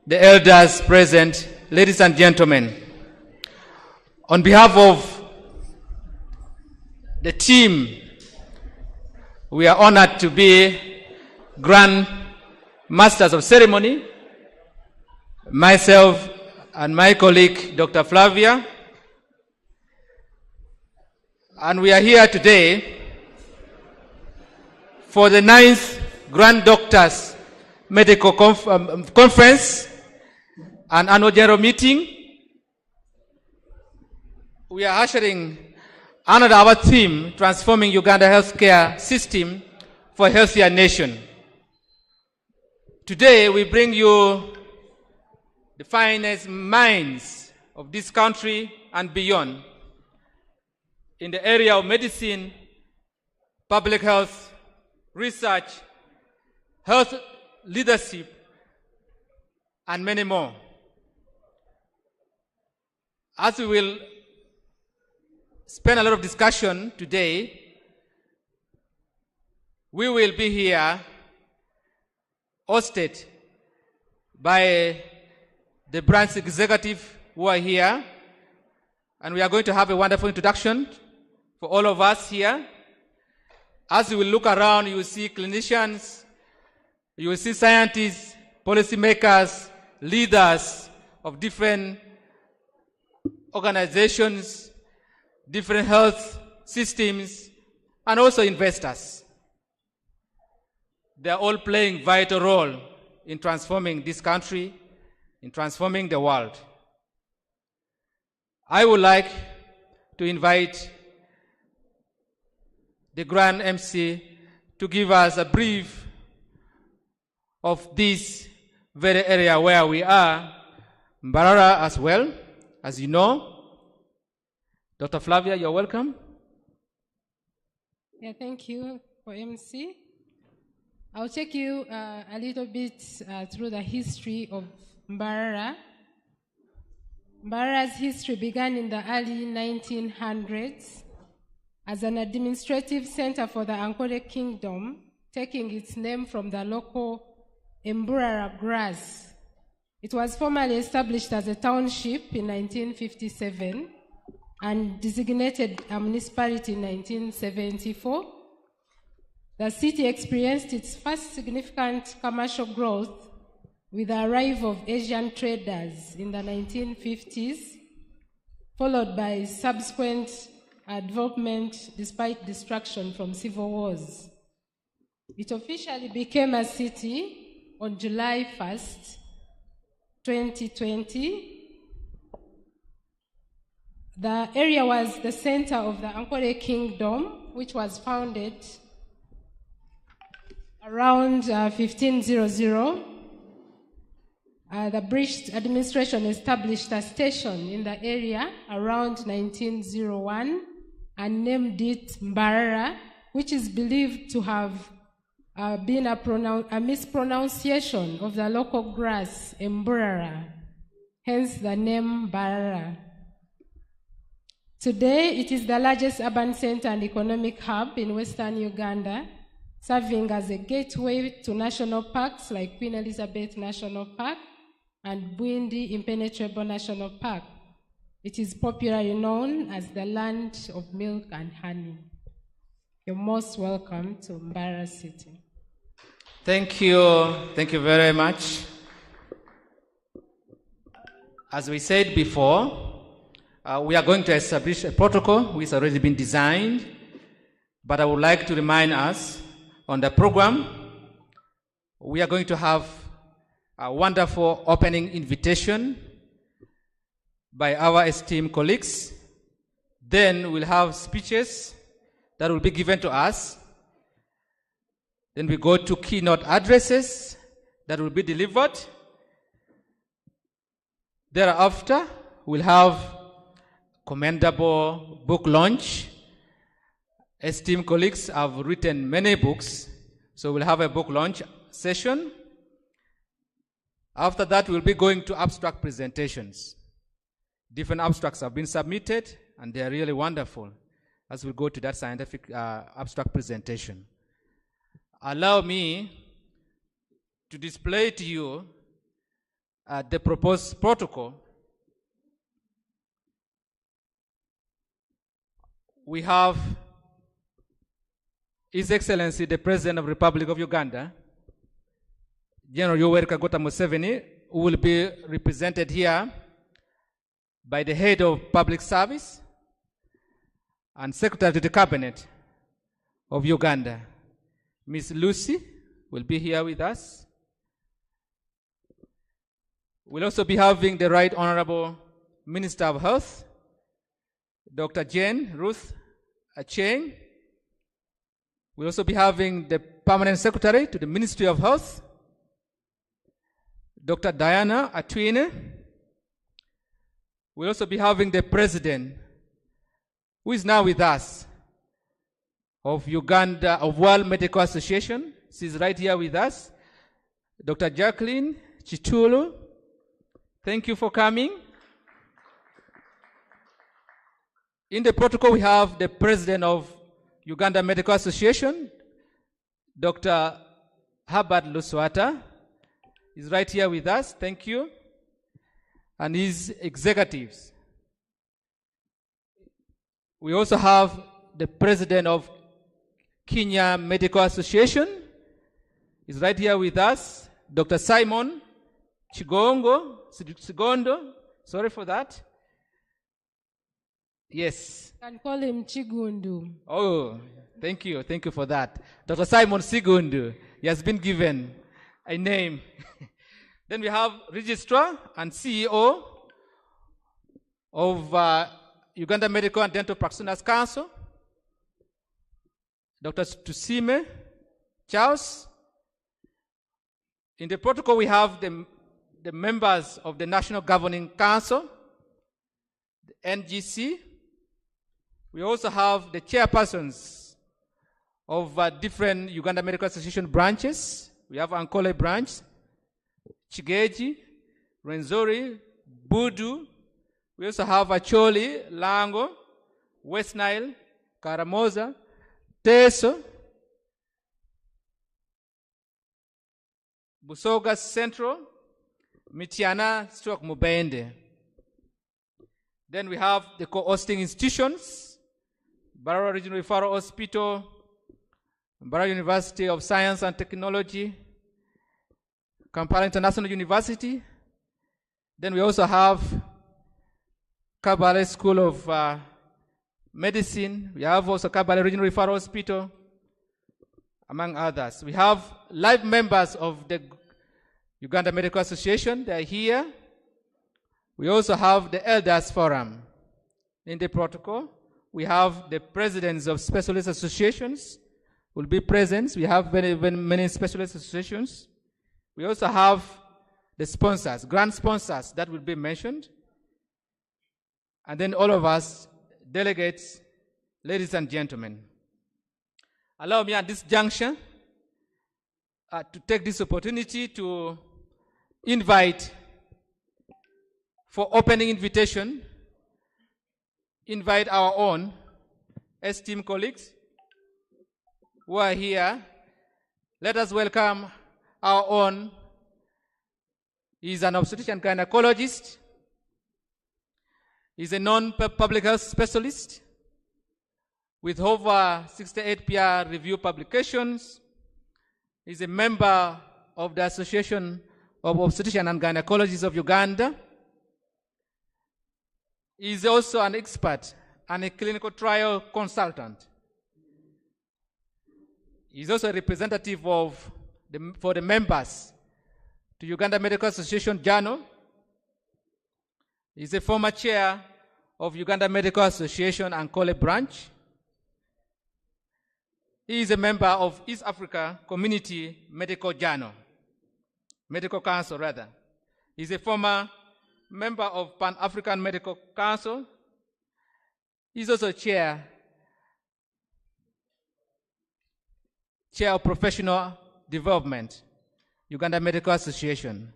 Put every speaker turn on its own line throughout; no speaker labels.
the elders present, ladies and gentlemen, on behalf of the team, we are honored to be Grand Masters of Ceremony, myself and my colleague, Dr. Flavia. And we are here today for the 9th Grand Doctors Medical Conference and Annual General Meeting. We are ushering under our theme, Transforming Uganda Healthcare System for a Healthier Nation. Today we bring you the finest minds of this country and beyond in the area of medicine, public health, research, health leadership, and many more. As we will spend a lot of discussion today, we will be here hosted by the branch executive who are here, and we are going to have a wonderful introduction for all of us here. As you will look around, you will see clinicians, you will see scientists, policymakers, leaders of different organizations, different health systems, and also investors. They are all playing a vital role in transforming this country, in transforming the world. I would like to invite the Grand MC to give us a brief of this very area where we are, Mbarara as well, as you know. Dr. Flavia, you're welcome.
Yeah, thank you for MC. I'll take you a little bit through the history of Mbarara. Mbarara's history began in the early 1900s as an administrative center for the Ankole Kingdom, taking its name from the local Mbarara grass. It was formally established as a township in 1957 and designated a municipality in 1974. The city experienced its first significant commercial growth with the arrival of Asian traders in the 1950s, followed by subsequent development despite destruction from civil wars. It officially became a city on July 1st, 2020. The area was the center of the Ankole Kingdom, which was founded around 1500. The British administration established a station in the area around 1901 and named it Mbarara, which is believed to have been a mispronunciation of the local grass, Mbarara, hence the name Mbarara. Today, it is the largest urban center and economic hub in Western Uganda, serving as a gateway to national parks like Queen Elizabeth National Park and Bwindi Impenetrable National Park. It is popularly known as the land of milk and honey. You're most welcome to Mbarara City.
Thank you. Thank you very much. As we said before, we are going to establish a protocol which has already been designed, but I would like to remind us on the program, we are going to have a wonderful opening invitation by our esteemed colleagues. Then we'll have speeches that will be given to us. Then we go to keynote addresses that will be delivered. Thereafter, we'll have commendable book launch. Esteemed colleagues have written many books, so we'll have a book launch session. After that, we'll be going to abstract presentations. Different abstracts have been submitted, and they are really wonderful as we go to that scientific abstract presentation. Allow me to display to you the proposed protocol, we have His Excellency the President of the Republic of Uganda, General Yoweri Kaguta Museveni, who will be represented here by the Head of Public Service and Secretary to the Cabinet of Uganda. Ms. Lucy will be here with us. We'll also be having the Right Honorable Minister of Health, Dr. Jane Ruth Acheng. We'll also be having the Permanent Secretary to the Ministry of Health, Dr. Diana Atwine. We'll also be having the President, who is now with us, of Uganda, of World Medical Association. She's right here with us. Dr. Jacqueline Chitulu, thank you for coming. In the protocol, we have the President of Uganda Medical Association, Dr. Herbert Luswata, is right here with us. Thank you. And his executives. We also have the President of Kenya Medical Association, is right here with us, Dr. Simon Sigondo, sorry for that. Yes.
You can call him Chigundu.
Oh, thank you for that. Dr. Simon Sigundu, he has been given a name. Then we have Registrar and CEO of Uganda Medical and Dental Practitioners Council, Dr. Tusime Charles. In the protocol, we have the members of the National Governing Council, the NGC. We also have the chairpersons of different Uganda Medical Association branches. We have Ankole branch, Chigeji, Rwenzori, Budu. We also have Acholi, Lango, West Nile, Karamoza, Teso, Busoga Central, Mitiana, Stroke Mubende. Then we have the co-hosting institutions, Barrow Regional Referral Hospital, Barrow University of Science and Technology, Kampala International University. Then we also have Kabale School of Medicine. We have also Kabale Regional Referral Hospital, among others. We have live members of the Uganda Medical Association. They are here. We also have the Elders Forum. In the protocol, we have the presidents of specialist associations will be present. We have many specialist associations. We also have the sponsors, grant sponsors that will be mentioned. And then all of us, delegates, ladies and gentlemen. Allow me at this juncture to take this opportunity to invite, for opening invitation, invite our own esteemed colleagues who are here. Let us welcome our own. He's an obstetrician gynecologist. He's a non-public health specialist with over 68 peer review publications. He's a member of the Association of Obstetricians and Gynecologists of Uganda. He's also an expert and a clinical trial consultant. He's also a representative for the members to Uganda Medical Association Journal. He's a former chair of Uganda Medical Association Ankole branch. He is a member of East Africa Community Medical Journal, Medical Council rather. He's a former member of Pan-African Medical Council. He's also chair of Professional Development, Uganda Medical Association.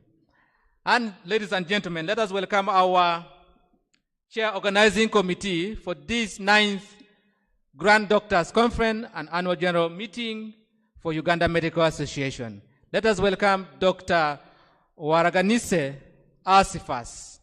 And ladies and gentlemen, let us welcome our chair organizing committee for this 9th Grand Doctors Conference and Annual General Meeting for Uganda Medical Association. Let us welcome Dr. Waraganise Asifas.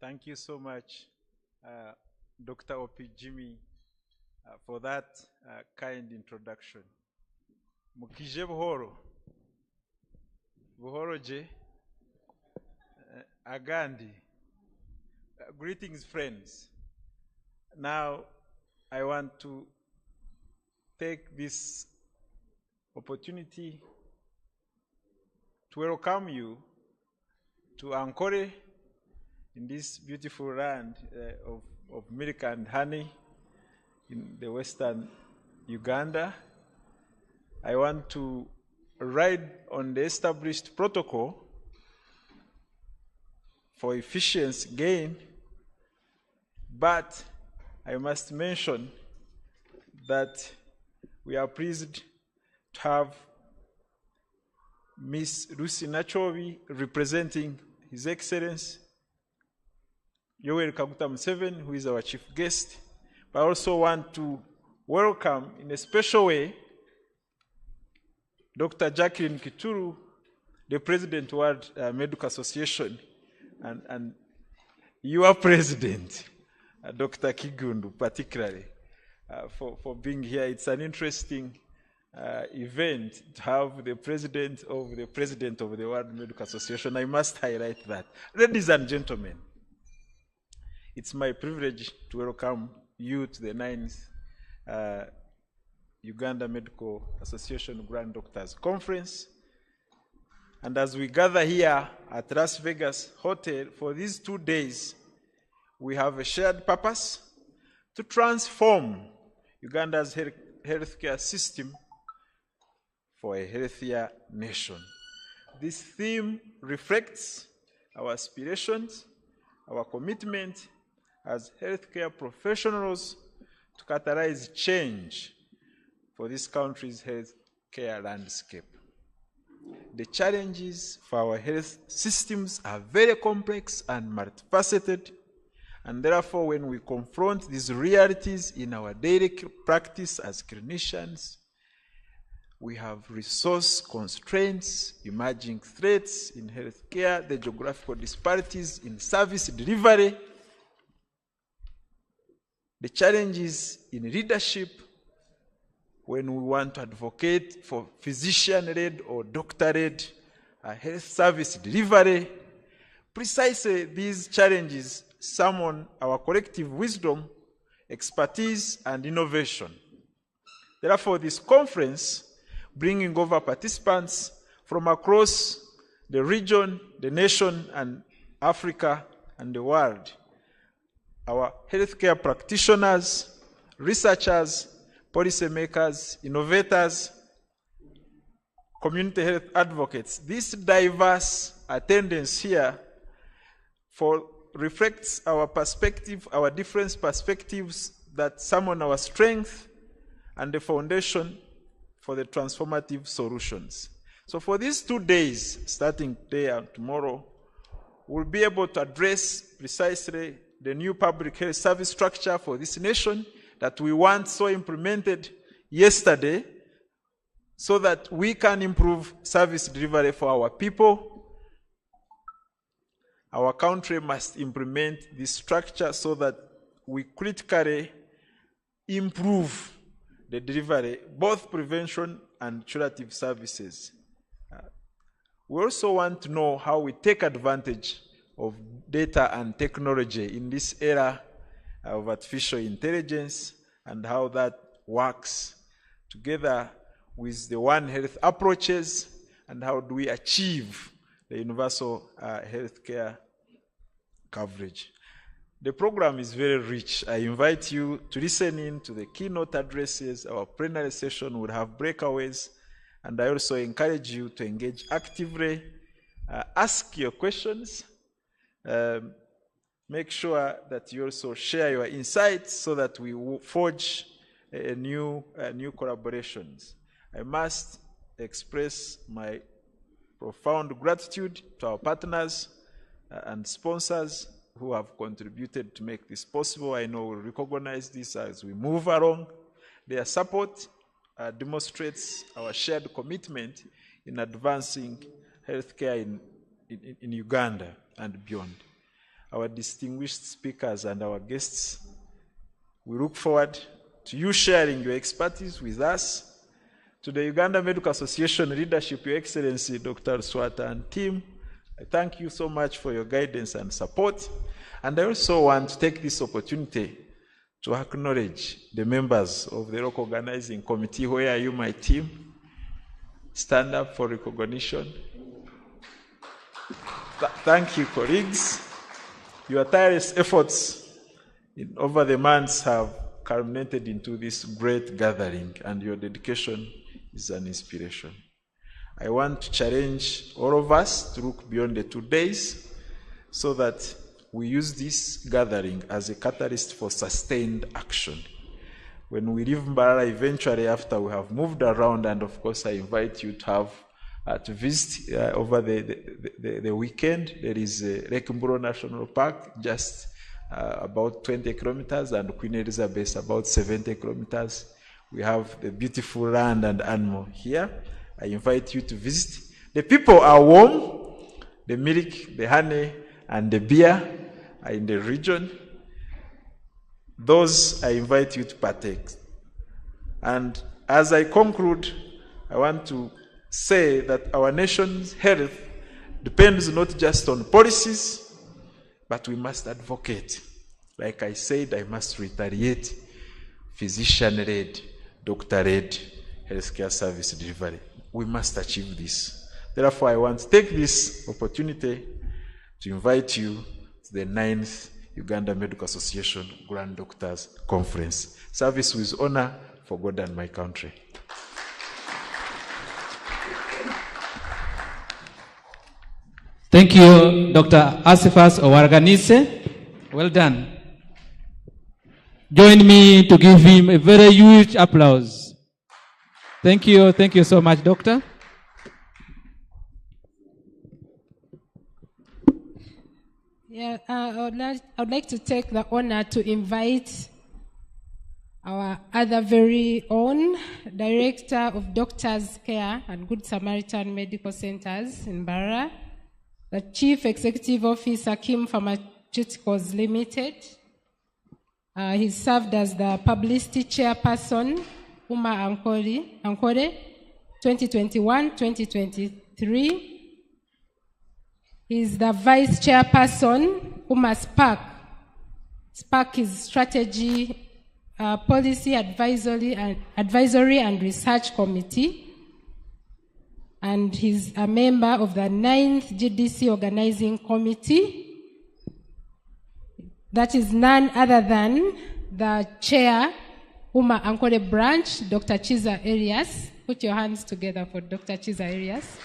Thank you so much, Dr. Opi Jimmy, for that kind introduction. Mukije buhoro. Buhoro je. Agandi. Greetings, friends. Now, I want to take this opportunity to welcome you to Ankole, in this beautiful land of milk and honey in the western Uganda. I want to ride on the established protocol for efficiency gain, but I must mention that we are pleased to have Miss Lucy Nachovi representing His Excellency Yoweri Kaguta Museveni, who is our chief guest. But I also want to welcome in a special way Dr. Jacqueline Kituru, the President of World Medical Association, and your President, Dr. Kigundu, particularly, for being here. It's an interesting event to have the President of the World Medical Association. I must highlight that. Ladies and gentlemen, it's my privilege to welcome you to the 9th Uganda Medical Association Grand Doctors Conference. And as we gather here at Las Vegas Hotel for these 2 days, we have a shared purpose to transform Uganda's healthcare system for a healthier nation. This theme reflects our aspirations, our commitment as healthcare professionals to catalyze change for this country's healthcare landscape. The challenges for our health systems are very complex and multifaceted, and therefore when we confront these realities in our daily practice as clinicians, we have resource constraints, emerging threats in healthcare, the geographical disparities in service delivery, the challenges in leadership when we want to advocate for physician-led or doctor-led health service delivery. Precisely these challenges summon our collective wisdom, expertise, and innovation. Therefore, this conference, bringing over participants from across the region, the nation, and Africa and the world, our healthcare practitioners, researchers, policymakers, innovators, community health advocates. This diverse attendance here reflects our perspective, our different perspectives that summon our strength and the foundation for the transformative solutions. So for these 2 days, starting today and tomorrow, we'll be able to address precisely the new public health service structure for this nation that we want so implemented yesterday so that we can improve service delivery for our people. Our country must implement this structure so that we critically improve the delivery, both prevention and curative services. We also want to know how we take advantage of data and technology in this era of artificial intelligence and how that works together with the One Health approaches, and how do we achieve the universal healthcare coverage. The program is very rich. I invite you to listen in to the keynote addresses. Our plenary session will have breakaways, and I also encourage you to engage actively, ask your questions, make sure that you also share your insights so that we forge new collaborations. I must express my profound gratitude to our partners, and sponsors who have contributed to make this possible. I know we'll recognize this as we move along. Their support demonstrates our shared commitment in advancing healthcare in Uganda and beyond. Our distinguished speakers and our guests, we look forward to you sharing your expertise with us. To the Uganda Medical Association leadership, Your Excellency Dr. Swata and team, I thank you so much for your guidance and support. And I also want to take this opportunity to acknowledge the members of the local organizing committee. Where are you, my team? Stand up for recognition. Thank you, colleagues. Your tireless efforts over the months have culminated into this great gathering, and your dedication is an inspiration. I want to challenge all of us to look beyond the 2 days so that we use this gathering as a catalyst for sustained action. When we leave Mbarara, eventually after we have moved around, and of course I invite you to have to visit over the weekend. There is Lake Mburo National Park, just about 20 kilometers, and Queen Elizabeth about 70 kilometers. We have the beautiful land and animal here. I invite you to visit. The people are warm. The milk, the honey, and the beer are in the region. Those I invite you to partake. And as I conclude, I want to say that our nation's health depends not just on policies, but we must advocate. Like I said, I must retaliate physician-led, doctor-led healthcare service delivery. We must achieve this. Therefore, I want to take this opportunity to invite you to the 9th Uganda Medical Association Grand Doctors Conference. Service with honor for God and my country.
Thank you, Dr. Asifas Owarganise. Well done. Join me to give him a very huge applause. Thank you so much, Doctor.
Yeah, I would like to take the honor to invite our other very own Director of Doctors Care and Good Samaritan Medical Centers in Mbarara, the Chief Executive Officer, Kim Pharmaceuticals Limited. He served as the Publicity Chairperson, U.M.A. Ankole, 2021-2023. He's the Vice Chairperson, U.M.A. SPAC. SPAC is Strategy, Policy Advisory and Research Committee. And he's a member of the 9th GDC Organizing Committee. That is none other than the Chair, U.M.A. Ankole Branch, Dr. Chiza Elias. Put your hands together for Dr. Chiza Elias.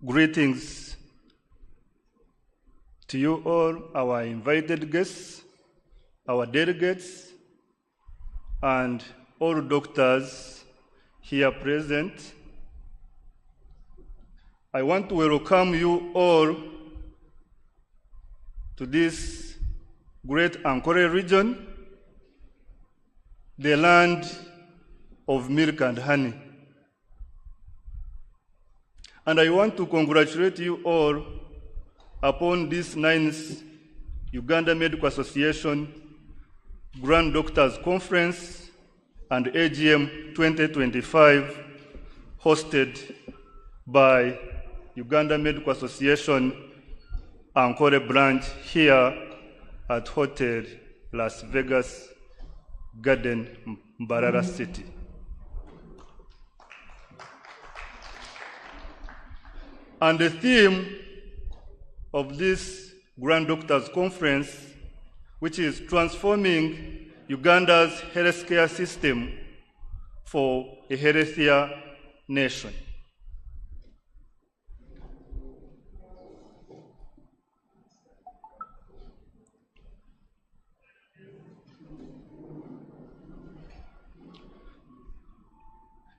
Greetings to you all, our invited guests, our delegates, and all doctors here present. I want to welcome you all to this great Ankole region, the land of milk and honey. And I want to congratulate you all upon this 9th Uganda Medical Association Grand Doctors Conference and AGM 2025 hosted by Uganda Medical Association Ankole branch here at Hotel Las Vegas Garden, Mbarara City. And the theme of this Grand Doctors Conference, which is transforming Uganda's healthcare system for a healthier nation.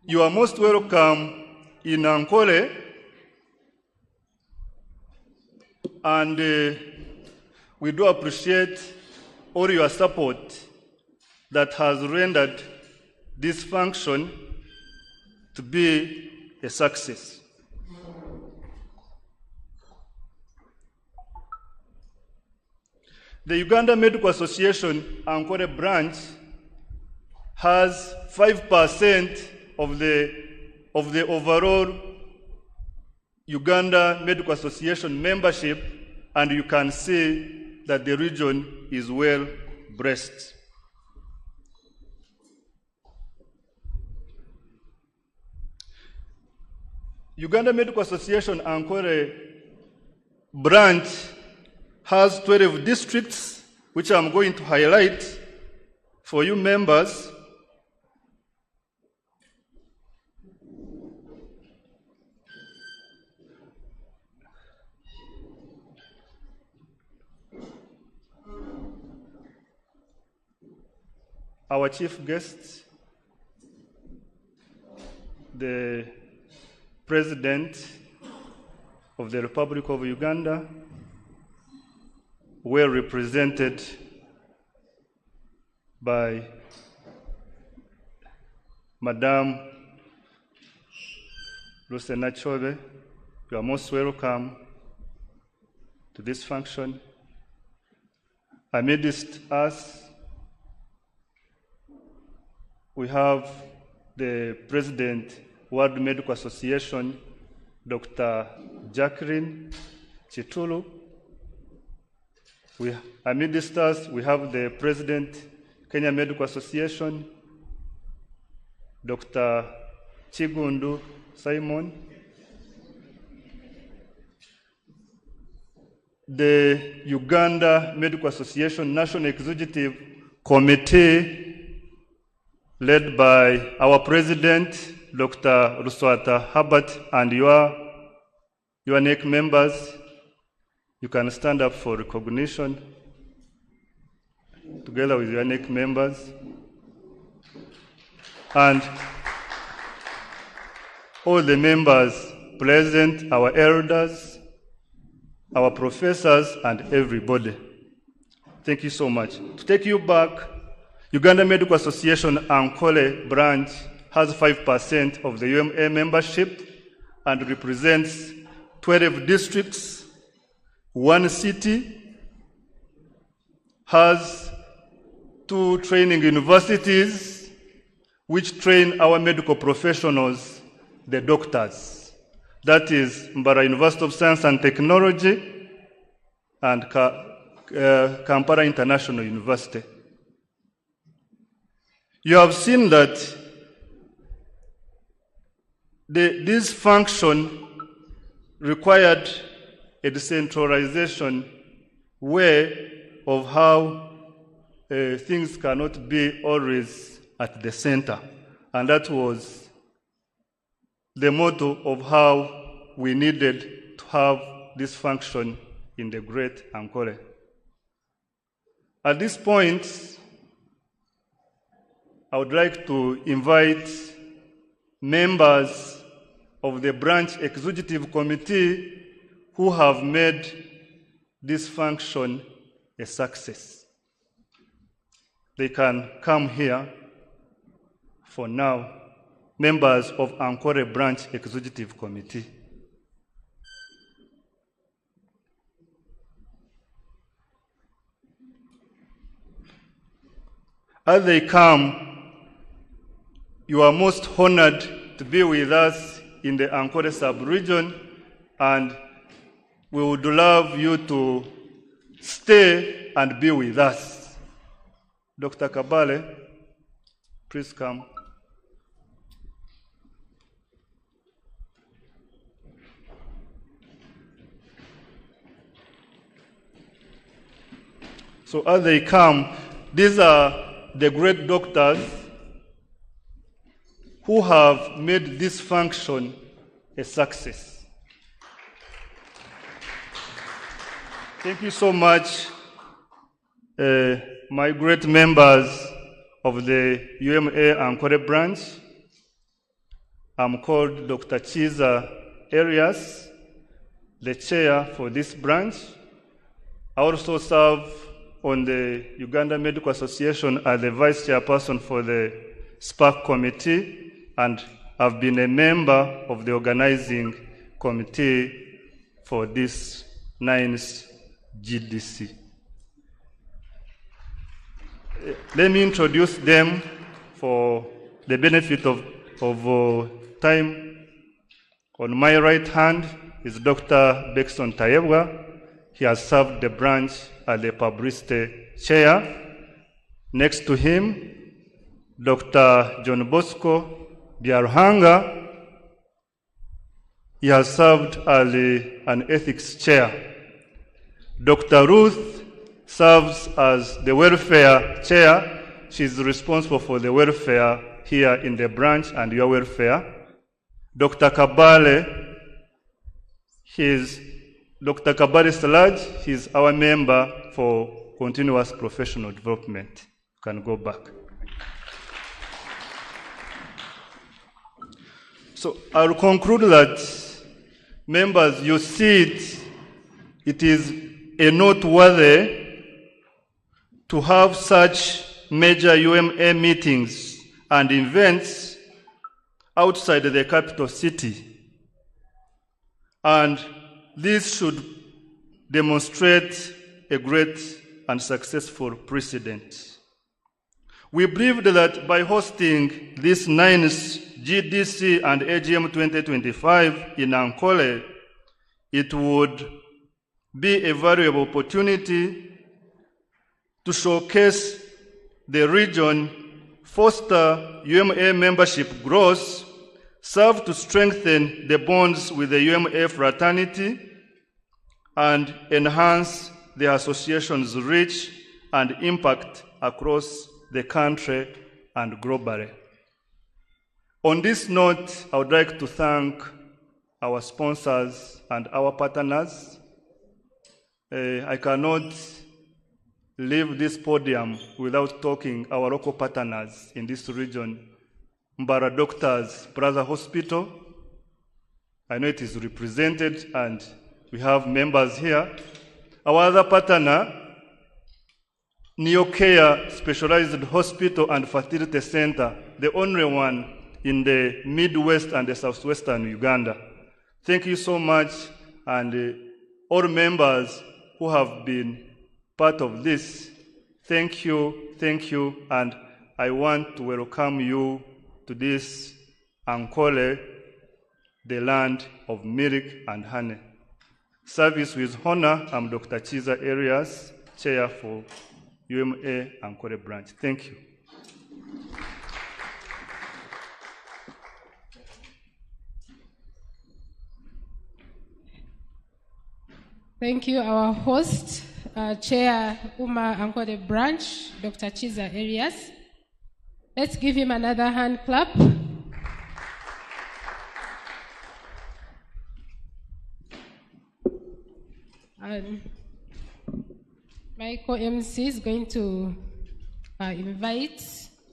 You are most welcome in Ankole, and we do appreciate all your support that has rendered this function to be a success. The Uganda Medical Association Ankole branch has 5% of the overall Uganda Medical Association membership, and you can see that the region is well braced. Uganda Medical Association Ankole branch has 12 districts, which I'm going to highlight for you members. Our chief guest, the President of the Republic of Uganda, well represented by Madame Lucena Chobe. You are most welcome to this function. Amidst us, we have the President, World Medical Association, Dr. Jacqueline Chitulu. Amidst us, we have the President, Kenya Medical Association, Dr. Chigundu Simon. The Uganda Medical Association National Executive Committee, led by our President, Dr. Ruswata Herbert, and your NEC members. You can stand up for recognition together with your NEC members. And all the members present, our elders, our professors, and everybody. Thank you so much. To take you back, Uganda Medical Association Ankole branch has 5% of the UMA membership and represents 12 districts, 1 city, has 2 training universities which train our medical professionals, the doctors. That is Mbara University of Science and Technology and Kampala International University. You have seen that this function required a decentralization way of how things cannot be always at the center. And that was the motto of how we needed to have this function in the Great Ankole. At this point, I would like to invite members of the branch executive committee who have made this function a success. They can come here for now, members of Ankole branch executive committee. As they come, you are most honored to be with us in the Ankole sub-region, and we would love you to stay and be with us. Dr. Kabale, please come. So as they come, these are the great doctors who have made this function a success. Thank you so much, my great members of the UMA Ankole branch. I'm called Dr. Chiza Arias, the chair for this branch. I also serve on the Uganda Medical Association as the vice chairperson for the SPAC committee, and I've been a member of the organizing committee for this 9th GDC. Let me introduce them for the benefit of time. On my right hand is Dr. Bexon Tayebwa. He has served the branch as the publicity chair. Next to him, Dr. John Bosco Biaruhanga. He has served as an ethics chair. Dr. Ruth serves as the welfare chair. She's responsible for the welfare here in the branch and your welfare. Dr. Kabale, Dr. Kabale Salaj, he's our member for continuous professional development. You can go back. So I'll conclude that, members, you see it is a noteworthy to have such major UMA meetings and events outside the capital city. And this should demonstrate a great and successful precedent. We believed that by hosting this 9th GDC and AGM 2025 in Ankole, it would be a valuable opportunity to showcase the region, foster UMA membership growth, serve to strengthen the bonds with the UMA fraternity, and enhance the association's reach and impact across the country and globally. On this note, I would like to thank our sponsors and our partners. I cannot leave this podium without talking our local partners in this region. Mbara Doctors Plaza Hospital, I know it is represented and we have members here. Our other partner, NeoCare Specialized Hospital and Fertility Center, the only one in the Midwest and the Southwestern Uganda. Thank you so much, and all members who have been part of this, thank you, and I want to welcome you to this Ankole, the land of milk and honey. Service with honor, I'm Dr. Chiza Arias, Chair for UMA Ankole branch. Thank you.
Thank you, our host, Chair UMA Ankole branch, Dr. Chiza Arias. Let's give him another hand clap. And my co-MC is going to invite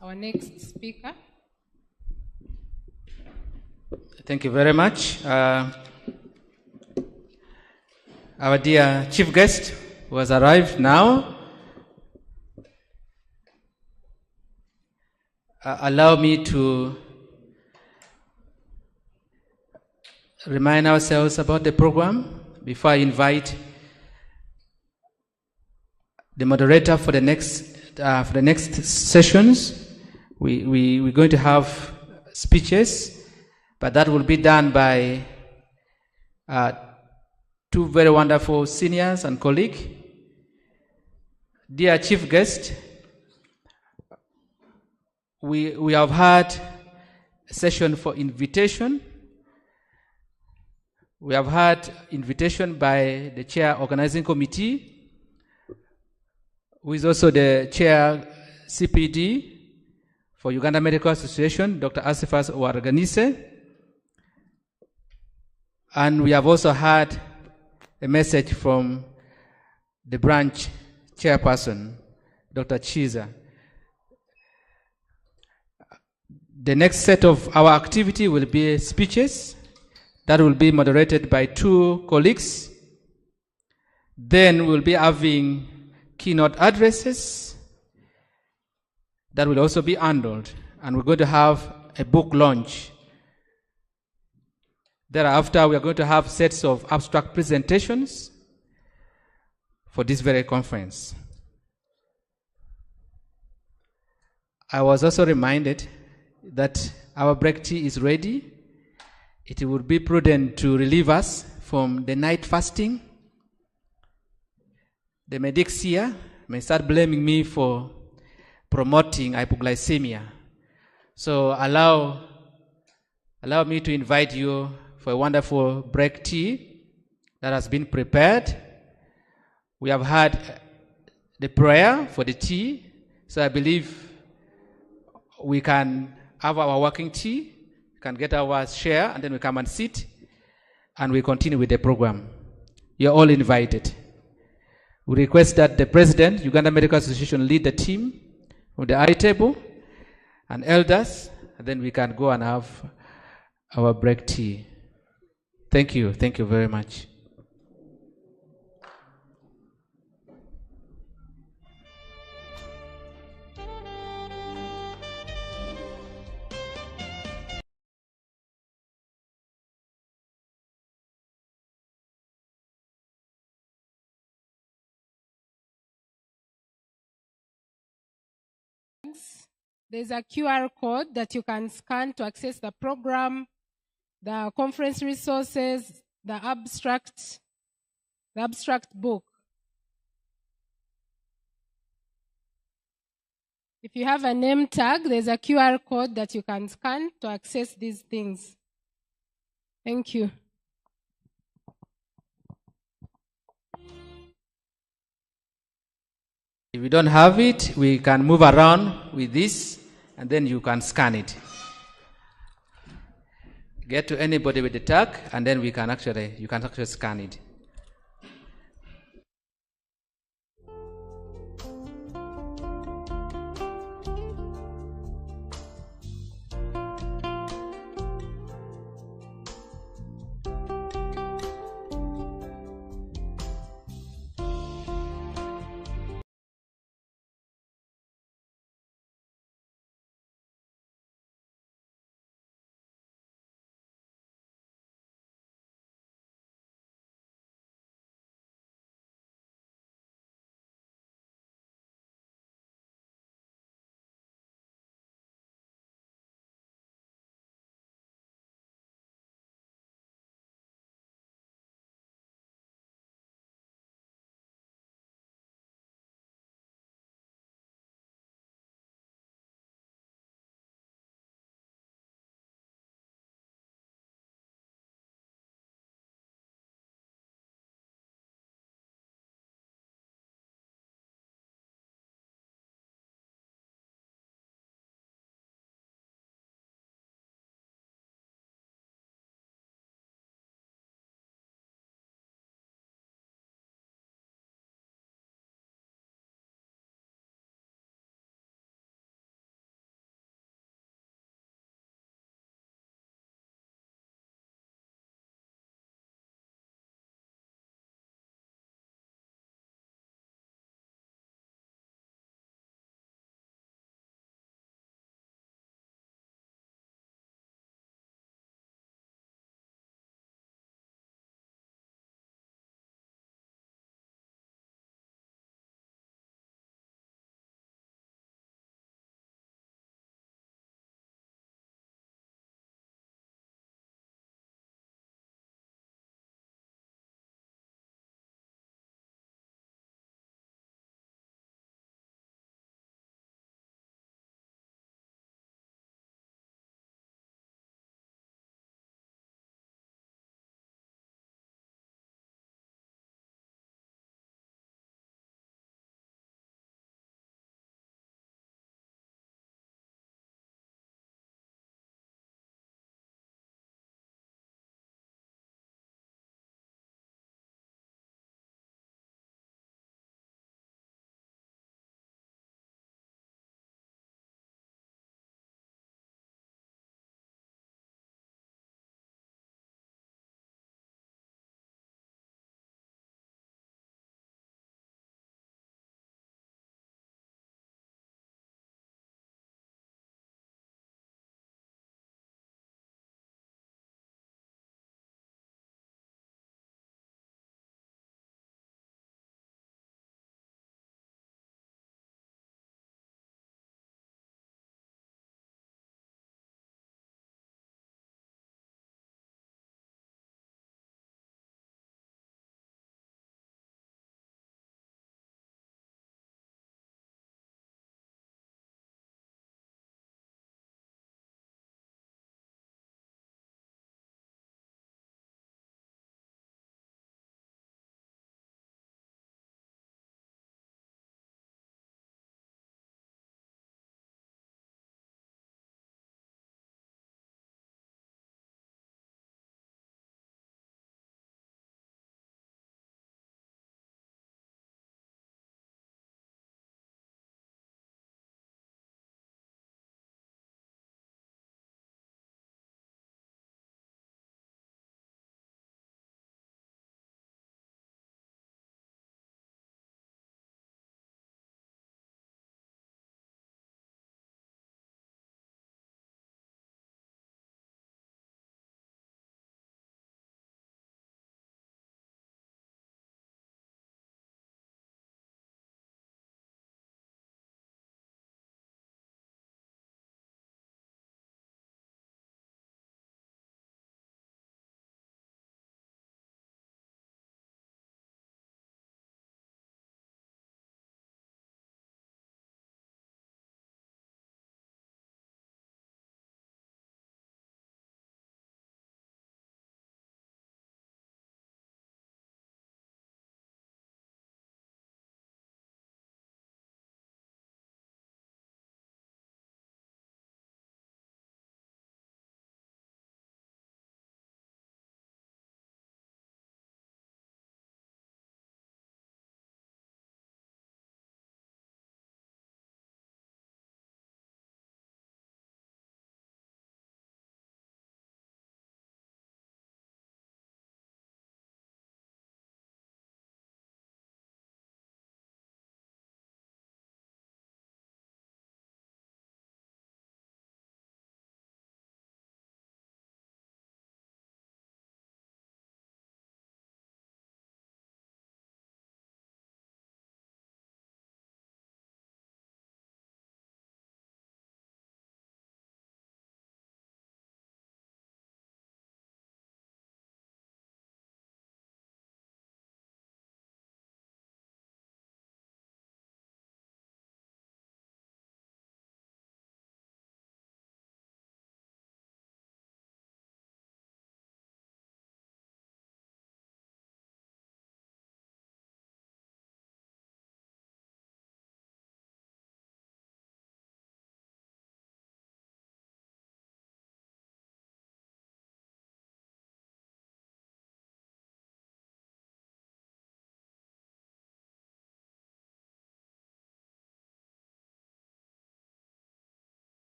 our next speaker.
Thank you very much. Our dear chief guest who has arrived now. Allow me to remind ourselves about the program before I invite the moderator for the next sessions. We're going to have speeches, but that will be done by two very wonderful seniors and colleagues. Dear chief guest, we have had a session for invitation. We have had invitation by the chair organizing committee. who is also the chair CPD for Uganda Medical Association, Dr. Asifas Warganise. And we have also had a message from the branch chairperson, Dr. Chiza. The next set of our activity will be speeches that will be moderated by 2 colleagues. Then we'll be having keynote addresses that will also be handled, and we're going to have a book launch. Thereafter, we are going to have sets of abstract presentations for this very conference. I was also reminded that our break tea is ready. It would be prudent to relieve us from the night fasting. The medics here may start blaming me for promoting hypoglycemia. So allow me to invite you for a wonderful break tea that has been prepared. We have had the prayer for the tea, so I believe we can have our working tea, can get our share, and then we come and sit, and we continue with the program. You're all invited. We request that the President, Uganda Medical Association, lead the team from the eye table and elders, and then we can go and have our break tea. Thank you. Thank you very much.
There's a QR code that you can scan to access the program, the conference resources, the abstract book. If you have a name tag, there's a QR code that you can scan to access these things. Thank you.
If you don't have it, we can move around with this, and then you can scan it. Get to anybody with the tag, and then you can actually scan it.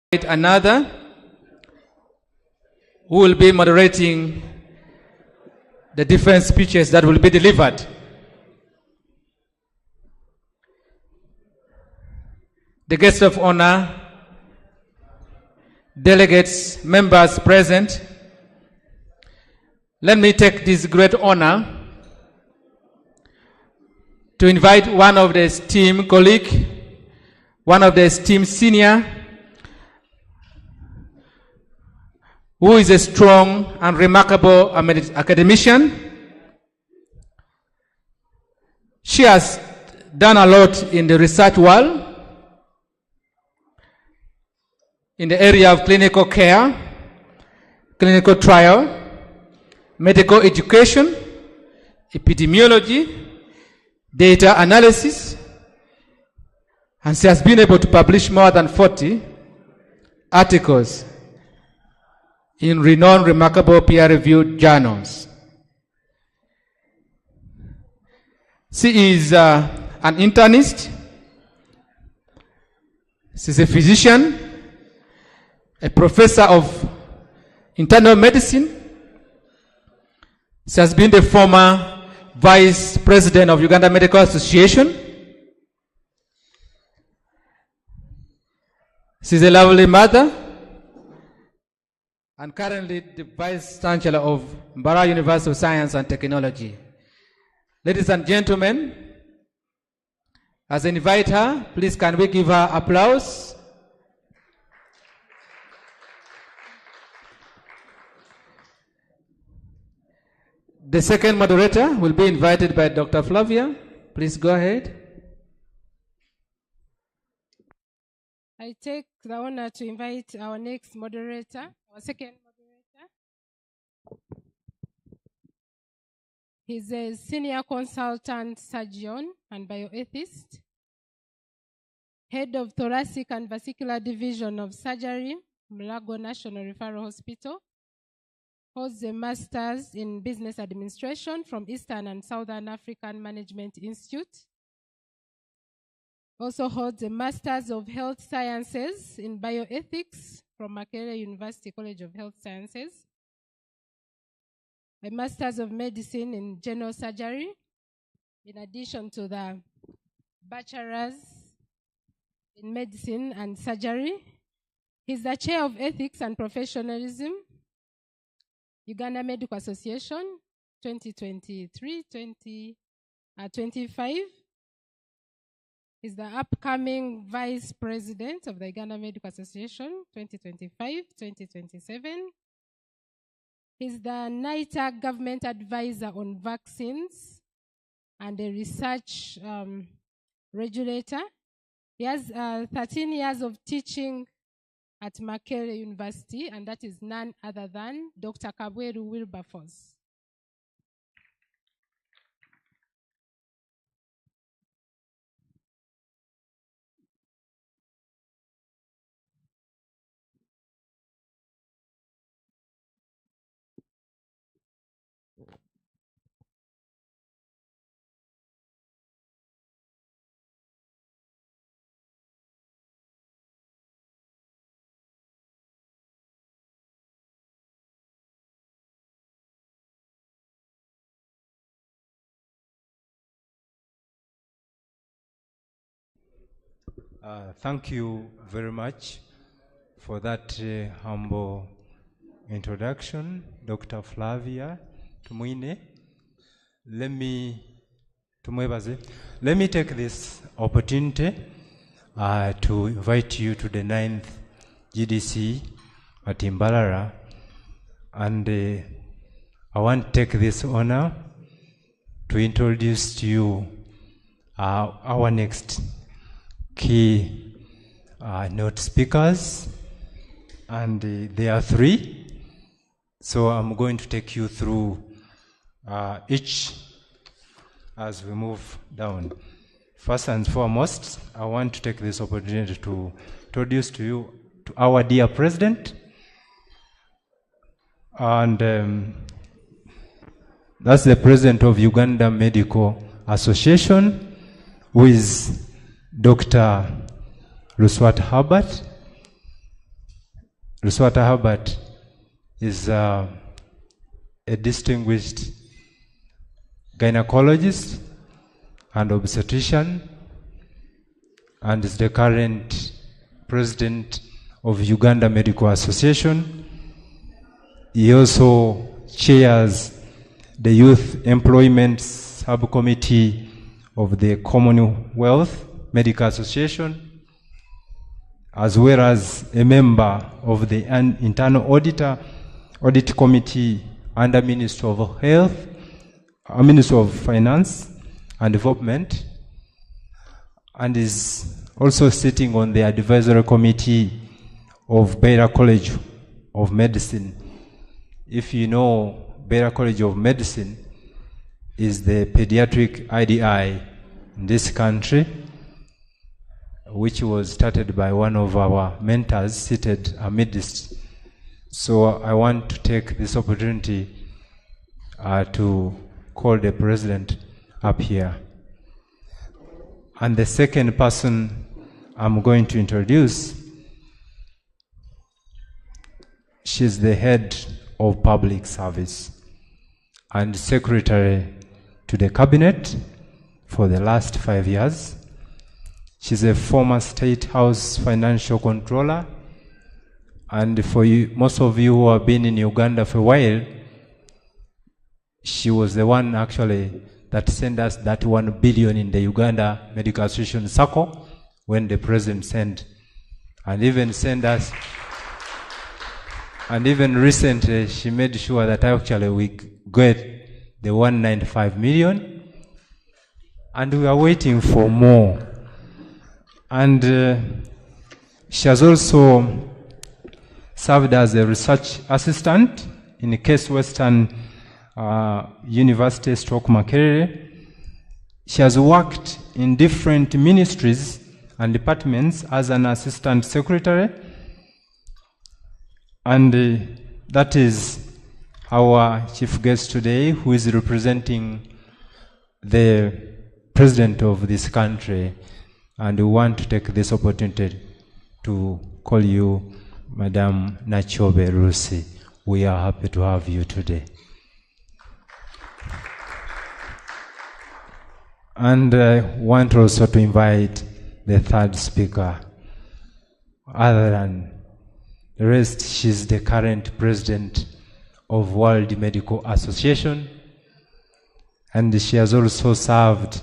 Another who will be moderating the different speeches that will be delivered. The guests of honor, delegates, members present, let me take this great honor to invite one of the esteemed colleague, one of the esteemed senior, who is a strong and remarkable academician. She has done a lot in the research world, in the area of clinical care, clinical trial, medical education, epidemiology, data analysis, and she has been able to publish more than 40 articles in renowned, remarkable peer-reviewed journals. She is an internist, she's a physician, a professor of internal medicine. She has been the former vice president of Uganda Medical Association. She's a lovely mother and currently the vice chancellor of Mbarara University of Science and Technology. Ladies and gentlemen, as I invite her, please can we give her applause? The second moderator will be invited by Dr. Flavia. Please go ahead.
I take the honor to invite our next moderator, our second moderator. He's a senior consultant surgeon and bioethicist, head of thoracic and vascular division of surgery, Mulago National Referral Hospital, holds a master's in business administration from Eastern and Southern African Management Institute. Also holds a master's of health sciences in bioethics from Makerere University College of Health Sciences, a master's of medicine in general surgery, in addition to the bachelor's in medicine and surgery. He's the chair of ethics and professionalism, Uganda Medical Association, 2023-2025. He's the upcoming vice president of the Uganda Medical Association, 2025-2027. He's the NITA government advisor on vaccines and a research regulator. He has 13 years of teaching at Makerere University, and that is none other than Dr. Kabweru Wilberforce.
Thank you very much for that humble introduction, Dr. Flavia Tumwine. Let me take this opportunity to invite you to the 9th GDC at Mbarara, and I want to take this honor to introduce to you our next key note speakers, and there are 3. So I'm going to take you through each as we move down. First and foremost, I want to take this opportunity to introduce to you to our dear president, and that's the president of Uganda Medical Association, who is Dr. Luswat Herbert. Luswata Herbert is a distinguished gynecologist and obstetrician, and is the current president of Uganda Medical Association. He also chairs the Youth Employment Subcommittee of the Commonwealth Medical Association, as well as a member of the Internal Audit Committee under Ministry of Health, Ministry of Finance and Development, and is also sitting on the Advisory Committee of Baylor College of Medicine. If you know, Baylor College of Medicine is the pediatric IDI in this country, which was started by one of our mentors seated amidst. So I want to take this opportunity to call the president up here. And the second person I'm going to introduce, she's the head of public service and secretary to the cabinet for the last 5 years. She's a former State House financial controller, and for you, most of you who have been in Uganda for a while, she was the one actually that sent us that 1 billion in the Uganda Medical Association circle when the president sent, and even sent us, and even recently she made sure that actually we get the 195 million, and we are waiting for more. And she has also served as a research assistant in Case Western University Makerere. She has worked in different ministries and departments as an assistant secretary, and that is our chief guest today, who is representing the president of this country. And we want to take this opportunity to call you Madam Nachobe Rusi. We are happy to have you today. And I want also to invite the third speaker. Other than the rest, she's the current president of World Medical Association, and she has also served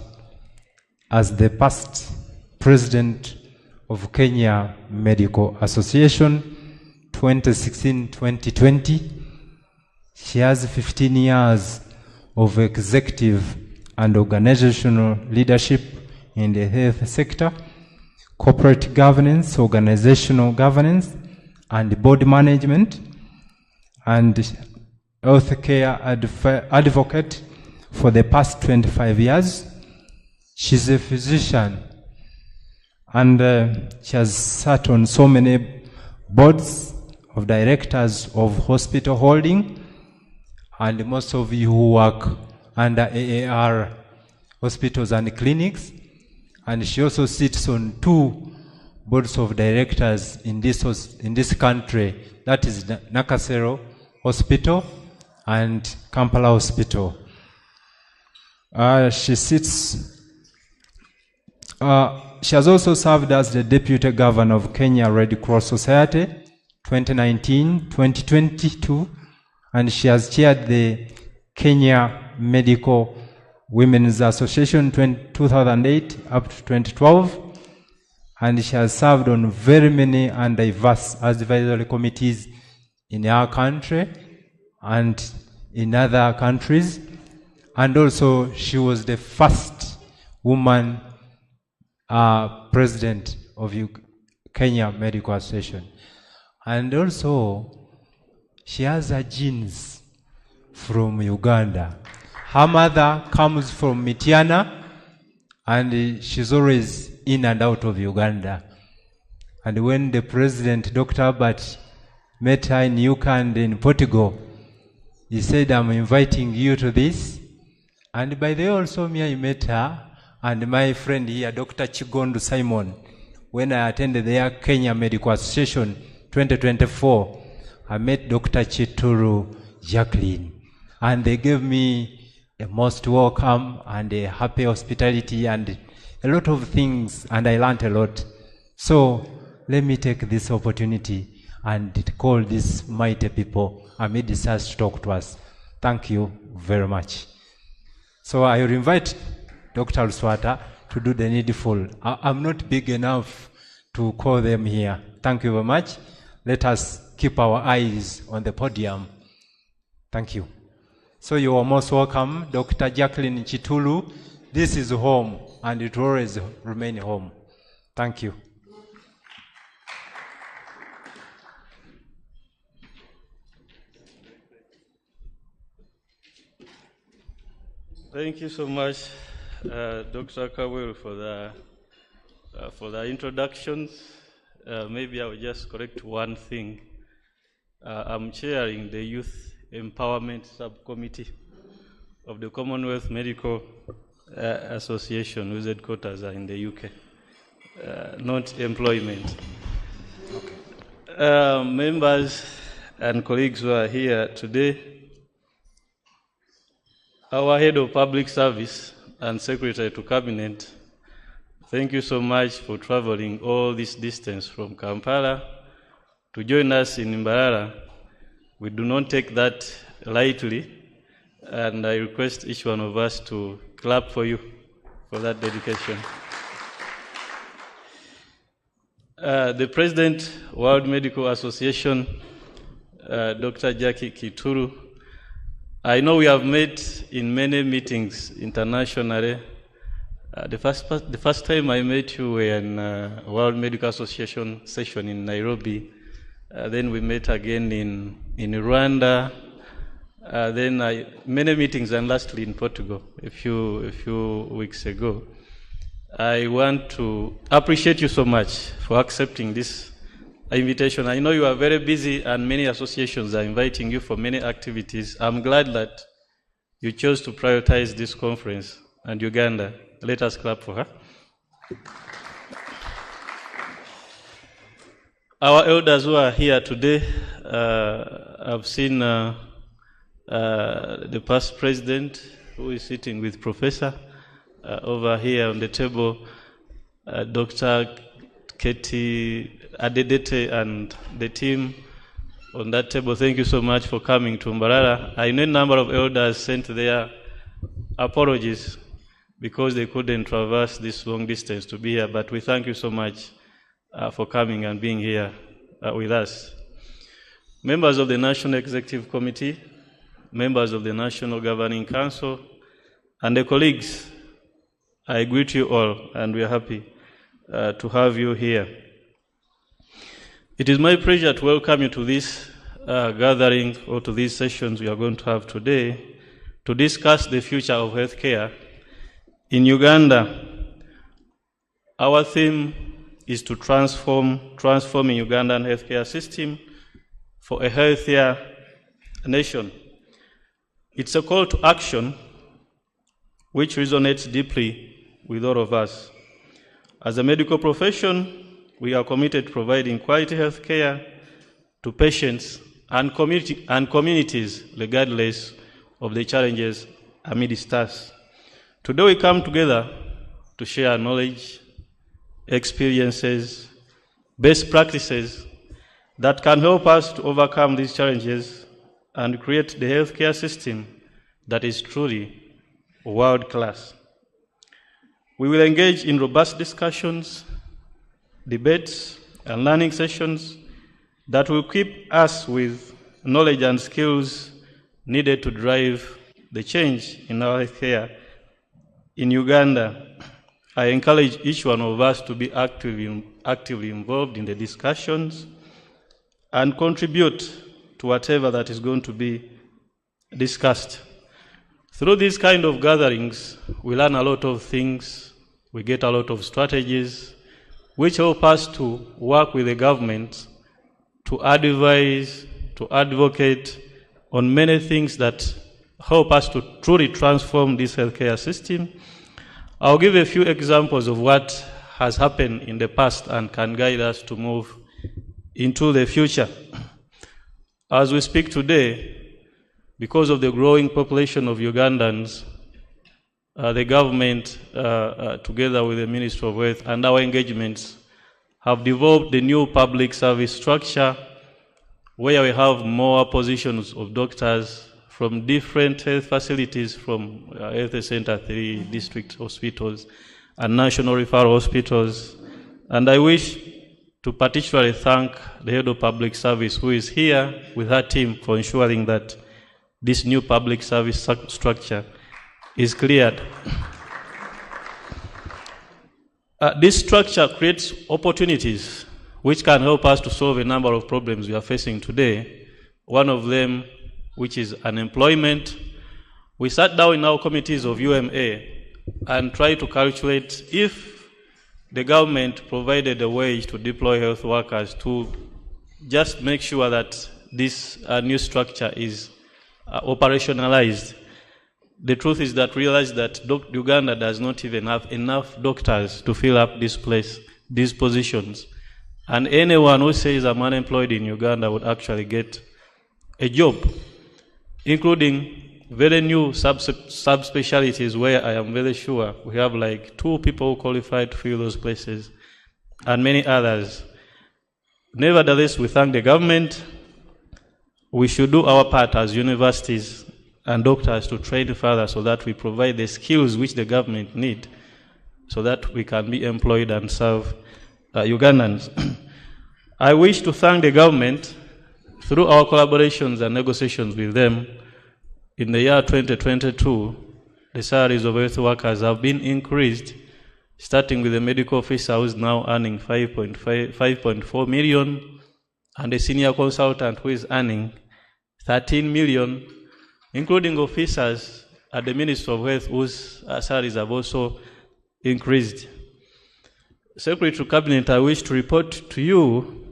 as the past president of Kenya Medical Association 2016-2020. She has 15 years of executive and organizational leadership in the health sector, corporate governance, organizational governance, and board management, and healthcare advocate for the past 25 years. She's a physician, and she has sat on so many boards of directors of hospital holding, and most of you who work under AAR hospitals and clinics, and she also sits on 2 boards of directors in this country, that is Nakasero Hospital and Kampala Hospital. She has also served as the Deputy Governor of Kenya Red Cross Society 2019-2022, and she has chaired the Kenya Medical Women's Association 2008 up to 2012, and she has served on very many and diverse advisory committees in our country and in other countries, and also she was the first woman president of Kenya Medical Association. And also she has her genes from Uganda. Her mother comes from Mityana, and she's always in and out of Uganda. And when the president, Dr. Albert, met her in UK and in Portugal, he said, I'm inviting you to this. And by the way, also me, I met her and my friend here, Dr. Chigondu Simon, when I attended their Kenya Medical Association 2024, I met Dr. Chituru Jacqueline, and they gave me a most welcome and a happy hospitality and a lot of things, and I learned a lot. So let me take this opportunity and call these mighty people amid us to talk to us. Thank you very much. So I will invite Dr. Luswata to do the needful. I'm not big enough to call them here. Thank you very much. Let us keep our eyes on the podium. Thank you. So you are most welcome, Dr. Jacqueline Chitulu. This is home, and it will always remain home. Thank you.
Thank you so much, Dr. Kawil, for the introductions. Maybe I will just correct one thing. I'm chairing the Youth Empowerment Subcommittee of the Commonwealth Medical Association, whose headquarters are in the UK, not employment. Okay. Members and colleagues who are here today, our Head of Public Service and Secretary to Cabinet, thank you so much for traveling all this distance from Kampala to join us in Mbarara. We do not take that lightly, and I request each one of us to clap for you for that dedication. The President, World Medical Association, Dr. Jackie Kituru, I know we have met in many meetings internationally. The first time I met you were in World Medical Association session in Nairobi. Then we met again in Rwanda. Then many meetings, and lastly in Portugal a few weeks ago. I want to appreciate you so much for accepting this invitation. I know you are very busy, and many associations are inviting you for many activities. I'm glad that you chose to prioritize this conference. And Uganda, let us clap for her. Our elders who are here today, I've seen the past president who is sitting with Professor over here on the table, Dr. Katie Adedete and the team on that table. Thank you so much for coming to Mbarara. I know a number of elders sent their apologies because they couldn't traverse this long distance to be here, but we thank you so much for coming and being here with us. Members of the National Executive Committee, members of the National Governing Council, and the colleagues, I greet you all, and we are happy to have you here. It is my pleasure to welcome you to this gathering, or to these sessions we are going to have today to discuss the future of healthcare in Uganda. Our theme is to transforming Ugandan healthcare system for a healthier nation. It's a call to action which resonates deeply with all of us. As a medical profession, we are committed to providing quality health care to patients and communities, regardless of the challenges amidst us. Today we come together to share knowledge, experiences, best practices that can help us to overcome these challenges and create the healthcare system that is truly world-class. We will engage in robust discussions, debates, and learning sessions that will equip us with knowledge and skills needed to drive the change in our healthcare in Uganda. I encourage each one of us to be actively involved in the discussions and contribute to whatever that is going to be discussed. Through these kind of gatherings, we learn a lot of things, we get a lot of strategies, which help us to work with the government to advise, to advocate on many things that help us to truly transform this healthcare system. I'll give a few examples of what has happened in the past and can guide us to move into the future. As we speak today, because of the growing population of Ugandans, the government, together with the Ministry of Health and our engagements, have developed a new public service structure where we have more positions of doctors from different health facilities, from health center, 3 district hospitals, and national referral hospitals. And I wish to particularly thank the head of public service, who is here with her team, for ensuring that this new public service structure is cleared. This structure creates opportunities which can help us to solve a number of problems we are facing today. One of them, which is unemployment. We sat down in our committees of UMA and tried to calculate if the government provided a way to deploy health workers to just make sure that this new structure is operationalized. The truth is that realized that Uganda does not even have enough doctors to fill up these positions. And anyone who says I'm unemployed in Uganda would actually get a job, including very new subspecialties where I am very sure we have like 2 people qualified to fill those places, and many others. Nevertheless, we thank the government. We should do our part as universities and doctors to train further so that we provide the skills which the government need so that we can be employed and serve Ugandans. I wish to thank the government through our collaborations and negotiations with them. In the year 2022, the salaries of health workers have been increased, starting with the medical officer who is now earning 5.4 million, and a senior consultant who is earning 13 million, including officers at the Ministry of Health whose salaries have also increased. Secretary to Cabinet, I wish to report to you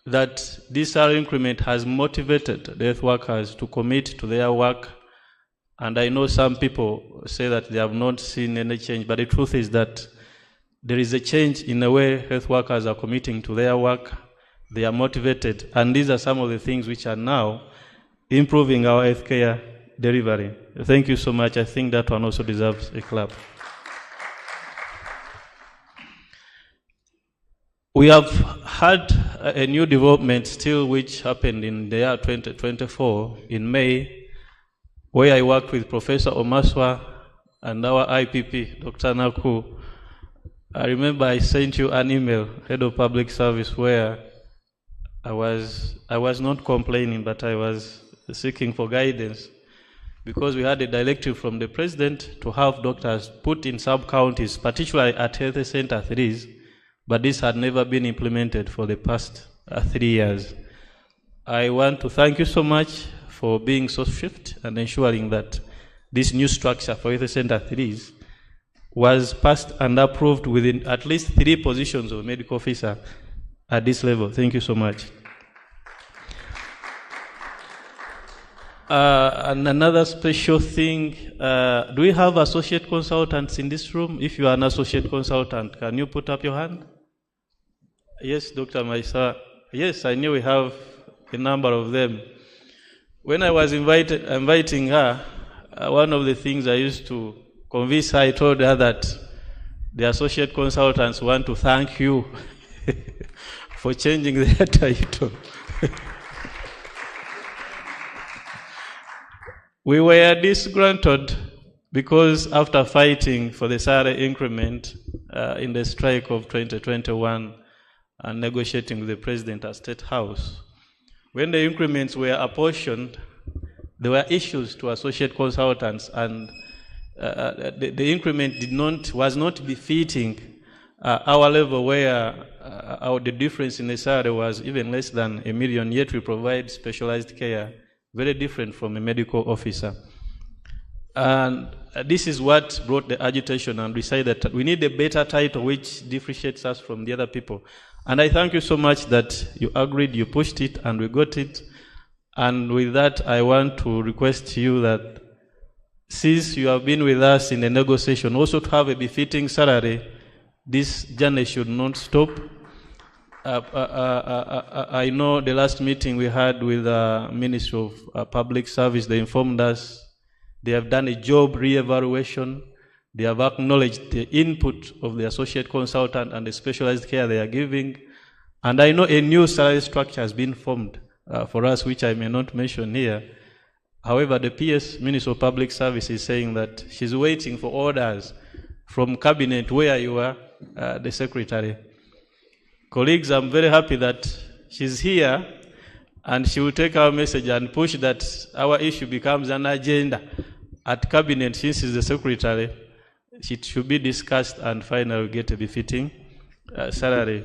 that this salary increment has motivated the health workers to commit to their work. And I know some people say that they have not seen any change, but the truth is that there is a change in the way health workers are committing to their work. They are motivated, and these are some of the things which are now improving our healthcare delivery. Thank you so much. I think that one also deserves a clap. We have had a new development still which happened in the year 2024 in May, where I worked with Professor Omaswa and our IPP, Dr. Naku. I remember I sent you an email, Head of Public Service, where I was not complaining, but I was seeking for guidance, because we had a directive from the President to have doctors put in sub-counties, particularly at health center 3s, but this had never been implemented for the past 3 years. I want to thank you so much for being so swift and ensuring that this new structure for health center 3s was passed and approved within at least 3 positions of medical officer at this level. Thank you so much. And another special thing, do we have associate consultants in this room? If you are an associate consultant, can you put up your hand? Yes, Dr. Maisa. Yes, I knew we have a number of them. When I was inviting her, one of the things I used to convince her, I told her that the associate consultants want to thank you for changing their title. We were disgruntled because after fighting for the salary increment in the strike of 2021 and negotiating with the President at State House, when the increments were apportioned, there were issues to associate consultants, and the increment was not befitting our level, where the difference in the salary was even less than $1 million, yet we provide specialized care, very different from a medical officer. And this is what brought the agitation, and decided that we need a better title which differentiates us from the other people. And I thank you so much that you agreed, you pushed it, and we got it. And with that, I want to request you that since you have been with us in the negotiation, also to have a befitting salary, this journey should not stop. I know the last meeting we had with the Ministry of Public Service, they informed us they have done a job re-evaluation. They have acknowledged the input of the associate consultant and the specialized care they are giving. And I know a new salary structure has been formed for us, which I may not mention here. However, the PS, Minister of Public Service, is saying that she's waiting for orders from Cabinet where you are, the Secretary. Colleagues, I'm very happy that she's here and she will take our message and push that our issue becomes an agenda at Cabinet. Since she's the Secretary, it should be discussed and finally get a befitting salary.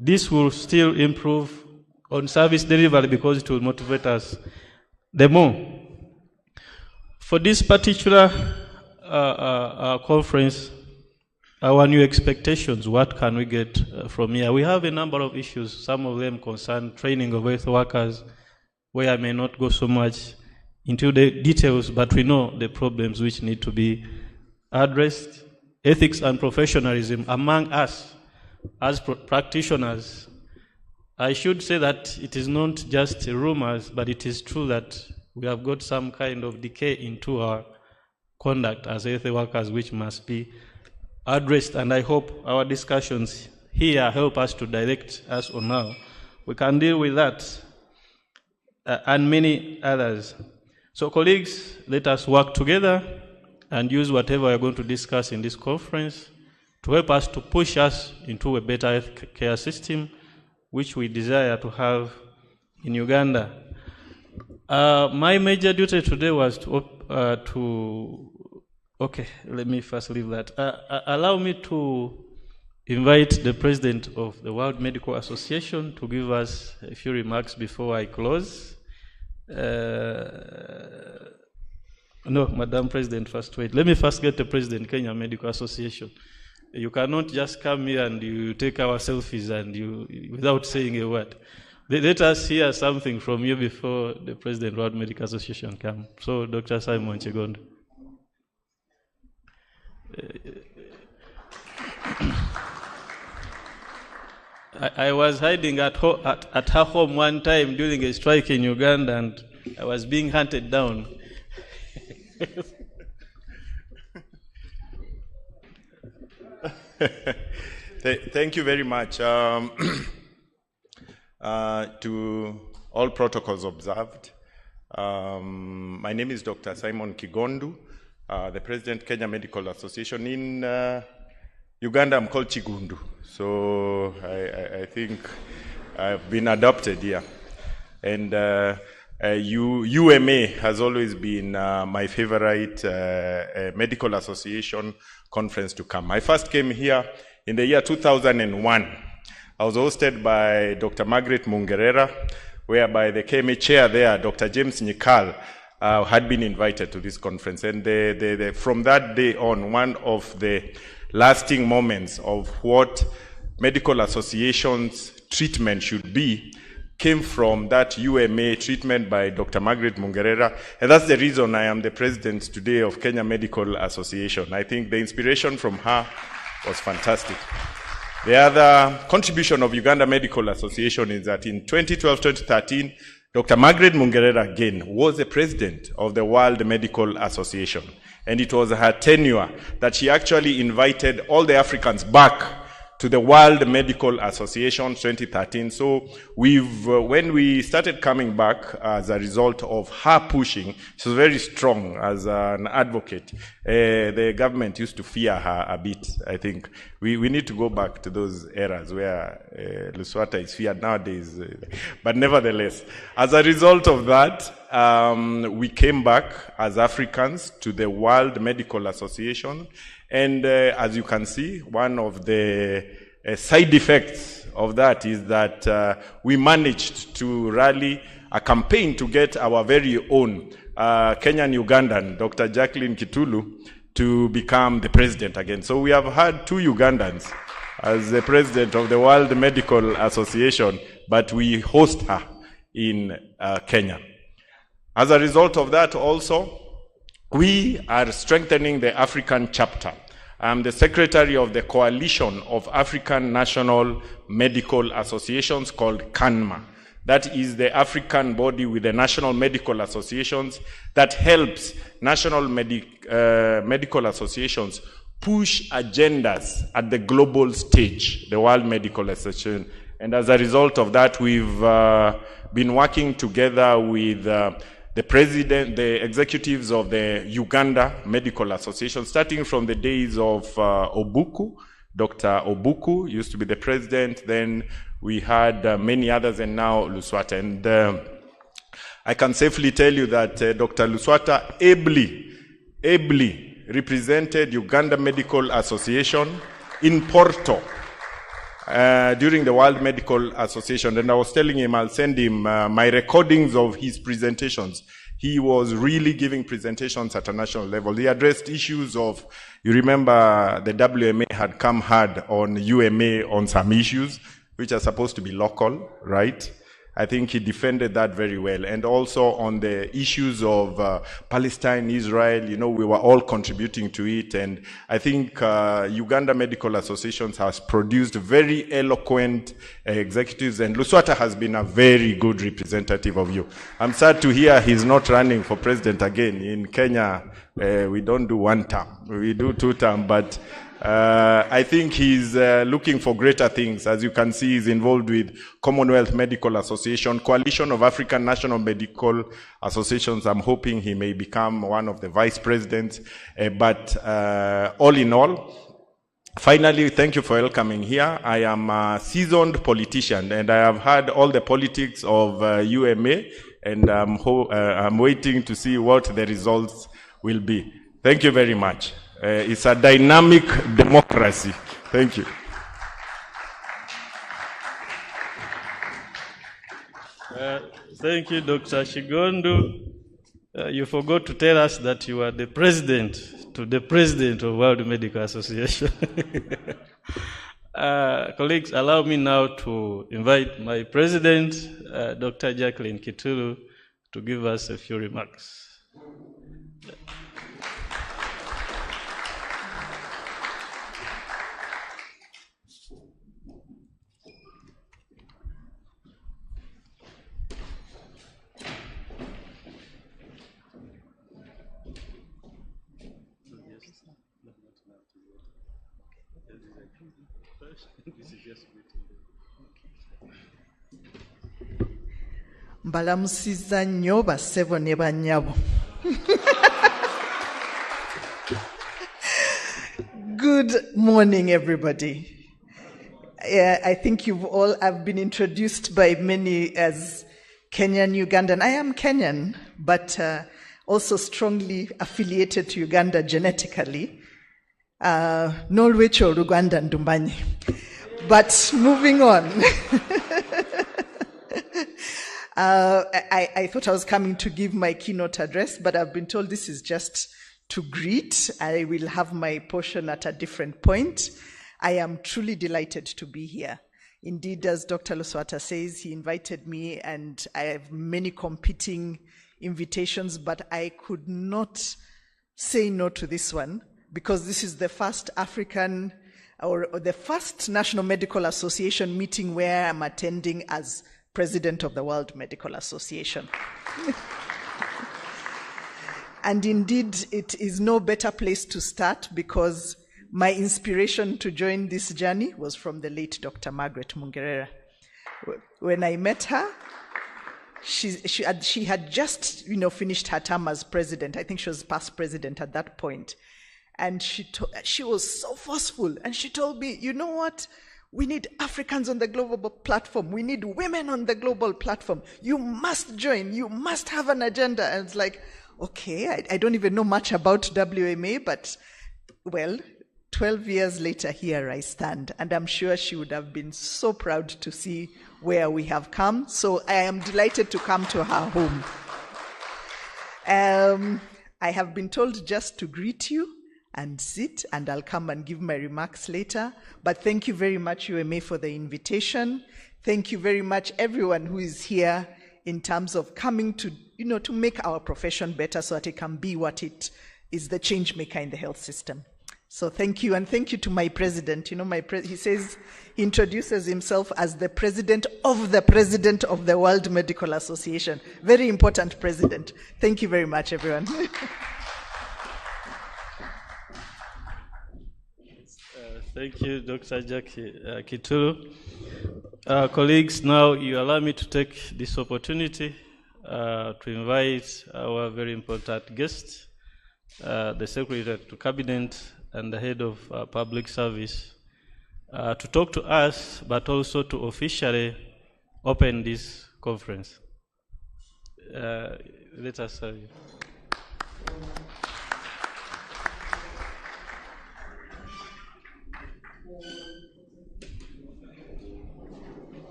This will still improve on service delivery because it will motivate us the more. For this particular conference, our new expectations, what can we get from here? We have a number of issues. Some of them concern training of health workers, where I may not go so much into the details, but we know the problems which need to be addressed. Ethics and professionalism among us as practitioners. I should say that it is not just rumors, but it is true that we have got some kind of decay into our conduct as health workers, which must be addressed, and I hope our discussions here help us to direct us on how we can deal with that and many others. So colleagues, let us work together and use whatever we are going to discuss in this conference to help us to push us into a better health care system, which we desire to have in Uganda. My major duty today was okay, let me first leave that. Allow me to invite the President of the World Medical Association to give us a few remarks before I close. No, Madam President, first wait. Let me first get the President, Kenya Medical Association. You cannot just come here and you take our selfies and you without saying a word. Let us hear something from you before the President of the World Medical Association comes. So, Dr. Simon Chigondo. I was hiding at her home one time during a strike in Uganda, and I was being hunted down.
Thank you very much. To all protocols observed, my name is Dr. Simon Kigondu, the President, Kenya Medical Association. In Uganda, I'm called Chigundu. So I think I've been adopted here. And UMA has always been my favorite medical association conference to come. I first came here in the year 2001. I was hosted by Dr. Margaret Mungerera, whereby the KMA chair there, Dr. James Nyikal, had been invited to this conference. And from that day on, one of the lasting moments of what medical associations treatment should be came from that UMA treatment by Dr. Margaret Mungerera. And that's the reason I am the president today of Kenya Medical Association. I think the inspiration from her was fantastic. The other contribution of Uganda Medical Association is that in 2012-2013, Dr. Margaret Mungerera again was the president of the World Medical Association. And it was her tenure that she actually invited all the Africans back to the World Medical Association 2013. So when we started coming back as a result of her pushing, she was very strong as an advocate. The government used to fear her a bit, I think. We need to go back to those eras where Luswata is feared nowadays. But nevertheless, as a result of that, we came back as Africans to the World Medical Association. And as you can see, one of the side effects of that is that we managed to rally a campaign to get our very own Kenyan Ugandan, Dr. Jacqueline Kitulu, to become the president again. So we have had two Ugandans as the president of the World Medical Association, but we host her in Kenya. As a result of that also, we are strengthening the African chapter. I'm the secretary of the Coalition of African National Medical Associations called CANMA. That is the African body with the national medical associations that helps national medical associations push agendas at the global stage, the World Medical Association. And as a result of that, we've been working together with the president, the executives of the Uganda Medical Association, starting from the days of Obuku. Dr. Obuku used to be the president, then we had many others, and now Luswata. And I can safely tell you that Dr. Luswata ably represented Uganda Medical Association in Porto during the World Medical Association. And I was telling him I'll send him my recordings of his presentations. He was really giving presentations at a national level. He addressed issues of, you remember the WMA had come hard on UMA on some issues, which are supposed to be local, right? I think he defended that very well. And also on the issues of Palestine, Israel, you know, we were all contributing to it. And I think Uganda Medical Associations has produced very eloquent executives, and Luswata has been a very good representative of you. I'm sad to hear he's not running for president again. In Kenya, we don't do one term, we do two term, but I think he's looking for greater things. As you can see, he's involved with Commonwealth Medical Association, Coalition of African National Medical Associations. I'm hoping he may become one of the vice presidents. But all in all, finally, thank you for welcoming here. I am a seasoned politician, and I have heard all the politics of UMA, and I'm waiting to see what the results will be. Thank you very much. It's a dynamic democracy. Thank you.
Thank you, Dr. Shigondu. You forgot to tell us that you are the president to the president of World Medical Association. Colleagues, allow me now to invite my president, Dr. Jacqueline Kitulu, to give us a few remarks.
Mbalamusiza nnyo bassebo ne bannyabo. Good morning, everybody. I think you've all have been introduced by many as Kenyan Ugandan. I am Kenyan, but also strongly affiliated to Uganda genetically. Nolwecho Ruganda Ndumbanyi. But moving on. I thought I was coming to give my keynote address, but I've been told this is just to greet. I will have my portion at a different point. I am truly delighted to be here. Indeed, as Dr. Luswata says, he invited me, and I have many competing invitations, but I could not say no to this one, because this is the first African or the first National Medical Association meeting where I'm attending as President of the World Medical Association. And indeed, it is no better place to start, because my inspiration to join this journey was from the late Dr. Margaret Mungerera. When I met her, she had just finished her term as president. I think she was past president at that point. And she was so forceful, and she told me, you know what? We need Africans on the global platform. We need women on the global platform. You must join. You must have an agenda. And it's like, okay, I don't even know much about WMA, but, well, 12 years later, here I stand. And I'm sure she would have been so proud to see where we have come. So I am delighted to come to her home. I have been told just to greet you and sit, and I'll come and give my remarks later. But thank you very much, UMA, for the invitation. Thank you very much, everyone who is here, in terms of coming to, to make our profession better so that it can be what it is, the change maker in the health system. So thank you, and thank you to my president. You know, he says, he introduces himself as the president of the World Medical Association. Very important president. Thank you very much, everyone.
Thank you, Dr. Jackie Kitulu. Colleagues, now you allow me to take this opportunity to invite our very important guest, the Secretary to Cabinet and the Head of Public Service, to talk to us, but also to officially open this conference. Let us have you.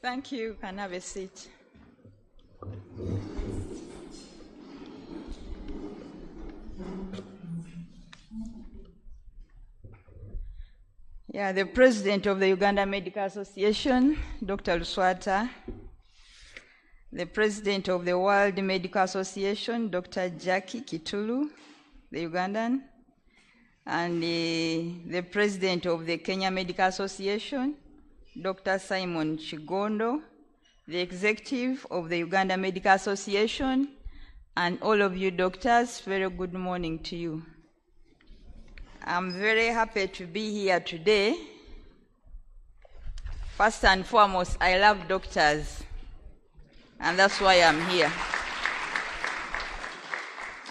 Thank you, and have a seat. Yeah, the President of the Uganda Medical Association, Dr. Luswata, the President of the World Medical Association, Dr. Jackie Kitulu, the Ugandan, and the President of the Kenya Medical Association, Dr. Simon Chigondo, the Executive of the Uganda Medical Association, and all of you doctors, very good morning to you. I'm very happy to be here today. First and foremost, I love doctors, and that's why I'm here.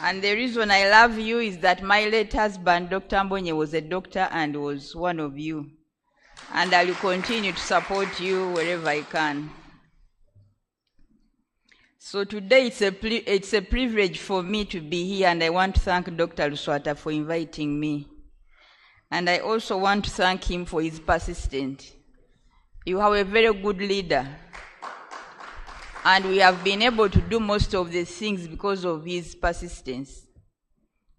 And the reason I love you is that my late husband, Dr. Mbonye, was a doctor and was one of you. And I will continue to support you wherever I can. So today it's a privilege for me to be here, and I want to thank Dr. Luswata for inviting me. And I also want to thank him for his persistence. You are a very good leader. And we have been able to do most of the things because of his persistence.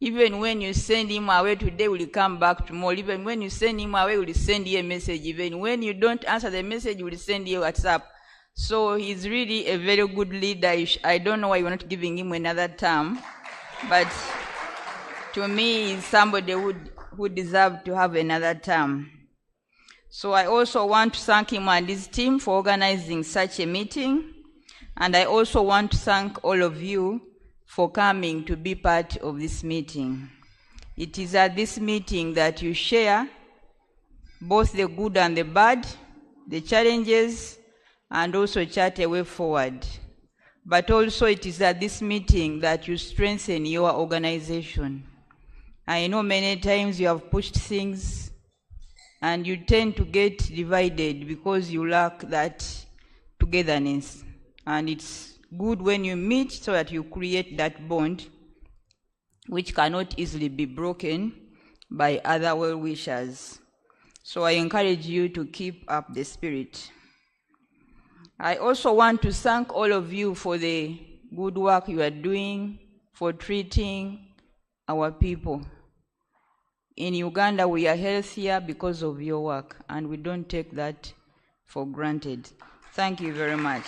Even when you send him away today, will come back tomorrow. Even when you send him away, will send you a message. Even when you don't answer the message, will send you a WhatsApp. So he's really a very good leader. I don't know why you're not giving him another term, but to me, he's somebody who deserves to have another term. So I also want to thank him and his team for organizing such a meeting. And I also want to thank all of you for coming to be part of this meeting. It is at this meeting that you share both the good and the bad, the challenges, and also chart a way forward. But also it is at this meeting that you strengthen your organization. I know many times you have pushed things and you tend to get divided because you lack that togetherness. And it's good when you meet so that you create that bond which cannot easily be broken by other well-wishers. So I encourage you to keep up the spirit. I also want to thank all of you for the good work you are doing for treating our people. In Uganda, we are healthier because of your work, and we don't take that for granted. Thank you very much.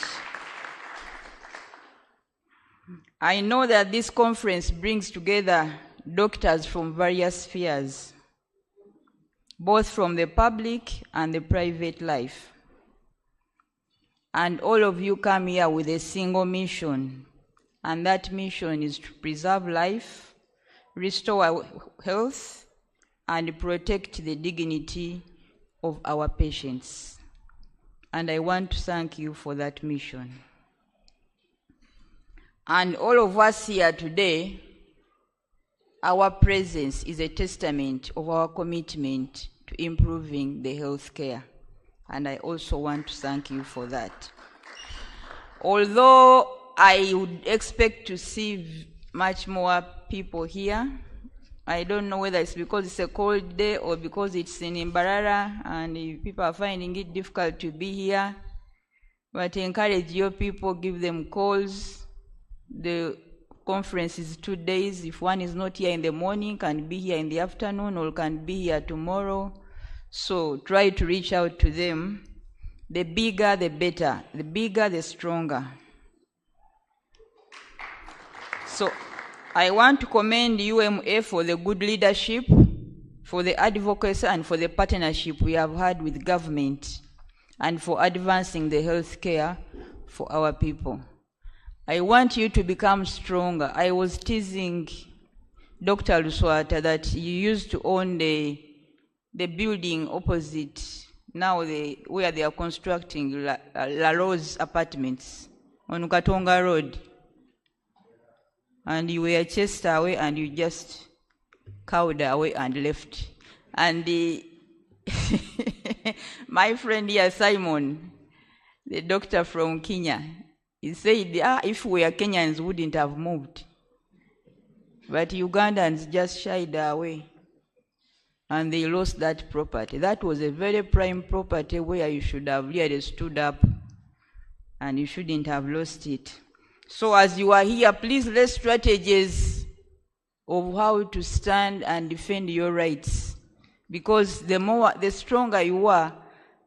I know that this conference brings together doctors from various spheres, both from the public and the private life. And all of you come here with a single mission, and that mission is to preserve life, restore our health, and protect the dignity of our patients. And I want to thank you for that mission. And all of us here today, our presence is a testament of our commitment to improving the health care. And I also want to thank you for that. Although I would expect to see much more people here, I don't know whether it's because it's a cold day or because it's in Mbarara and people are finding it difficult to be here. But encourage your people, give them calls. The conference is 2 days. If one is not here in the morning, can be here in the afternoon or can be here tomorrow. So try to reach out to them The bigger, the better. The bigger, the stronger. So I want to commend UMA for the good leadership, for the advocacy, and for the partnership we have had with government, and for advancing the health care for our people. I want you to become stronger. I was teasing Dr. Luswata that you used to own the building opposite, now where they are constructing La Rose apartments on Katonga Road. And you were chased away and you just cowed away and left. And my friend here, Simon, the doctor from Kenya, he said, if we are Kenyans, we wouldn't have moved. But Ugandans just shied away and they lost that property. That was a very prime property where you should have really stood up and you shouldn't have lost it. So as you are here, please let strategies of how to stand and defend your rights. Because the stronger you are,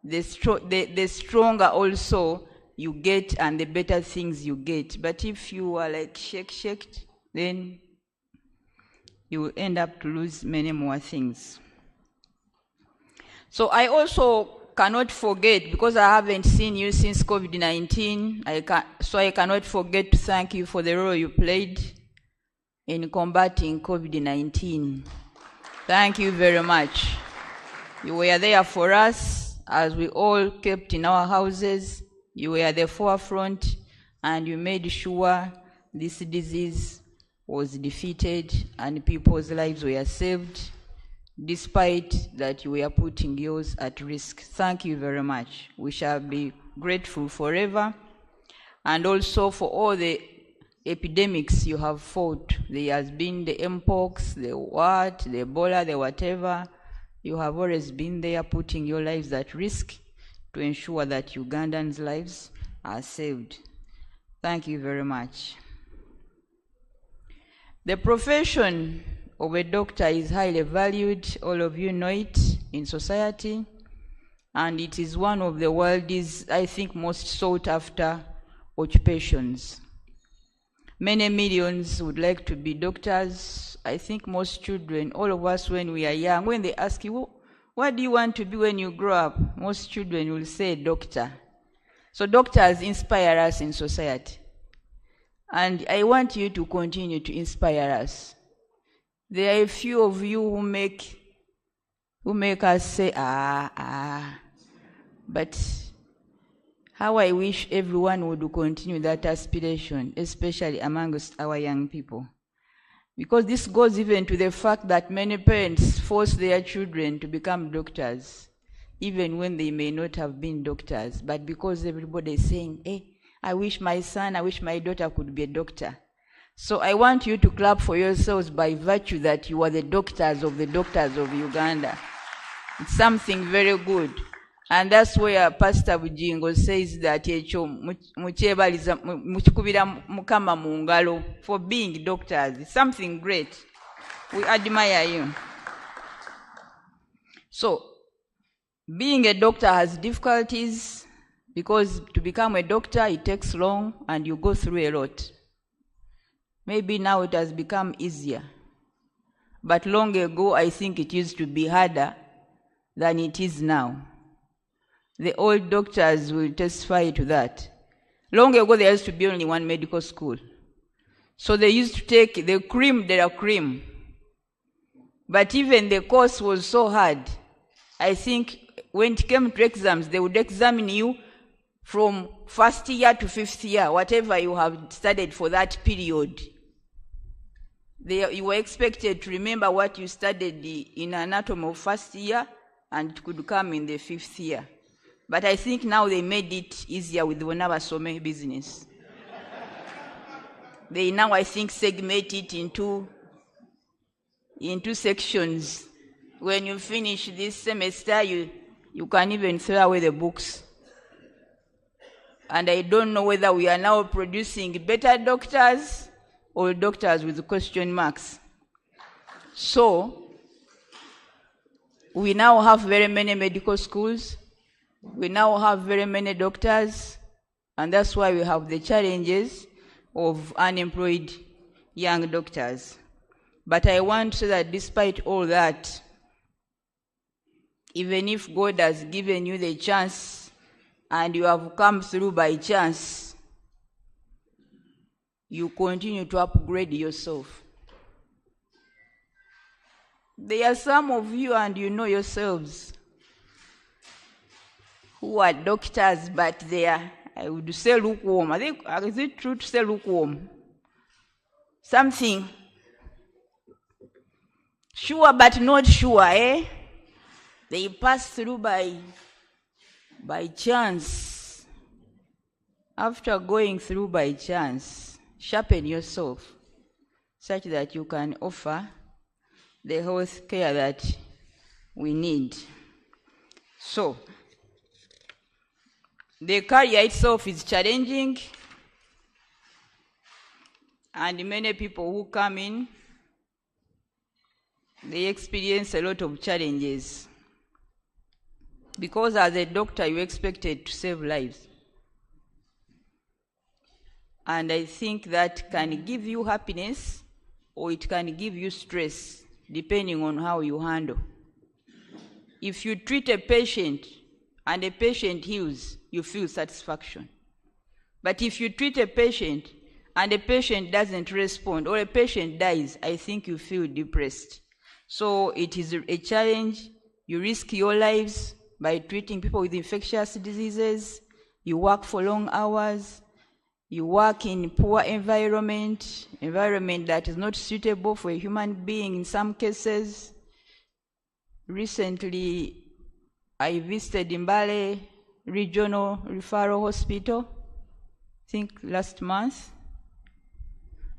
the stronger also you get and the better things you get. But if you are like shaked, then you will end up to lose many more things. So I also cannot forget, because I haven't seen you since COVID-19, I cannot forget to thank you for the role you played in combating COVID-19. Thank you very much. You were there for us as we all kept in our houses. You were at the forefront and you made sure this disease was defeated and people's lives were saved, despite that you were putting yours at risk. Thank you very much. We shall be grateful forever. And also for all the epidemics you have fought. There has been the Mpox, the Ebola, the whatever. You have always been there putting your lives at risk to ensure that Ugandans' lives are saved. Thank you very much. The profession of a doctor is highly valued. All of you know it in society. And it is one of the world's, I think, most sought after occupations. Many millions would like to be doctors. I think most children, all of us when we are young, when they ask you, what do you want to be when you grow up? Most children will say doctor. So doctors inspire us in society. And I want you to continue to inspire us. There are a few of you who make us say, but how I wish everyone would continue that aspiration, especially amongst our young people. Because this goes even to the fact that many parents force their children to become doctors, even when they may not have been doctors, but because everybody is saying, hey, I wish my son, I wish my daughter could be a doctor. So I want you to clap for yourselves by virtue that you are the doctors of Uganda. It's something very good. And that's where Pastor Bujingo says that for being doctors. It's something great. We admire you. So, being a doctor has difficulties because to become a doctor, it takes long and you go through a lot. Maybe now it has become easier. But long ago, I think it used to be harder than it is now. The old doctors will testify to that. Long ago, there used to be only one medical school. So they used to take the cream de la cream. But even the course was so hard. I think when it came to exams, they would examine you from first year to fifth year, whatever you have studied for that period. You were expected to remember what you studied in anatomy of first year, and it could come in the fifth year. But I think now they made it easier with the Wanabasome business. They now, I think, segment it into sections. When you finish this semester, you can even throw away the books. And I don't know whether we are now producing better doctors or doctors with question marks. So, we now have very many medical schools. We now have very many doctors, and that's why we have the challenges of unemployed young doctors. But I want to say that despite all that, even if God has given you the chance and you have come through by chance, you continue to upgrade yourself. There are some of you, and you know yourselves, who are doctors, but they are, I would say, lukewarm. I think, is it true to say lukewarm? Something sure but not sure, eh? They pass through by chance. After going through by chance, sharpen yourself such that you can offer the health care that we need. So, the career itself is challenging, and many people who come in, they experience a lot of challenges. Because as a doctor, you're expected to save lives. And I think that can give you happiness, or it can give you stress, depending on how you handle. If you treat a patient and a patient heals, you feel satisfaction. But if you treat a patient and a patient doesn't respond, or a patient dies, I think you feel depressed. So it is a challenge. You risk your lives by treating people with infectious diseases. You work for long hours. You work in poor environment that is not suitable for a human being in some cases. Recently, I visited Mbale Regional Referral Hospital, I think last month.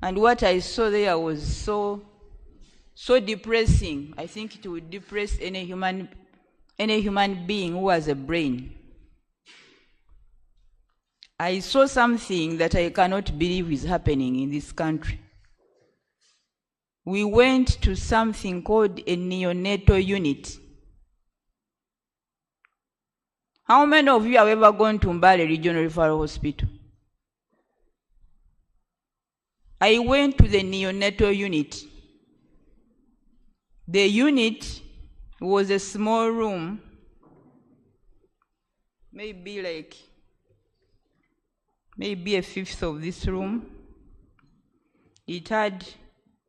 And what I saw there was so depressing. I think it would depress any human being who has a brain. I saw something that I cannot believe is happening in this country. We went to something called a neonatal unit. How many of you have ever gone to Mbale Regional Referral Hospital? I went to the neonatal unit. The unit was a small room, maybe a fifth of this room. It had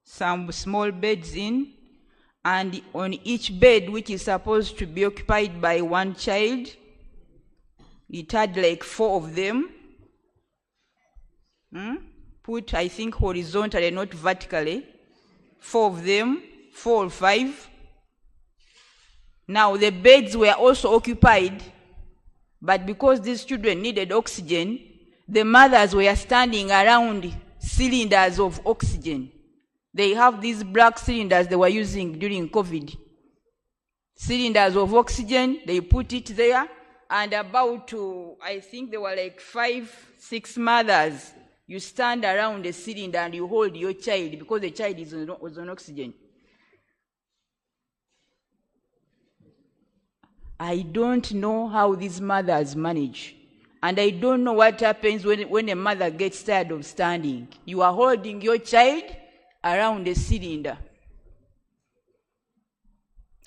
some small beds in, and on each bed, which is supposed to be occupied by one child, it had like 4 of them, put, I think, horizontally, not vertically. 4 of them, 4 or 5. Now, the beds were also occupied, but because these children needed oxygen, the mothers were standing around cylinders of oxygen. They have these black cylinders they were using during COVID. Cylinders of oxygen, they put it there, and I think there were like 5, 6 mothers. You stand around the cylinder and you hold your child because the child was on oxygen. I don't know how these mothers manage. And I don't know what happens when a mother gets tired of standing. You are holding your child around the cylinder.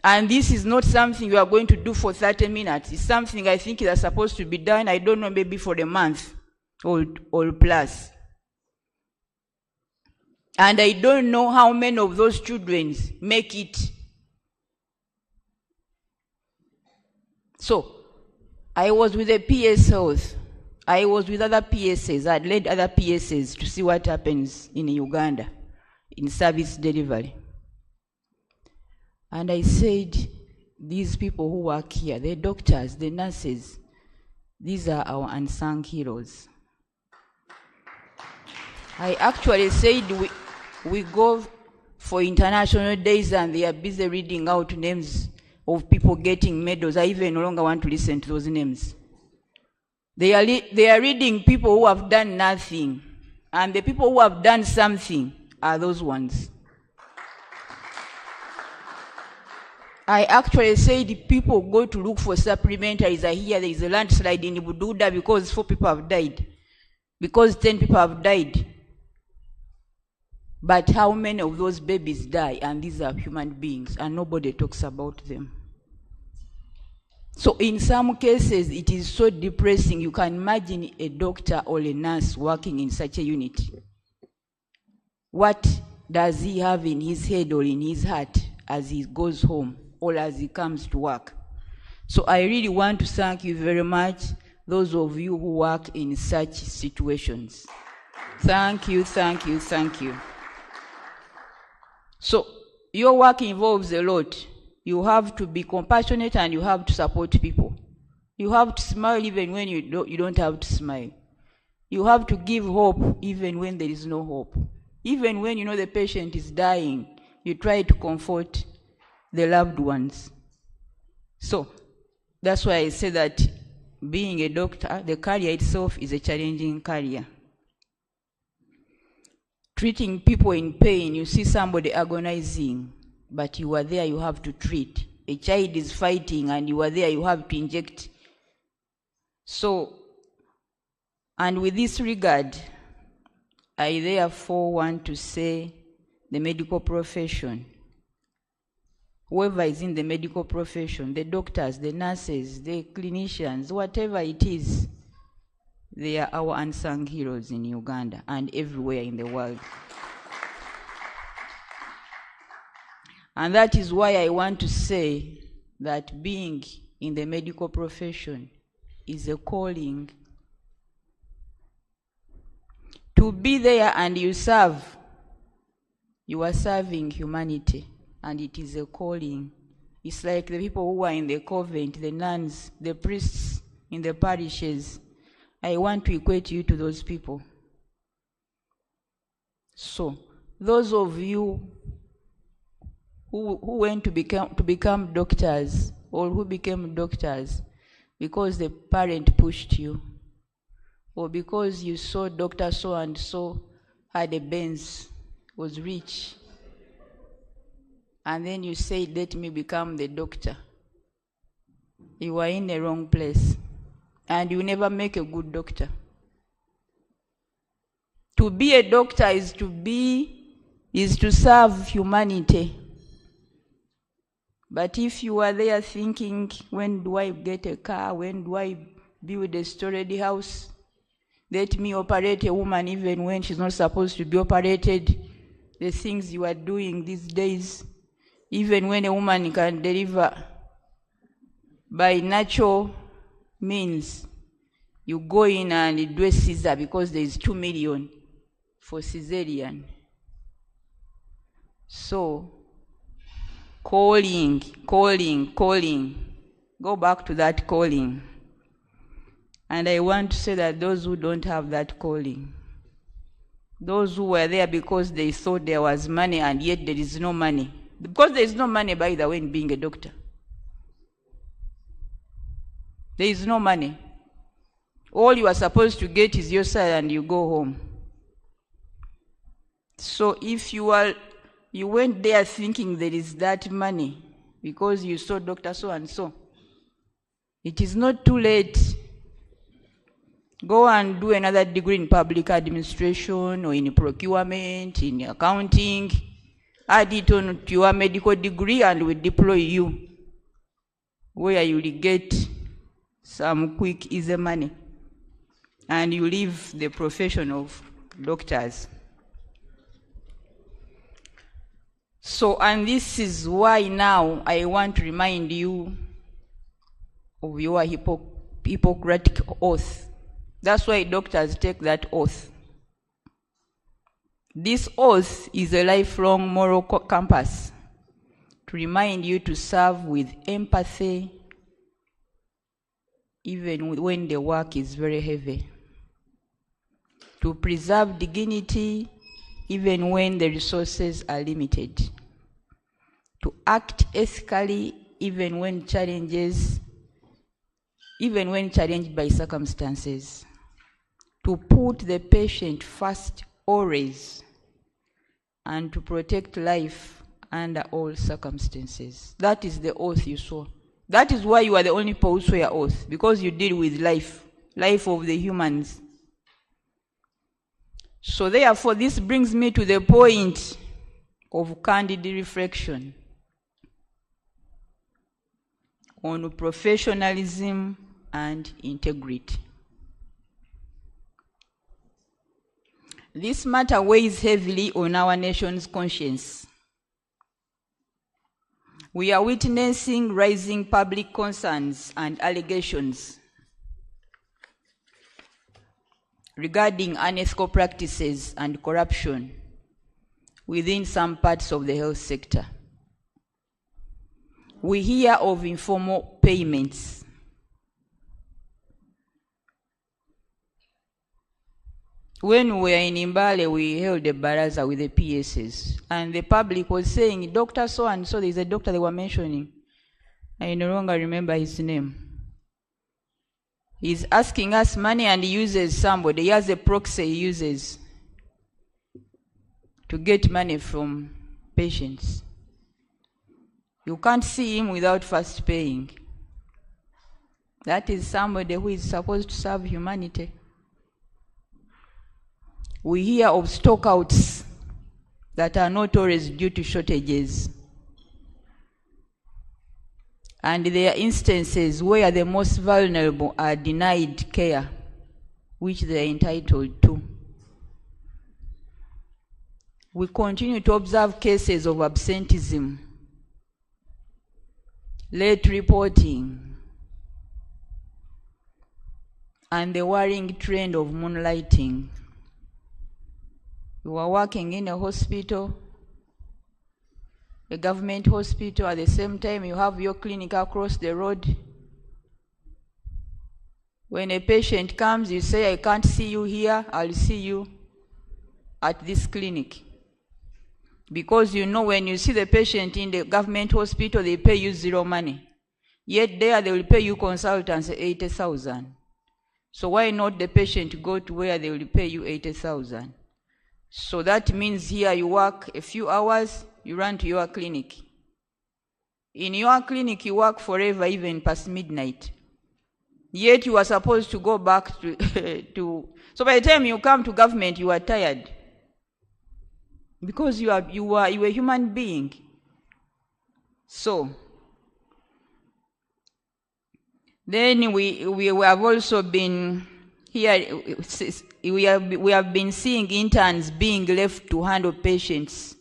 And this is not something you are going to do for 30 minutes. It's something I think that's supposed to be done, I don't know, maybe for a month or plus. And I don't know how many of those children make it. So, I was with the PS Health. I was with other PSAs. I led other PSAs to see what happens in Uganda in service delivery. And I said, these people who work here, the doctors, the nurses, these are our unsung heroes. I actually said we go for international days and they are busy reading out names of people getting medals. I even no longer want to listen to those names. They are reading people who have done nothing. And the people who have done something are those ones. I actually said people go to look for supplementaries. I hear there is a landslide in Bududa because 4 people have died, because 10 people have died. But how many of those babies die? And these are human beings, and nobody talks about them. So in some cases, it is so depressing. You can imagine a doctor or a nurse working in such a unit. What does he have in his head or in his heart as he goes home or as he comes to work? So I really want to thank you very much, those of you who work in such situations. Thank you, thank you, thank you. So your work involves a lot. You have to be compassionate and you have to support people. You have to smile even when you don't have to smile. You have to give hope even when there is no hope. Even when you know the patient is dying, you try to comfort the loved ones. So that's why I say that being a doctor, the career itself is a challenging career. Treating people in pain, you see somebody agonizing, but you are there, you have to treat. A child is fighting and you are there, you have to inject. So, and with this regard, I therefore want to say the medical profession, whoever is in the medical profession, the doctors, the nurses, the clinicians, whatever it is, they are our unsung heroes in Uganda and everywhere in the world. And that is why I want to say that being in the medical profession is a calling. To be there and you serve, you are serving humanity, and it is a calling. It's like the people who are in the convent, the nuns, the priests in the parishes. I want to equate you to those people. So, those of you who went to become doctors, or who became doctors because the parent pushed you, or because you saw Dr. so-and-so had a Benz, was rich, and then you said, let me become the doctor. You are in the wrong place, and you never make a good doctor. To be a doctor is to serve humanity. But if you are there thinking, when do I get a car? When do I build a storage house? Let me operate a woman even when she's not supposed to be operated. The things you are doing these days, even when a woman can deliver by natural means, you go in and do a Caesar because there is 2 million for cesarean. So, calling. Go back to that calling. And I want to say that those who don't have that calling, those who were there because they thought there was money and yet there is no money. Because there is no money, by the way, in being a doctor. There is no money. All you are supposed to get is your salary and you go home. So if you went there thinking there is that money because you saw Dr. So-and-so, it is not too late. Go and do another degree in public administration or in procurement, in accounting. Add it on to your medical degree and we deploy you where you will get some quick, easy money. And you leave the profession of doctors. So, and this is why now I want to remind you of your Hippocratic oath. That's why doctors take that oath. This oath is a lifelong moral compass to remind you to serve with empathy even when the work is very heavy. To preserve dignity even when the resources are limited. To act ethically even when challenged by circumstances. To put the patient first always, and to protect life under all circumstances. That is the oath you swore. That is why you are the only people who swear oath, because you deal with life of the humans. So therefore, this brings me to the point of candid reflection on professionalism and integrity. This matter weighs heavily on our nation's conscience. We are witnessing rising public concerns and allegations regarding unethical practices and corruption within some parts of the health sector. We hear of informal payments. When we were in Mbale, we held a baraza with the PSs, and the public was saying, Dr. So-and-so, there's a doctor they were mentioning. I no longer remember his name. He's asking us money and he uses somebody. He has a proxy he uses to get money from patients. You can't see him without first paying. That is somebody who is supposed to serve humanity. We hear of stockouts that are not always due to shortages. And there are instances where the most vulnerable are denied care, which they are entitled to. We continue to observe cases of absenteeism, late reporting, and the worrying trend of moonlighting. You are working in a hospital, a government hospital, at the same time you have your clinic across the road. When a patient comes, you say, I can't see you here, I'll see you at this clinic. Because you know when you see the patient in the government hospital, they pay you zero money. Yet there they will pay you consultants 80,000. So why not the patient go to where they will pay you 80,000? So that means here you work a few hours, you run to your clinic. In your clinic you work forever, even past midnight. Yet you are supposed to go back to so by the time you come to government, you are tired. Because you are a human being. So then we have also been here, we have been seeing interns being left to handle patients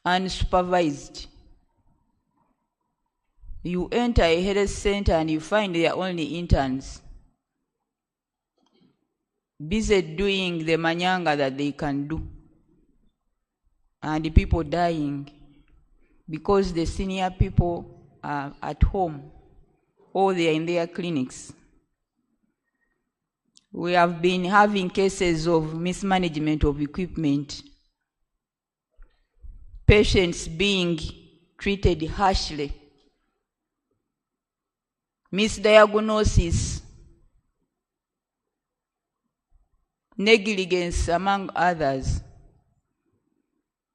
unsupervised. You enter a health center and you find there are only interns busy doing the manyanga that they can do. And the people dying because the senior people are at home or they are in their clinics. We have been having cases of mismanagement of equipment, patients being treated harshly, misdiagnosis, negligence, among others.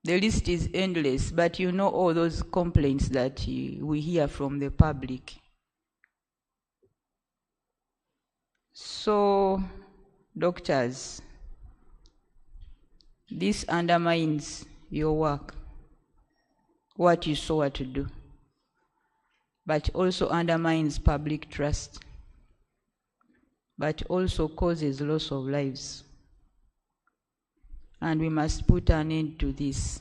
The list is endless, but you know all those complaints that we hear from the public. So, doctors, this undermines your work, what you saw to do, but also undermines public trust, but also causes loss of lives. And we must put an end to this.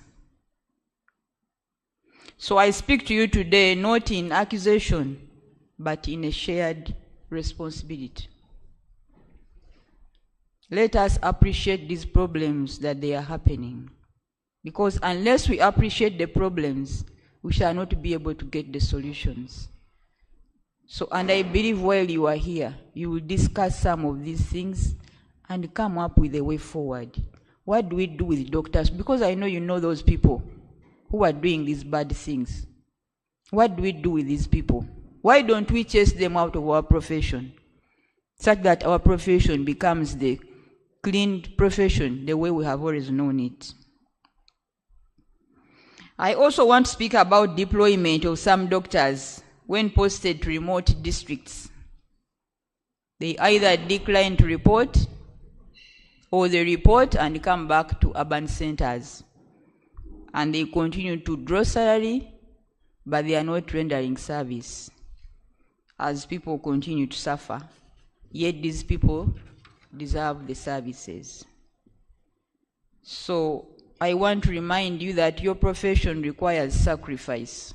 So I speak to you today not in accusation, but in a shared responsibility. Let us appreciate these problems that they are happening. Because unless we appreciate the problems, we shall not be able to get the solutions. So, and I believe while you are here, you will discuss some of these things and come up with a way forward. What do we do with doctors? Because I know you know those people who are doing these bad things. What do we do with these people? Why don't we chase them out of our profession, such that our profession becomes the clean profession, the way we have always known it? I also want to speak about deployment of some doctors when posted to remote districts. They either decline to report or they report and come back to urban centers. And they continue to draw salary, but they are not rendering service as people continue to suffer. Yet these people deserve the services. So I want to remind you that your profession requires sacrifice.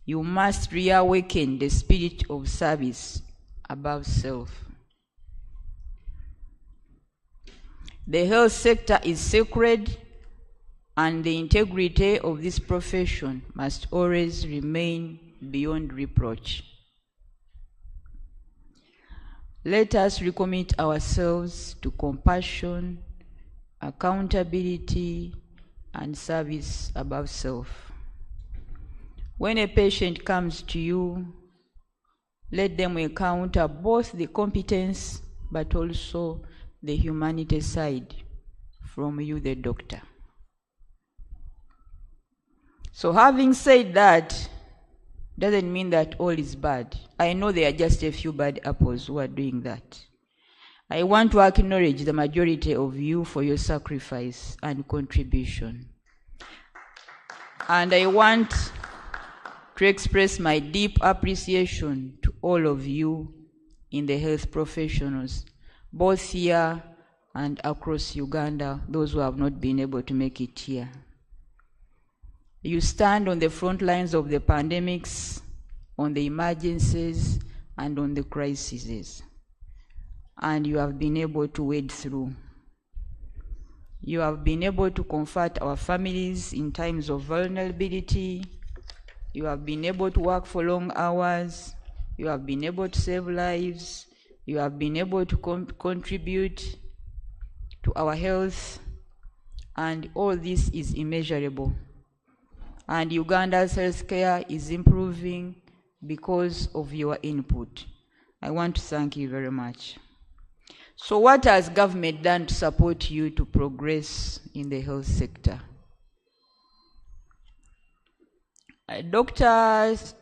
You must reawaken the spirit of service above self. The health sector is sacred, and the integrity of this profession must always remain beyond reproach. Let us recommit ourselves to compassion, accountability, and service above self. When a patient comes to you, let them encounter both the competence but also the humanity side from you, the doctor. So having said that, doesn't mean that all is bad. I know there are just a few bad apples who are doing that. I want to acknowledge the majority of you for your sacrifice and contribution. And I want to express my deep appreciation to all of you in the health professionals, both here and across Uganda, those who have not been able to make it here. You stand on the front lines of the pandemics, on the emergencies, and on the crises. And you have been able to wade through. You have been able to comfort our families in times of vulnerability. You have been able to work for long hours. You have been able to save lives. You have been able to contribute to our health. And all this is immeasurable. And Uganda's healthcare is improving because of your input. I want to thank you very much. So what has government done to support you to progress in the health sector? Dr.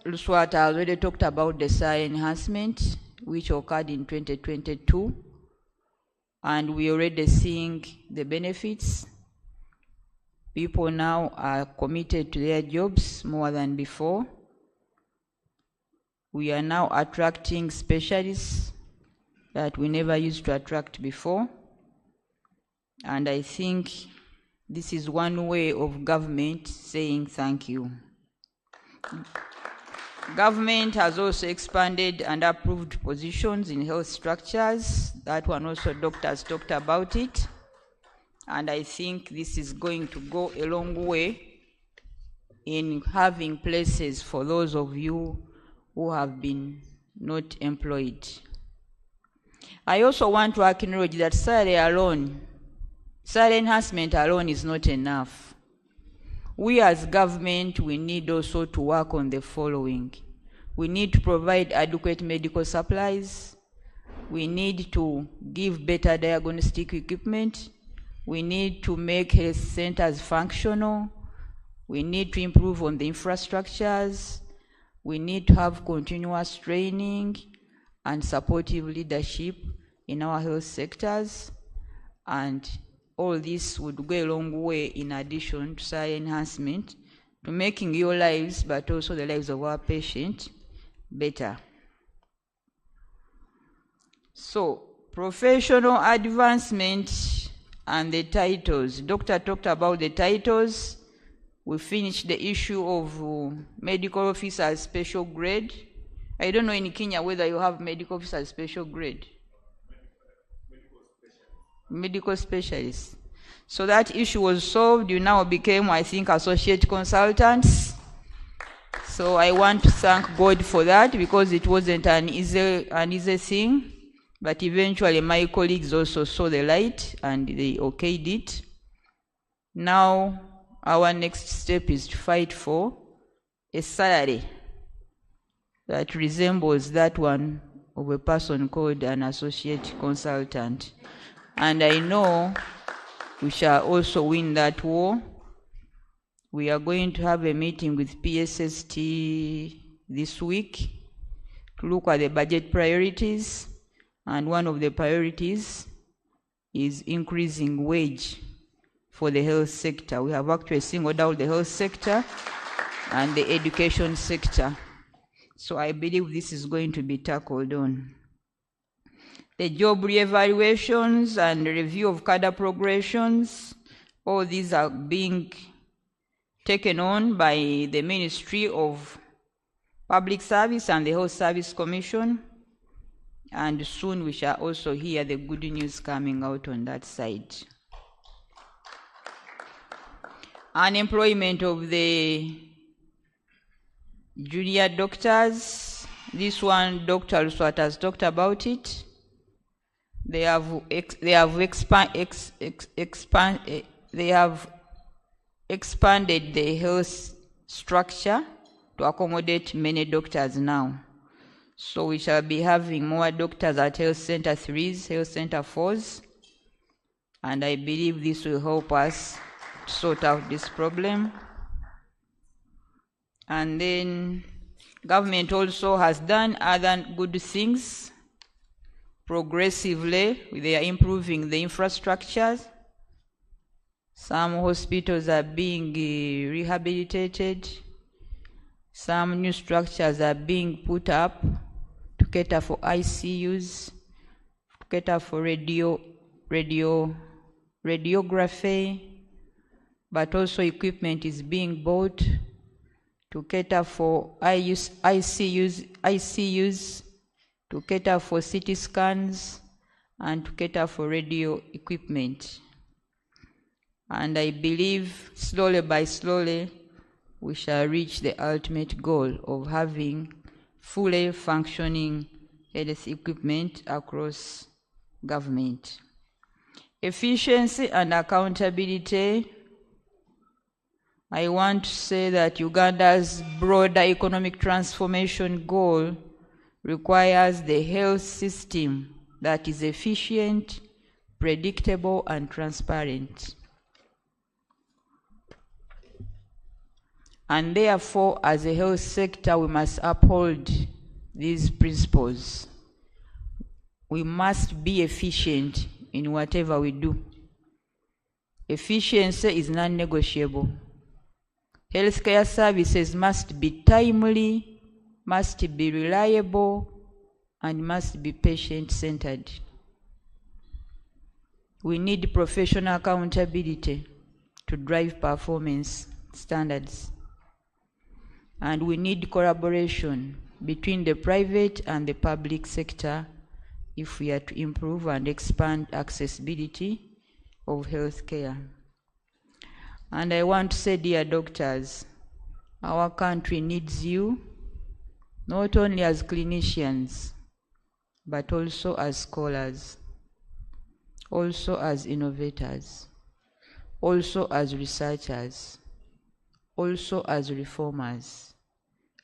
Luswata already talked about the salary enhancement, which occurred in 2022, and we already seeing the benefits. People now are committed to their jobs more than before. We are now attracting specialists that we never used to attract before. And I think this is one way of government saying thank you. Government has also expanded and approved positions in health structures. That one also doctors talked about it. And I think this is going to go a long way in having places for those of you who have been not employed. I also want to acknowledge that salary enhancement alone is not enough. We as government, we need also to work on the following. We need to provide adequate medical supplies. We need to give better diagnostic equipment. We need to make health centers functional. We need to improve on the infrastructures. We need to have continuous training and supportive leadership in our health sectors. And all this would go a long way in addition to salary enhancement, to making your lives, but also the lives of our patients, better. So, professional advancement and the titles. Doctor talked about the titles. We finished the issue of medical officer special grade. I don't know in Kenya whether you have medical officer special grade. Medical specialist. So that issue was solved. You now became, I think, associate consultants. So I want to thank God for that, because it wasn't an easy thing. But eventually my colleagues also saw the light and they okayed it. Now our next step is to fight for a salary that resembles that one of a person called an associate consultant. And I know we shall also win that war. We are going to have a meeting with PSST this week to look at the budget priorities, and one of the priorities is increasing wage for the health sector. We have actually singled out the health sector and the education sector. So I believe this is going to be tackled on. The job re-evaluations and review of cadre progressions, all these are being taken on by the Ministry of Public Service and the Health Service Commission, and soon we shall also hear the good news coming out on that side. Unemployment of the junior doctors, this one Dr. Luswata has talked about it. They have expanded the health structure to accommodate many doctors now. So we shall be having more doctors at Health Center 3s, Health Center 4s, and I believe this will help us sort out this problem. And then government also has done other good things progressively. They are improving the infrastructures. Some hospitals are being rehabilitated. Some new structures are being put up to cater for ICUs, to cater for radiography, but also equipment is being bought to cater for ICUs, to cater for CT scans, and to cater for radio equipment. And I believe slowly by slowly we shall reach the ultimate goal of having fully functioning health equipment across government. Efficiency and accountability. I want to say that Uganda's broader economic transformation goal requires the health system that is efficient, predictable, and transparent. And therefore, as a health sector, we must uphold these principles. We must be efficient in whatever we do. Efficiency is non-negotiable. Healthcare services must be timely, must be reliable, and must be patient-centered. We need professional accountability to drive performance standards. And we need collaboration between the private and the public sector if we are to improve and expand accessibility of healthcare. And I want to say, dear doctors, our country needs you, not only as clinicians, but also as scholars, also as innovators, also as researchers, also as reformers,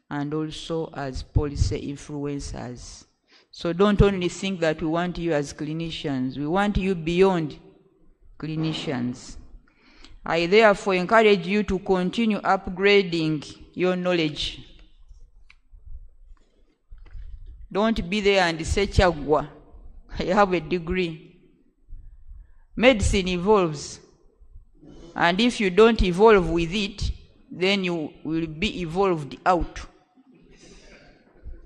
and also as policy influencers. So don't only think that we want you as clinicians, we want you beyond clinicians. I therefore encourage you to continue upgrading your knowledge. Don't be there and say, Chagwa, I have a degree. Medicine evolves. And if you don't evolve with it, then you will be evolved out.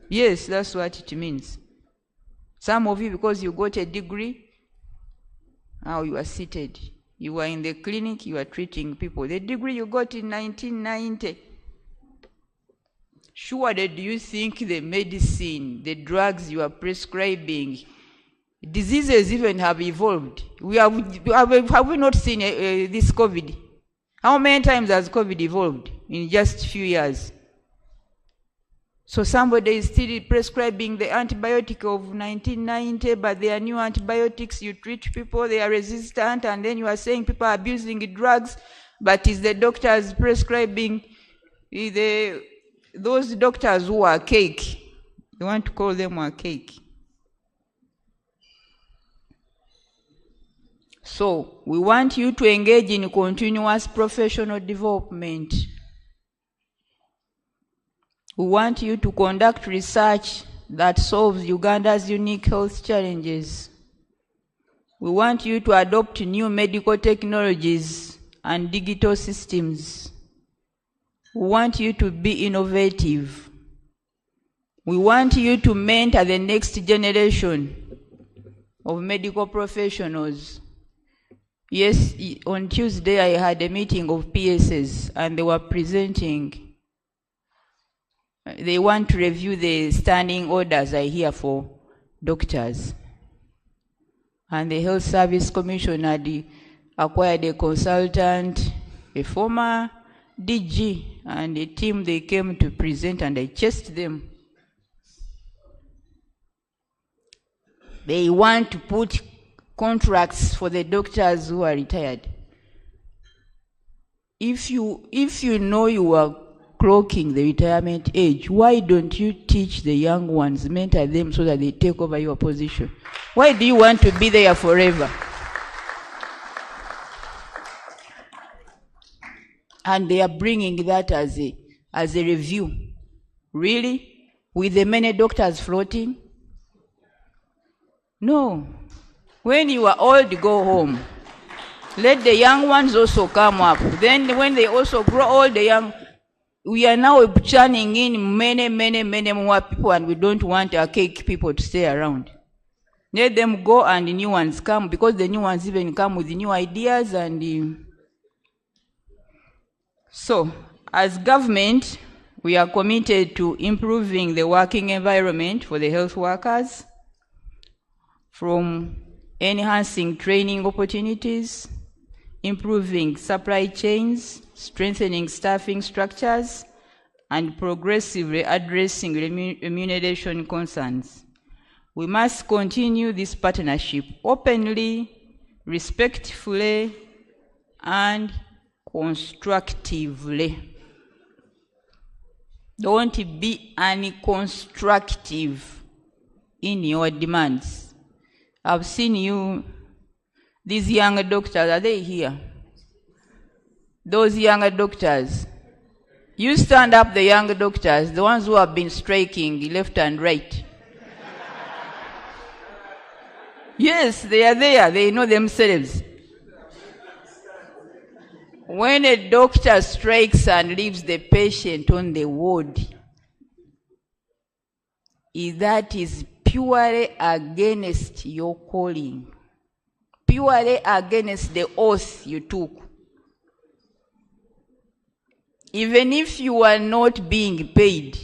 Yes, that's what it means. Some of you, because you got a degree, now you are seated. You are in the clinic, you are treating people. The degree you got in 1990. Surely do you think the medicine, the drugs you are prescribing, diseases even have evolved? Have we not seen this COVID? How many times has COVID evolved in just a few years? So somebody is still prescribing the antibiotic of 1990, but there are new antibiotics, you treat people, they are resistant, and then you are saying people are abusing drugs, but is the doctors prescribing those doctors who are cake? You want to call them a cake. So we want you to engage in continuous professional development. We want you to conduct research that solves Uganda's unique health challenges. We want you to adopt new medical technologies and digital systems. We want you to be innovative. We want you to mentor the next generation of medical professionals. Yes, on Tuesday I had a meeting of PSs and they were presenting. They want to review the standing orders, I hear, for doctors. And the Health Service Commission had acquired a consultant, a former DG, and a team. They came to present and I chased them. They want to put contracts for the doctors who are retired. If you know you are clocking the retirement age, why don't you teach the young ones, mentor them so that they take over your position? Why do you want to be there forever? And they are bringing that as a review. Really? With the many doctors floating? No. When you are old, go home. Let the young ones also come up. Then when they also grow old, we are now churning in many more people, and we don't want archaic people to stay around. Let them go and the new ones come, because the new ones even come with new ideas. And so, as government, we are committed to improving the working environment for the health workers, from enhancing training opportunities, improving supply chains, strengthening staffing structures, and progressively addressing remuneration concerns. We must continue this partnership openly, respectfully, and constructively. Don't be unconstructive in your demands. I've seen you, these young doctors, are they here? Those young doctors. You stand up, the young doctors, the ones who have been striking left and right. Yes, they are there, they know themselves. When a doctor strikes and leaves the patient on the ward, that is purely against your calling, purely against the oath you took. Even if you are not being paid,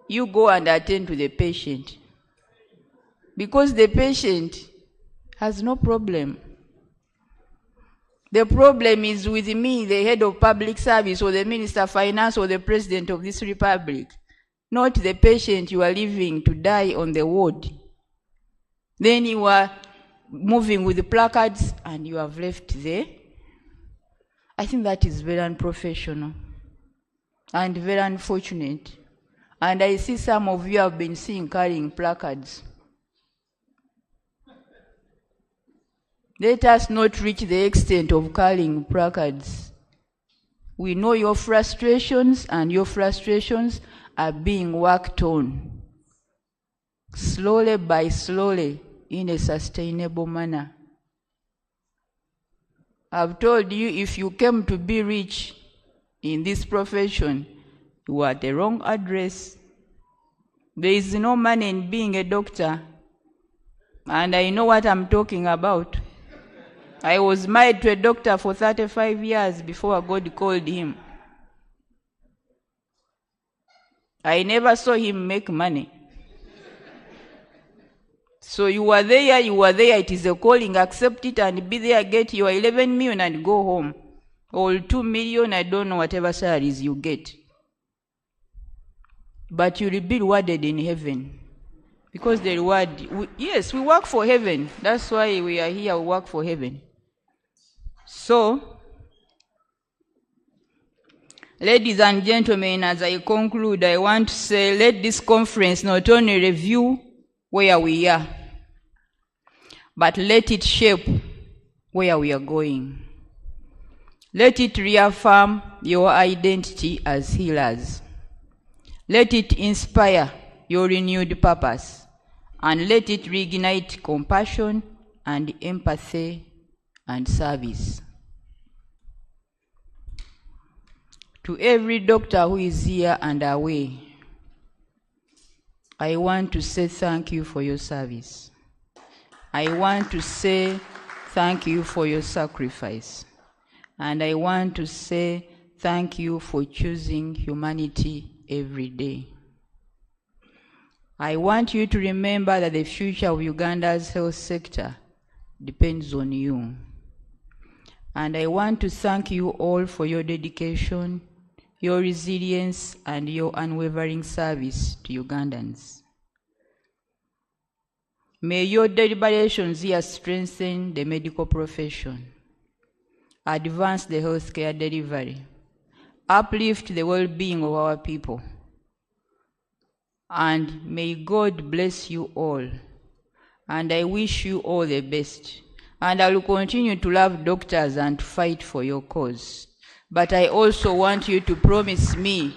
you go and attend to the patient, because the patient has no problem. The problem is with me, the head of public service, or the minister of finance, or the president of this republic, not the patient you are leaving to die on the ward. Then you are moving with the placards and you have left there. I think that is very unprofessional and very unfortunate. And I see some of you have been seen carrying placards. Let us not reach the extent of carrying placards. We know your frustrations, and your frustrations are being worked on slowly by slowly in a sustainable manner. I've told you, if you came to be rich in this profession, you are at the wrong address. There is no money in being a doctor, and I know what I'm talking about. I was married to a doctor for 35 years before God called him. I never saw him make money. So you are there, it is a calling, accept it and be there, get your 11 million and go home. Or 2 million, I don't know, whatever salaries you get. But you will be rewarded in heaven. Because the reward, yes, we work for heaven. That's why we are here, we work for heaven. So, ladies and gentlemen, as I conclude, I want to say, let this conference not only review where we are, but let it shape where we are going. Let it reaffirm your identity as healers. Let it inspire your renewed purpose, and let it reignite compassion and empathy and service. To every doctor who is here and away, I want to say thank you for your service. I want to say thank you for your sacrifice. And I want to say thank you for choosing humanity every day. I want you to remember that the future of Uganda's health sector depends on you. And I want to thank you all for your dedication, your resilience, and your unwavering service to Ugandans. May your deliberations here strengthen the medical profession, advance the healthcare delivery, uplift the well-being of our people, and may God bless you all. And I wish you all the best. And I will continue to love doctors and to fight for your cause. But I also want you to promise me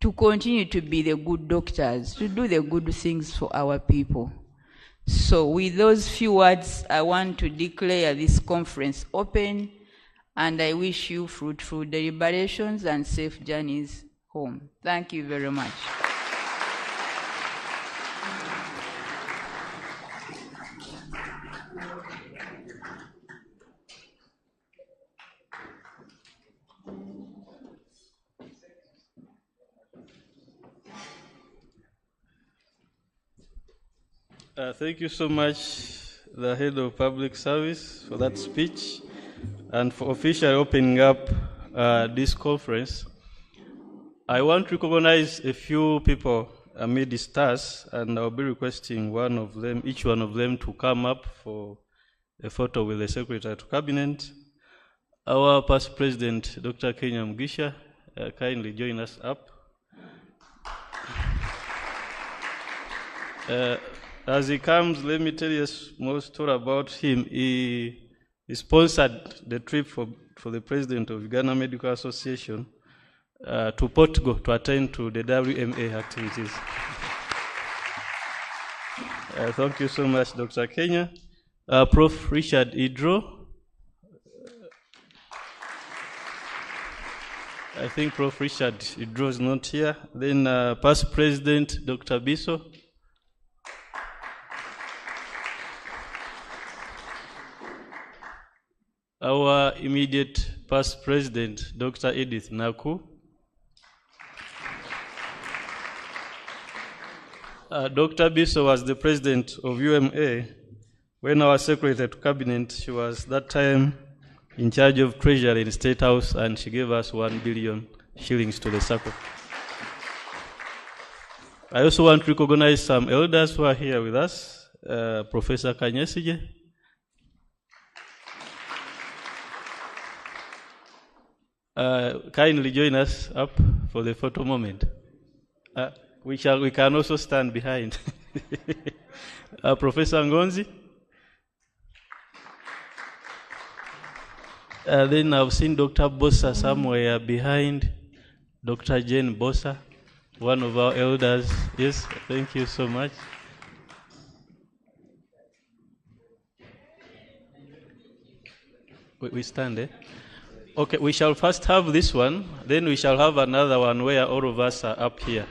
to continue to be the good doctors, to do the good things for our people. So with those few words, I want to declare this conference open, and I wish you fruitful deliberations and safe journeys home. Thank you very much.
Thank you so much, the Head of Public Service, for that speech and for officially opening up this conference. I want to recognize a few people amidst us, and I'll be requesting each one of them to come up for a photo with the Secretary to Cabinet. Our past President, Dr. Kenya Mugisha, kindly join us up. As he comes, let me tell you a small story about him. He sponsored the trip for the President of Uganda Medical Association to Portugal to attend to the WMA activities. Thank you so much, Dr. Kenya. Prof. Richard Idro. I think Prof. Richard Idro is not here. Then past President, Dr. Biso. Our immediate past President, Dr. Edith Naku. Dr. Biso was the President of UMA when our Secretary to Cabinet, she was that time in charge of Treasury in State House, and she gave us 1 billion shillings to the circle. I also want to recognize some elders who are here with us. Professor Kanyesige. Kindly join us up for the photo moment. We can also stand behind. Professor Ngonzi. Then I've seen Dr. Bossa somewhere behind. Dr. Jane Bossa, one of our elders. Yes, thank you so much. We stand there. Okay, we shall first have this one, then we shall have another one where all of us are up here.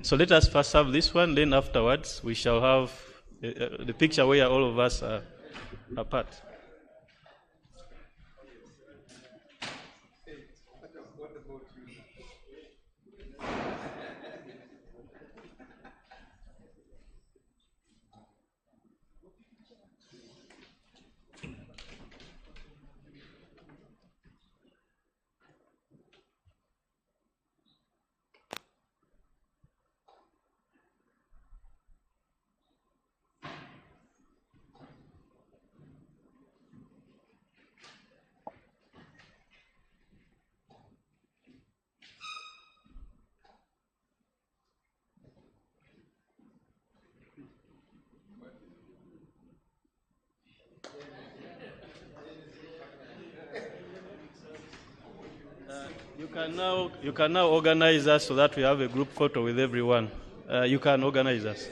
So let us first have this one, then afterwards we shall have the picture where all of us are apart. You can now organize us so that we have a group photo with everyone. You can organize us.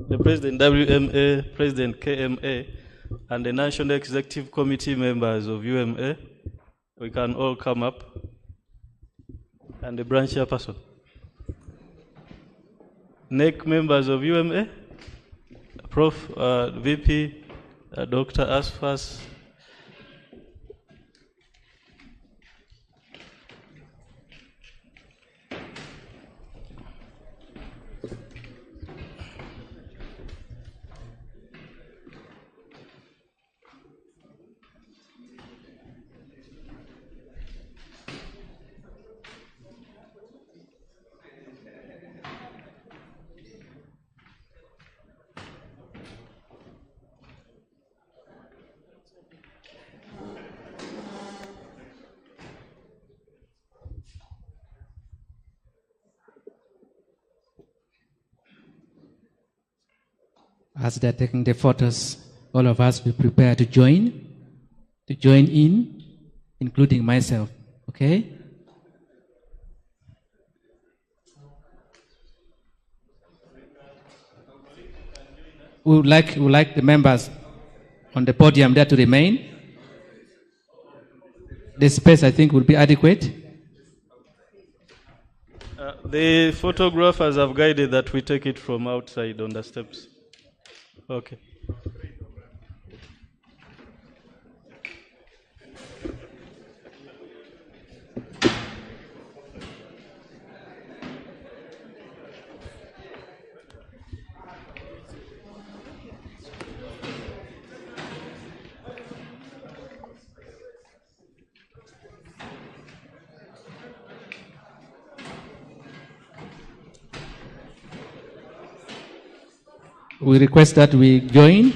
The President WMA, President KMA, and the National Executive Committee members of UMA, we can all come up, and the branch chairperson. NEC members of UMA, Prof. VP, Dr. Asfas,
As they're taking the photos, all of us will prepare to join in, including myself. Okay? We would like the members on the podium there to remain. The space, I think, will be adequate.
The photographers have guided that we take it from outside on the steps. Okay.
We request that we join.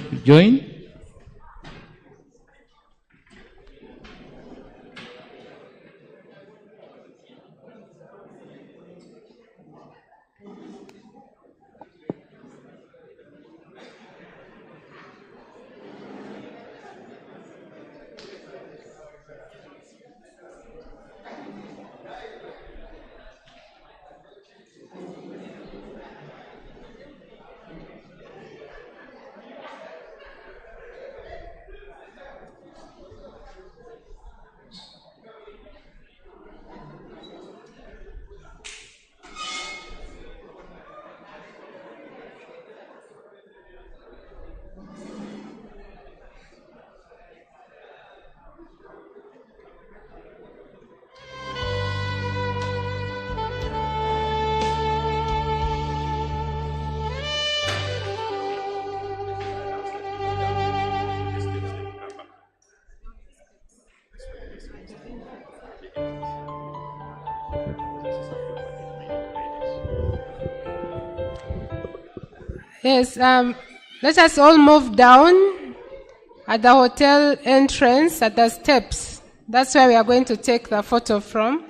Yes, let us all move down at the hotel entrance at the steps. That's where we are going to take the photo from.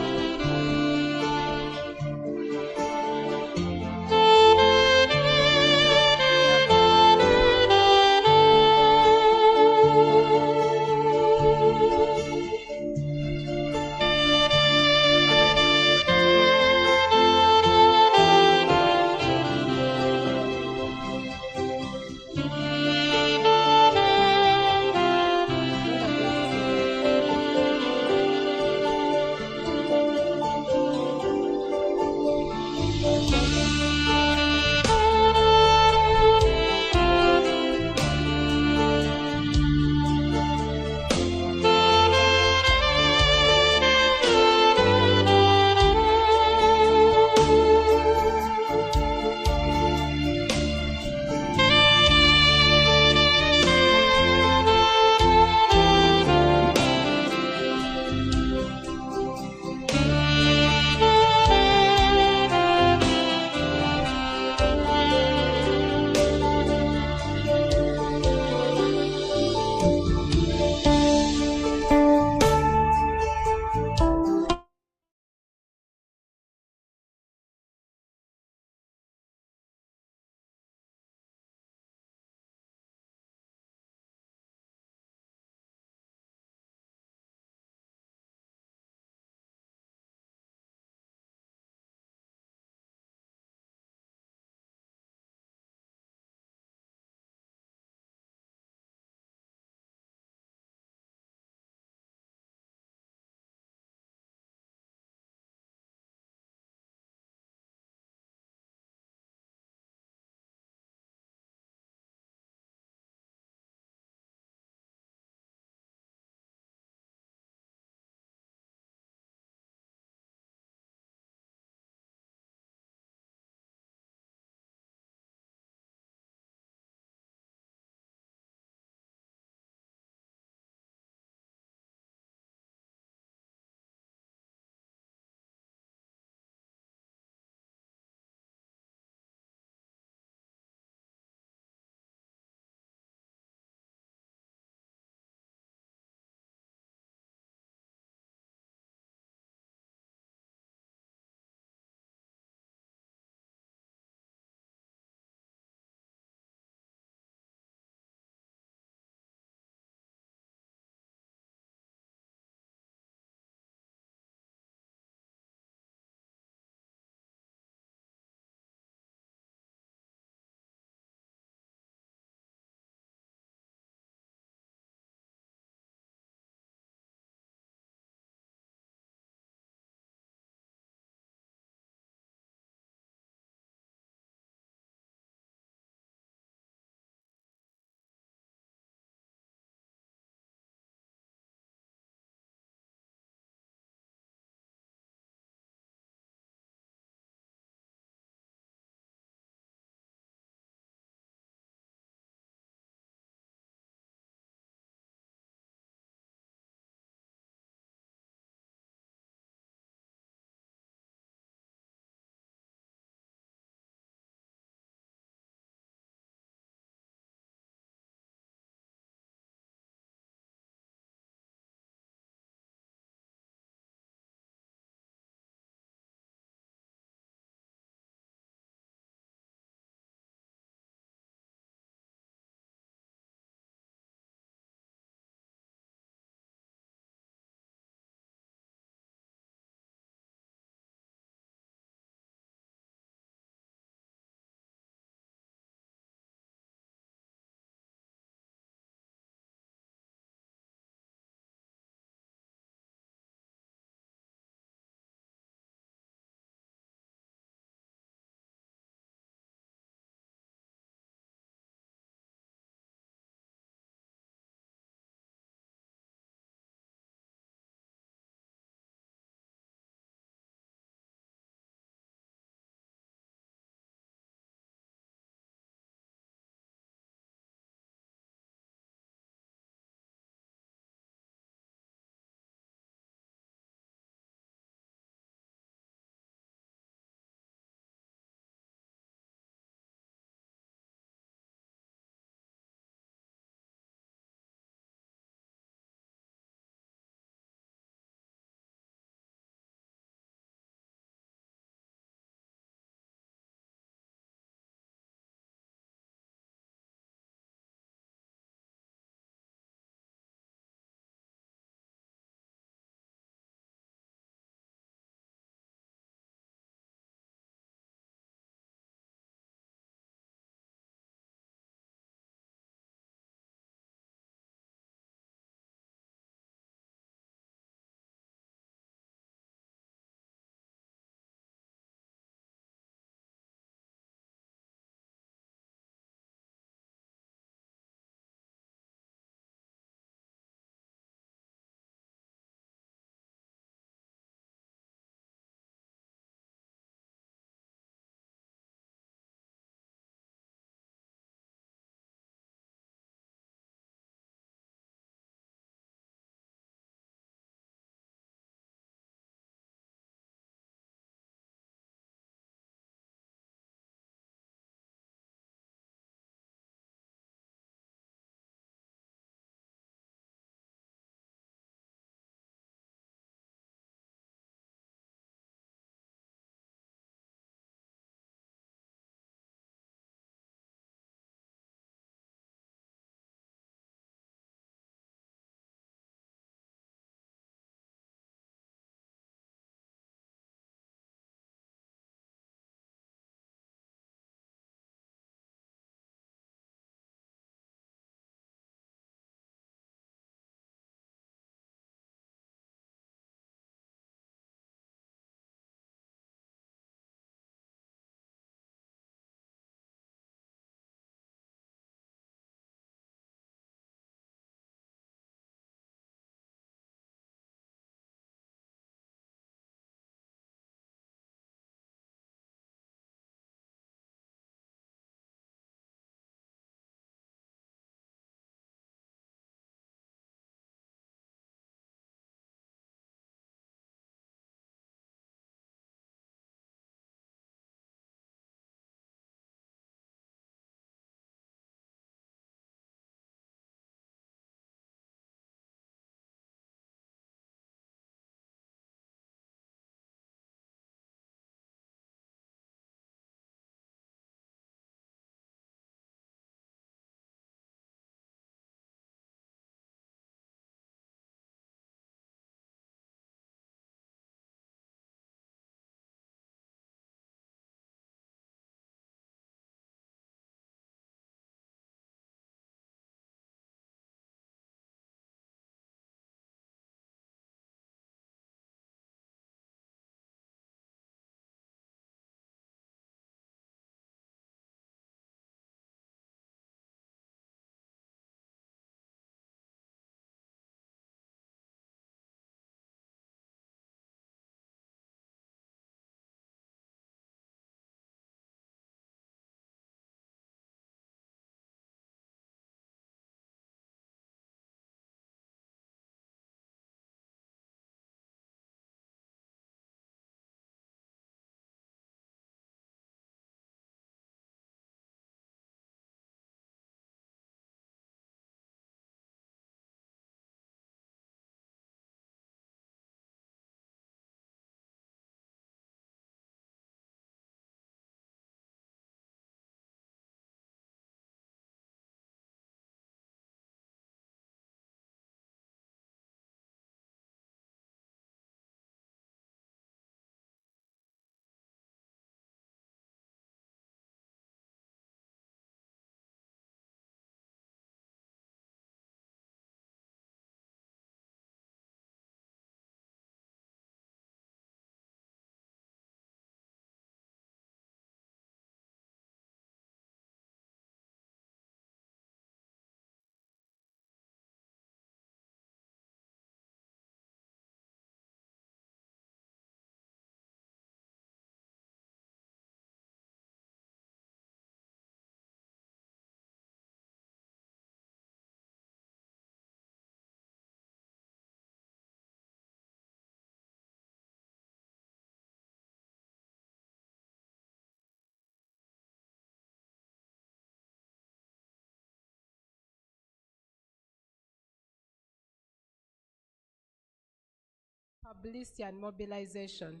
publicity and mobilization.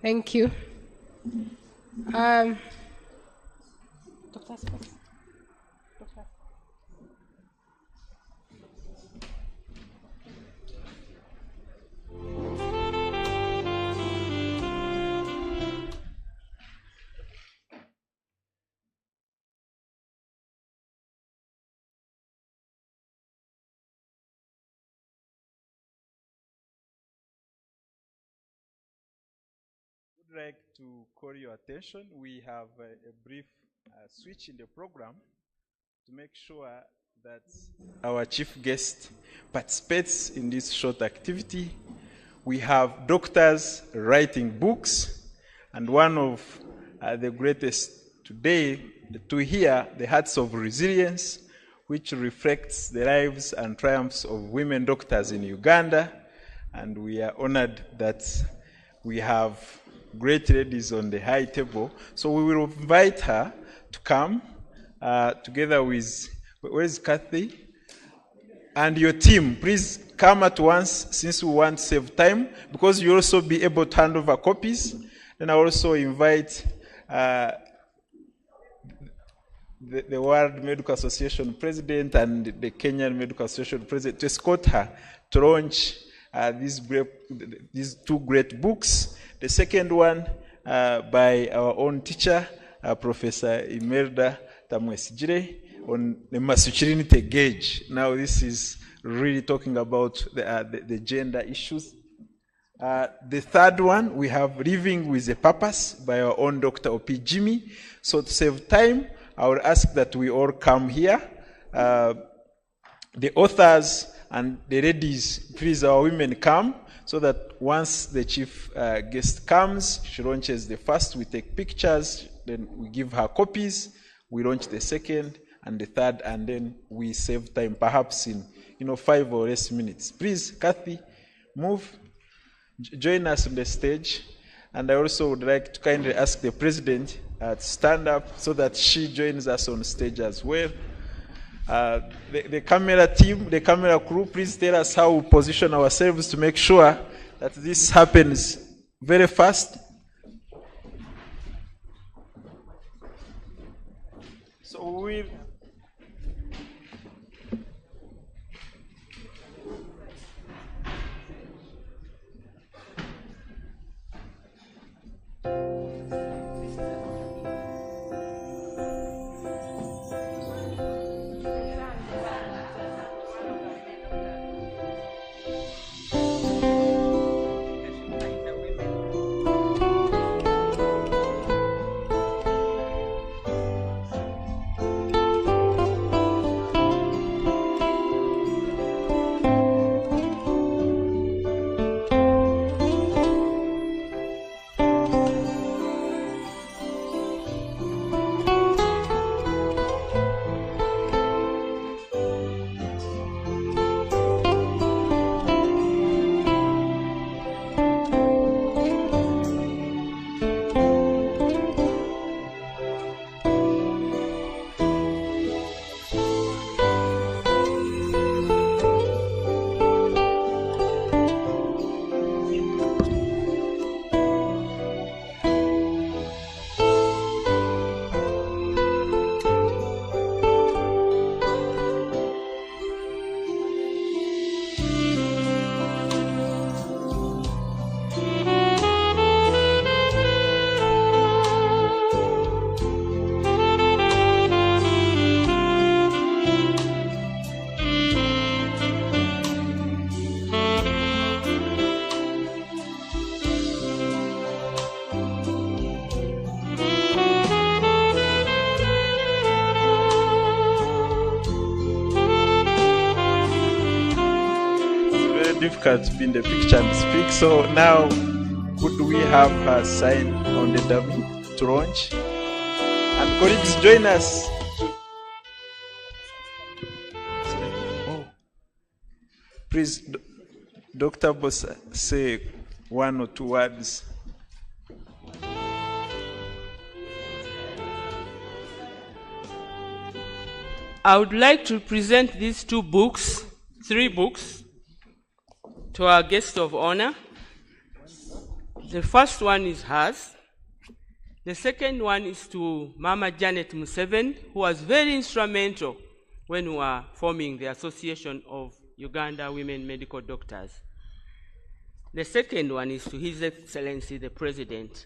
Thank you. Dr. Spence. Dr.
Would like to call your attention. We have a brief switch in the program to make sure that our chief guest participates in this short activity. We have doctors writing books, and one of the greatest today to hear the Hearts of Resilience, which reflects the lives and triumphs of women doctors in Uganda. And we are honored that we have great ladies on the high table. So we will invite her to come together with, where is Kathy? And your team. Please come at once, since we want to save time, because you also be able to hand over copies. Then I also invite the World Medical Association President and the Kenyan Medical Association President to escort her to launch these two great books. The second one by our own teacher, Professor Imelda Tamwesigire, on the masculinity gauge. Now this is really talking about the gender issues. The third one, we have Living with a Purpose by our own Dr. O.P. Jimmy. So to save time, I would ask that we all come here. The authors and the ladies, please, our women come, so that once the chief guest comes, she launches the first, we take pictures, then we give her copies, we launch the second and the third, and then we save time, perhaps in 5 or less minutes. Please, Kathy, move, join us on the stage. And I also would like to kindly ask the president to stand up so that she joins us on stage as well. The camera team, the camera crew, please tell us how we position ourselves to make sure that this happens very fast. So we'll difficult to be in the picture and speak. So now, could we have a sign on the dummy to launch? And colleagues, join us. Please, Dr. Bosa, say 1 or 2 words.
I would like to present these 3 books, to our guest of honor. The first one is hers. The second one is to Mama Janet Museveni, who was very instrumental when we were forming the Association of Uganda Women Medical Doctors. The second one is to His Excellency the President,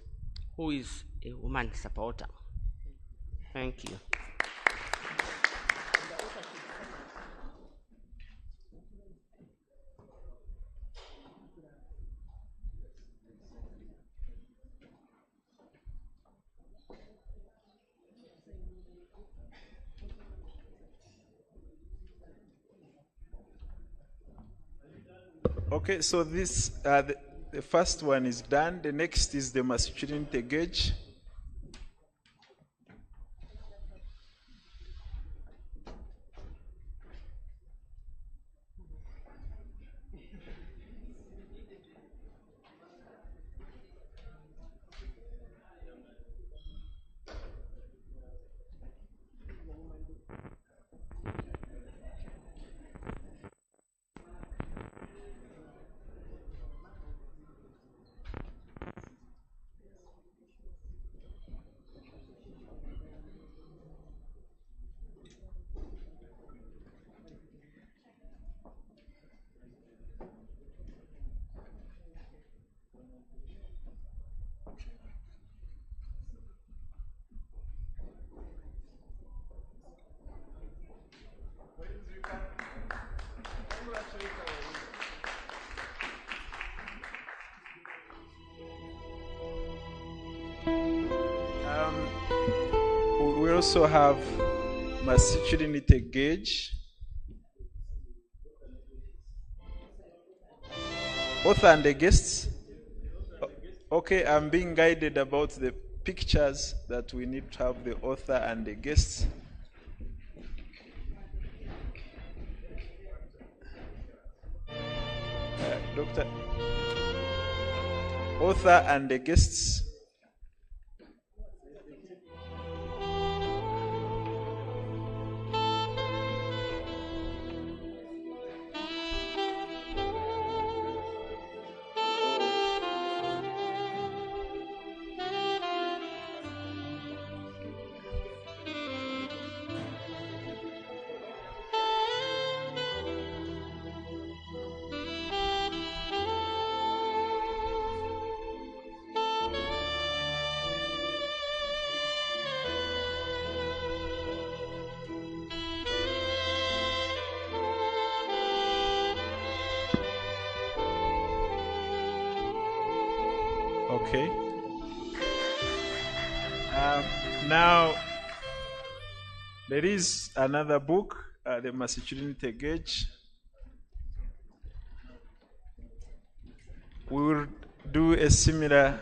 who is a woman supporter. Thank you.
Okay, so this the first one is done. The next is the masculinity gauge. We also have masculinity gauge. Author and the guests. Okay, I'm being guided about the pictures that we need to have the author and the guests. Doctor, author and the guests. Okay. Now, there is another book, the masculinity gauge. We will do a similar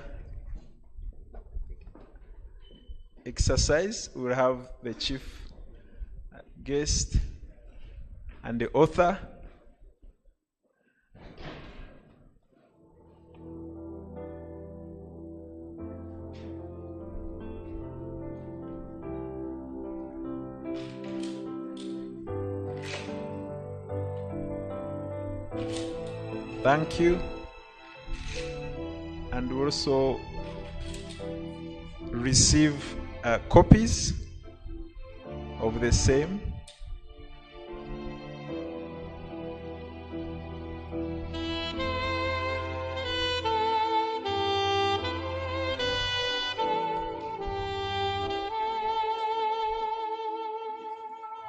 exercise. We will have the chief guest and the author. Thank you. And also receive copies of the same.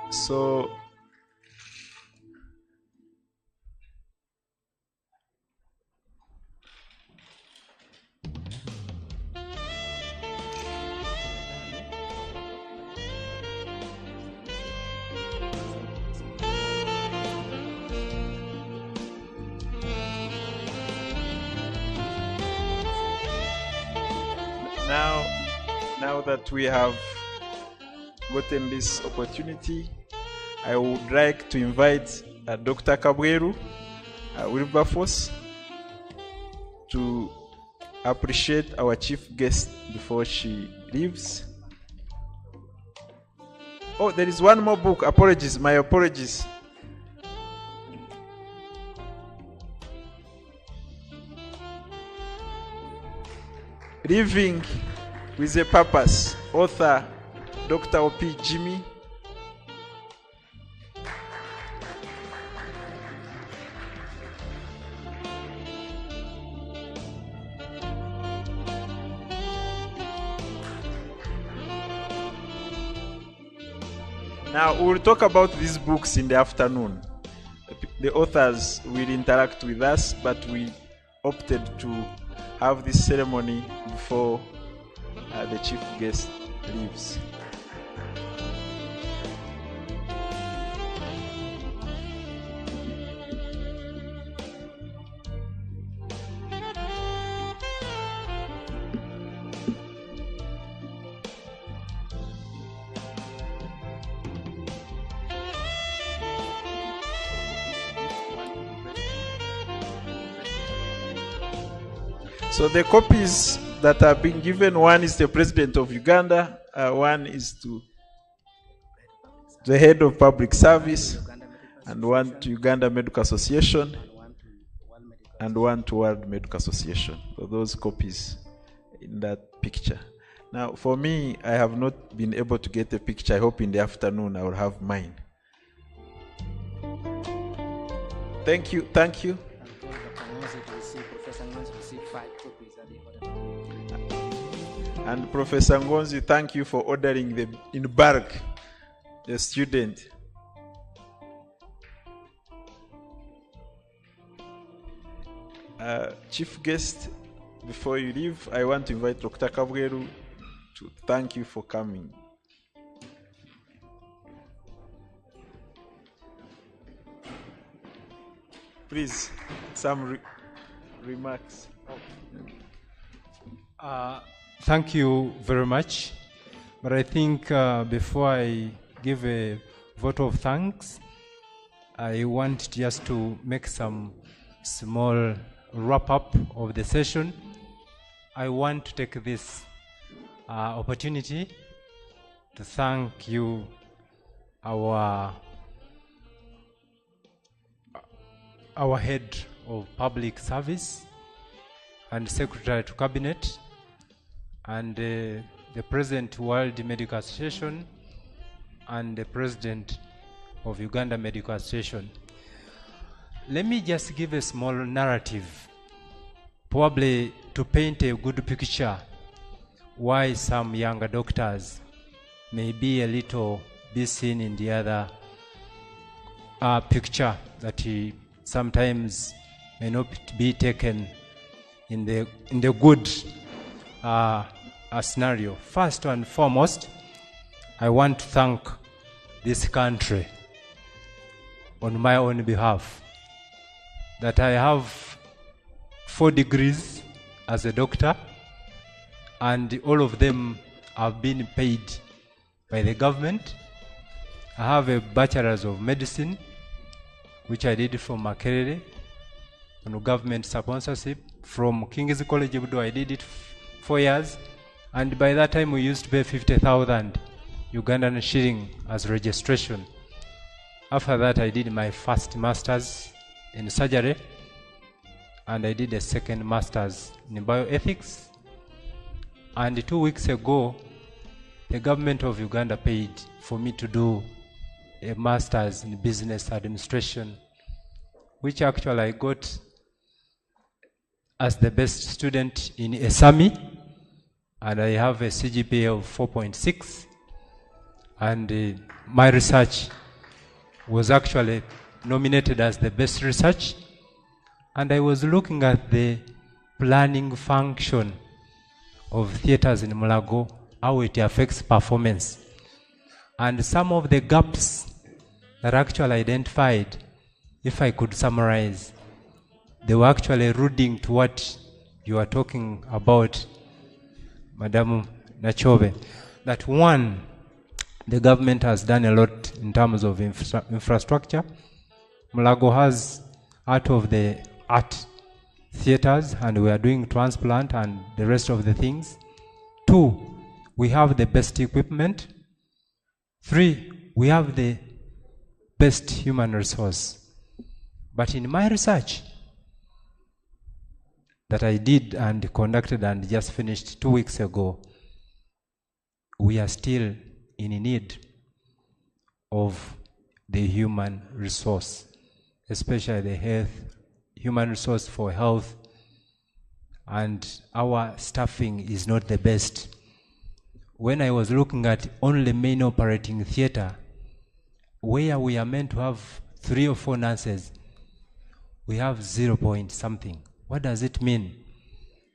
So now that we have gotten this opportunity, I would like to invite Dr. Kabweru Wilberforce to appreciate our chief guest before she leaves. Oh, there is one more book. Apologies, my apologies. Living with a Purpose, author Dr. O.P. Jimmy. Now, we'll talk about these books in the afternoon. The authors will interact with us, but we opted to have this ceremony before the chief guest leaves. So the copies that are being given, one is the President of Uganda, one is to the Head of Public Service, and one to Uganda Medical Association, and one to World Medical Association. So those copies in that picture. Now, for me, I have not been able to get a picture. I hope in the afternoon I will have mine. Thank you. Thank you. And Professor Ngonzi, thank you for ordering them in bulk, the student. Chief guest, before you leave, I want to invite Dr. Kabweru to thank you for coming. Please, some remarks.
Thank you very much. But I think before I give a vote of thanks, I want just to make some small wrap-up of the session. I want to take this opportunity to thank you, our head of public service and secretary to cabinet, and the President World Medical Association and the President of Uganda Medical Association. Let me just give a small narrative, probably to paint a good picture why some younger doctors may be a little be seen in the other picture that sometimes may not be taken in the good scenario. First and foremost, I want to thank this country on my own behalf that I have 4 degrees as a doctor, and all of them have been paid by the government. I have a bachelor's of medicine, which I did from Makerere on government sponsorship. From King's College Budo, I did it 4 years, and by that time we used to pay 50,000 Ugandan shilling as registration. After that, I did my first master's in surgery, and I did a second master's in bioethics. And 2 weeks ago, the government of Uganda paid for me to do a master's in business administration, which actually I got as the best student in ESAMI, and I have a CGPA of 4.6, and my research was actually nominated as the best research, and I was looking at the planning function of theaters in Mulago, how it affects performance, and some of the gaps that actually identified, if I could summarize, they were actually alluding to what you are talking about, Madam Nachove. That one, the government has done a lot in terms of infrastructure. Mulago has out of the art theaters, and we are doing transplant and the rest of the things. 2, we have the best equipment. 3, we have the best human resource. But in my research, that I did and conducted and just finished 2 weeks ago, we are still in need of the human resource, especially the human resource for health, and our staffing is not the best. When I was looking at only main operating theater, where we are meant to have 3 or 4 nurses, we have 0 point something. What does it mean?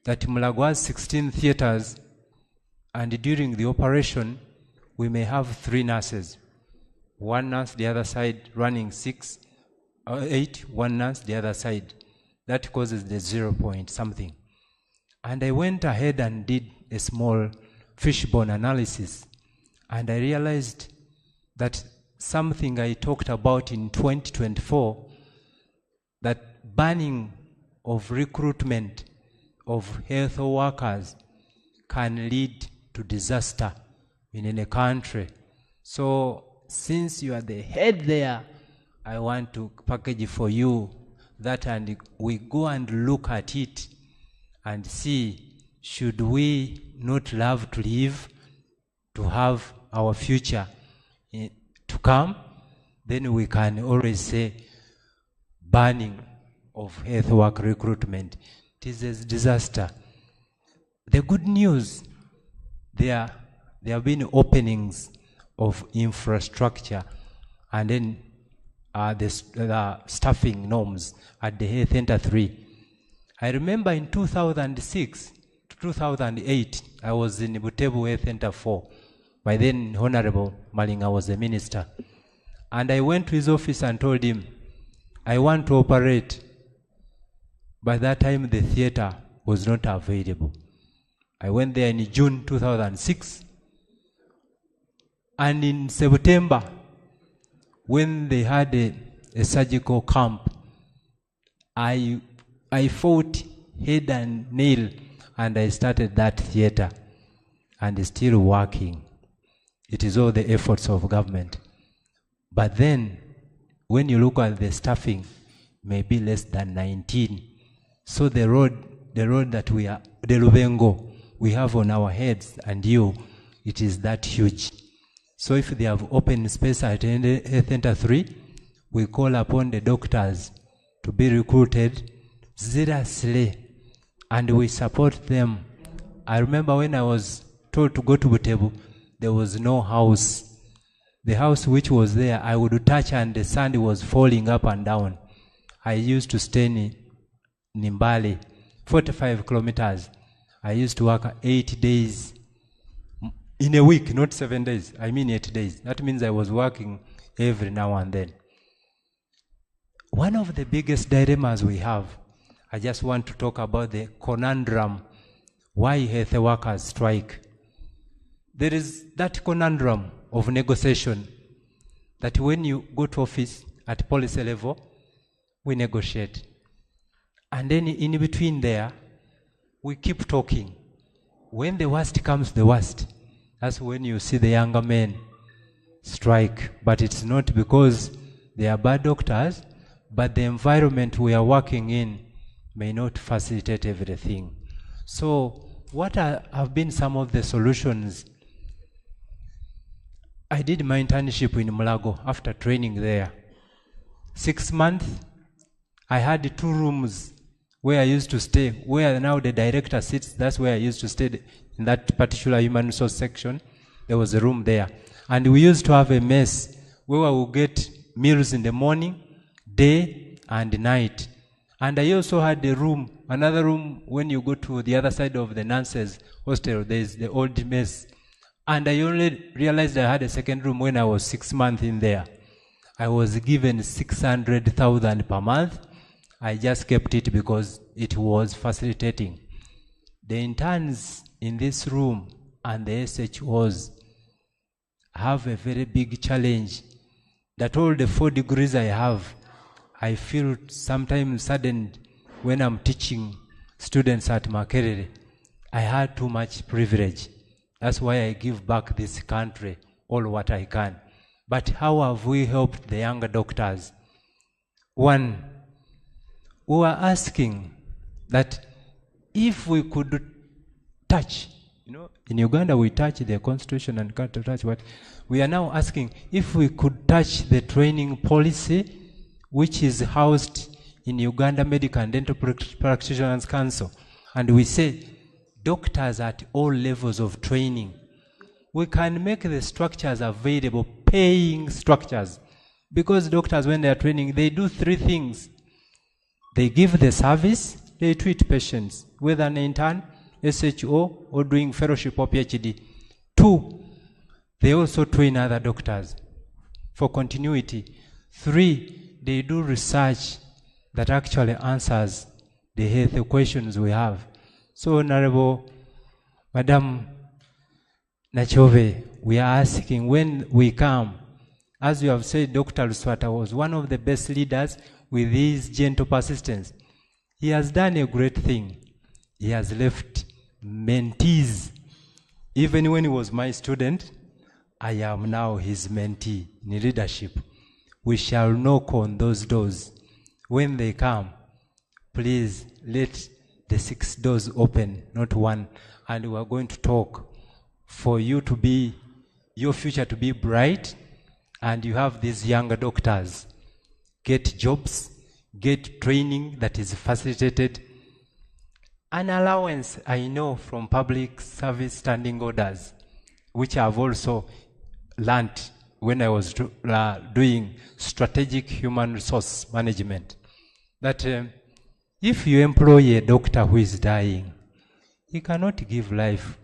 That Mulago has 16 theaters, and during the operation, we may have 3 nurses. 1 nurse the other side running 6 or 8, 1 nurse the other side. That causes the 0 point something. And I went ahead and did a small fishbone analysis, and I realized that something I talked about in 2024, that banning of recruitment of health workers can lead to disaster in a country. So since you are the head there, I want to package for you that, and we go and look at it and see, should we not love to live, to have our future to come? Then we can always say banning of health work recruitment. It is a disaster. The good news, there have been openings of infrastructure, and then the staffing norms at the Health Center 3. I remember in 2006 to 2008, I was in Butebu Health Center 4. By then, Honorable Malinga was the minister. And I went to his office and told him, I want to operate. By that time, the theater was not available. I went there in June 2006. And in September, when they had a surgical camp, I fought head and nail, and I started that theater, and it's still working. It is all the efforts of government. But then, when you look at the staffing, maybe less than 19. So the road that we are, the Lubengo, we have on our heads, and it is that huge. So if they have open space at Health Center 3, we call upon the doctors to be recruited zealously, and we support them. I remember when I was told to go to Butebu, there was no house. The house which was there, I would touch and the sand was falling up and down. I used to stay in Nimbali, 45 kilometers. I used to work 8 days in a week, not 7 days. I mean 8 days. That means I was working every now and then. One of the biggest dilemmas we have, I just want to talk about the conundrum, why health workers strike. There is that conundrum of negotiation, that when you go to office at policy level, we negotiate. And then in between there, we keep talking. When the worst comes the worst, that's when you see the younger men strike. But it's not because they are bad doctors, but the environment we are working in may not facilitate everything. So what have been some of the solutions? I did my internship in Mulago after training there. 6 months, I had 2 rooms where I used to stay, where now the director sits. That's where I used to stay in that particular human resource section. There was a room there. And we used to have a mess where we would get meals in the morning, day, and night. And I also had a room, another room, when you go to the other side of the nurses' hostel, there's the old mess. And I only realized I had a second room when I was 6 months in there. I was given 600,000 per month. I just kept it because it was facilitating. The interns in this room and the SHOs have a very big challenge, that all the 4 degrees I have, I feel sometimes saddened when I'm teaching students at Makerere. I had too much privilege. That's why I give back this country all what I can. But how have we helped the younger doctors? One, we are asking that if we could touch, in Uganda we touch the constitution and can't touch what we are now asking, if we could touch the training policy which is housed in Uganda Medical and Dental Practitioners Council, and we say doctors at all levels of training, we can make the structures available, paying structures, because doctors, when they are training, they do three things. They give the service, they treat patients, whether an intern, SHO, or doing fellowship or PhD. 2, they also train other doctors for continuity. 3, they do research that actually answers the health questions we have. So, Honorable Madam Nachove, we are asking, when we come, as you have said, Dr. Luswata was one of the best leaders with his gentle persistence. He has done a great thing. He has left mentees. Even when he was my student, I am now his mentee in leadership. We shall knock on those doors. When they come, please let the 6 doors open, not one. And we are going to talk for you to be, your future to be bright, and you have these younger doctors. Get jobs, get training that is facilitated. An allowance, I know from public service standing orders, which I've also learned when I was doing strategic human resource management, that if you employ a doctor who is dying, he cannot give life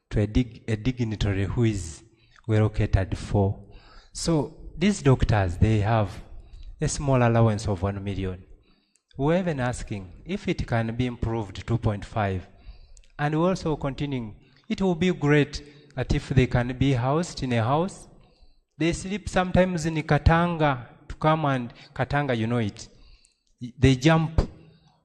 to a dignitary who is well catered for. So these doctors, they have a small allowance of 1 million. We're even asking if it can be improved 2.5. And we're also continuing, it will be great that if they can be housed in a house, they sleep sometimes in Katanga to come, and Katanga, you know it. They jump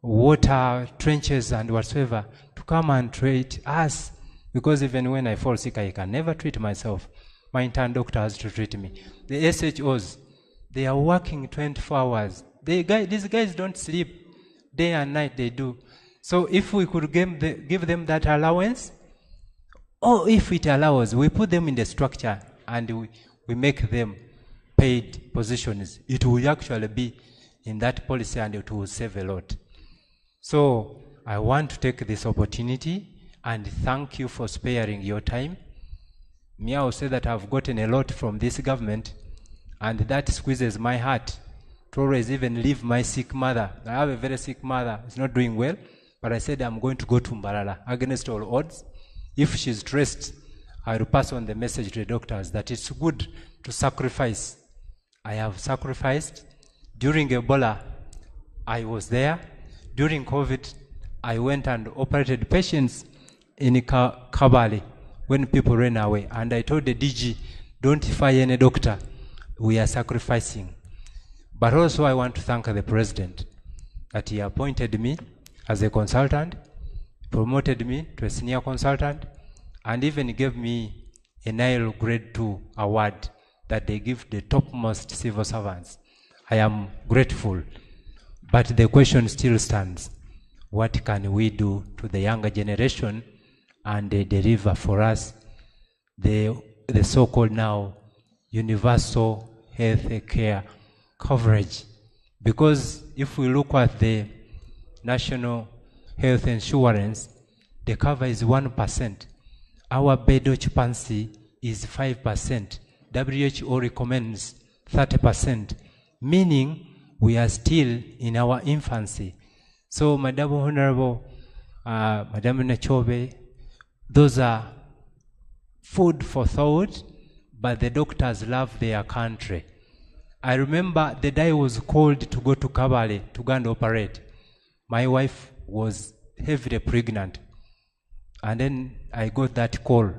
water, trenches and whatsoever to come and treat us. Because even when I fall sick, I can never treat myself. My intern doctor has to treat me. The SHOs, they are working 24 hours. These guys don't sleep. Day and night they do. So if we could give them that allowance, or if it allows, we put them in the structure and we make them paid positions, it will actually be in that policy and it will save a lot. So I want to take this opportunity and thank you for sparing your time. Me, I will say that I've gotten a lot from this government, and that squeezes my heart to always even leave my sick mother. I have a very sick mother, it's not doing well, but I said I'm going to go to Mbarara against all odds. If she's stressed, I will pass on the message to the doctors that it's good to sacrifice. I have sacrificed. During Ebola, I was there. During COVID, I went and operated patients in Kabale when people ran away. And I told the DG, don't fire any doctor. We are sacrificing. But also I want to thank the president that he appointed me as a consultant, promoted me to a senior consultant, and even gave me a Nile Grade 2 award that they give the topmost civil servants. I am grateful. But the question still stands. What can we do to the younger generation and deliver for us the so-called now universal health care coverage? Because if we look at the national health insurance, the cover is 1%. Our bed occupancy is 5%. WHO recommends 30%, meaning we are still in our infancy. So, Madam Honorable, Madam Nachove, those are food for thought, but the doctors love their country. I remember the day I was called to go to Kabale to go and operate. My wife was heavily pregnant. And then I got that call.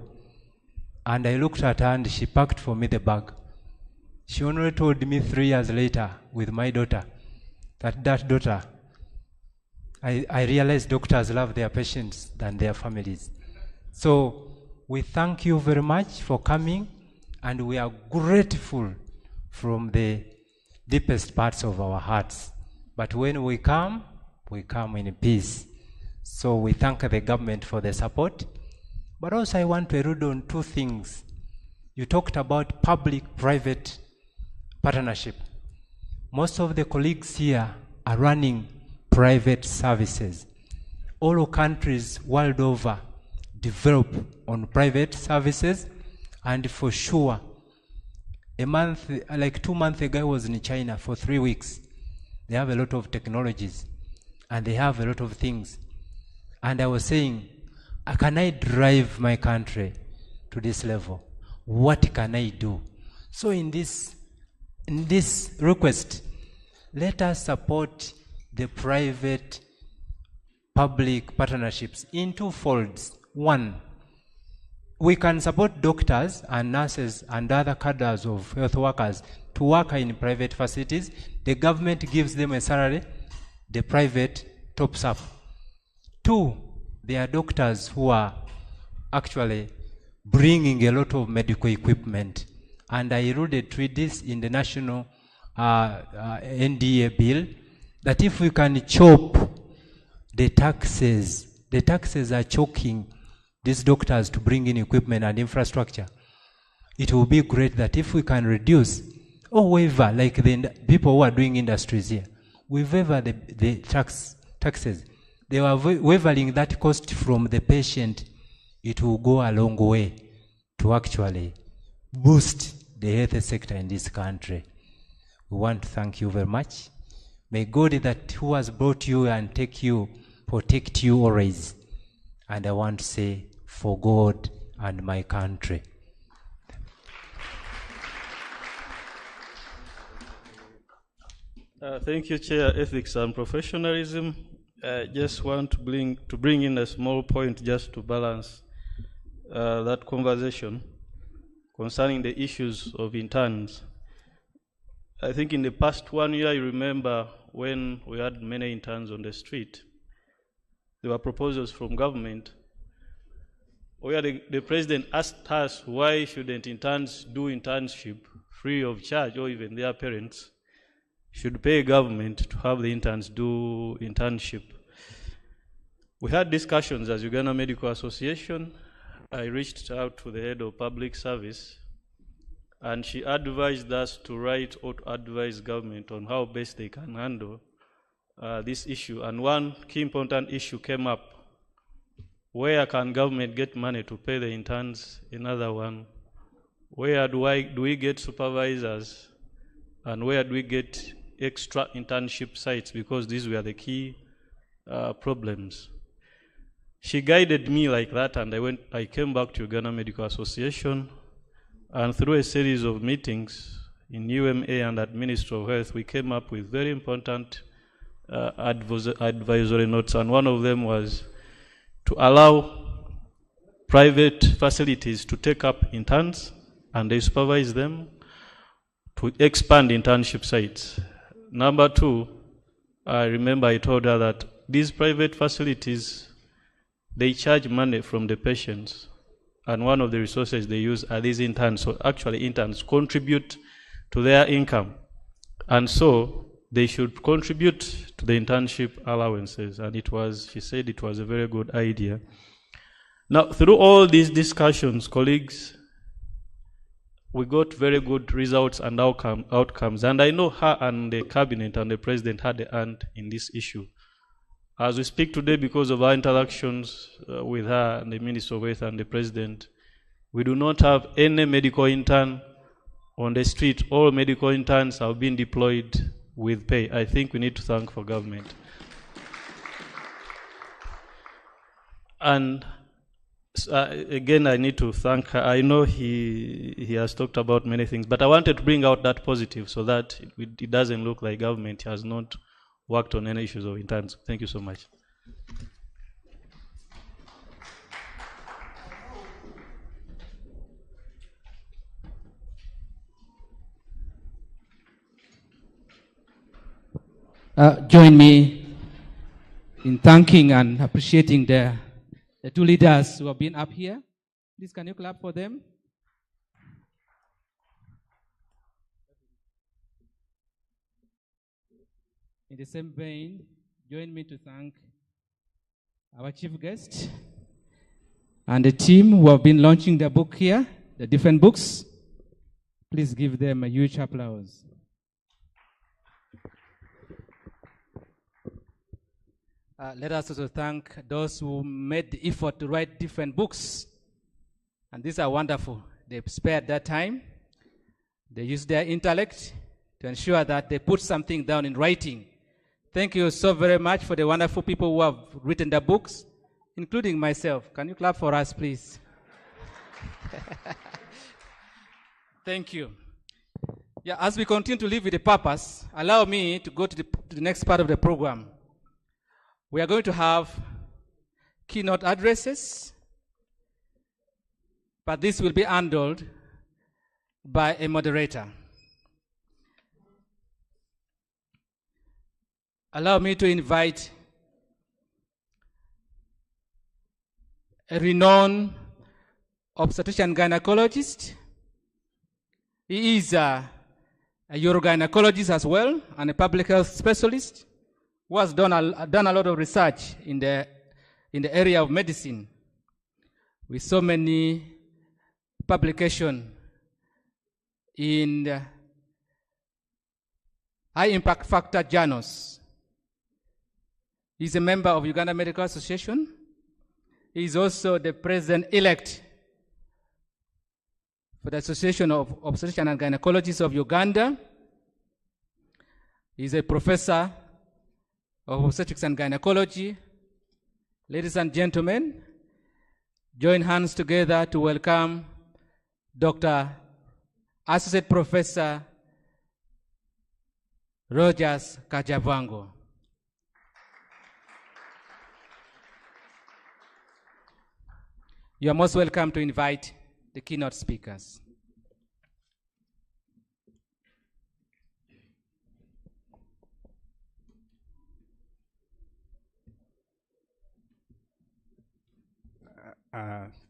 And I looked at her and she packed for me the bag. She only told me 3 years later with my daughter that daughter, I realized doctors love their patients than their families. So we thank you very much for coming, and we are grateful from the deepest parts of our hearts. But when we come in peace. So we thank the government for the support. But also I want to allude on two things. You talked about public-private partnership. Most of the colleagues here are running private services. All countries world over develop on private services, and for sure, like 2 months ago, I was in China for 3 weeks. They have a lot of technologies, and they have a lot of things. And I was saying, can I drive my country to this level? What can I do? So in this request, let us support the private public partnerships in two folds. One, we can support doctors and nurses and other cadres of health workers to work in private facilities. The government gives them a salary, the private tops up. Two, there are doctors who are actually bringing a lot of medical equipment. And I alluded to this in the national NDA bill, that if we can chop the taxes are choking these doctors to bring in equipment and infrastructure. It will be great that if we can reduce or waiver, like the people who are doing industries here, we waiver the taxes. They are waivering that cost from the patient. It will go a long way to actually boost the health sector in this country. We want to thank you very much. May God that who has brought you and take you, protect you always. And I want to say, for God and my country.
Thank you, Chair. Ethics and professionalism. Just want to bring in a small point just to balance that conversation concerning the issues of interns. I think in the past 1 year, you remember when we had many interns on the street, there were proposals from government where the president asked us why shouldn't interns do internship free of charge, or even their parents should pay government to have the interns do internship. We had discussions as Uganda Medical Association. I reached out to the head of public service, and she advised us to write or to advise government on how best they can handle this issue. And one key important issue came up: where can government get money to pay the interns? Another one, where do we get supervisors, and where do we get extra internship sites? Because these were the key problems. She guided me like that, and I came back to Uganda Medical Association, and through a series of meetings in UMA and at Ministry of Health, we came up with very important advisory notes, and one of them was to allow private facilities to take up interns and they supervise them, to expand internship sites. Number two, I remember I told her that these private facilities, they charge money from the patients, and one of the resources they use are these interns. So actually interns contribute to their income, and so they should contribute to the internship allowances. And she said it was a very good idea. Now, through all these discussions, colleagues, we got very good results and outcomes. And I know her and the cabinet and the president had a hand in this issue. As we speak today, because of our interactions with her and the Minister of Health and the president, we do not have any medical intern on the street. All medical interns have been deployed with pay. I think we need to thank for government. And again, I need to thank her. I know he has talked about many things, but I wanted to bring out that positive so that it doesn't look like government has not worked on any issues of interns. Thank you so much.
Join me in thanking and appreciating the two leaders who have been up here. Please, can you clap for them? In the same vein, join me to thank our chief guest, and the team who have been launching the book here, the different books. Please give them a huge applause. Let us also thank those who made the effort to write different books. And these are wonderful. They spared their time. They used their intellect to ensure that they put something down in writing. Thank you so very much for the wonderful people who have written the books, including myself. Can you clap for us, please? Thank you. Yeah, as we continue to live with a purpose, allow me to go to the next part of the program. We are going to have keynote addresses, but this will be handled by a moderator. Allow me to invite a renowned obstetrician gynecologist. He is a urogynecologist as well, and a public health specialist who has done a lot of research in the area of medicine, with so many publications in high impact factor journals. He's a member of Uganda Medical Association. He is also the president-elect for the Association of Obstetricians and Gynecologists of Uganda. He's a professor of obstetrics and gynecology. Ladies and gentlemen, join hands together to welcome Dr. Associate Professor Rogers Kajavango. You are most welcome to invite the keynote speakers.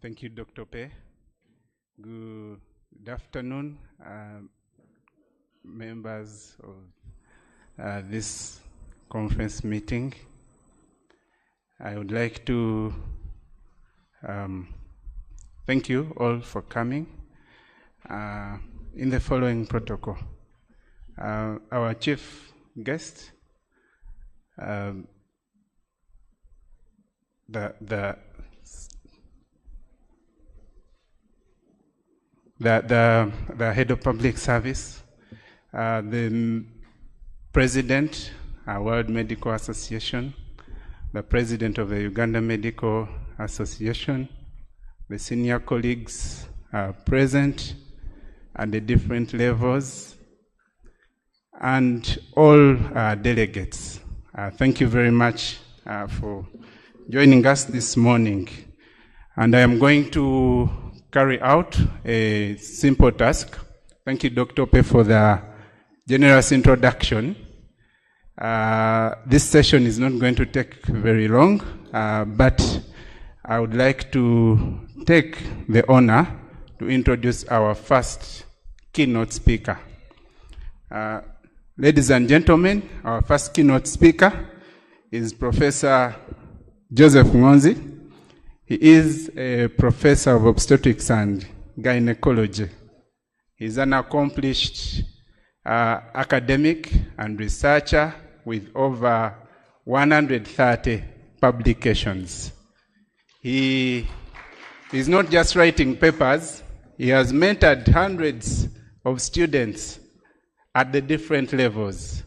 Thank you, Dr. Pe. Good afternoon, members of this conference meeting. I would like to thank you all for coming. In the following protocol, our chief guest, the head of public service, the president, World Medical Association, the president of the Uganda Medical Association, the senior colleagues present at the different levels, and all delegates. Thank you very much for joining us this morning. And I am going to carry out a simple task. Thank you, Dr. Pe, for the generous introduction. This session is not going to take very long, but I would like to take the honor to introduce our first keynote speaker. Ladies and gentlemen, our first keynote speaker is Professor Joseph Ngonzi. He is a professor of obstetrics and gynecology. He's an accomplished academic and researcher with over 130 publications. He is not just writing papers, he has mentored hundreds of students at the different levels,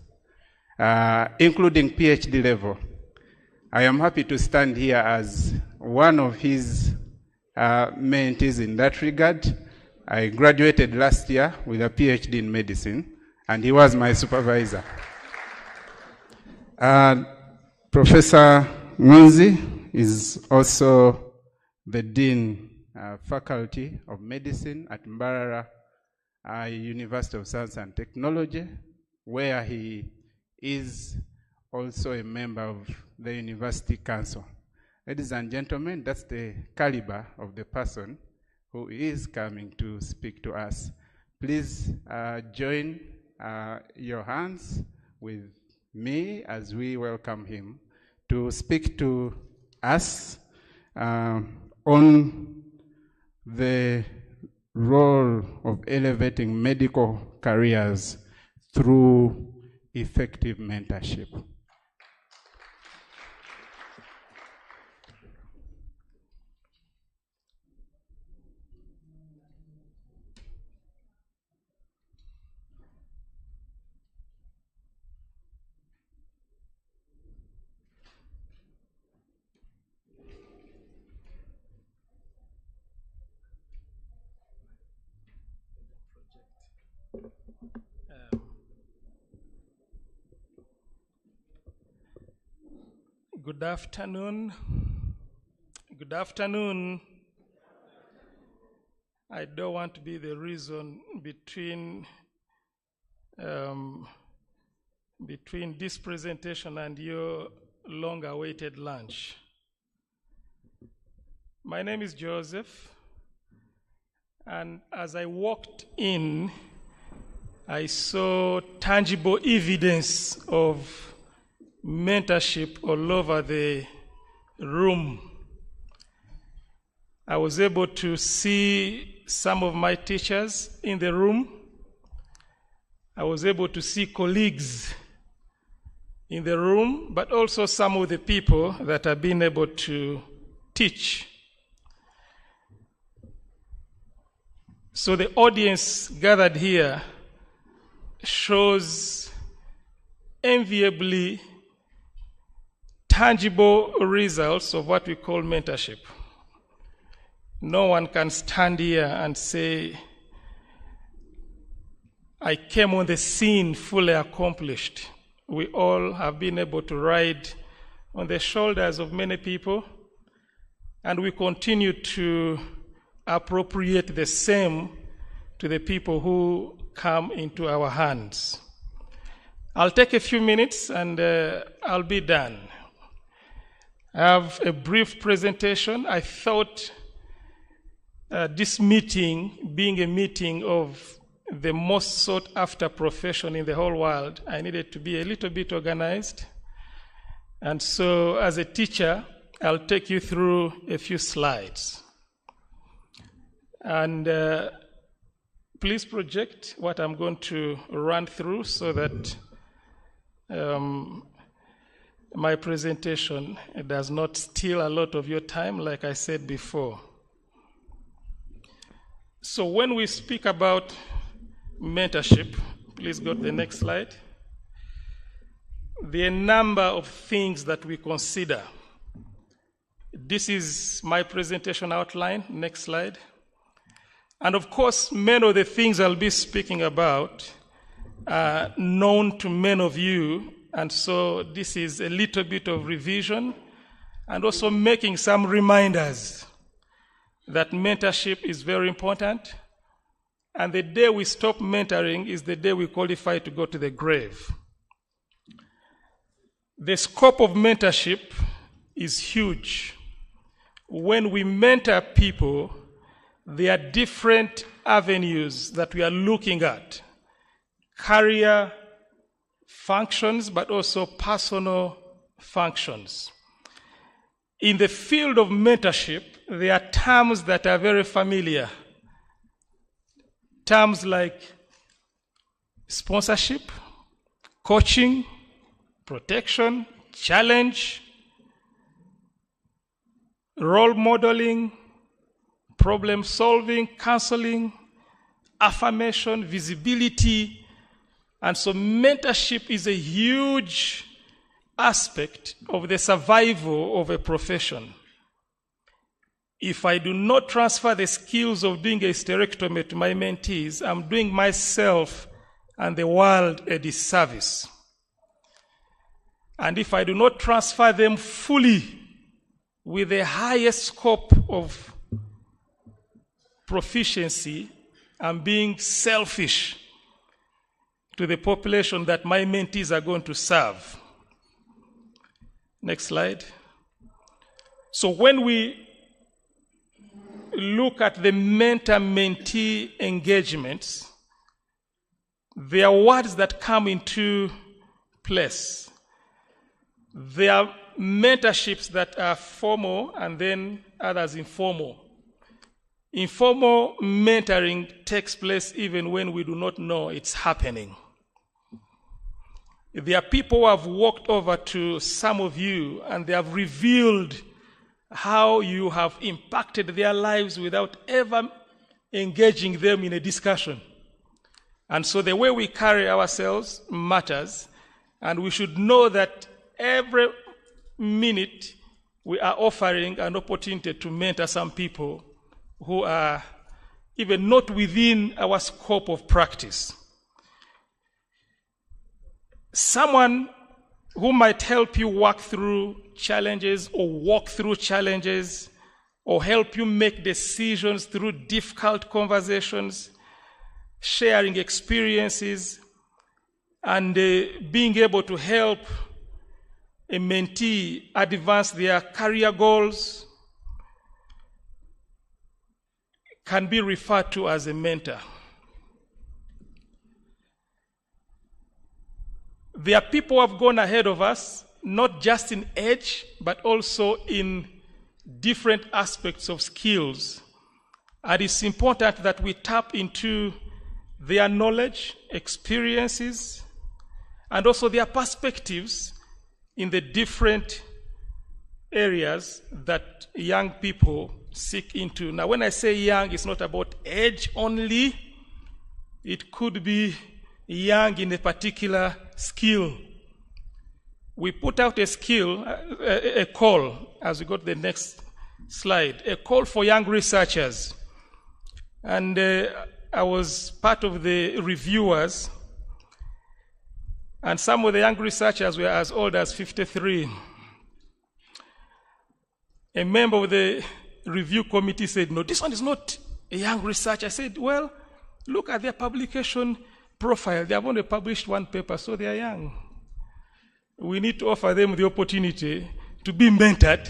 including PhD level. I am happy to stand here as one of his mentees in that regard. I graduated last year with a PhD in medicine, and he was my supervisor. Professor Ngonzi is also the Dean Faculty of Medicine at Mbarara University of Science and Technology, where he is also a member of the University Council. Ladies and gentlemen, that's the caliber of the person who is coming to speak to us. Please join your hands with me as we welcome him to speak to us on the role of elevating medical careers through effective mentorship.
Good afternoon. Good afternoon. I don't want to be the reason between this presentation and your long-awaited lunch. My name is Joseph, and as I walked in, I saw tangible evidence of mentorship all over the room. I was able to see some of my teachers in the room. I was able to see colleagues in the room, but also some of the people that have been able to teach. So the audience gathered here shows enviably tangible results of what we call mentorship. No one can stand here and say, I came on the scene fully accomplished. We all have been able to ride on the shoulders of many people, and we continue to appropriate the same to the people who come into our hands. I'll take a few minutes and I'll be done. I have a brief presentation. I thought this meeting, being a meeting of the most sought after profession in the whole world, I needed to be a little bit organized. And so as a teacher, I'll take you through a few slides. And please project what I'm going to run through so that my presentation does not steal a lot of your time, like I said before. So when we speak about mentorship, please go to the next slide. There are a number of things that we consider. This is my presentation outline. Next slide. And of course, many of the things I'll be speaking about are known to many of you, and so this is a little bit of revision and also making some reminders that mentorship is very important, and the day we stop mentoring is the day we qualify to go to the grave. The scope of mentorship is huge. When we mentor people, there are different avenues that we are looking at. Career functions, but also personal functions. In the field of mentorship, there are terms that are very familiar. Terms like sponsorship, coaching, protection, challenge, role modeling, problem solving, counseling, affirmation, visibility. And so mentorship is a huge aspect of the survival of a profession. If I do not transfer the skills of doing a hysterectomy to my mentees, I'm doing myself and the world a disservice. And if I do not transfer them fully with the highest scope of proficiency, I'm being selfish to the population that my mentees are going to serve. Next slide. So when we look at the mentor-mentee engagements, there are words that come into place. There are mentorships that are formal and then others informal. Informal mentoring takes place even when we do not know it's happening. There are people who have walked over to some of you and they have revealed how you have impacted their lives without ever engaging them in a discussion. And so the way we carry ourselves matters, and we should know that every minute we are offering an opportunity to mentor some people who are even not within our scope of practice. Someone who might help you work through challenges or walk through challenges or help you make decisions through difficult conversations, sharing experiences, and being able to help a mentee advance their career goals can be referred to as a mentor. There are people who have gone ahead of us, not just in age, but also in different aspects of skills. And it's important that we tap into their knowledge, experiences, and also their perspectives in the different areas that young people seek into. Now, when I say young, it's not about age only. It could be young in a particular skill. We put out a call, as we go to the next slide, a call for young researchers. And I was part of the reviewers, and some of the young researchers were as old as 53. A member of the review committee said, no, this one is not a young researcher. I said, well, look at their publication profile. They have only published one paper, so they are young. We need to offer them the opportunity to be mentored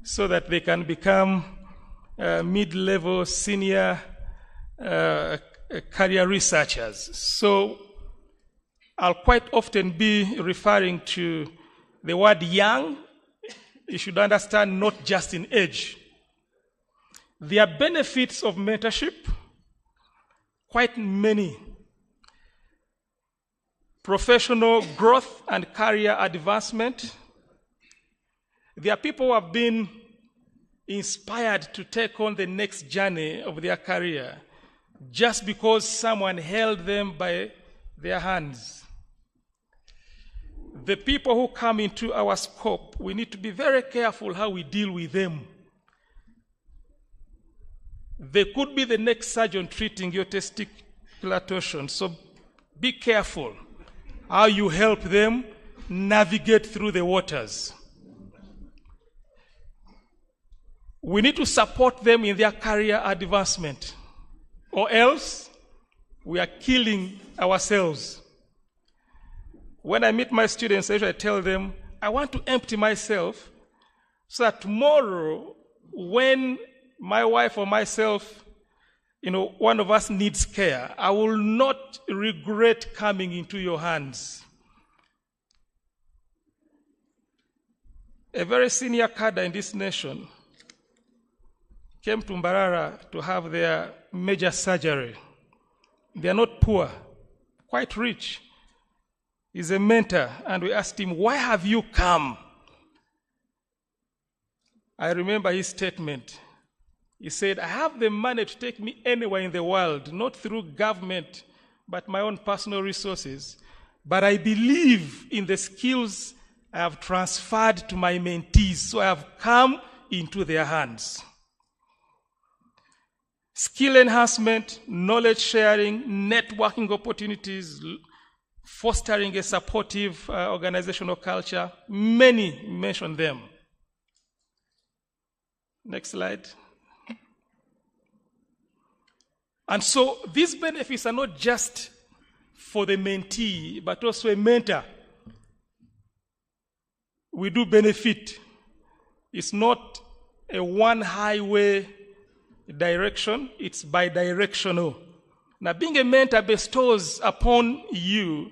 so that they can become mid-level, senior career researchers. So I'll quite often be referring to the word young. You should understand not just in age. There are benefits of mentorship, quite many. Professional growth and career advancement. There are people who have been inspired to take on the next journey of their career just because someone held them by their hands. The people who come into our scope, we need to be very careful how we deal with them. They could be the next surgeon treating your testicular torsion, so be careful how you help them navigate through the waters. We need to support them in their career advancement, or else we are killing ourselves. When I meet my students, I usually tell them, I want to empty myself so that tomorrow, when my wife or myself, one of us needs care, I will not regret coming into your hands. A very senior cadre in this nation came to Mbarara to have their major surgery. They are not poor, quite rich. He's a mentor, and we asked him, why have you come? I remember his statement. He said, I have the money to take me anywhere in the world, not through government, but my own personal resources. But I believe in the skills I have transferred to my mentees, so I have come into their hands. Skill enhancement, knowledge sharing, networking opportunities, fostering a supportive organizational culture. Many mention them. Next slide. And so these benefits are not just for the mentee, but also a mentor. We do benefit. It's not a one highway direction, it's bi-directional. Now, being a mentor bestows upon you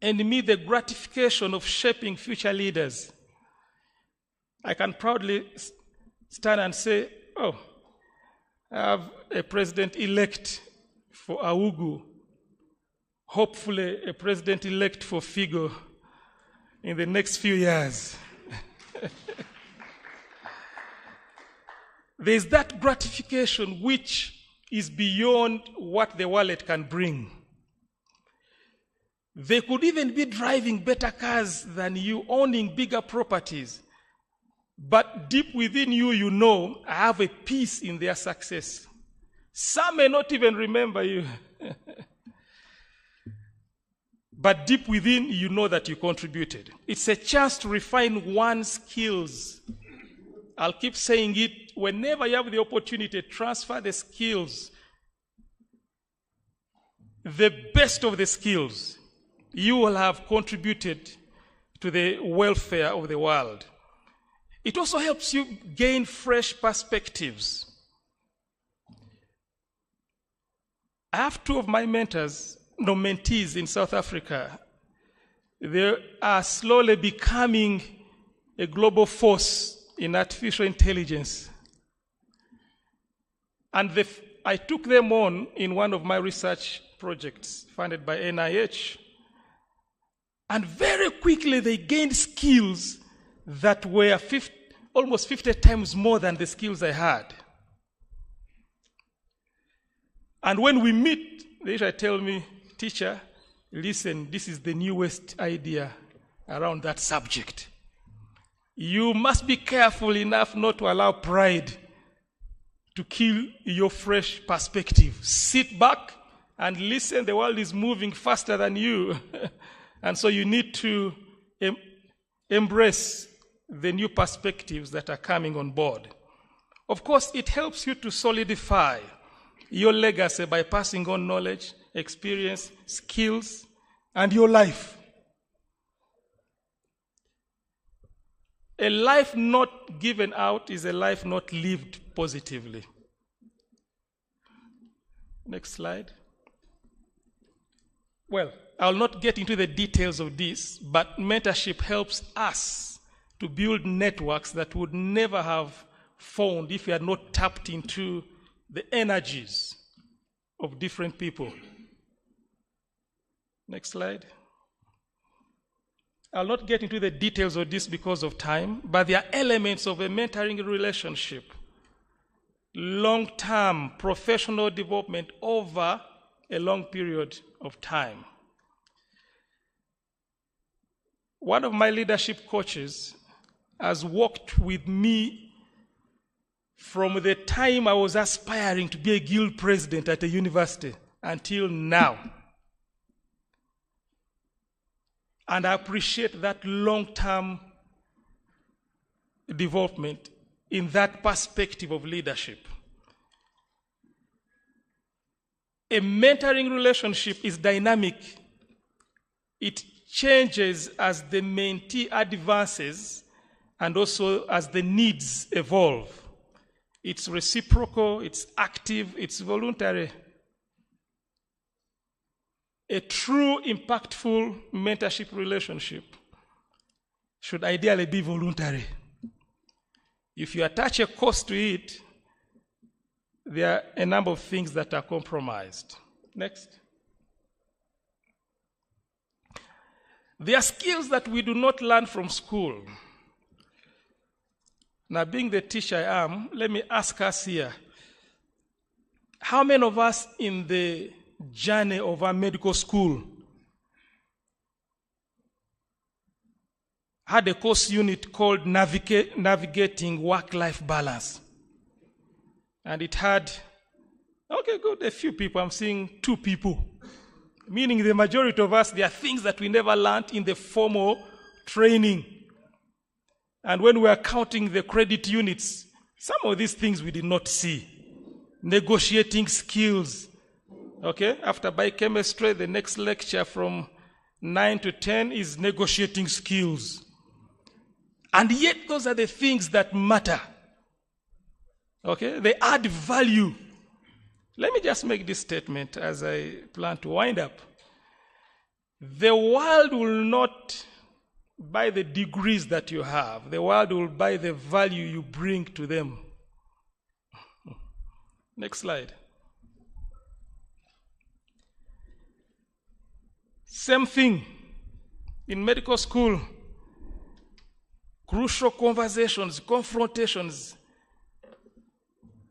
and me the gratification of shaping future leaders. I can proudly stand and say, oh, I have a president-elect for Augu, hopefully a president-elect for Figo in the next few years. There's that gratification which is beyond what the wallet can bring. They could even be driving better cars than you, owning bigger properties. But deep within you, you know, I have a piece in their success. Some may not even remember you. But deep within, you know that you contributed. It's a chance to refine one's skills. I'll keep saying it. Whenever you have the opportunity to transfer the skills, the best of the skills, you will have contributed to the welfare of the world. It also helps you gain fresh perspectives. I have two of my mentees in South Africa. They are slowly becoming a global force in artificial intelligence. And I took them on in one of my research projects funded by NIH. And very quickly they gained skills that were almost 50 times more than the skills I had. And when we meet, they usually tell me, teacher, listen, this is the newest idea around that subject. You must be careful enough not to allow pride to kill your fresh perspective. Sit back and listen. The world is moving faster than you. And so you need to embrace the new perspectives that are coming on board. Of course, it helps you to solidify your legacy by passing on knowledge, experience, skills, and your life. A life not given out is a life not lived positively. Next slide. Well, I'll not get into the details of this, but mentorship helps us to build networks that would never have formed if we had not tapped into the energies of different people. Next slide. I'll not get into the details of this because of time, but there are elements of a mentoring relationship. Long-term professional development over a long period of time. One of my leadership coaches has worked with me from the time I was aspiring to be a guild president at a university until now. And I appreciate that long-term development in that perspective of leadership. A mentoring relationship is dynamic. It changes as the mentee advances and also as the needs evolve. It's reciprocal, it's active, it's voluntary. A true, impactful mentorship relationship should ideally be voluntary. If you attach a cost to it, there are a number of things that are compromised. Next. There are skills that we do not learn from school. Now, being the teacher I am, let me ask us here, how many of us in the journey of our medical school had a course unit called Navigating Work-Life Balance? And it had, okay, good, a few people. I'm seeing 2 people. Meaning the majority of us, there are things that we never learned in the formal training. And when we are counting the credit units, some of these things we did not see. Negotiating skills. Okay, after biochemistry, the next lecture from 9 to 10 is negotiating skills. And yet those are the things that matter. Okay, they add value. Let me just make this statement as I plan to wind up. The world will not buy the degrees that you have. The world will buy the value you bring to them. Next slide. Same thing in medical school. Crucial conversations, confrontations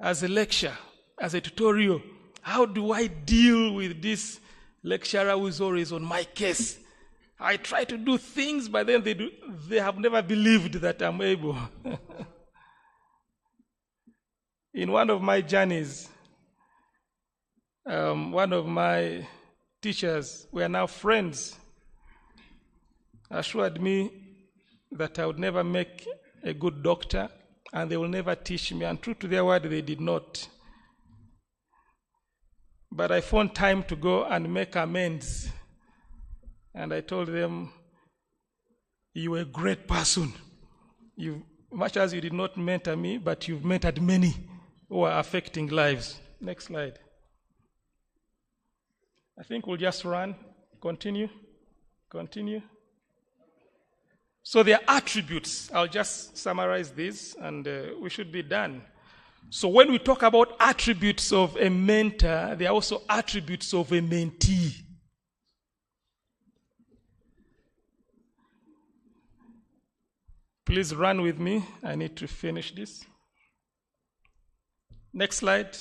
as a lecture, as a tutorial. How do I deal with this lecturer who is always on my case? I try to do things, but then they have never believed that I'm able. In one of my journeys, one of my teachers, we are now friends, assured me that I would never make a good doctor and they will never teach me. And true to their word, they did not. But I found time to go and make amends. And I told them, you were a great person. Much as you did not mentor me, but you've mentored many who are affecting lives. Next slide. I think we'll just run. Continue. So there are attributes. I'll just summarize this and we should be done. So when we talk about attributes of a mentor, there are also attributes of a mentee. Please run with me. I need to finish this. Next slide.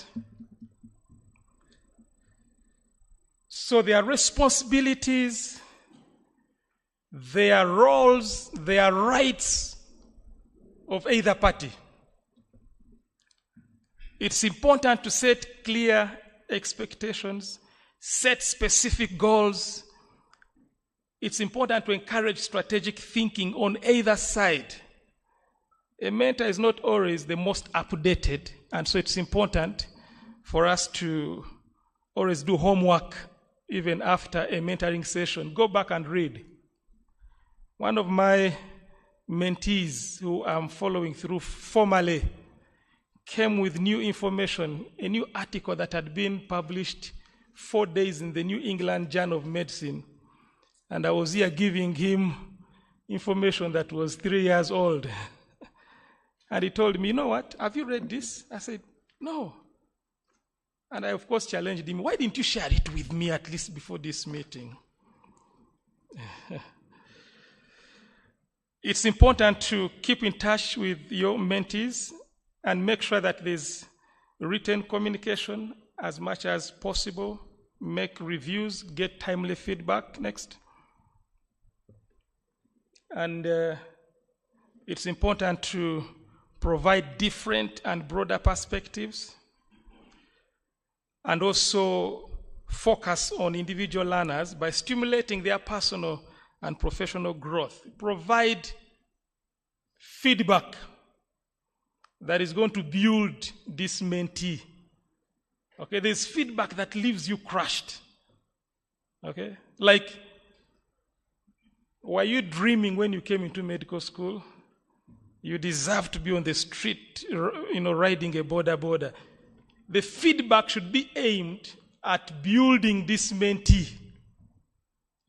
So there are responsibilities, there are roles, there are rights of either party. It's important to set clear expectations, set specific goals. It's important to encourage strategic thinking on either side. A mentor is not always the most updated, and so it's important for us to always do homework even after a mentoring session. Go back and read. One of my mentees who I'm following through formally came with new information, a new article that had been published 4 days in the New England Journal of Medicine. And I was here giving him information that was 3 years old. And he told me, you know what, have you read this? I said, no. And I, of course, challenged him, why didn't you share it with me at least before this meeting? It's important to keep in touch with your mentees and make sure that there's written communication as much as possible. Make reviews, get timely feedback. Next. And it's important to provide different and broader perspectives and also focus on individual learners by stimulating their personal and professional growth. Provide feedback that is going to build this mentee. Okay, there's feedback that leaves you crushed. Okay, like, were you dreaming when you came into medical school? You deserve to be on the street, riding a border. The feedback should be aimed at building this mentee,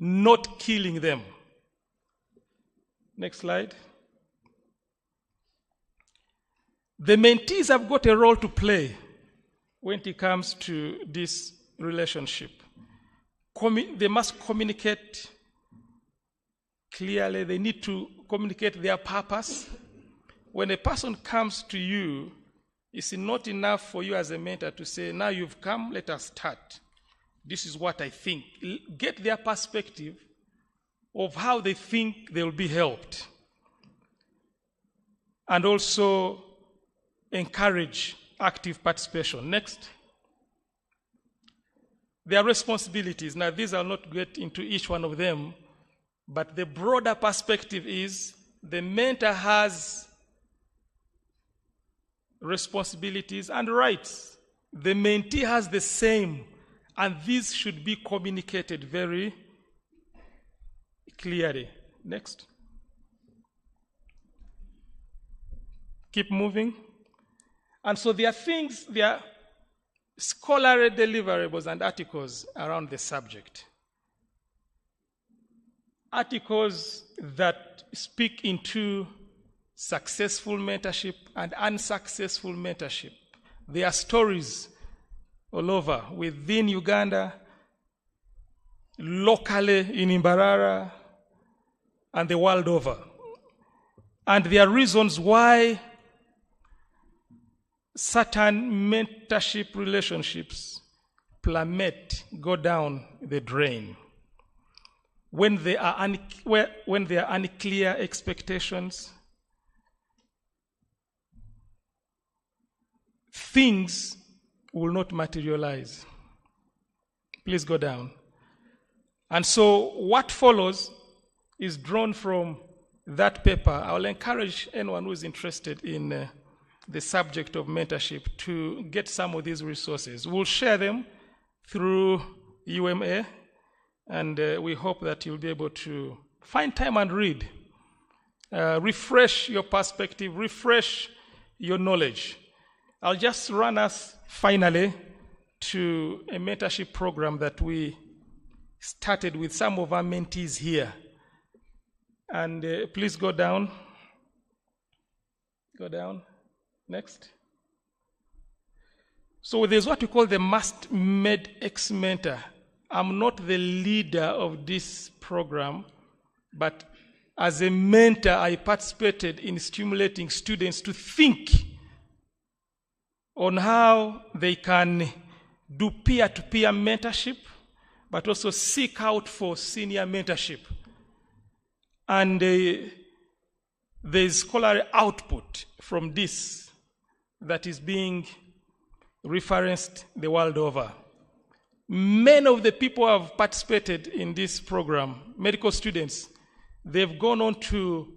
not killing them. Next slide. The mentees have got a role to play when it comes to this relationship. They must communicate clearly. They need to communicate their purpose. When a person comes to you, it's not enough for you as a mentor to say, now you've come, let us start. This is what I think. Get their perspective of how they think they'll be helped. And also encourage active participation. Next. Their responsibilities. Now, these I'll not get into each one of them, but the broader perspective is the mentor has responsibilities and rights. The mentee has the same, and these should be communicated very clearly. Next. Keep moving. And so there are scholarly deliverables and articles around the subject. Articles that speak into successful mentorship and unsuccessful mentorship. There are stories all over, within Uganda, locally in Imbarara, and the world over. And there are reasons why certain mentorship relationships plummet, go down the drain. When there are unclear expectations, things will not materialize. Please go down. And so what follows is drawn from that paper. I will encourage anyone who is interested in the subject of mentorship to get some of these resources. We'll share them through UMA, and we hope that you'll be able to find time and read. Refresh your perspective, refresh your knowledge. I'll just run us finally to a mentorship program that we started with some of our mentees here. And please go down. Go down. Next. So there's what we call the must-med ex-mentor. I'm not the leader of this program, but as a mentor, I participated in stimulating students to think on how they can do peer-to-peer mentorship, but also seek out for senior mentorship. And there's scholarly output from this that is being referenced the world over. Many of the people who have participated in this program, medical students, they've gone on to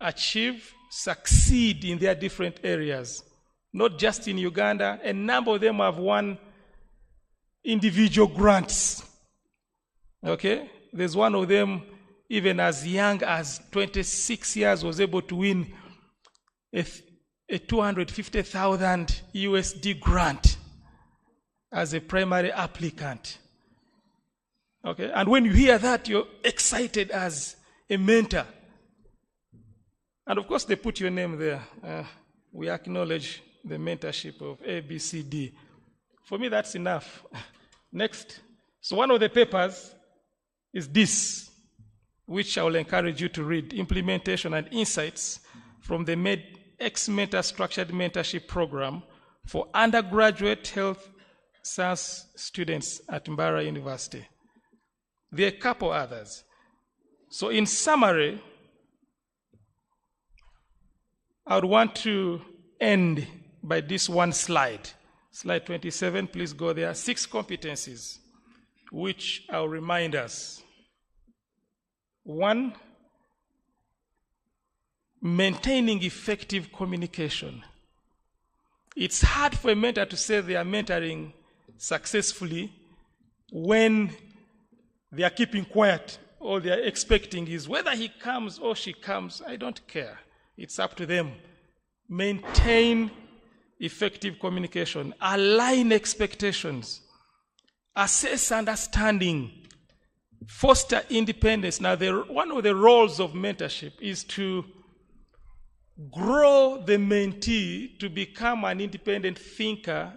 achieve, succeed in their different areas. Not just in Uganda, a number of them have won individual grants. Okay? There's one of them, even as young as 26 years, was able to win a 250,000 USD grant as a primary applicant. Okay? And when you hear that, you're excited as a mentor. And of course, they put your name there. We acknowledge the mentorship of ABCD. For me, that's enough. Next. So one of the papers is this, which I will encourage you to read, Implementation and Insights from the ex-mentor structured mentorship program for undergraduate health science students at Mbarara University. There are a couple others. So in summary, I would want to end by this one slide. Slide 27, please go there. 6 competencies, which I'll remind us. 1, maintaining effective communication. It's hard for a mentor to say they are mentoring successfully when they are keeping quiet. All they are expecting is whether he comes or she comes, I don't care. It's up to them. Maintain effective communication. Align expectations. Assess understanding. Foster independence. Now, one of the roles of mentorship is to grow the mentee to become an independent thinker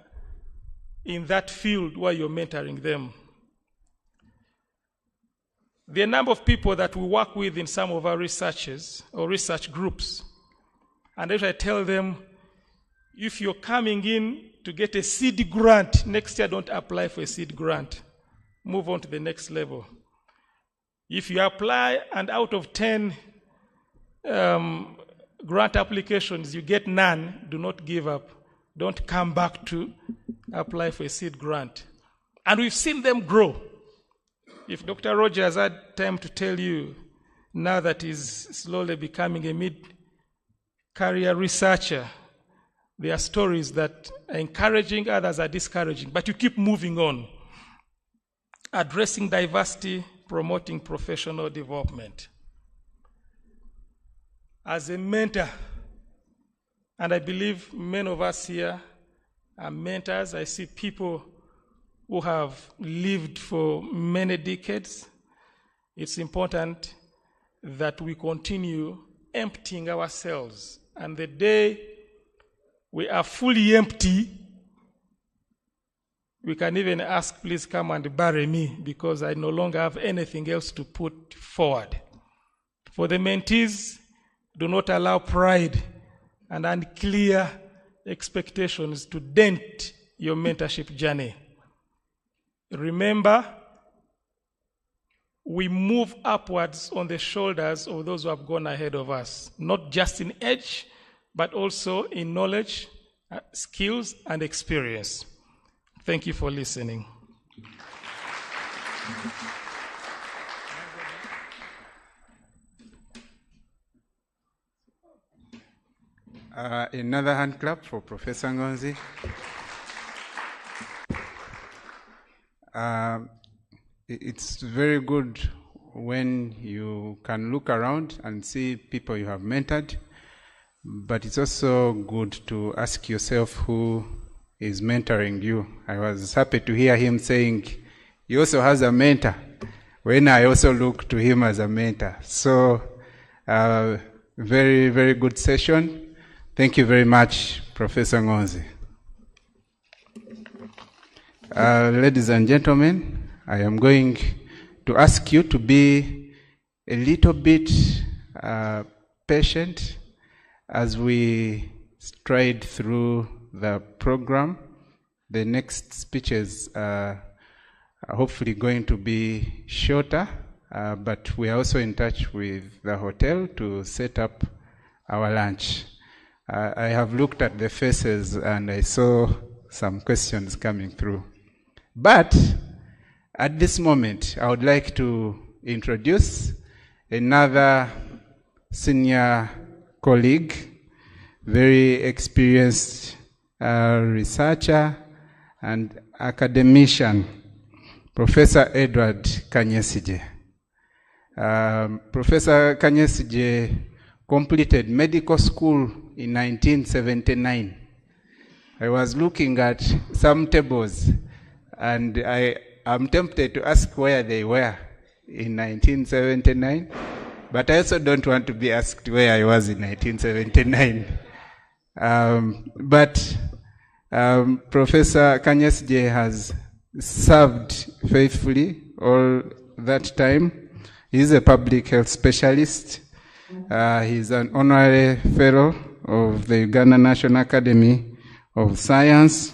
in that field where you're mentoring them. There are a number of people that we work with in some of our researches or research groups. And if I tell them, if you're coming in to get a seed grant, next year don't apply for a seed grant. Move on to the next level. If you apply and out of 10 grant applications, you get none, do not give up. Don't come back to apply for a seed grant. And we've seen them grow. If Dr. Rogers had time to tell you, now that he's slowly becoming a mid-career researcher, there are stories that are encouraging, others are discouraging, but you keep moving on. Addressing diversity, promoting professional development. As a mentor, and I believe many of us here are mentors, I see people who have lived for many decades. It's important that we continue emptying ourselves. And the day we are fully empty, we can even ask, please come and bury me, because I no longer have anything else to put forward. For the mentees, do not allow pride and unclear expectations to dent your mentorship journey. Remember, we move upwards on the shoulders of those who have gone ahead of us, not just in age, but also in knowledge, skills, and experience. Thank you for listening.
Another hand clap for Professor Ngonzi. It's very good when you can look around and see people you have mentored, but it's also good to ask yourself who is mentoring you. I was happy to hear him saying he also has a mentor, when I also look to him as a mentor. So, very, very good session. Thank you very much, Professor Ngonzi. Ladies and gentlemen, I am going to ask you to be a little bit patient as we stride through the program. The next speeches are hopefully going to be shorter, but we are also in touch with the hotel to set up our lunch. I have looked at the faces and I saw some questions coming through. But at this moment, I would like to introduce another senior colleague, very experienced researcher and academician, Professor Edward Kanyesije. Professor Kanyesije completed medical school in 1979. I was looking at some tables and I am tempted to ask where they were in 1979, but I also don't want to be asked where I was in 1979. Professor Kanyesije has served faithfully all that time. He's a public health specialist. He's an honorary fellow of the Uganda National Academy of Science.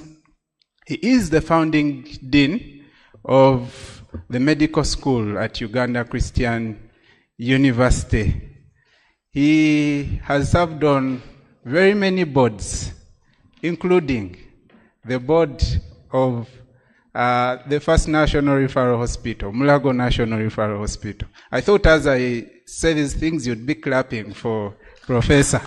He is the founding dean of the medical school at Uganda Christian University. He has served on very many boards, including the board of the first National Referral Hospital, Mulago National Referral Hospital. I thought as I say these things, you'd be clapping for Professor.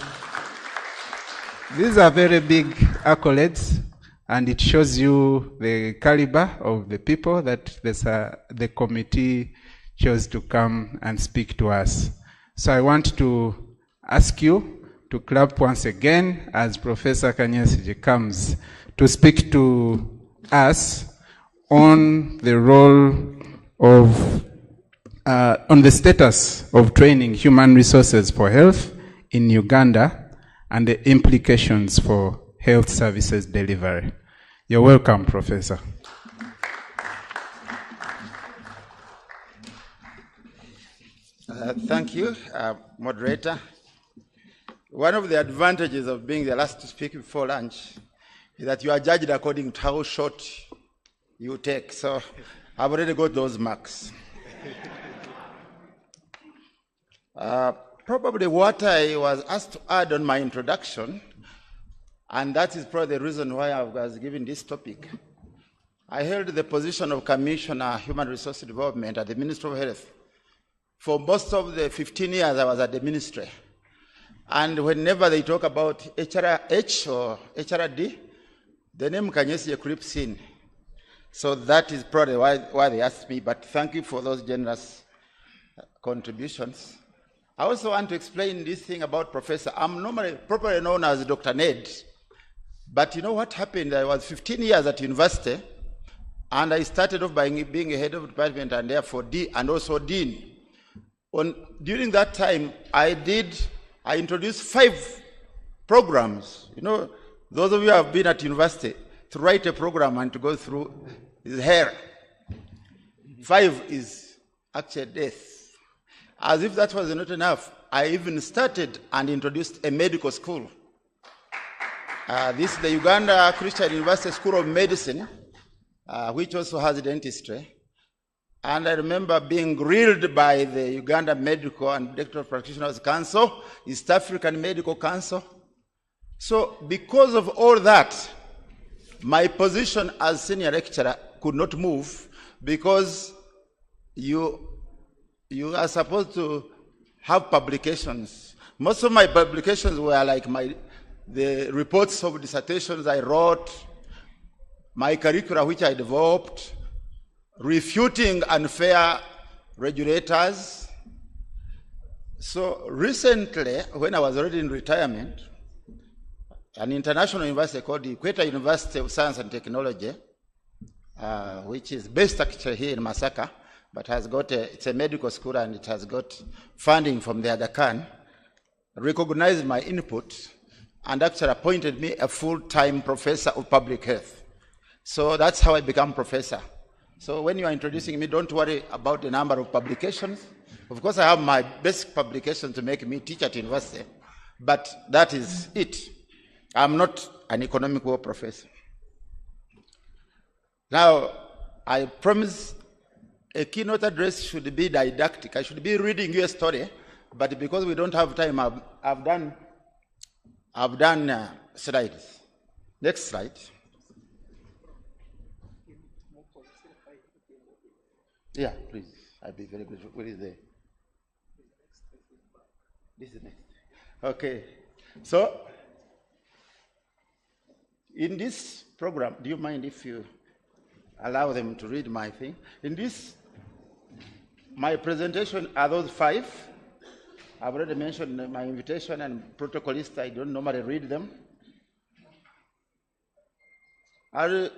These are very big accolades, and it shows you the caliber of the people that the committee chose to come and speak to us. So I want to ask you to clap once again as Professor Kanyesije comes to speak to us on the role of, on the status of training human resources for health in Uganda and the implications for health services delivery. You're welcome, Professor.
Thank you, moderator. One of the advantages of being the last to speak before lunch is that you are judged according to how short you take. So I've already got those marks. Probably what I was asked to add on my introduction, and that is probably the reason why I was given this topic. I held the position of Commissioner Human Resource Development at the Ministry of Health for most of the 15 years I was at the ministry. And whenever they talk about HRH or HRD, the name Kanyesije creeps in. So that is probably why they asked me, but thank you for those generous contributions. I also want to explain this thing about Professor. I'm normally properly known as Dr. Ned, but you know what happened? I was 15 years at university, and I started off by being a head of department and therefore and also dean During that time, I introduced 5 programs. You know, those of you who have been at university, to write a program and to go through is hell. 5 is actually death. As if that was not enough, I even started and introduced a medical school. This is the Uganda Christian University School of Medicine, which also has dentistry. And I remember being grilled by the Uganda Medical and Dental Practitioners Council, East African Medical Council. So because of all that, my position as senior lecturer could not move, because you are supposed to have publications. Most of my publications were like the reports of dissertations I wrote, my curricula which I developed, refuting unfair regulators. So recently, when I was already in retirement, an international university called the Equator University of Science and Technology, which is based actually here in Masaka, but it's a medical school and it has got funding from the Aga Khan, recognized my input and actually appointed me a full-time professor of public health. So that's how I became professor. So when you are introducing me, don't worry about the number of publications. Of course, I have my basic publication to make me teach at university, but that is it. I'm not an economic law professor. Now, I promise a keynote address should be didactic. I should be reading you a story, but because we don't have time, I've done slides. Next slide. Yeah, please. I'll be very good. Where is the? This is next. Okay. So, in this program, do you mind if you allow them to read my thing? In this, my presentation are those 5. I've already mentioned my invitation and protocol list. I don't normally read them. I'll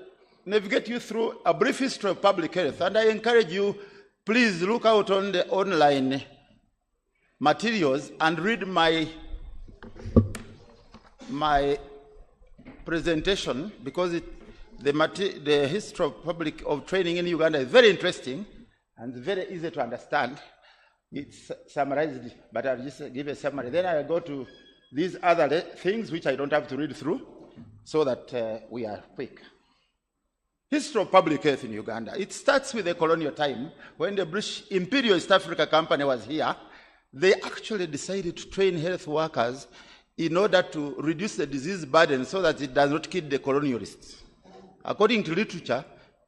navigate you through a brief history of public health, and I encourage you, please look out on the online materials and read my presentation, because the history of training in Uganda is very interesting and very easy to understand. It's summarized, but I'll just give a summary. Then I'll go to these other things which I don't have to read through, so that we are quick. History of public health in Uganda. It starts with the colonial time, when the British Imperial East Africa Company was here. They actually decided to train health workers in order to reduce the disease burden so that it does not kill the colonialists. According to literature,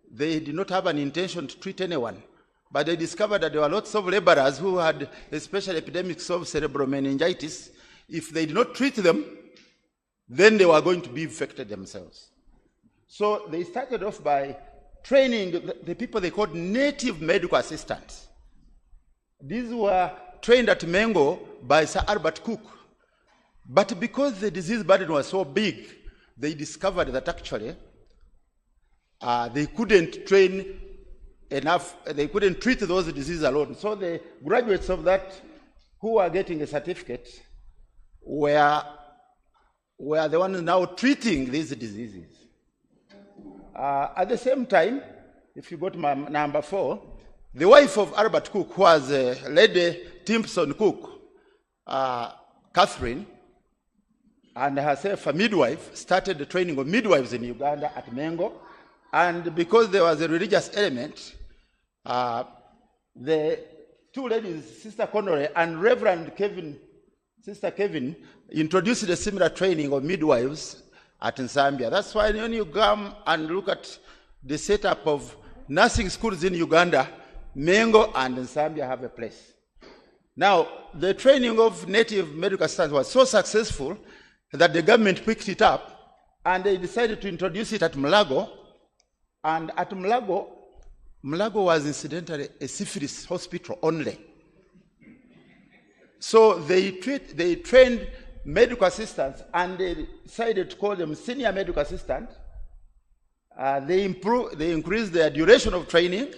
they did not have an intention to treat anyone, but they discovered that there were lots of laborers who had especially epidemics of cerebral meningitis. If they did not treat them, then they were going to be infected themselves. So they started off by training the people they called native medical assistants. These were trained at Mengo by Sir Albert Cook. But because the disease burden was so big, they discovered that actually they couldn't train enough, they couldn't treat those diseases alone. So the graduates of that who were getting a certificate were the ones now treating these diseases. At the same time, if you go to my number 4, the wife of Albert Cook, who was Lady Timpson Cook, Catherine, and herself a midwife, started the training of midwives in Uganda at Mengo. And because there was a religious element, the 2 ladies, Sister Connery and Reverend Sister Kevin, introduced a similar training of midwives at Zambia. That's why when you come and look at the setup of nursing schools in Uganda, Mengo and Zambia have a place. Now, the training of native medical assistants was so successful that the government picked it up and they decided to introduce it at Mulago. And at Mulago was incidentally a syphilis hospital only. So they trained medical assistants and they decided to call them senior medical assistants. They increased their duration of training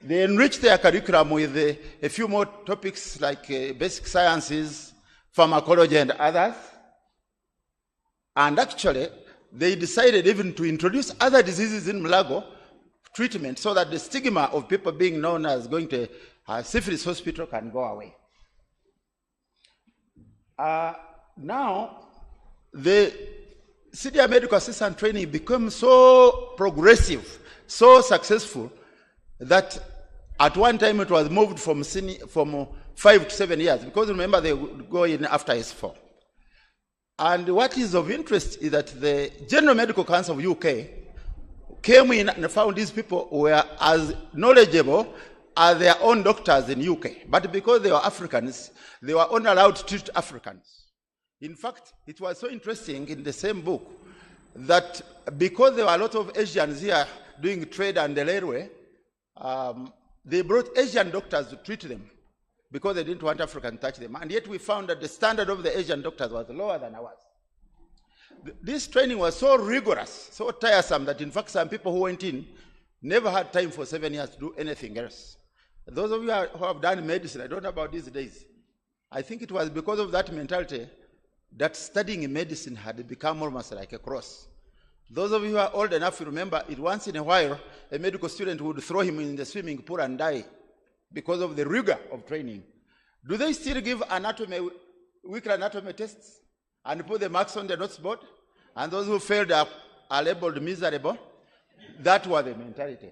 They enrich their curriculum with a few more topics like basic sciences, pharmacology, and others. And actually, they decided even to introduce other diseases in Mulago treatment so that the stigma of people being known as going to a syphilis hospital can go away. Now, the senior medical assistant training became so progressive, so successful, that at one time it was moved from 5 to 7 years, because remember they would go in after S4. And what is of interest is that the General Medical Council of UK came in and found these people were as knowledgeable as their own doctors in UK. But because they were Africans, they were only allowed to treat Africans. In fact, it was so interesting in the same book that because there were a lot of Asians here doing trade and the railway, they brought Asian doctors to treat them because they didn't want Africans to touch them. And yet we found that the standard of the Asian doctors was lower than ours. This training was so rigorous, so tiresome, that in fact some people who went in never had time for 7 years to do anything else. Those of you who have done medicine, I don't know about these days, I think it was because of that mentality that studying medicine had become almost like a cross. Those of you who are old enough to remember it, once in a while, a medical student would throw him in the swimming pool and die because of the rigor of training. Do they still give weekly anatomy tests and put the marks on the notes board? And those who failed are labeled miserable? That was the mentality.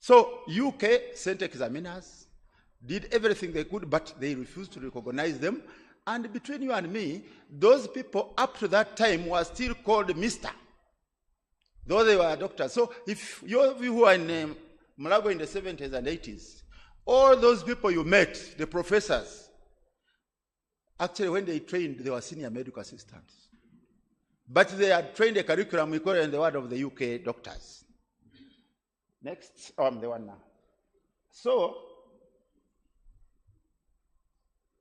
So UK sent examiners, did everything they could, but they refused to recognize them. And between you and me, those people up to that time were still called Mr., though they were doctors. So if you who are in Mulago in the 70s and 80s, all those people you met, the professors, actually when they trained, they were senior medical assistants. But they had trained a curriculum, we call it in the word of the UK doctors. Next, I'm the one now. So,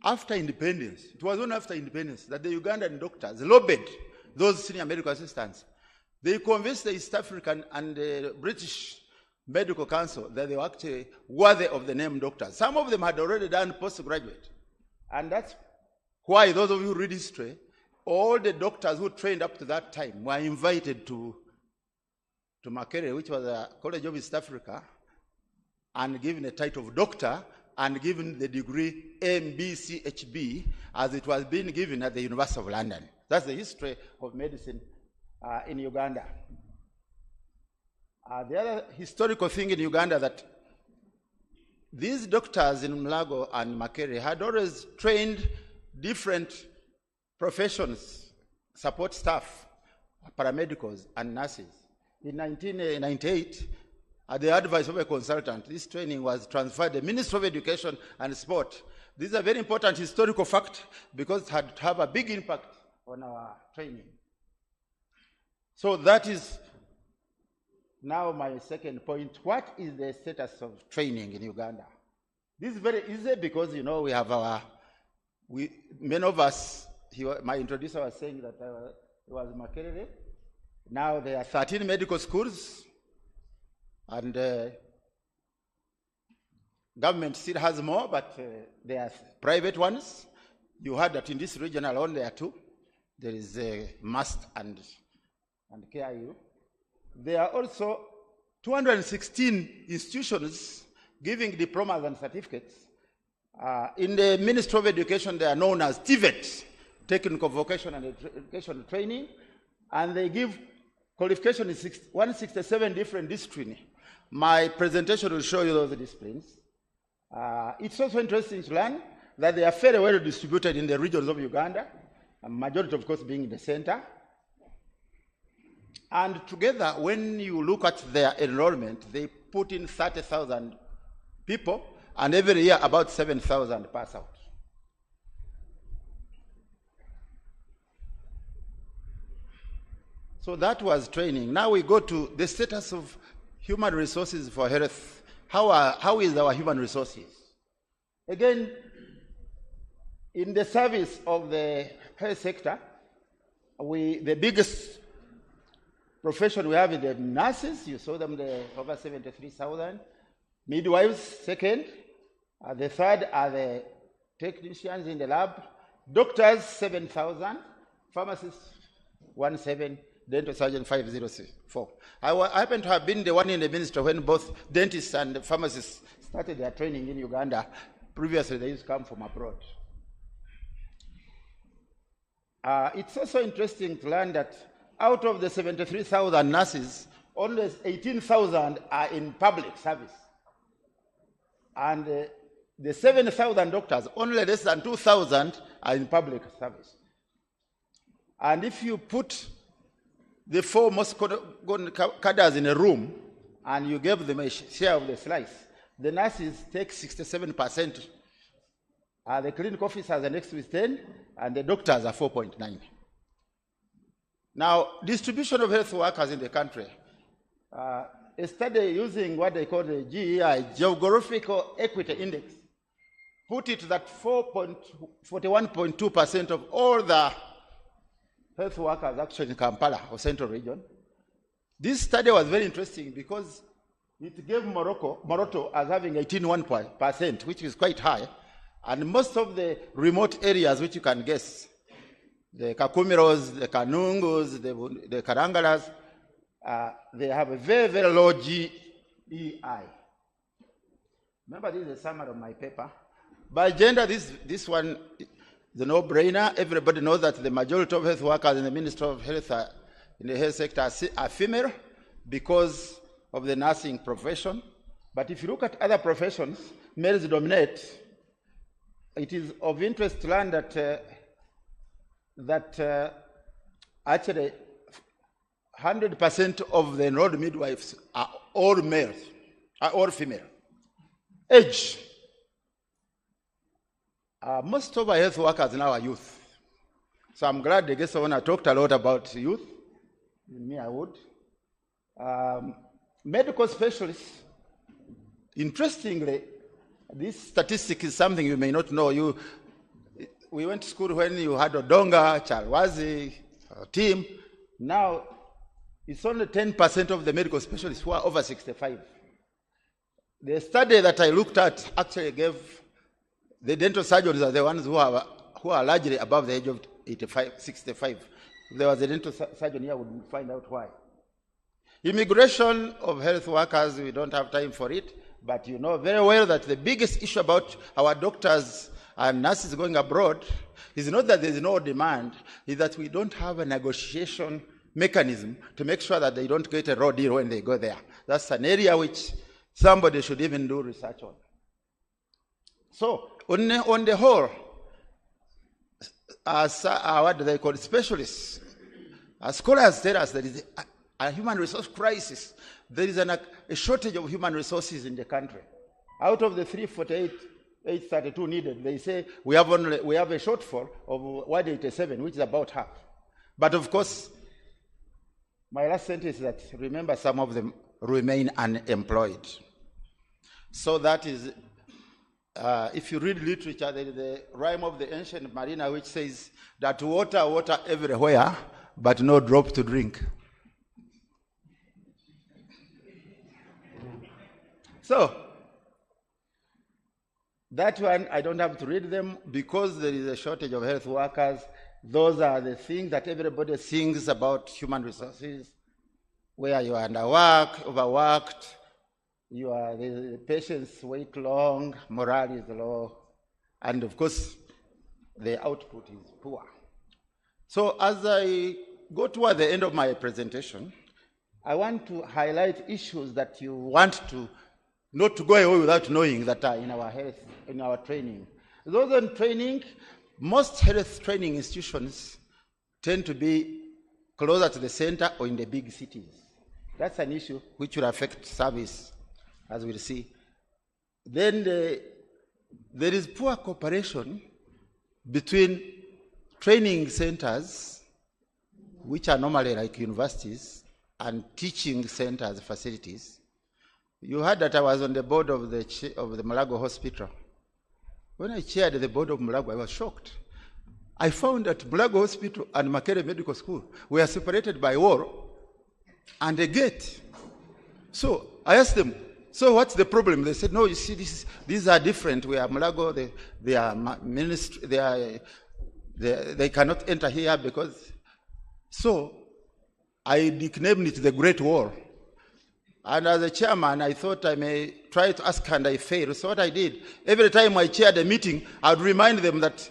after independence, it was only after independence that the Ugandan doctors lobbied those senior medical assistants. They convinced the East African and the British Medical Council that they were actually worthy of the name doctors. Some of them had already done postgraduate. And that's why those of you who read history, all the doctors who trained up to that time were invited to Makerere, which was a college of East Africa, and given a title of doctor, and given the degree MBCHB as it was being given at the University of London. That's the history of medicine in Uganda. The other historical thing in Uganda that these doctors in Mulago and Makerere had always trained different professions, support staff, paramedicals, and nurses. In 1998, at the advice of a consultant, this training was transferred to the Ministry of Education and Sport. This is a very important historical fact because it had to have a big impact on our training. So that is now my second point. What is the status of training in Uganda? This is very easy because, you know, we have many of us, my introducer was saying that it was Makerere. Now there are 13 medical schools, and government still has more, but there are private ones. You heard that in this region alone there are 2. There is MAST and KIU. There are also 216 institutions giving diplomas and certificates. In the Ministry of Education, they are known as TVET, Technical Vocational and Education Training, and they give qualification in 167 different disciplines. My presentation will show you those disciplines. It's also interesting to learn that they are fairly well distributed in the regions of Uganda, a majority, of course, being in the center. And together, when you look at their enrollment, they put in 30,000 people, and every year about 7,000 pass out. So that was training. Now we go to the status of human resources for health. How is our human resources? Again, in the service of the health sector, the biggest profession we have is the nurses. You saw them, over 73,000. midwives, second. The third are the technicians in the lab. Doctors, 7,000. Pharmacists, 17. Dental surgeon, 504. I happen to have been the one in the ministry when both dentists and pharmacists started their training in Uganda. Previously, they used to come from abroad. It's also interesting to learn that out of the 73,000 nurses, only 18,000 are in public service. And the 7,000 doctors, only less than 2,000 are in public service. And if you put the four most cadres in a room and you give them a share of the slice, the nurses take 67%. The clinical officers are next with 10, and the doctors are 4.9. Now, distribution of health workers in the country. A study using what they call the GEI, Geographical Equity Index, put it that 41.2% of all the health workers actually in Kampala or Central Region. This study was very interesting because it gave Moroto as having 18.1%, which is quite high, and most of the remote areas, which you can guess, the Kakumiros, the Kanungus, the Karangalas, they have a very, very low GEI. Remember, this is a summary of my paper. By gender, this one, the no-brainer. Everybody knows that the majority of health workers in the Ministry of Health in the health sector are female because of the nursing profession. But if you look at other professions, males dominate. It is of interest to learn that actually 100% of the enrolled midwives are all males, are all female. Age. Most of our health workers now are youth. So I'm glad the guest owner talked a lot about youth. Me, I would. Medical specialists, interestingly, this statistic is something you may not know. We went to school when you had Odonga, Chalwazi, Tim. Now, it's only 10% of the medical specialists who are over 65. The study that I looked at actually gave the dental surgeons are the ones who are largely above the age of 65. If there was a dental surgeon here, we would find out why. Immigration of health workers, we don't have time for it, but you know very well that the biggest issue about our doctors and nurses going abroad is not that there is no demand, is that we don't have a negotiation mechanism to make sure that they don't get a raw deal when they go there. That's an area which somebody should even do research on. So, on the whole, what do they call it? Specialists, scholars tell us there is a human resource crisis. There is a shortage of human resources in the country. Out of the 348,832 needed, they say we have a shortfall of 187, which is about half. But of course, my last sentence is that remember some of them remain unemployed. So that is. If you read literature, there is the rhyme of the ancient mariner which says that water, water everywhere, but no drop to drink. So, that one, I don't have to read them because there is a shortage of health workers. Those are the things that everybody sings about human resources, where you are underworked, overworked, the patients wait long, morale is low, and of course, the output is poor. So as I go toward the end of my presentation, I want to highlight issues that you want to not to go away without knowing that are in our health, in our training. Those on training, most health training institutions tend to be closer to the center or in the big cities. That's an issue which will affect service, as we'll see. Then there is poor cooperation between training centers, which are normally like universities, and teaching centers, facilities. You heard that I was on the board of the Mulago Hospital. When I chaired the board of Mulago, I was shocked. I found that Mulago Hospital and Makerere Medical School were separated by wall and a gate. So I asked them, So what's the problem? They said, no, you see, these are different. We are Mulago, they are ministry, they cannot enter here because. So I nicknamed it the Great War. And as a chairman, I thought I may try to ask and I failed. So what I did, every time I chaired a meeting, I would remind them that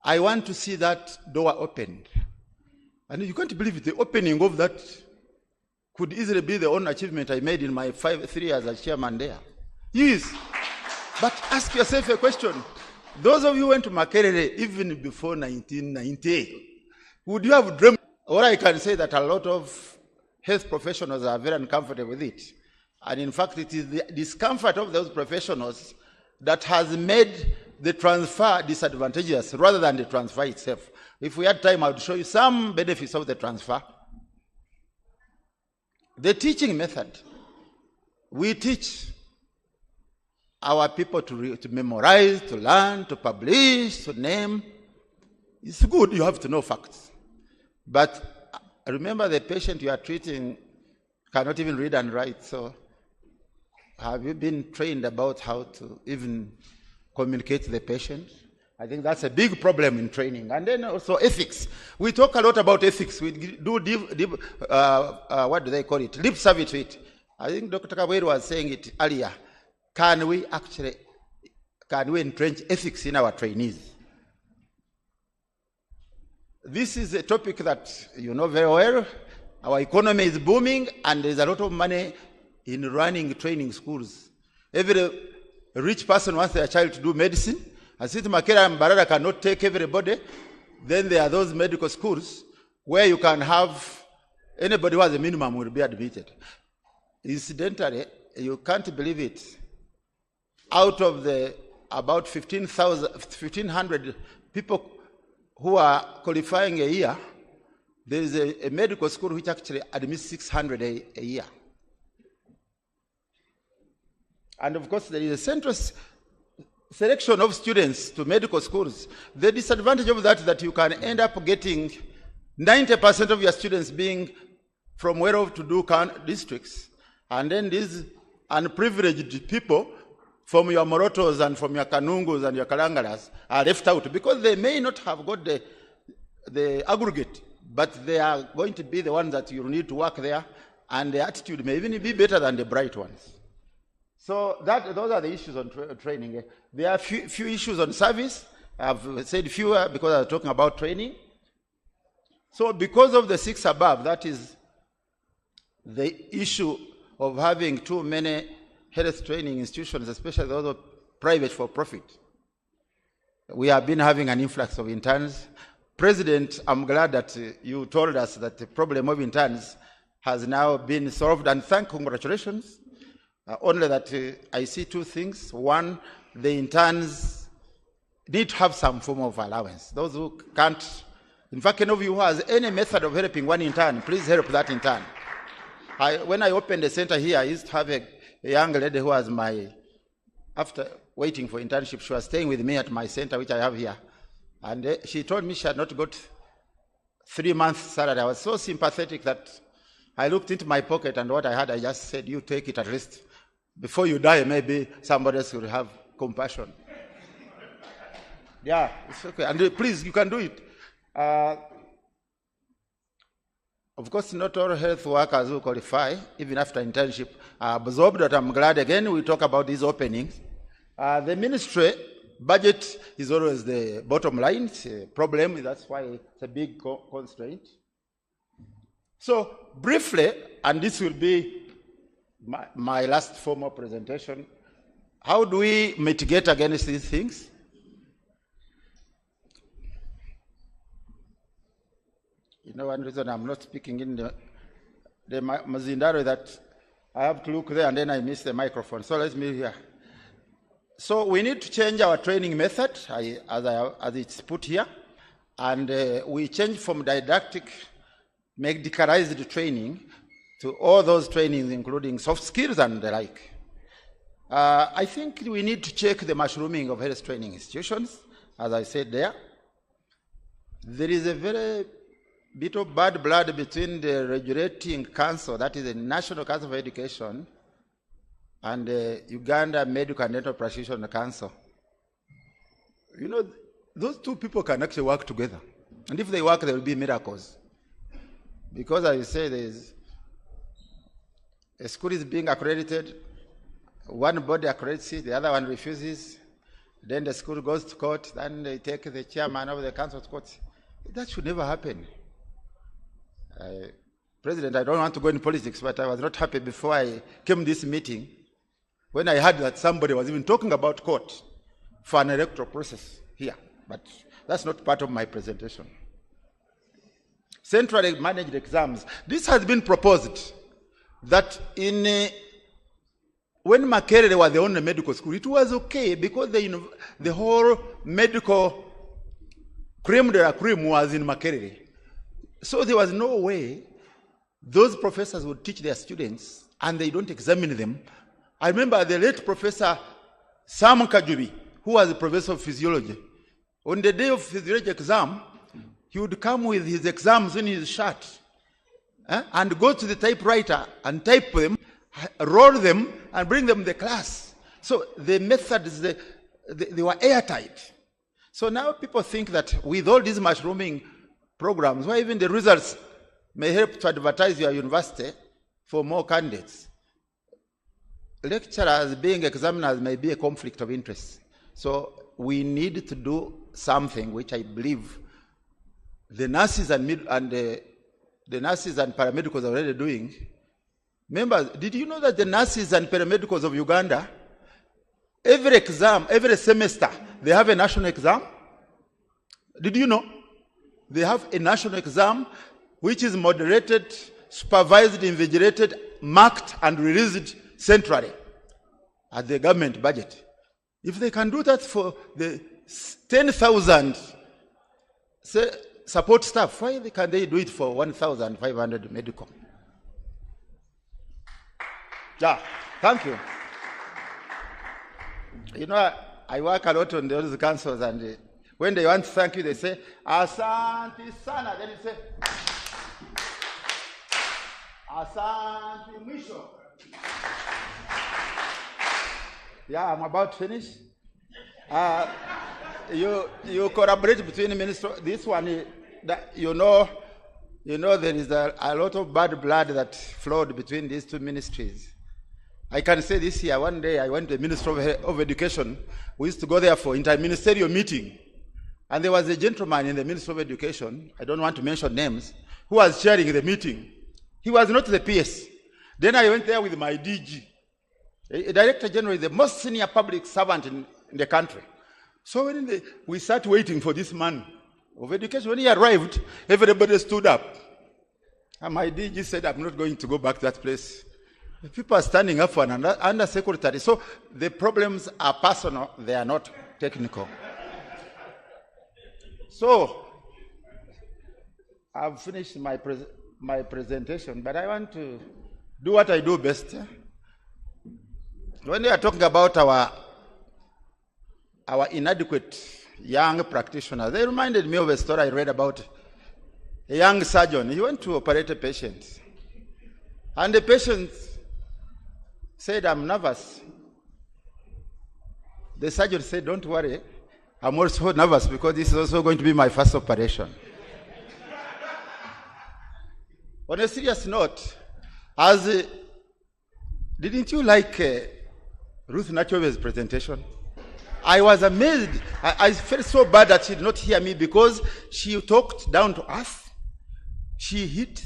I want to see that door opened. And you can't believe it, the opening of that could easily be the only achievement I made in my 3 years as chairman there. Yes. But ask yourself a question. Those of you who went to Makerere even before 1990, would you have dreamed? Or I can say that a lot of health professionals are very uncomfortable with it. And in fact, it is the discomfort of those professionals that has made the transfer disadvantageous rather than the transfer itself. If we had time, I would show you some benefits of the transfer. The teaching method. We teach our people to memorize, to learn, to publish, to name. It's good, you have to know facts. But remember, the patient you are treating cannot even read and write. So have you been trained about how to even communicate to the patient? I think that's a big problem in training. And then also ethics. We talk a lot about ethics. We do what do they call it? Lip service to it. I think Dr. Kabweru was saying it earlier. Can we entrench ethics in our trainees? This is a topic that you know very well. Our economy is booming and there's a lot of money in running training schools. Every rich person wants their child to do medicine. And since Makera and Mbarara cannot take everybody, then there are those medical schools where you can have anybody who has a minimum will be admitted. Incidentally, you can't believe it. Out of the about 1,500 people who are qualifying a year, there is a medical school which actually admits 600 a year. And of course, there is a central selection of students to medical schools. The disadvantage of that is that you can end up getting 90% of your students being from well-off to do districts. And then these unprivileged people from your Morotos and from your Kanungus and your Kalangalas are left out because they may not have got the aggregate, but they are going to be the ones that you need to work there, and the attitude may even be better than the bright ones. So those are the issues on training. There are few issues on service. I've said fewer because I'm talking about training. So because of the 6 above, that is the issue of having too many health training institutions, especially those of private for profit. We have been having an influx of interns. President, I'm glad that you told us that the problem of interns has now been solved, and congratulations. Only that I see 2 things. One, the interns need to have some form of allowance. Those who can't, in fact, any of you who has any method of helping one intern, please help that intern. When I opened the center here, I used to have a young lady who was after waiting for internship, she was staying with me at my center, which I have here. And she told me she had not got 3 months salary. I was so sympathetic that I looked into my pocket and what I had, I just said, you take it at least. Before you die, maybe somebody else will have compassion. Yeah, it's okay. And please, you can do it. Of course, not all health workers who qualify, even after internship, are absorbed, but I'm glad again we talk about these openings. The ministry budget is always the bottom line. It's a problem. That's why it's a big constraint. So briefly, and this will be my last formal presentation, how do we mitigate against these things? You know, one reason I'm not speaking in the Mazindaro that I have to look there and then I miss the microphone. So let's move here. So we need to change our training method, as it's put here, and we change from didactic, medicalized training to all those trainings, including soft skills and the like. I think we need to check the mushrooming of health training institutions, as I said there. There is a very bit of bad blood between the regulating council, that is the National Council for Education, and Uganda Medical and Dental Practitioner Council. You know, those two people can actually work together. And if they work, there will be miracles. Because as you say, there's a school is being accredited, one body accredits it, the other one refuses, then the school goes to court, then they take the chairman of the council to court. That should never happen. President, I don't want to go into politics, but I was not happy before I came to this meeting when I heard that somebody was even talking about court for an electoral process here. But that's not part of my presentation. Centrally managed exams. This has been proposed that when Makerere was the only medical school, it was okay because the whole medical creme de la creme was in Makerere. So there was no way those professors would teach their students and they don't examine them. I remember the late Professor Sam Kajubi, who was a professor of physiology. On the day of physiology exam, he would come with his exams in his shirt and go to the typewriter and type them, roll them, and bring them to the class. So the methods, they were airtight. So now people think that with all these mushrooming programs, where even the results may help to advertise your university for more candidates, lecturers being examiners may be a conflict of interest. So we need to do something which I believe the nurses and the nurses and paramedicals are already doing. Members, did you know that the nurses and paramedicals of Uganda, every exam, every semester, they have a national exam? Did you know? They have a national exam which is moderated, supervised, invigilated, marked, and released centrally at the government budget. If they can do that for the 10,000 support staff, why can they do it for 1,500 medical? Yeah, thank you. You know, I work a lot on those councils, and when they want to thank you, they say, Asante sana. Then you say, Asante mwisho. Yeah, I'm about to finish. You collaborate between the minister. This one, you know there is a lot of bad blood that flowed between these two ministries. I can say this year, one day I went to the Ministry of Education. We used to go there for interministerial meeting. And there was a gentleman in the Ministry of Education, I don't want to mention names, who was chairing the meeting. He was not the PS. Then I went there with my DG. A Director General is the most senior public servant in the country. So when we sat waiting for this man of education, when he arrived, everybody stood up. And my DG said, I'm not going to go back to that place. The people are standing up for an undersecretary. So the problems are personal, they are not technical. So I've finished my presentation, but I want to do what I do best. When they are talking about our inadequate young practitioners, they reminded me of a story I read about a young surgeon. He went to operate a patient, and the patient said, I'm nervous. The surgeon said, don't worry, I'm also nervous because this is also going to be my first operation. On a serious note, didn't you like Ruth Nachove's presentation? I was amazed. I felt so bad that she did not hear me because she talked down to us. She hit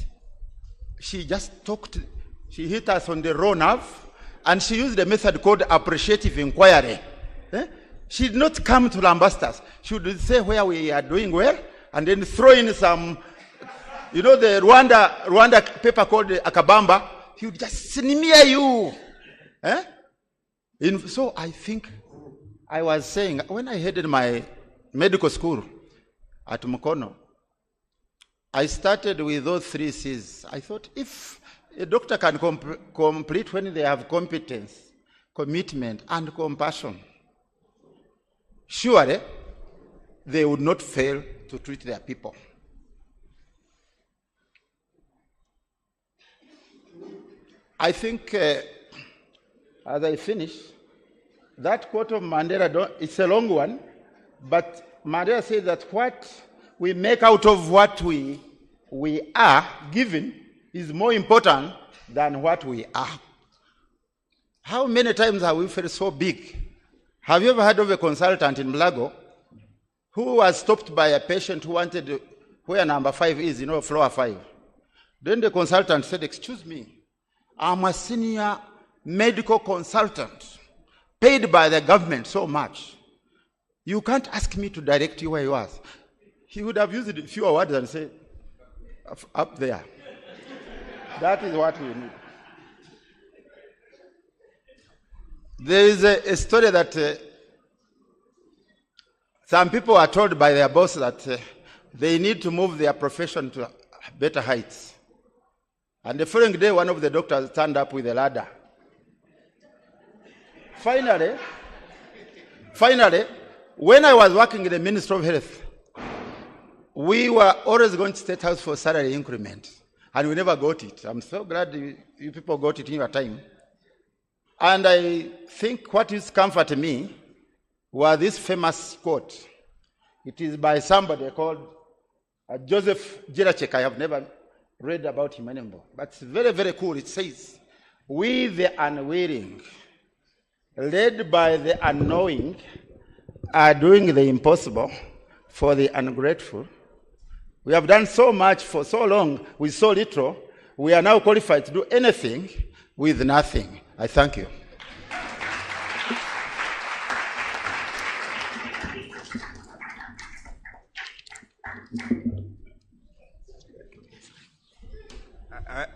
us on the raw nerve. And she used a method called appreciative inquiry. She did not come to lambast us. She would say where we are doing well, and then throw in some, the Rwanda paper called Akabamba. He would just sneer you. So I think I was saying, when I headed my medical school at Mukono, I started with those 3 C's. I thought if a doctor can complete when they have competence, commitment, and compassion, surely they would not fail to treat their people. I think as I finish, that quote of Mandela, it's a long one, but Mandela says that what we make out of what we are given is more important than what we are. How many times have we felt so big? Have you ever heard of a consultant in Mlago who was stopped by a patient who wanted where number 5 is, floor 5? Then the consultant said, "Excuse me, I'm a senior medical consultant, paid by the government so much. You can't ask me to direct you where you are." He would have used a few words and said, "Up there." That is what we need. There is a story that some people are told by their boss that they need to move their profession to better heights. And the following day, one of the doctors turned up with a ladder. Finally, when I was working in the Ministry of Health, we were always going to State House for salary increment, and we never got it. I'm so glad you people got it in your time. And I think what is comforting me was this famous quote. It is by somebody called Joseph Jirachek. I have never read about him anymore, but it's very, very cool. It says, "We the unwilling, led by the unknowing, are doing the impossible for the ungrateful. We have done so much for so long with so little. We are now qualified to do anything with nothing." I thank you.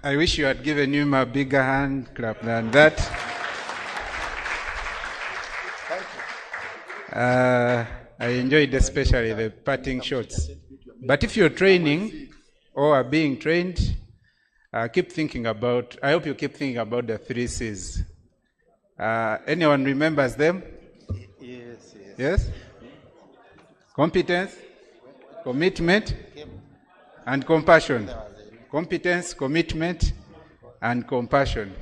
I wish you had given him a bigger hand clap than that. I enjoyed especially the parting shots. But if you're training or are being trained, I hope you keep thinking about the 3 C's. Anyone remembers them?
Yes.
Yes? Competence, commitment, and compassion. Competence, commitment, and compassion.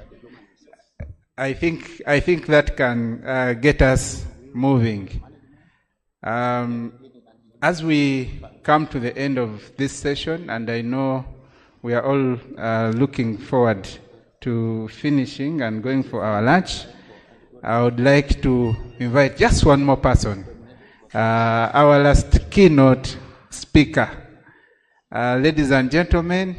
I think that can get us moving. As we come to the end of this session, and I know we are all looking forward to finishing and going for our lunch, I would like to invite just one more person, our last keynote speaker. Ladies and gentlemen,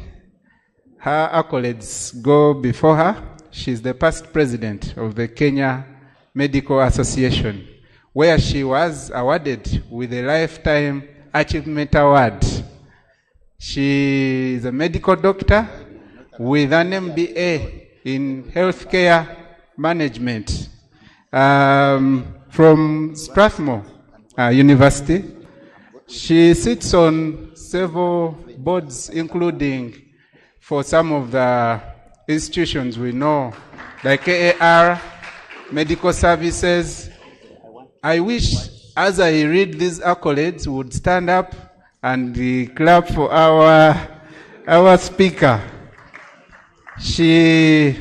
her accolades go before her. She's the past president of the Kenya Medical Association, where she was awarded with a Lifetime Achievement Award. She is a medical doctor with an MBA in healthcare management from Strathmore University. She sits on several boards, including for some of the institutions we know, like AAR, Medical Services. I wish, as I read these accolades, would stand up and clap for our speaker. She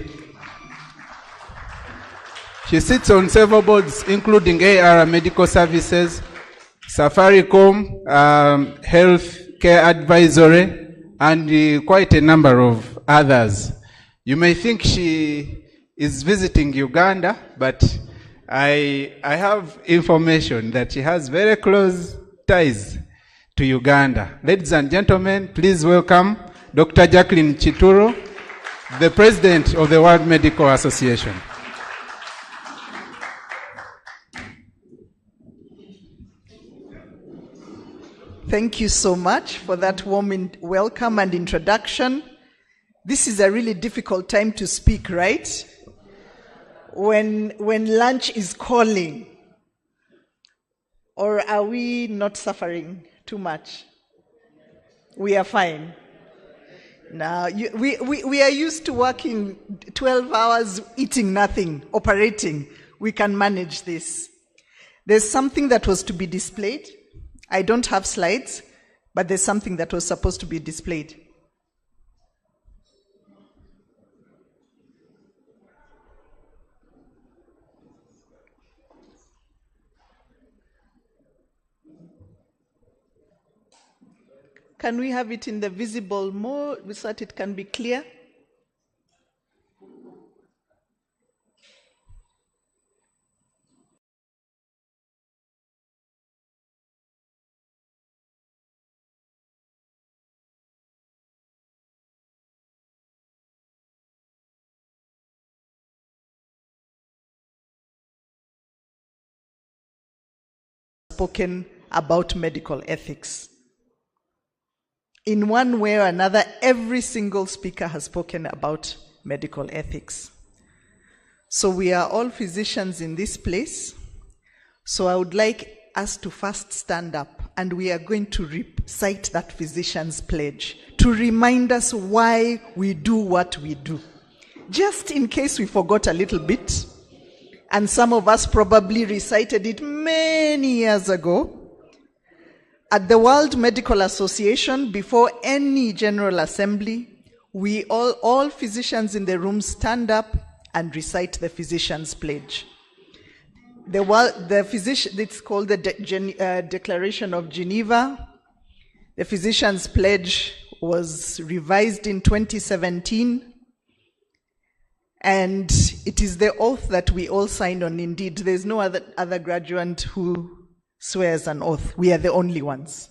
sits on several boards, including AAR, Medical Services, Safaricom, Health Care Advisory, and quite a number of others. You may think she is visiting Uganda, but I have information that she has very close ties to Uganda. Ladies and gentlemen, please welcome Dr. Jacqueline Chituro, the President of the World Medical Association.
Thank you so much for that warm welcome and introduction. This is a really difficult time to speak, right? When lunch is calling. Or are we not suffering too much? We are fine. Now, we are used to working 12 hours, eating nothing, operating. We can manage this. There's something that was to be displayed. I don't have slides, but there's something that was supposed to be displayed. Can we have it in the visible more so that it can be clear? Spoken about medical ethics. In one way or another, every single speaker has spoken about medical ethics. So we are all physicians in this place. So I would like us to first stand up, and we are going to recite that physician's pledge to remind us why we do what we do. Just in case we forgot a little bit, and some of us probably recited it many years ago. At the World Medical Association, before any General Assembly, we all physicians in the room stand up and recite the physician's pledge. It's called the Declaration of Geneva. The physician's pledge was revised in 2017. And it is the oath that we all sign on. Indeed, there's no other graduate who swears an oath. We are the only ones.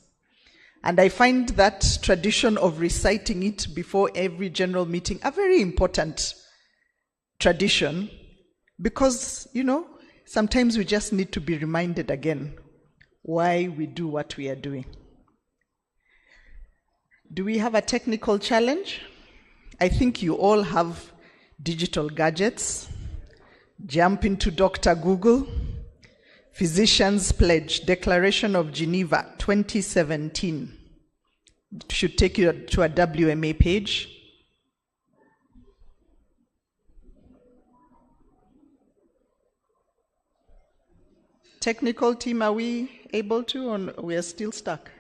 And I find that tradition of reciting it before every general meeting a very important tradition, because, sometimes we just need to be reminded again why we do what we are doing. Do we have a technical challenge? I think you all have digital gadgets. Jump into Dr. Google, Physician's Pledge, Declaration of Geneva, 2017. It should take you to a WMA page. Technical team, are we able to, or we are still stuck?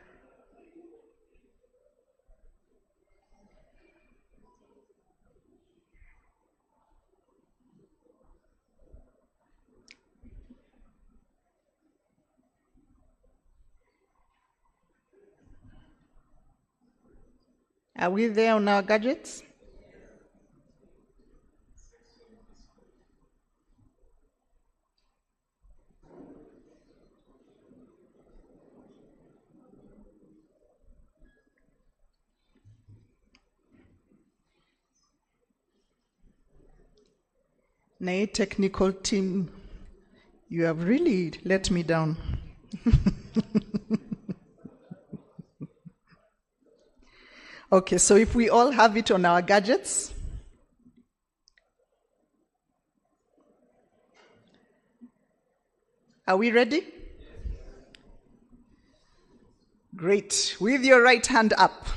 Are we there on our gadgets? Nay, technical team, you have really let me down. Okay, so if we all have it on our gadgets, are we ready? Great. With your right hand up.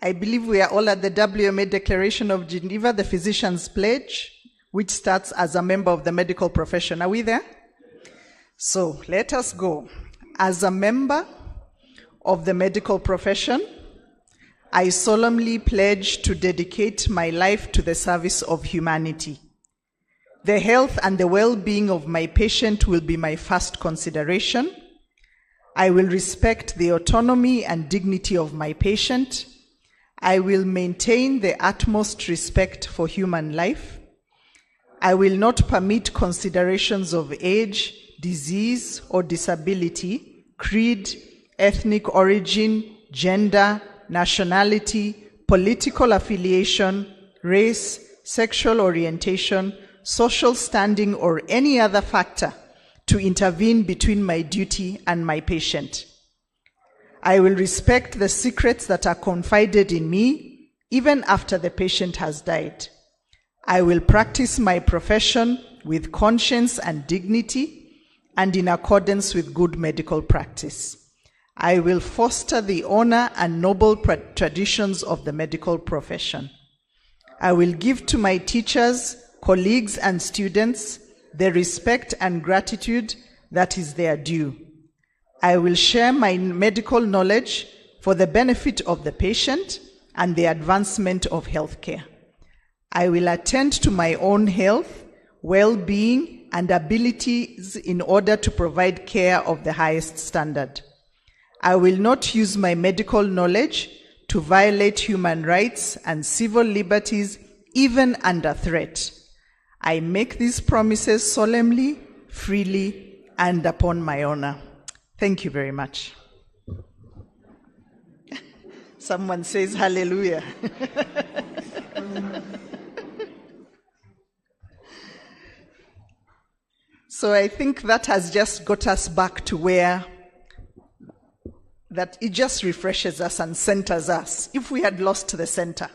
I believe we are all at the WMA Declaration of Geneva, the Physician's Pledge, which starts as a member of the medical profession. Are we there? So let us go. As a member of the medical profession, I solemnly pledge to dedicate my life to the service of humanity. The health and the well-being of my patient will be my first consideration. I will respect the autonomy and dignity of my patient. I will maintain the utmost respect for human life. I will not permit considerations of age, disease, or disability, creed, ethnic origin, gender, nationality, political affiliation, race, sexual orientation, social standing, or any other factor to intervene between my duty and my patient. I will respect the secrets that are confided in me, even after the patient has died. I will practice my profession with conscience and dignity and in accordance with good medical practice. I will foster the honor and noble traditions of the medical profession. I will give to my teachers, colleagues, and students the respect and gratitude that is their due. I will share my medical knowledge for the benefit of the patient and the advancement of healthcare. I will attend to my own health, well-being, and abilities in order to provide care of the highest standard. I will not use my medical knowledge to violate human rights and civil liberties, even under threat. I make these promises solemnly, freely, and upon my honor. Thank you very much. Someone says hallelujah. So I think that has just got us back to where that it just refreshes us and centers us if we had lost the center.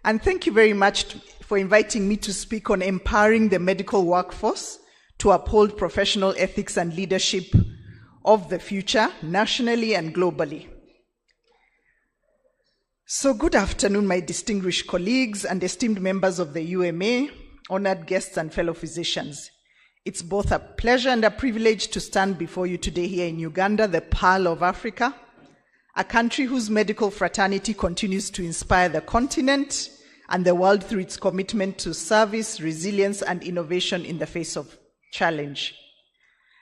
And thank you very much for inviting me to speak on empowering the medical workforce to uphold professional ethics and leadership of the future, nationally and globally. So good afternoon, my distinguished colleagues and esteemed members of the UMA, honored guests and fellow physicians. It's both a pleasure and a privilege to stand before you today here in Uganda, the Pearl of Africa, a country whose medical fraternity continues to inspire the continent and the world through its commitment to service, resilience, and innovation in the face of challenge.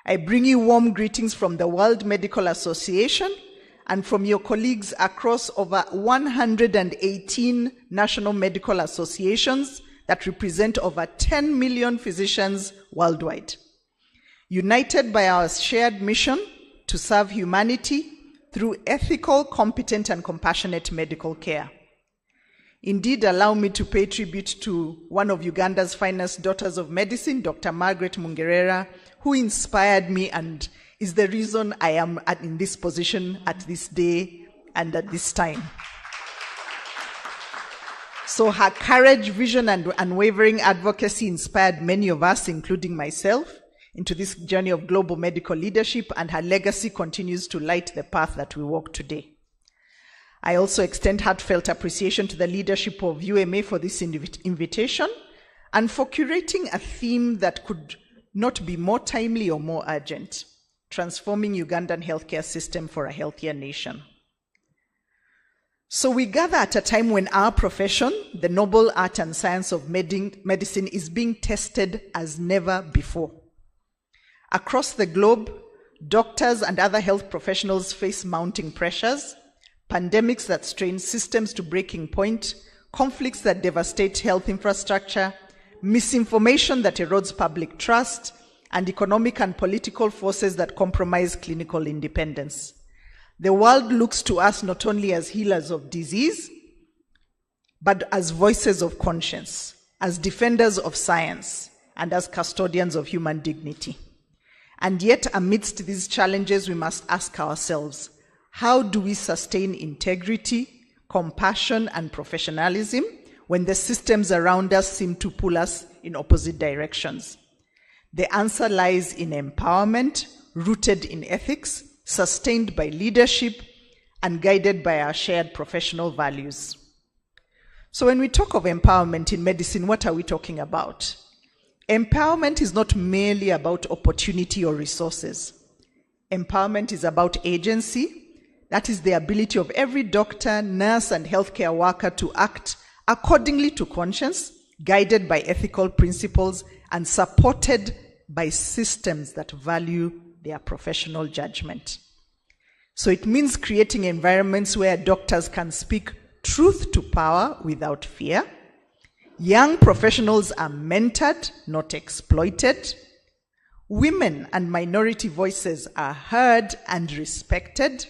I bring you warm greetings from the World Medical Association and from your colleagues across over 118 national medical associations that represent over 10 million physicians worldwide, united by our shared mission to serve humanity through ethical, competent, and compassionate medical care. Indeed, allow me to pay tribute to one of Uganda's finest daughters of medicine, Dr. Margaret Mungerera, who inspired me and is the reason I am in this position at this day and at this time. So her courage, vision, and unwavering advocacy inspired many of us, including myself, into this journey of global medical leadership, and her legacy continues to light the path that we walk today. I also extend heartfelt appreciation to the leadership of UMA for this invitation and for curating a theme that could not be more timely or more urgent: transforming Ugandan healthcare system for a healthier nation. So we gather at a time when our profession, the noble art and science of medicine, is being tested as never before. Across the globe, doctors and other health professionals face mounting pressures, pandemics that strain systems to breaking point, conflicts that devastate health infrastructure, misinformation that erodes public trust, and economic and political forces that compromise clinical independence. The world looks to us not only as healers of disease, but as voices of conscience, as defenders of science, and as custodians of human dignity. And yet, amidst these challenges, we must ask ourselves, how do we sustain integrity, compassion, and professionalism when the systems around us seem to pull us in opposite directions? The answer lies in empowerment, rooted in ethics, sustained by leadership, and guided by our shared professional values. So when we talk of empowerment in medicine, what are we talking about? Empowerment is not merely about opportunity or resources. Empowerment is about agency. That is the ability of every doctor, nurse, and healthcare worker to act accordingly to conscience, guided by ethical principles, and supported by systems that value their professional judgment. So it means creating environments where doctors can speak truth to power without fear. Young professionals are mentored, not exploited. Women and minority voices are heard and respected.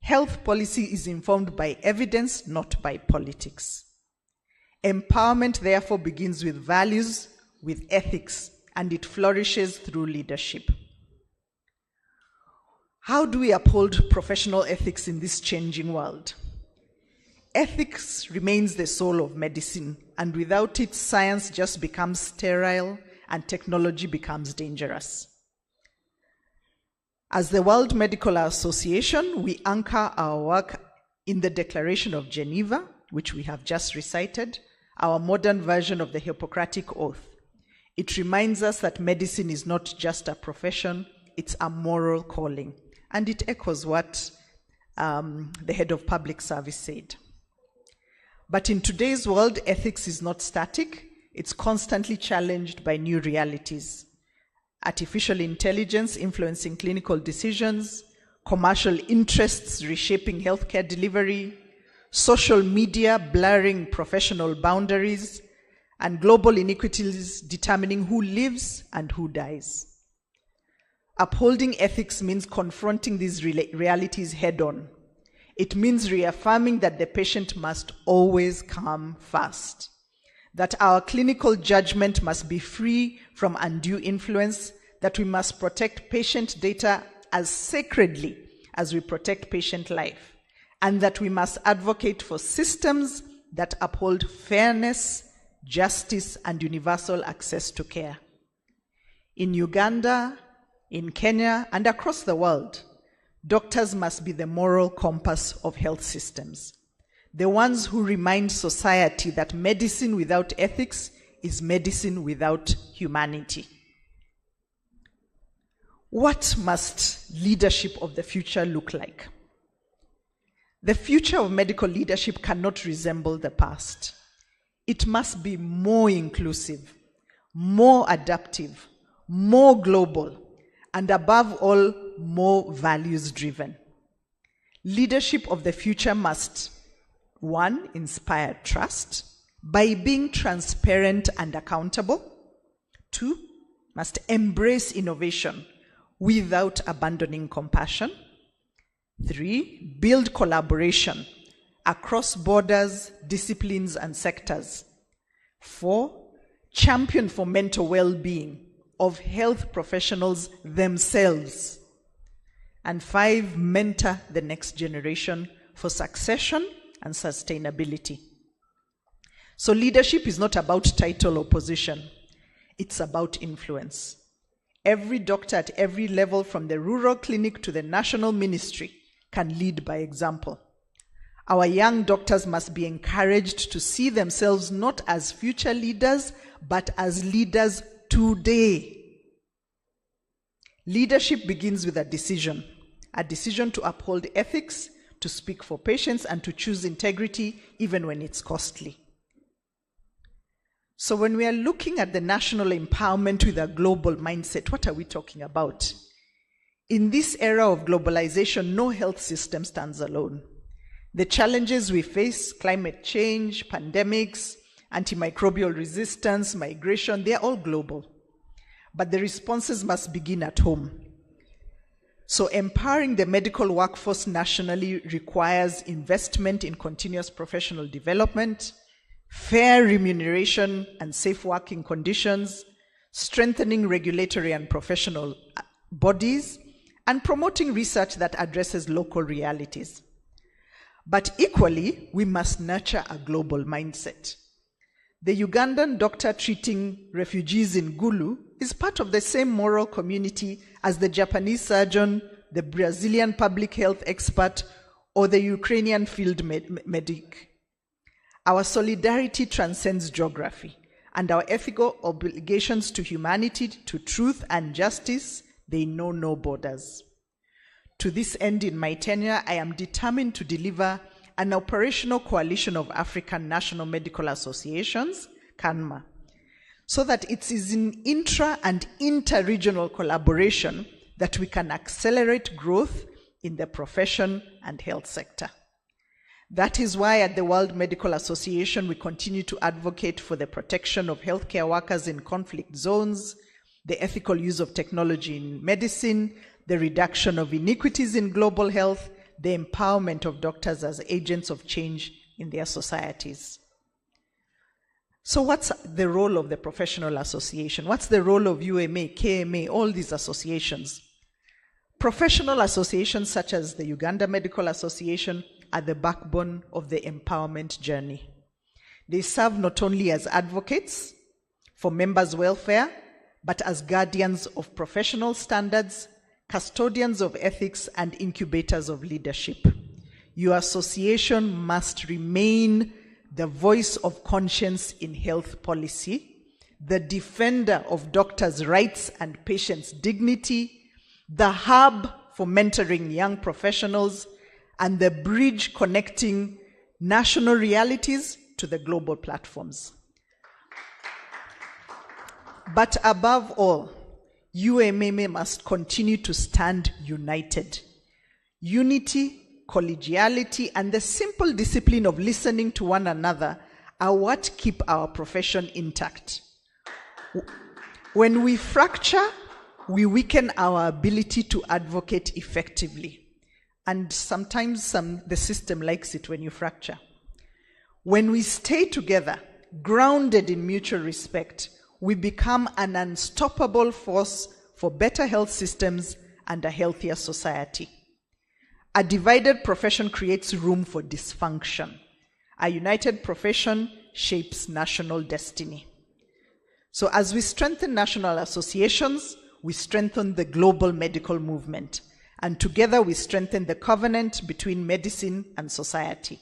Health policy is informed by evidence, not by politics. Empowerment, therefore, begins with values, with ethics, and it flourishes through leadership. How do we uphold professional ethics in this changing world? Ethics remains the soul of medicine, and without it, science just becomes sterile and technology becomes dangerous. As the World Medical Association, we anchor our work in the Declaration of Geneva, which we have just recited, our modern version of the Hippocratic Oath. It reminds us that medicine is not just a profession, it's a moral calling. And it echoes what the head of public service said. But in today's world, ethics is not static. It's constantly challenged by new realities. Artificial intelligence influencing clinical decisions, commercial interests reshaping healthcare delivery, social media blurring professional boundaries, and global inequities determining who lives and who dies. Upholding ethics means confronting these realities head-on. It means reaffirming that the patient must always come first, that our clinical judgment must be free from undue influence, that we must protect patient data as sacredly as we protect patient life, and that we must advocate for systems that uphold fairness, justice, and universal access to care. In Uganda, in Kenya, and across the world, doctors must be the moral compass of health systems, the ones who remind society that medicine without ethics is medicine without humanity. What must leadership of the future look like? The future of medical leadership cannot resemble the past. It must be more inclusive, more adaptive, more global, and above all, more values-driven. Leadership of the future must, 1, inspire trust by being transparent and accountable. 2, must embrace innovation without abandoning compassion. 3, build collaboration across borders, disciplines, and sectors. 4, champion for mental well-being of health professionals themselves. And 5, mentor the next generation for succession and sustainability. So leadership is not about title or position. It's about influence. Every doctor at every level, from the rural clinic to the national ministry, can lead by example. Our young doctors must be encouraged to see themselves not as future leaders, but as leaders today. Leadership begins with a decision to uphold ethics, to speak for patients, and to choose integrity even when it's costly. So when we are looking at the national empowerment with a global mindset, what are we talking about? In this era of globalization, no health system stands alone. The challenges we face, climate change, pandemics, antimicrobial resistance, migration, they are all global. But the responses must begin at home. So empowering the medical workforce nationally requires investment in continuous professional development, fair remuneration and safe working conditions, strengthening regulatory and professional bodies, and promoting research that addresses local realities. But equally, we must nurture a global mindset. The Ugandan doctor treating refugees in Gulu is part of the same moral community as the Japanese surgeon, the Brazilian public health expert, or the Ukrainian field medic. Our solidarity transcends geography, and our ethical obligations to humanity, to truth and justice, they know no borders. To this end, in my tenure, I am determined to deliver an operational coalition of African National Medical Associations, CANMA, so that it is in intra- and inter-regional collaboration that we can accelerate growth in the profession and health sector. That is why at the World Medical Association, we continue to advocate for the protection of healthcare workers in conflict zones, the ethical use of technology in medicine, the reduction of inequities in global health, the empowerment of doctors as agents of change in their societies. So what's the role of the professional association? What's the role of UMA, KMA, all these associations? Professional associations such as the Uganda Medical Association are the backbone of the empowerment journey. They serve not only as advocates for members' welfare, but as guardians of professional standards, custodians of ethics, and incubators of leadership. Your association must remain the voice of conscience in health policy, the defender of doctors' rights and patients' dignity, the hub for mentoring young professionals, and the bridge connecting national realities to the global platforms. But above all, UMA must continue to stand united. Unity, collegiality, and the simple discipline of listening to one another are what keep our profession intact. When we fracture, we weaken our ability to advocate effectively. And sometimes the system likes it when you fracture. When we stay together, grounded in mutual respect, we become an unstoppable force for better health systems and a healthier society. A divided profession creates room for dysfunction. A united profession shapes national destiny. So as we strengthen national associations, we strengthen the global medical movement, and together we strengthen the covenant between medicine and society.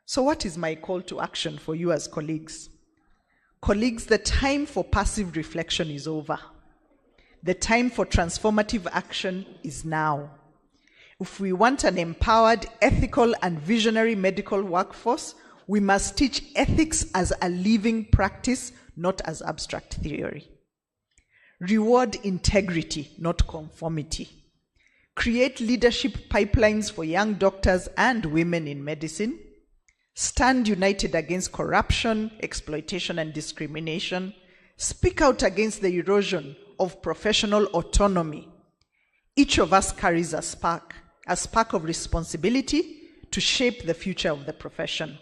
So what is my call to action for you as colleagues? Colleagues, the time for passive reflection is over. The time for transformative action is now. If we want an empowered, ethical, and visionary medical workforce, we must teach ethics as a living practice, not as abstract theory. Reward integrity, not conformity. Create leadership pipelines for young doctors and women in medicine. Stand united against corruption, exploitation, and discrimination. Speak out against the erosion of professional autonomy. Each of us carries a spark of responsibility to shape the future of the profession.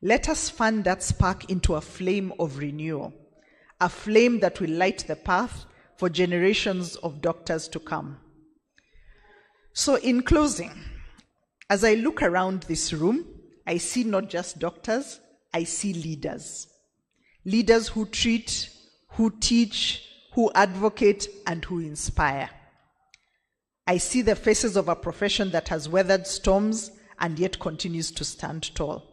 Let us fan that spark into a flame of renewal, a flame that will light the path for generations of doctors to come. So in closing, as I look around this room, I see not just doctors, I see leaders. Leaders who treat, who teach, who advocate, and who inspire. I see the faces of a profession that has weathered storms and yet continues to stand tall.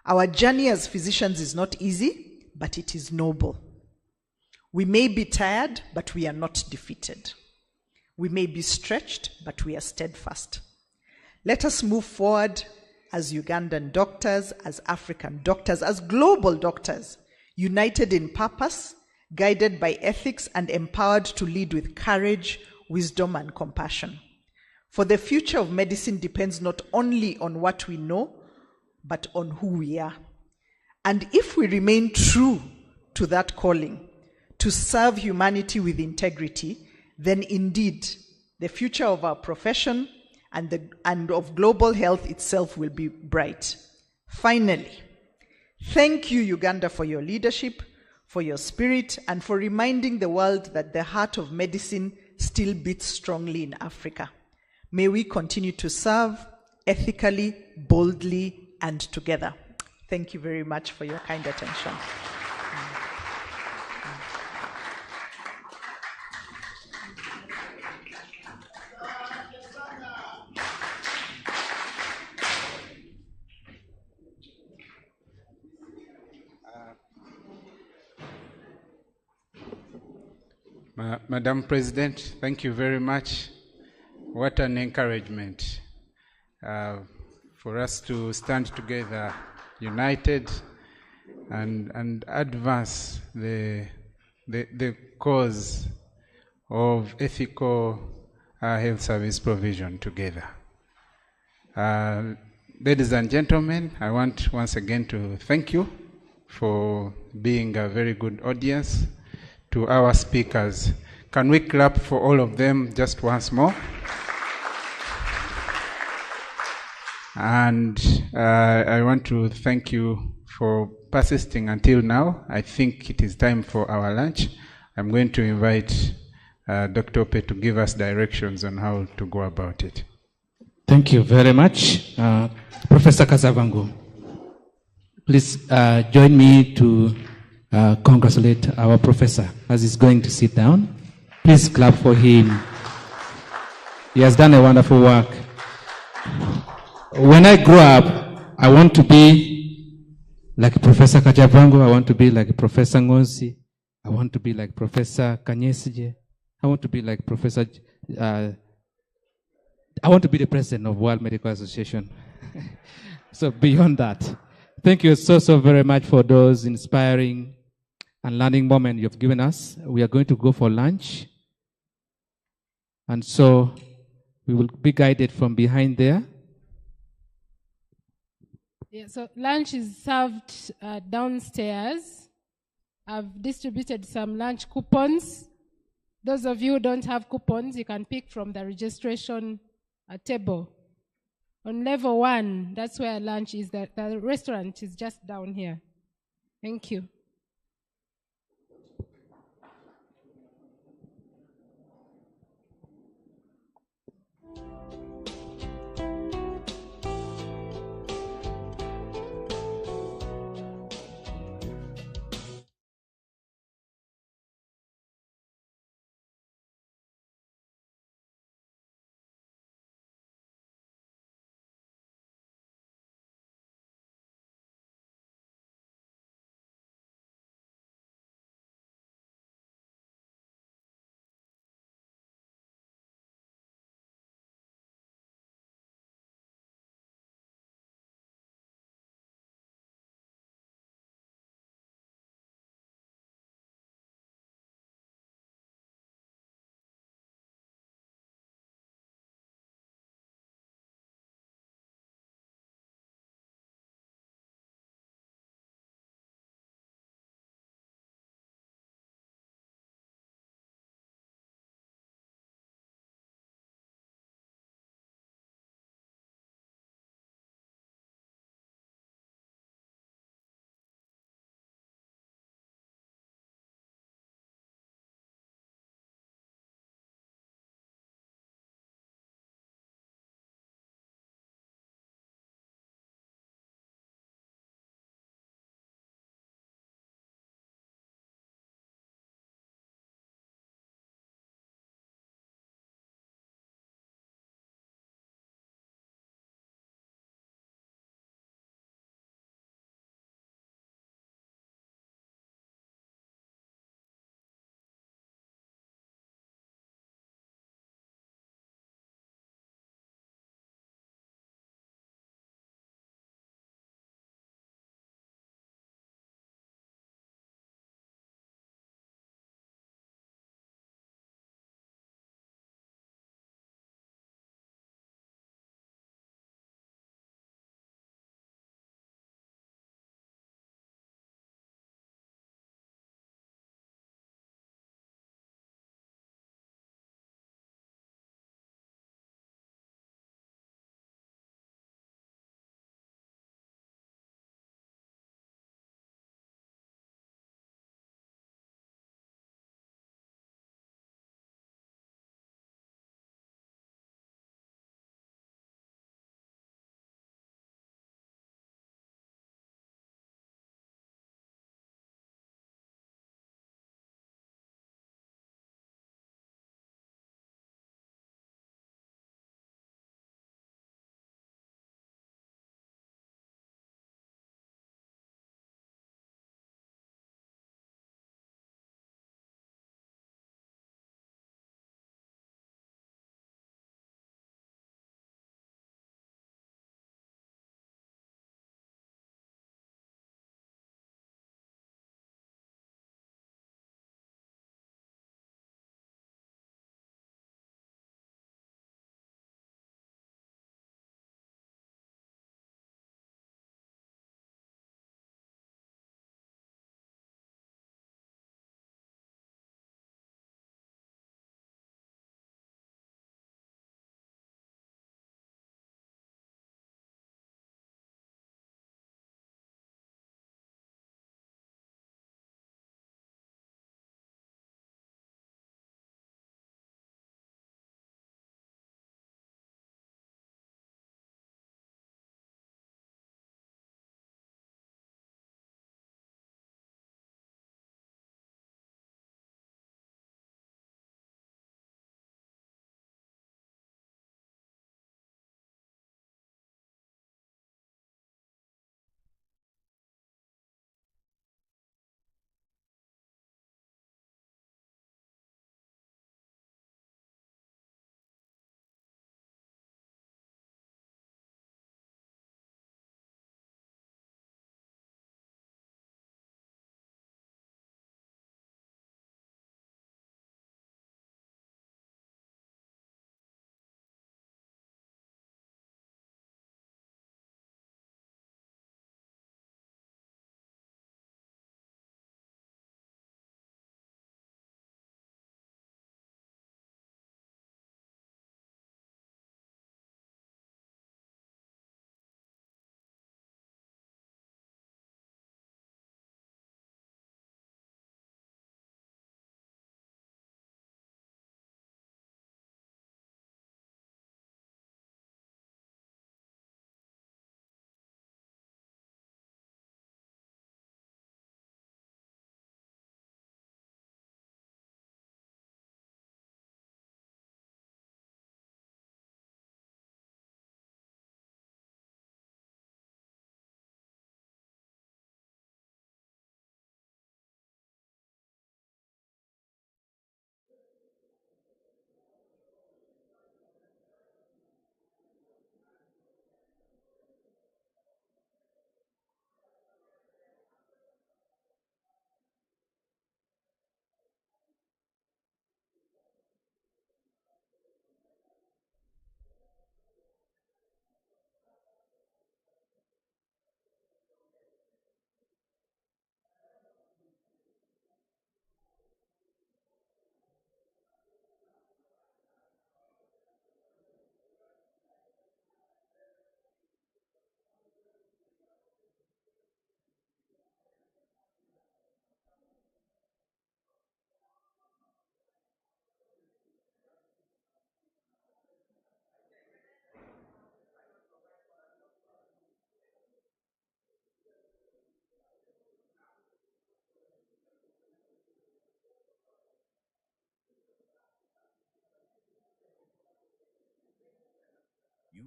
Our journey as physicians is not easy, but it is noble. We may be tired, but we are not defeated. We may be stretched, but we are steadfast. Let us move forward as Ugandan doctors, as African doctors, as global doctors, united in purpose, guided by ethics, and empowered to lead with courage, wisdom, and compassion. For the future of medicine depends not only on what we know, but on who we are. And if we remain true to that calling, to serve humanity with integrity, then indeed the future of our profession and of global health itself will be bright. Finally, thank you, Uganda, for your leadership, for your spirit, and for reminding the world that the heart of medicine still beats strongly in Africa. May we continue to serve ethically, boldly, and together. Thank you very much for your kind attention.
Madam President, thank you very much. What an encouragement for us to stand together, united, and advance the cause of ethical health service provision together. Ladies and gentlemen, I want once again to thank you for being a very good audience. To our speakers, can we clap for all of them just once more? And I want to thank you for persisting until now. I think it is time for our lunch. I'm going to invite Dr. Ope to give us directions on how to go about it.
Thank you very much. Professor Kasavango, please join me to congratulate our professor as he's going to sit down. Please clap for him. He has done a wonderful work. When I grow up, I want to be like Professor Kajavango. I want to be like Professor Ngonsi. I want to be like Professor Kanyesije. I want to be like Professor... I want to be the president of World Medical Association. So beyond that, thank you so very much for those inspiring and learning moments you've given us. We are going to go for lunch. And so We will be guided from behind there.
Yeah, so lunch is served downstairs. I've distributed some lunch coupons. Those of you who don't have coupons, you can pick from the registration table. On level 1, that's where lunch is. The restaurant is just down here. Thank you.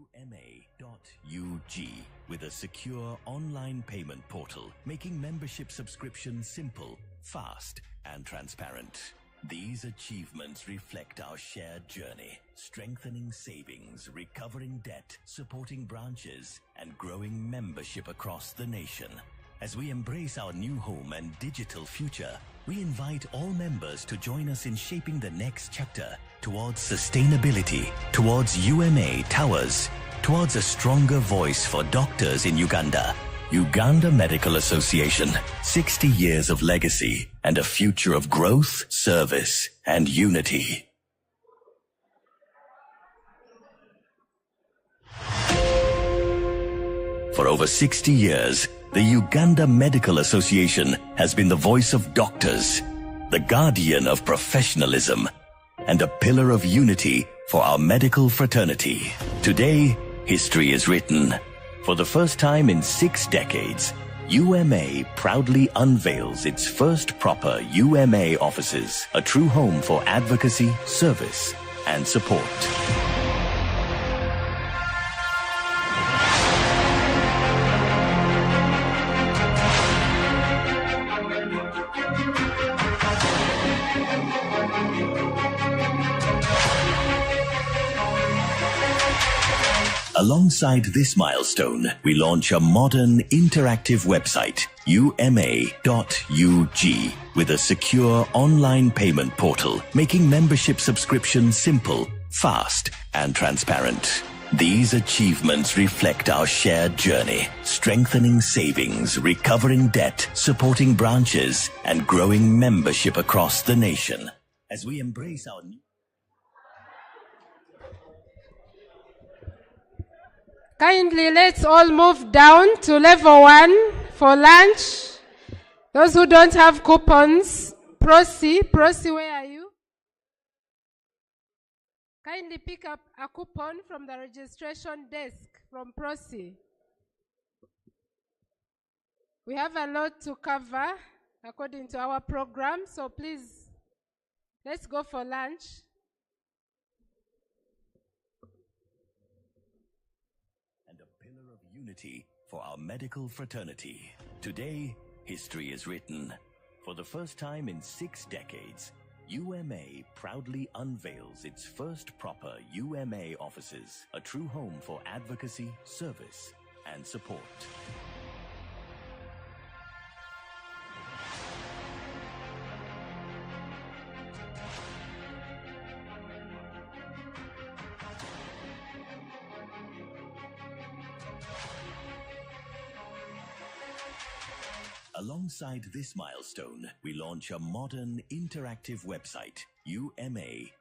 9thUMA.UG with a secure online payment portal, making membership subscription simple, fast, and transparent. These achievements reflect our shared journey, strengthening savings, recovering debt, supporting branches, and growing membership across the nation. As we embrace our new home and digital future, we invite all members to join us in shaping the next chapter towards sustainability, towards UMA Towers, towards a stronger voice for doctors in Uganda. Uganda Medical Association, 60 years of legacy and a future of growth, service, and unity. For over 60 years, the Uganda Medical Association has been the voice of doctors, the guardian of professionalism, and a pillar of unity for our medical fraternity. Today, history is written. For the first time in 6 decades, UMA proudly unveils its first proper UMA offices, a true home for advocacy, service, and support. Alongside this milestone, we launch a modern interactive website, UMA.UG, with a secure online payment portal, making membership subscription simple, fast, and transparent. These achievements reflect our shared journey, strengthening savings, recovering debt, supporting branches, and growing membership across the nation. As we embrace our new...
Kindly, let's all move down to level 1 for lunch. Those who don't have coupons, Prosi, where are you? Kindly pick up a coupon from the registration desk from Prosi. We have a lot to cover according to our program, so please, let's go for lunch.
Unity for our medical fraternity. Today, history is written. For the first time in 6 decades, UMA proudly unveils its first proper UMA offices, a true home for advocacy, service, and support. Alongside this milestone, we launch a modern interactive website, UMA.UG,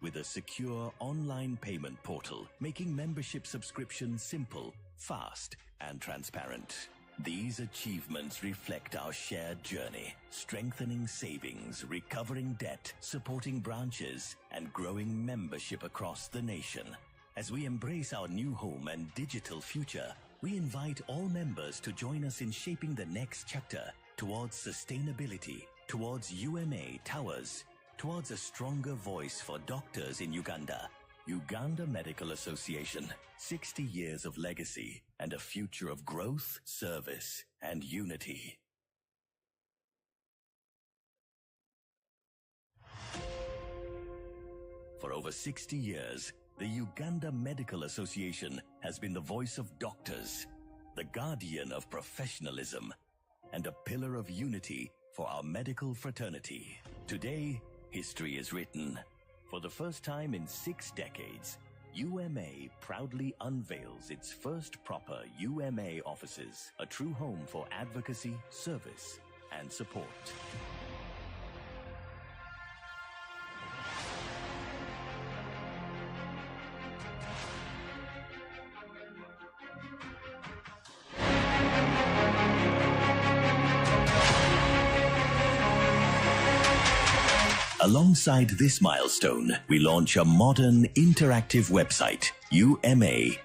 with a secure online payment portal, making membership subscription simple, fast, and transparent. These achievements reflect our shared journey, strengthening savings, recovering debt, supporting branches, and growing membership across the nation. As we embrace our new home and digital future, we invite all members to join us in shaping the next chapter towards sustainability, towards UMA Towers, towards a stronger voice for doctors in Uganda. Uganda Medical Association, 60 years of legacy and a future of growth, service, and unity. For over 60 years, the Uganda Medical Association has been the voice of doctors, the guardian of professionalism, and a pillar of unity for our medical fraternity. Today, history is written. For the first time in 6 decades, UMA proudly unveils its first proper UMA offices, a true home for advocacy, service, and support. Alongside this milestone, we launch a modern interactive website, UMA.UG,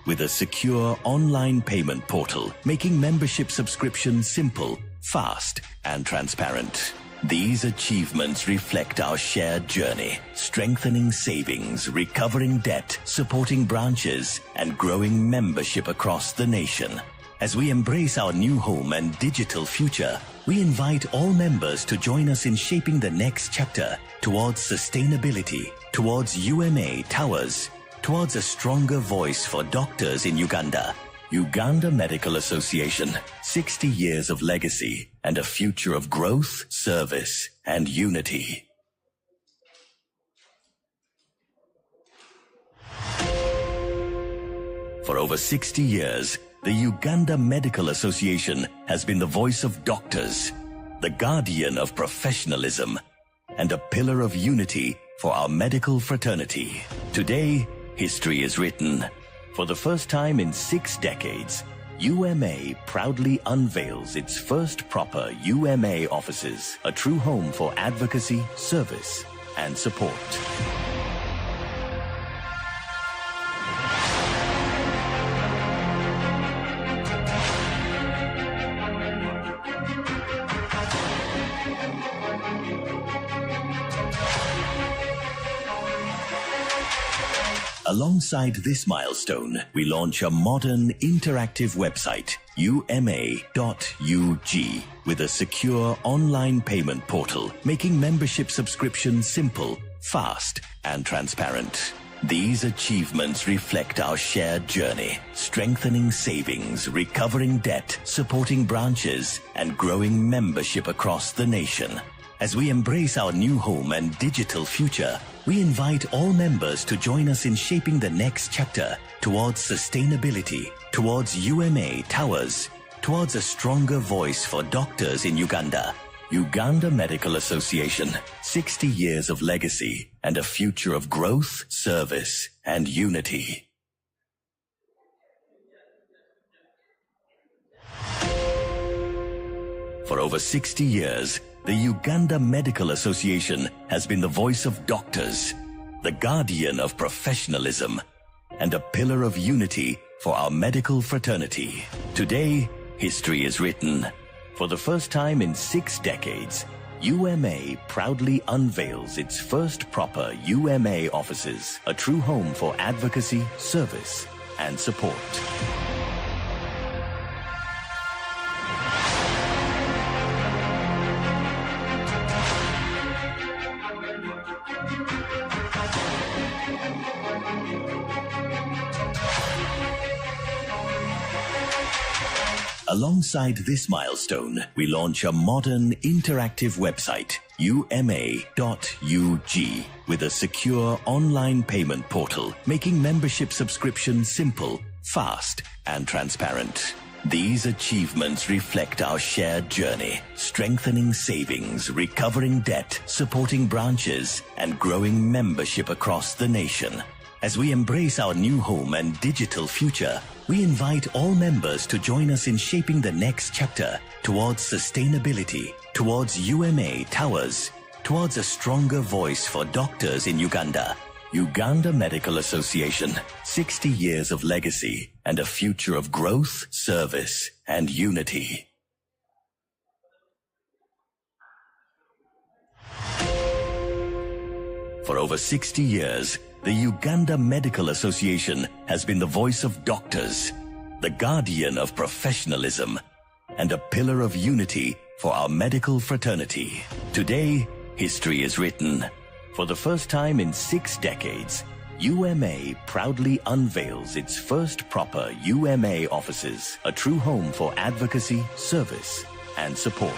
with a secure online payment portal, making membership subscription simple, fast, and transparent. These achievements reflect our shared journey, strengthening savings, recovering debt, supporting branches, and growing membership across the nation. As we embrace our new home and digital future, we invite all members to join us in shaping the next chapter towards sustainability, towards UMA Towers, towards a stronger voice for doctors in Uganda. Uganda Medical Association, 60 years of legacy and a future of growth, service, and unity. For over 60 years, the Uganda Medical Association has been the voice of doctors, the guardian of professionalism, and a pillar of unity for our medical fraternity. Today, history is written. For the first time in 6 decades, UMA proudly unveils its first proper UMA offices, a true home for advocacy, service, and support. Alongside this milestone, we launch a modern, interactive website, uma.ug, with a secure online payment portal, making membership subscriptions simple, fast, and transparent. These achievements reflect our shared journey, strengthening savings, recovering debt, supporting branches, and growing membership across the nation. As we embrace our new home and digital future, we invite all members to join us in shaping the next chapter towards sustainability, towards UMA Towers, towards a stronger voice for doctors in Uganda. Uganda Medical Association, 60 years of legacy and a future of growth, service, and unity. For over 60 years, the Uganda Medical Association has been the voice of doctors, the guardian of professionalism, and a pillar of unity for our medical fraternity. Today, history is written. For the first time in 6 decades, UMA proudly unveils its first proper UMA offices, a true home for advocacy, service, and support. Alongside this milestone, we launch a modern, interactive website, uma.ug, with a secure online payment portal, making membership subscriptions simple, fast, and transparent. These achievements reflect our shared journey, strengthening savings, recovering debt, supporting branches, and growing membership across the nation. As we embrace our new home and digital future, we invite all members to join us in shaping the next chapter towards sustainability, towards UMA Towers, towards a stronger voice for doctors in Uganda. Uganda Medical Association, 60 years of legacy and a future of growth, service, and unity. For over 60 years, the Uganda Medical Association has been the voice of doctors, the guardian of professionalism, and a pillar of unity for our medical fraternity. Today, history is written. For the first time in 6 decades, UMA proudly unveils its first proper UMA offices, a true home for advocacy, service, and support.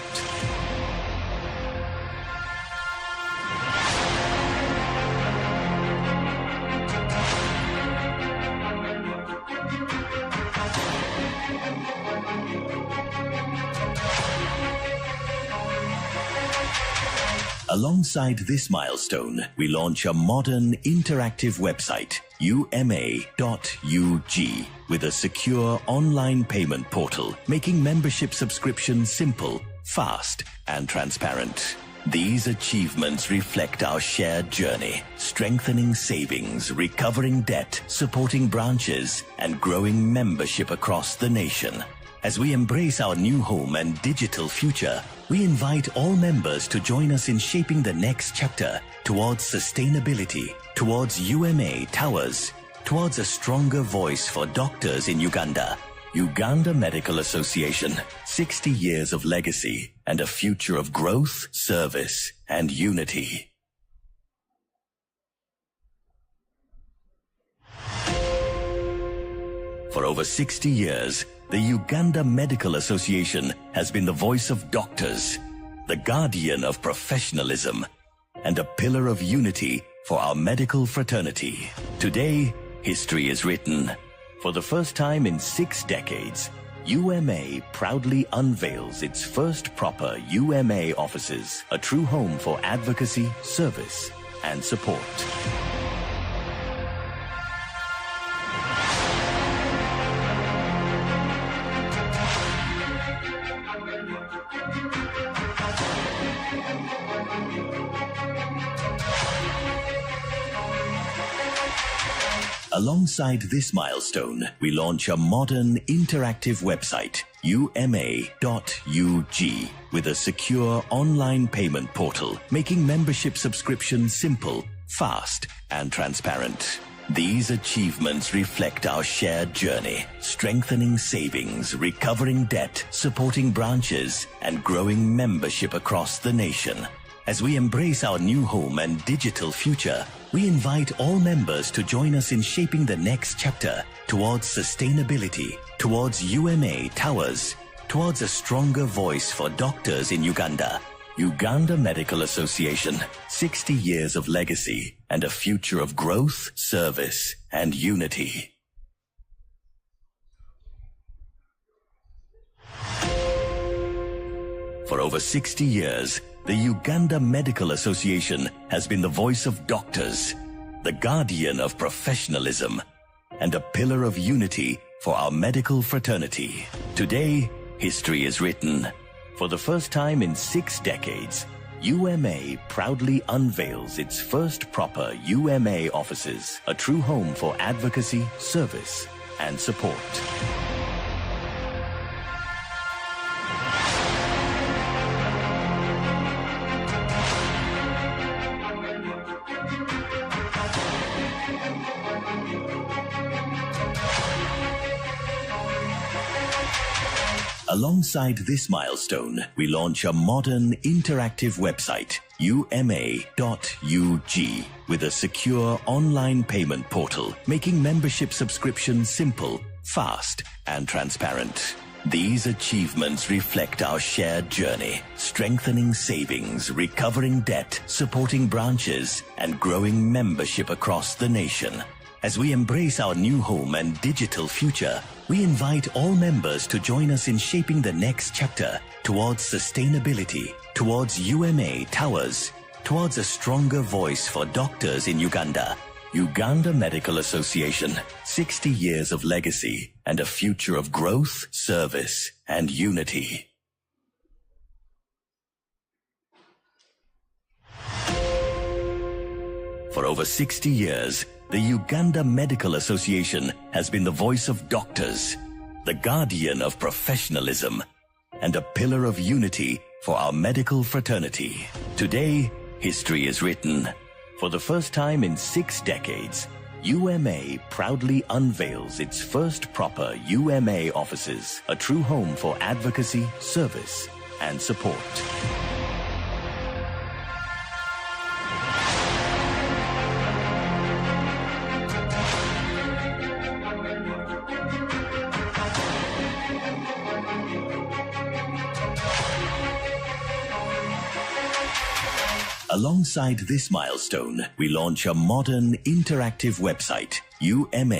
Alongside this milestone, we launch a modern, interactive website, uma.ug, with a secure online payment portal, making membership subscriptions simple, fast, and transparent. These achievements reflect our shared journey, strengthening savings, recovering debt, supporting branches, and growing membership across the nation. As we embrace our new home and digital future, we invite all members to join us in shaping the next chapter towards sustainability, towards UMA Towers, towards a stronger voice for doctors in Uganda. Uganda Medical Association, 60 years of legacy and a future of growth, service, and unity. For over 60 years, the Uganda Medical Association has been the voice of doctors, the guardian of professionalism, and a pillar of unity for our medical fraternity. Today, history is written. For the first time in 6 decades, UMA proudly unveils its first proper UMA offices, a true home for advocacy, service, and support. Alongside this milestone, we launch a modern interactive website, uma.ug, with a secure online payment portal, making membership subscription simple, fast, and transparent. These achievements reflect our shared journey, strengthening savings, recovering debt, supporting branches, and growing membership across the nation. As we embrace our new home and digital future, we invite all members to join us in shaping the next chapter towards sustainability, towards UMA Towers, towards a stronger voice for doctors in Uganda. Uganda Medical Association, 60 years of legacy and a future of growth, service, and unity. For over 60 years, the Uganda Medical Association has been the voice of doctors, the guardian of professionalism, and a pillar of unity for our medical fraternity. Today, history is written. For the first time in 6 decades, UMA proudly unveils its first proper UMA offices, a true home for advocacy, service, and support. Alongside this milestone, we launch a modern interactive website, uma.ug, with a secure online payment portal, making membership subscription simple, fast, and transparent. These achievements reflect our shared journey, strengthening savings, recovering debt, supporting branches, and growing membership across the nation. As we embrace our new home and digital future, we invite all members to join us in shaping the next chapter towards sustainability, towards UMA Towers, towards a stronger voice for doctors in Uganda. Uganda Medical Association, 60 years of legacy and a future of growth, service, and unity. For over 60 years, the Uganda Medical Association has been the voice of doctors, the guardian of professionalism, and a pillar of unity for our medical fraternity. Today, history is written. For the first time in 6 decades, UMA proudly unveils its first proper UMA offices, a true home for advocacy, service, and support. Alongside this milestone, we launch a modern interactive website, uma.ug,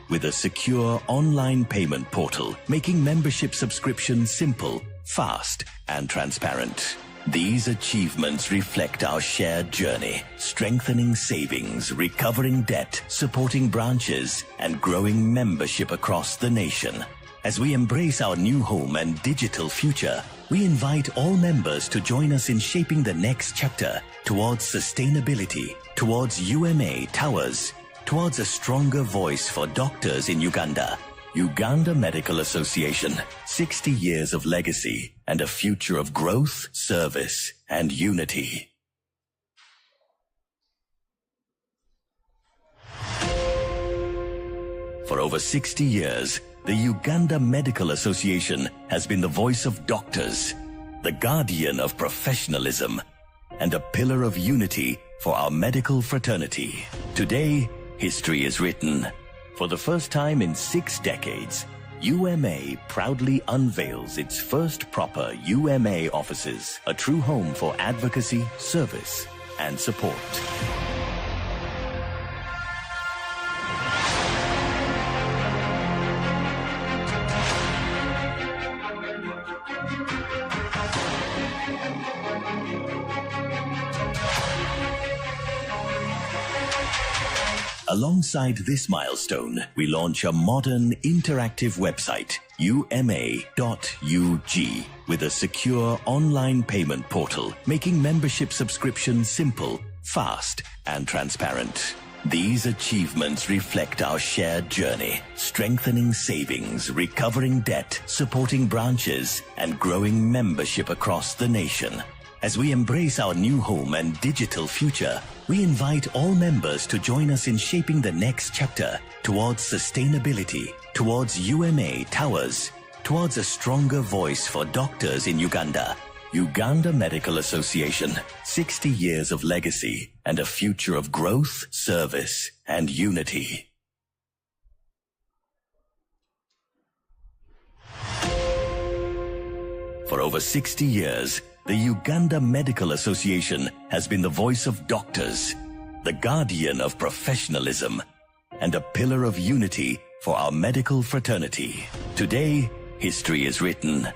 with a secure online payment portal, making membership subscription simple, fast, and transparent. These achievements reflect our shared journey, strengthening savings, recovering debt, supporting branches, and growing membership across the nation. As we embrace our new home and digital future, we invite all members to join us in shaping the next chapter towards sustainability, towards UMA Towers, towards a stronger voice for doctors in Uganda. Uganda Medical Association, 60 years of legacy and a future of growth, service, and unity. For over 60 years, the Uganda Medical Association has been the voice of doctors, the guardian of professionalism, and a pillar of unity for our medical fraternity. Today, history is written. For the first time in 6 decades, UMA proudly unveils its first proper UMA offices, a true home for advocacy, service, and support. Alongside this milestone, we launch a modern interactive website, uma.ug, with a secure online payment portal, making membership subscription simple, fast, and transparent. These achievements reflect our shared journey, strengthening savings, recovering debt, supporting branches, and growing membership across the nation. As we embrace our new home and digital future, we invite all members to join us in shaping the next chapter towards sustainability, towards UMA towers, towards a stronger voice for doctors in Uganda. Uganda Medical Association, 60 years of legacy and a future of growth, service, and unity. For over 60 years, the Uganda Medical Association has been the voice of doctors, the guardian of professionalism, and a pillar of unity for our medical fraternity. Today, history is written.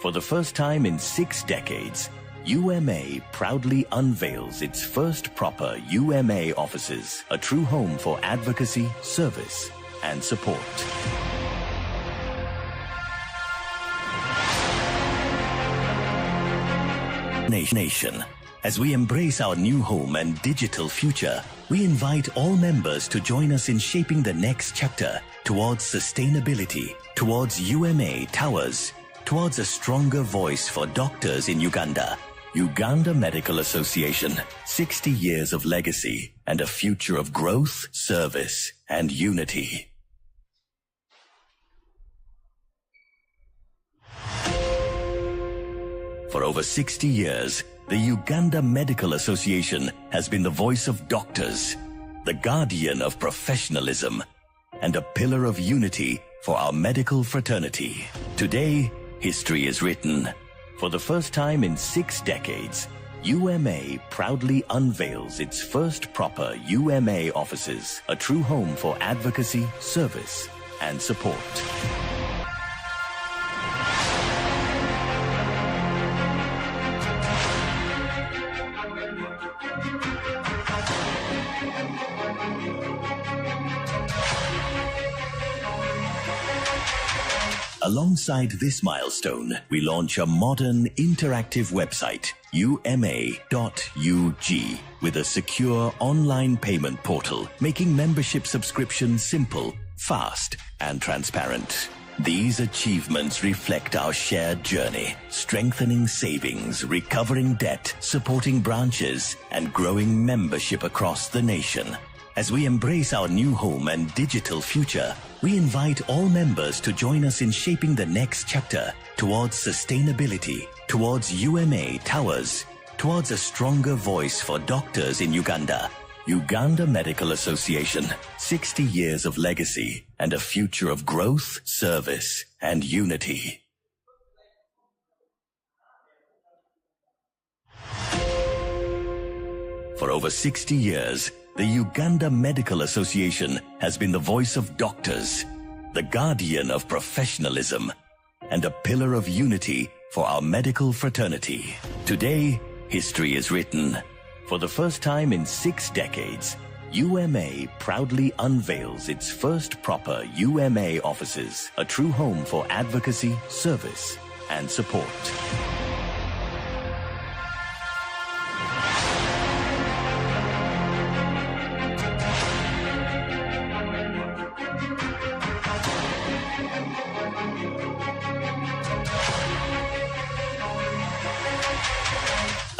For the first time in 6 decades, UMA proudly unveils its first proper UMA offices, a true home for advocacy, service, and support. Nation. As we embrace our new home and digital future, we invite all members to join us in shaping the next chapter towards sustainability, towards UMA towers, towards a stronger voice for doctors in Uganda. Uganda Medical Association, 60 years of legacy and a future of growth, service, and unity. For over 60 years, the Uganda Medical Association has been the voice of doctors, the guardian of professionalism, and a pillar of unity for our medical fraternity. Today, history is written. For the first time in 6 decades, UMA proudly unveils its first proper UMA offices, a true home for advocacy, service, and support. Alongside this milestone, we launch a modern interactive website, uma.ug, with a secure online payment portal, making membership subscription simple, fast, and transparent. These achievements reflect our shared journey, strengthening savings, recovering debt, supporting branches, and growing membership across the nation. As we embrace our new home and digital future, we invite all members to join us in shaping the next chapter towards sustainability, towards UMA towers, towards a stronger voice for doctors in Uganda. Uganda Medical Association, 60 years of legacy and a future of growth, service, and unity. For over 60 years, the Uganda Medical Association has been the voice of doctors, the guardian of professionalism, and a pillar of unity for our medical fraternity. Today, history is written. For the first time in 6 decades, UMA proudly unveils its first proper UMA offices, a true home for advocacy, service, and support.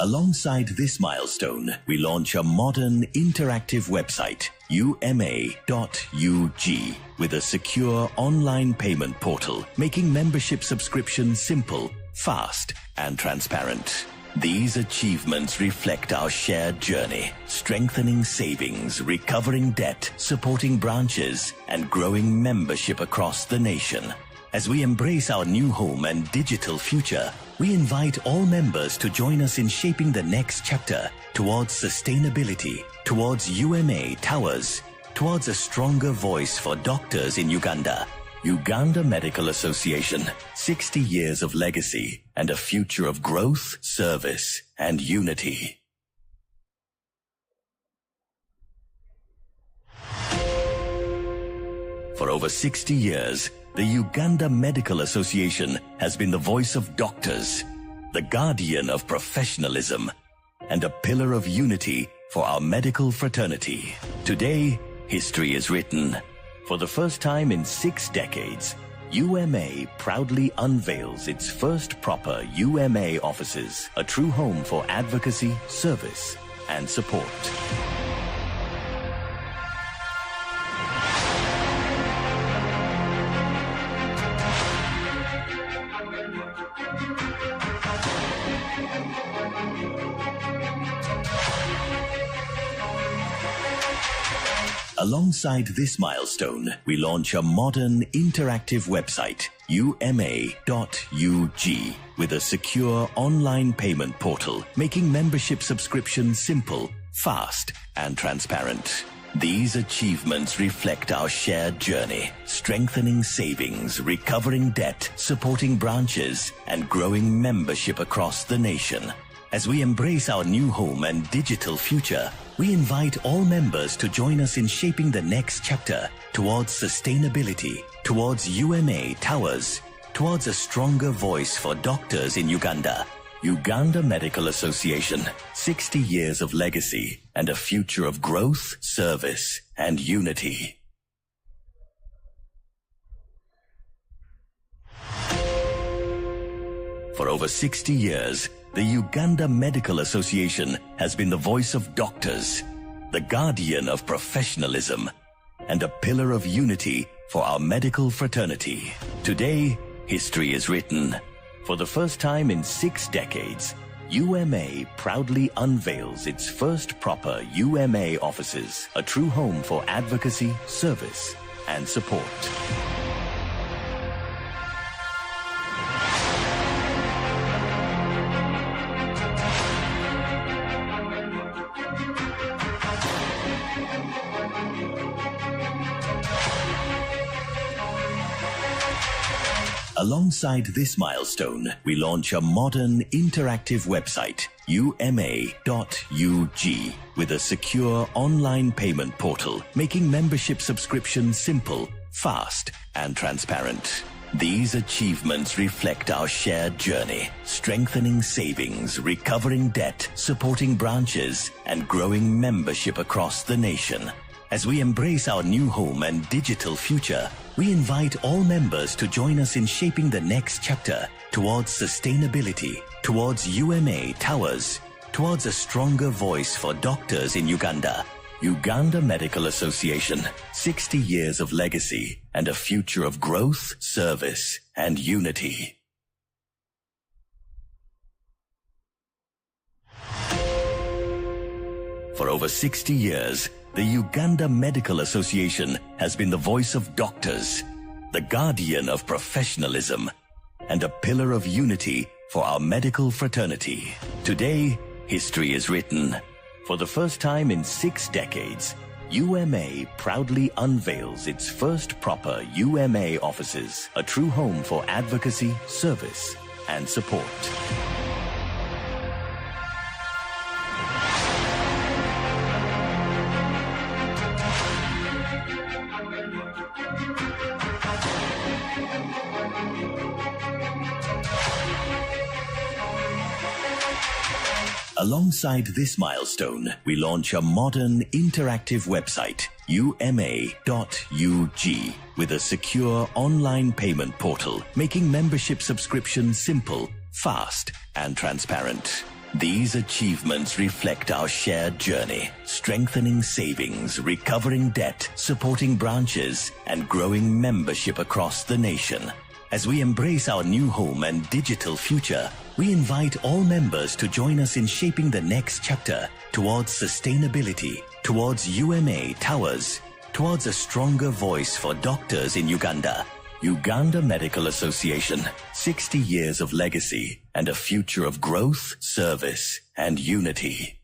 Alongside this milestone, we launch a modern interactive website, UMA.UG, with a secure online payment portal, making membership subscription simple, fast, and transparent. These achievements reflect our shared journey, strengthening savings, recovering debt, supporting branches, and growing membership across the nation. As we embrace our new home and digital future, we invite all members to join us in shaping the next chapter towards sustainability, towards UMA Towers, towards a stronger voice for doctors in Uganda. Uganda Medical Association, 60 years of legacy and a future of growth, service, and unity. For over 60 years, the Uganda Medical Association has been the voice of doctors, the guardian of professionalism, and a pillar of unity for our medical fraternity. Today, history is written. For the first time in 6 decades, UMA proudly unveils its first proper UMA offices, a true home for advocacy, service, and support. Alongside this milestone, we launch a modern interactive website, UMA.UG, with a secure online payment portal, making membership subscription simple, fast, and transparent. These achievements reflect our shared journey, strengthening savings, recovering debt, supporting branches, and growing membership across the nation. As we embrace our new home and digital future, we invite all members to join us in shaping the next chapter towards sustainability, towards UMA Towers, towards a stronger voice for doctors in Uganda. Uganda Medical Association, 60 years of legacy and a future of growth, service, and unity. For over 60 years, the Uganda Medical Association has been the voice of doctors, the guardian of professionalism, and a pillar of unity for our medical fraternity. Today, history is written. For the first time in 6 decades, UMA proudly unveils its first proper UMA offices, a true home for advocacy, service, and support. Alongside this milestone, we launch a modern interactive website, UMA.UG, with a secure online payment portal, making membership subscription simple, fast, and transparent. These achievements reflect our shared journey, strengthening savings, recovering debt, supporting branches, and growing membership across the nation. As we embrace our new home and digital future, we invite all members to join us in shaping the next chapter towards sustainability, towards UMA Towers, towards a stronger voice for doctors in Uganda. Uganda Medical Association, 60 years of legacy and a future of growth, service, and unity. For over 60 years, the Uganda Medical Association has been the voice of doctors, the guardian of professionalism, and a pillar of unity for our medical fraternity. Today, history is written. For the first time in 6 decades, UMA proudly unveils its first proper UMA offices, a true home for advocacy, service, and support. Alongside this milestone, we launch a modern interactive website, UMA.UG, with a secure online payment portal, making membership subscription simple, fast, and transparent. These achievements reflect our shared journey, strengthening savings, recovering debt, supporting branches, and growing membership across the nation. As we embrace our new home and digital future, we invite all members to join us in shaping the next chapter towards sustainability, towards UMA Towers, towards a stronger voice for doctors in Uganda. Uganda Medical Association, 60 years of legacy and a future of growth, service, and unity.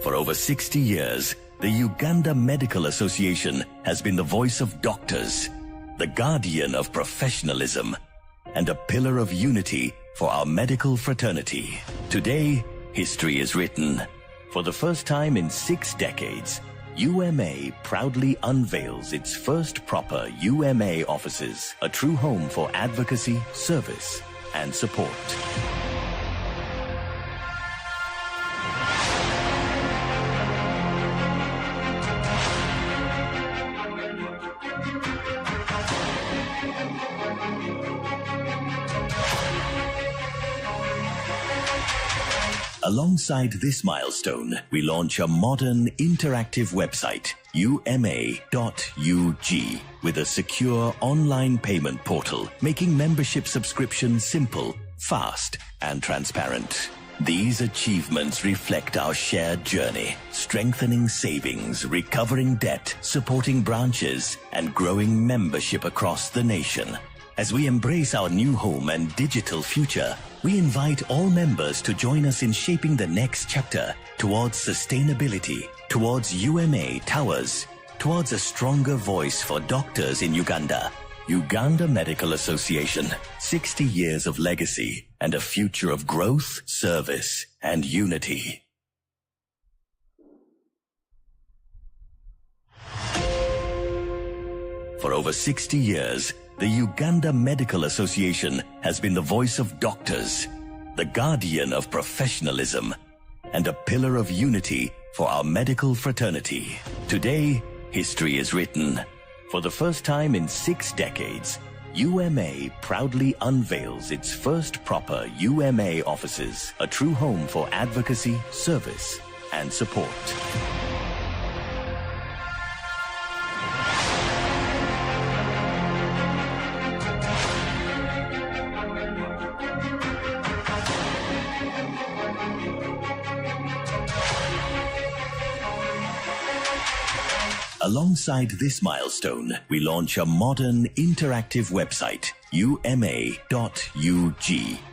For over 60 years, the Uganda Medical Association has been the voice of doctors, the guardian of professionalism, and a pillar of unity for our medical fraternity. Today, history is written. For the first time in 6 decades, UMA proudly unveils its first proper UMA offices, a true home for advocacy, service, and support. Alongside this milestone, we launch a modern interactive website, uma.ug, with a secure online payment portal, making membership subscription simple, fast, and transparent. These achievements reflect our shared journey, strengthening savings, recovering debt, supporting branches, and growing membership across the nation. As we embrace our new home and digital future, we invite all members to join us in shaping the next chapter towards sustainability, towards UMA Towers, towards a stronger voice for doctors in Uganda. Uganda Medical Association, 60 years of legacy and a future of growth, service, and unity. For over 60 years, the Uganda Medical Association has been the voice of doctors, the guardian of professionalism, and a pillar of unity for our medical fraternity. Today, history is written. For the first time in 6 decades, UMA proudly unveils its first proper UMA offices, a true home for advocacy, service, and support. Alongside this milestone, we launch a modern interactive website, uma.ug,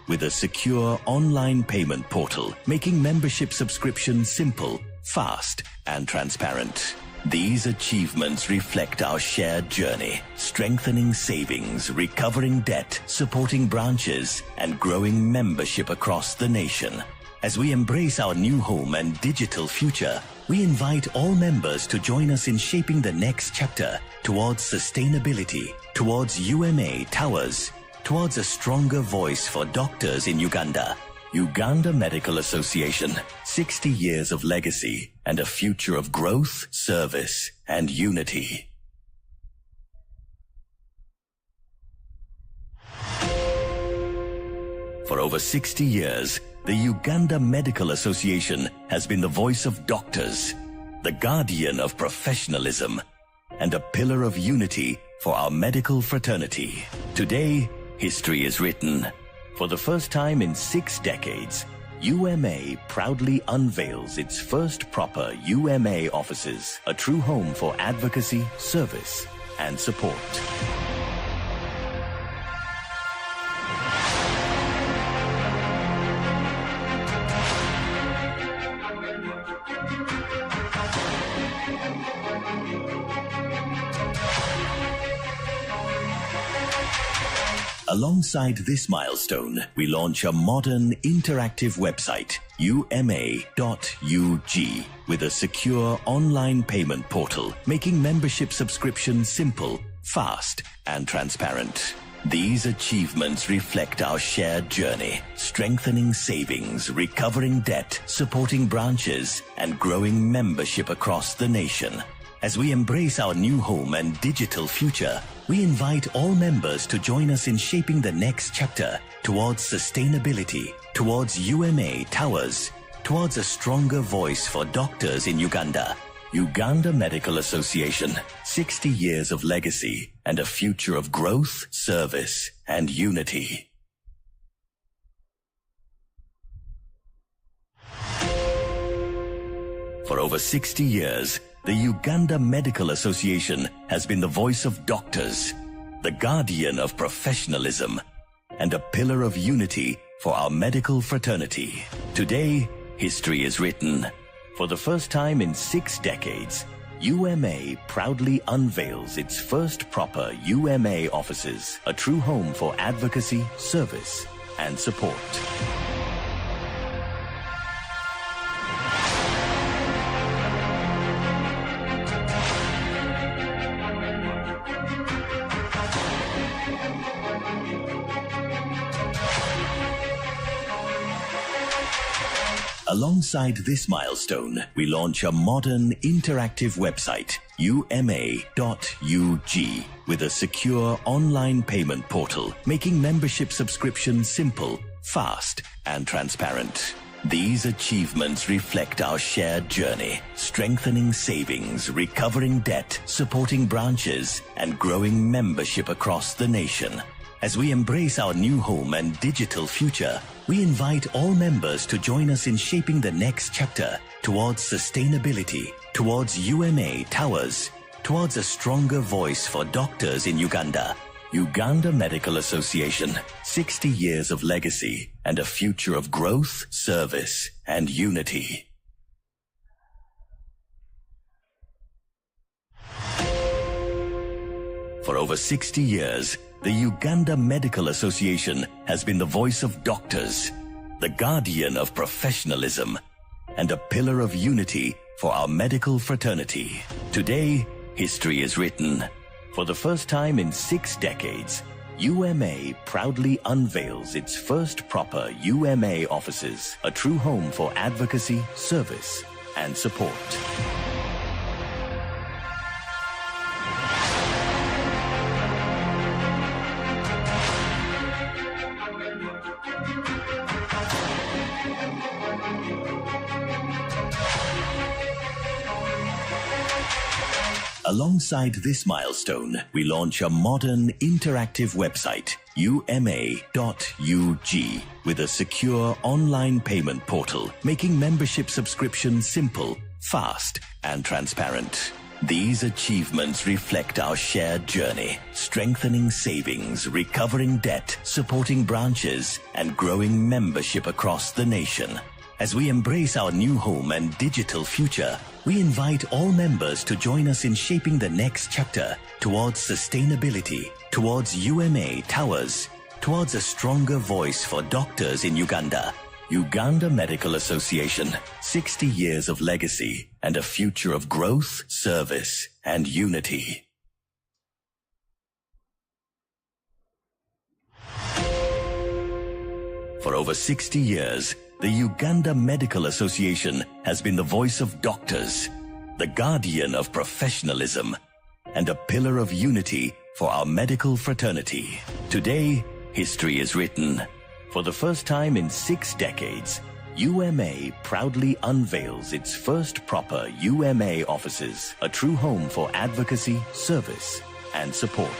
with a secure online payment portal, making membership subscription simple, fast, and transparent. These achievements reflect our shared journey, strengthening savings, recovering debt, supporting branches, and growing membership across the nation. As we embrace our new home and digital future, we invite all members to join us in shaping the next chapter towards sustainability, towards UMA Towers, towards a stronger voice for doctors in Uganda. Uganda Medical Association, 60 years of legacy and a future of growth, service, and unity. For over 60 years, the Uganda Medical Association has been the voice of doctors, the guardian of professionalism, and a pillar of unity for our medical fraternity. Today, history is written. For the first time in 6 decades, UMA proudly unveils its first proper UMA offices, a true home for advocacy, service, and support. Alongside this milestone, we launch a modern interactive website, uma.ug, with a secure online payment portal, making membership subscription simple, fast, and transparent. These achievements reflect our shared journey, strengthening savings, recovering debt, supporting branches, and growing membership across the nation. As we embrace our new home and digital future, we invite all members to join us in shaping the next chapter towards sustainability, towards UMA Towers, towards a stronger voice for doctors in Uganda. Uganda Medical Association, 60 years of legacy and a future of growth, service, and unity. For over 60 years, the Uganda Medical Association has been the voice of doctors, the guardian of professionalism, and a pillar of unity for our medical fraternity. Today, history is written. For the first time in 6 decades, UMA proudly unveils its first proper UMA offices, a true home for advocacy, service, and support. Alongside this milestone, we launch a modern interactive website, uma.ug, with a secure online payment portal, making membership subscription simple, fast, and transparent. These achievements reflect our shared journey, strengthening savings, recovering debt, supporting branches, and growing membership across the nation. As we embrace our new home and digital future, we invite all members to join us in shaping the next chapter towards sustainability, towards UMA Towers, towards a stronger voice for doctors in Uganda. Uganda Medical Association, 60 years of legacy and a future of growth, service, and unity. For over 60 years, the Uganda Medical Association has been the voice of doctors, the guardian of professionalism, and a pillar of unity for our medical fraternity. Today, history is written. For the first time in 6 decades, UMA proudly unveils its first proper UMA offices, a true home for advocacy, service, and support. Alongside this milestone, we launch a modern interactive website, uma.ug, with a secure online payment portal, making membership subscription simple, fast, and transparent. These achievements reflect our shared journey, strengthening savings, recovering debt, supporting branches, and growing membership across the nation. As we embrace our new home and digital future, we invite all members to join us in shaping the next chapter towards sustainability, towards UMA Towers, towards a stronger voice for doctors in Uganda. Uganda Medical Association, 60 years of legacy and a future of growth, service, and unity. For over 60 years, the Uganda Medical Association has been the voice of doctors, the guardian of professionalism, and a pillar of unity for our medical fraternity. Today, history is written. For the first time in 6 decades, UMA proudly unveils its first proper UMA offices, a true home for advocacy, service, and support.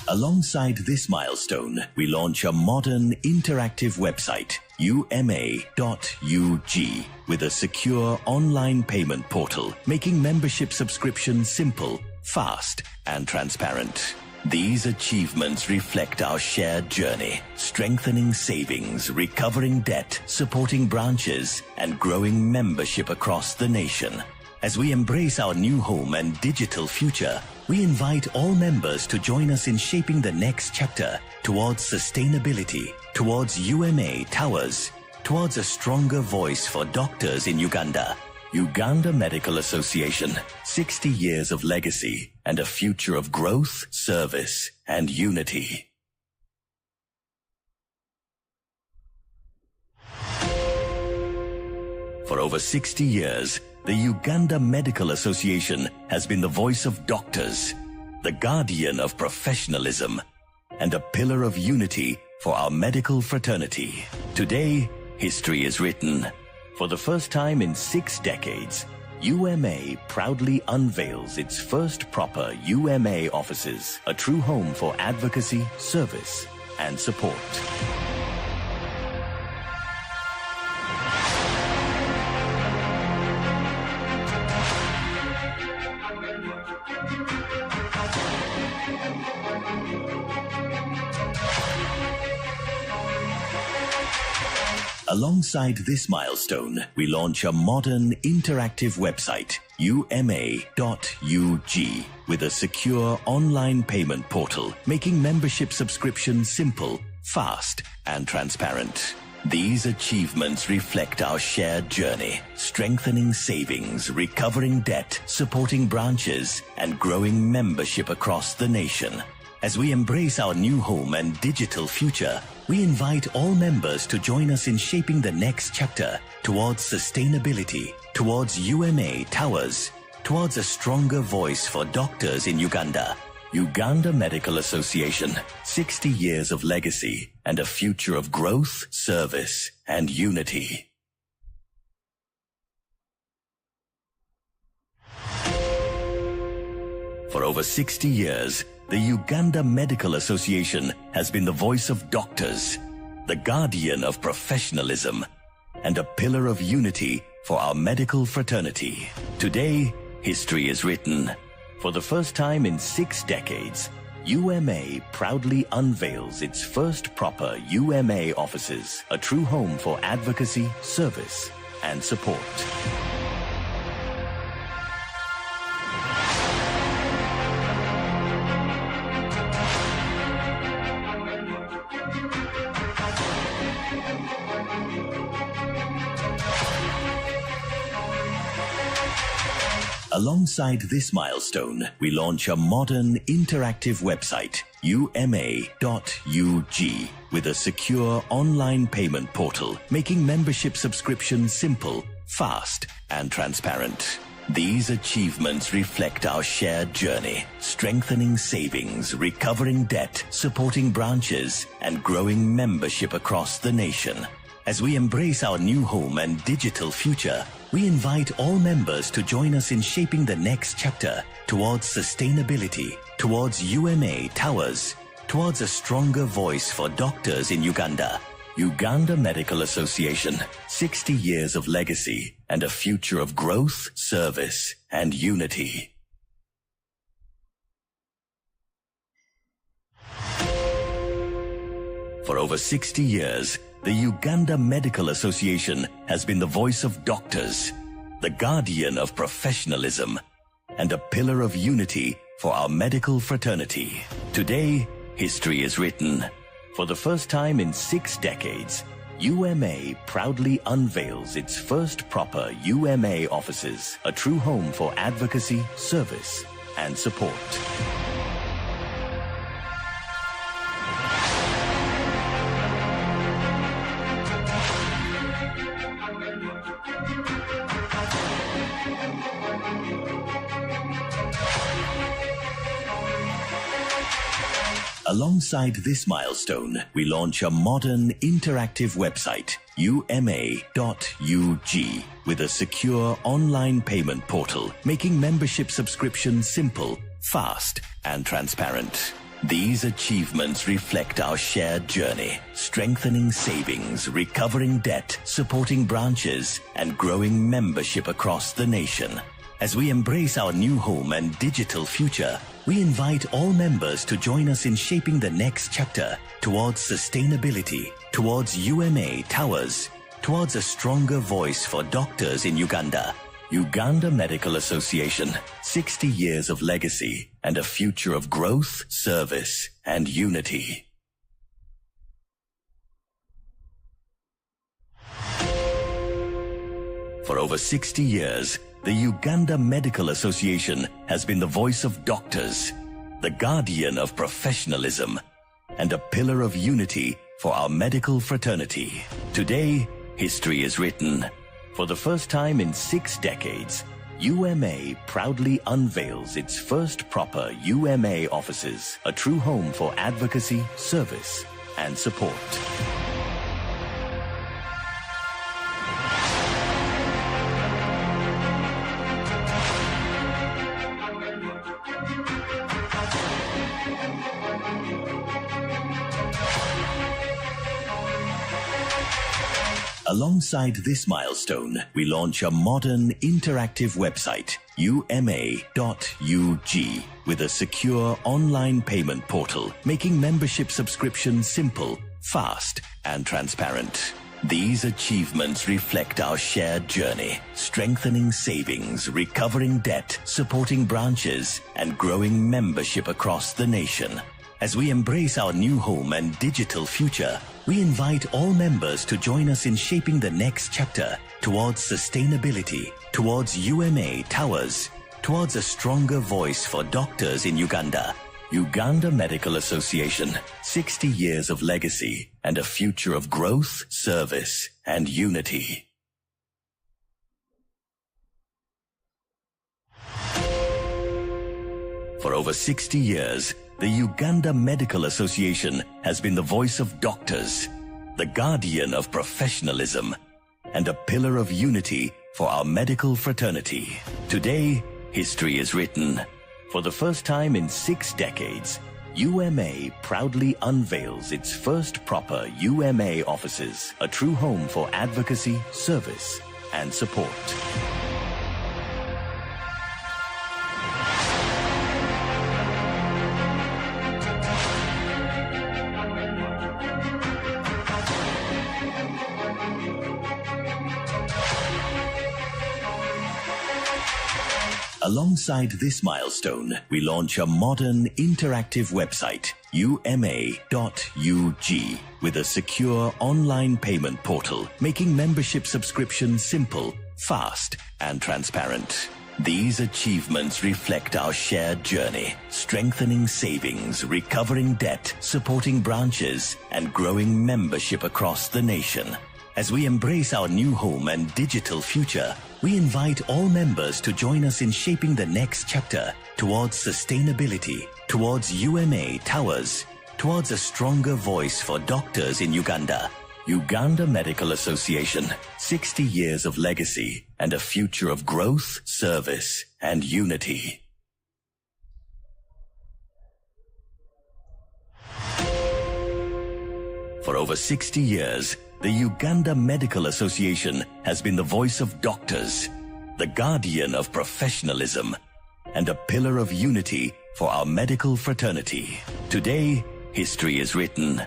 Alongside this milestone, we launch a modern interactive website, uma.ug, with a secure online payment portal, making membership subscription simple, fast, and transparent. These achievements reflect our shared journey, strengthening savings, recovering debt, supporting branches, and growing membership across the nation. As we embrace our new home and digital future, we invite all members to join us in shaping the next chapter towards sustainability, towards UMA Towers, towards a stronger voice for doctors in Uganda. Uganda Medical Association, 60 years of legacy and a future of growth, service, and unity. For over 60 years, the Uganda Medical Association has been the voice of doctors, the guardian of professionalism, and a pillar of unity for our medical fraternity. Today, history is written. For the first time in 6 decades, UMA proudly unveils its first proper UMA offices, a true home for advocacy, service, and support. Alongside this milestone, we launch a modern interactive website, uma.ug, with a secure online payment portal, making membership subscription simple, fast, and transparent. These achievements reflect our shared journey, strengthening savings, recovering debt, supporting branches, and growing membership across the nation. As we embrace our new home and digital future, we invite all members to join us in shaping the next chapter towards sustainability, towards UMA towers, towards a stronger voice for doctors in Uganda. Uganda Medical Association, 60 years of legacy and a future of growth, service, and unity. For over 60 years, the Uganda Medical Association has been the voice of doctors, the guardian of professionalism, and a pillar of unity for our medical fraternity. Today, history is written. For the first time in 6 decades, UMA proudly unveils its first proper UMA offices, a true home for advocacy, service, and support. Alongside this milestone, we launch a modern interactive website, uma.ug, with a secure online payment portal, making membership subscription simple, fast, and transparent. These achievements reflect our shared journey, strengthening savings, recovering debt, supporting branches, and growing membership across the nation. As we embrace our new home and digital future, we invite all members to join us in shaping the next chapter towards sustainability, towards UMA towers, towards a stronger voice for doctors in Uganda. Uganda Medical Association, 60 years of legacy and a future of growth, service, and unity. For over 60 years, the Uganda Medical Association has been the voice of doctors, the guardian of professionalism, and a pillar of unity for our medical fraternity. Today, history is written. For the first time in 6 decades, UMA proudly unveils its first proper UMA offices, a true home for advocacy, service, and support. Alongside this milestone, we launch a modern interactive website, uma.ug, with a secure online payment portal, making membership subscription simple, fast, and transparent. These achievements reflect our shared journey, strengthening savings, recovering debt, supporting branches, and growing membership across the nation. As we embrace our new home and digital future, we invite all members to join us in shaping the next chapter towards sustainability, towards UMA towers, towards a stronger voice for doctors in Uganda. Uganda Medical Association, 60 years of legacy and a future of growth, service, and unity. For For over 60 years, the Uganda Medical Association has been the voice of doctors, the guardian of professionalism, and a pillar of unity for our medical fraternity. Today, history is written. For the first time in 6 decades, UMA proudly unveils its first proper UMA offices, a true home for advocacy, service, and support. Alongside this milestone, we launch a modern interactive website, uma.ug, with a secure online payment portal, making membership subscription simple, fast, and transparent. These achievements reflect our shared journey, strengthening savings, recovering debt, supporting branches, and growing membership across the nation. As we embrace our new home and digital future, we invite all members to join us in shaping the next chapter towards sustainability, towards UMA towers, towards a stronger voice for doctors in Uganda. Uganda Medical Association, 60 years of legacy and a future of growth, service, and unity. For over 60 years, the Uganda Medical Association has been the voice of doctors, the guardian of professionalism, and a pillar of unity for our medical fraternity. Today, history is written. For the first time in 6 decades, UMA proudly unveils its first proper UMA offices, a true home for advocacy, service, and support. Alongside this milestone, we launch a modern interactive website, uma.ug, with a secure online payment portal, making membership subscription simple, fast, and transparent. These achievements reflect our shared journey, strengthening savings, recovering debt, supporting branches, and growing membership across the nation. As we embrace our new home and digital future, we invite all members to join us in shaping the next chapter towards sustainability, towards UMA towers, towards a stronger voice for doctors in Uganda. Uganda Medical Association, 60 years of legacy and a future of growth, service, and unity. For over 60 years, the Uganda Medical Association has been the voice of doctors, the guardian of professionalism, and a pillar of unity for our medical fraternity. Today, history is written.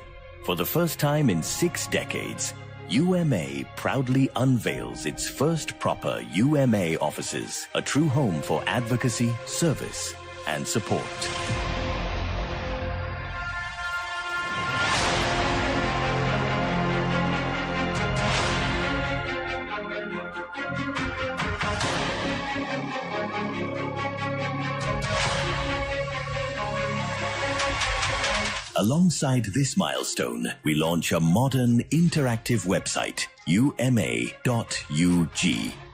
For the first time in 6 decades, UMA proudly unveils its first proper UMA offices, a true home for advocacy, service, and support. Alongside this milestone, we launch a modern interactive website, uma.ug,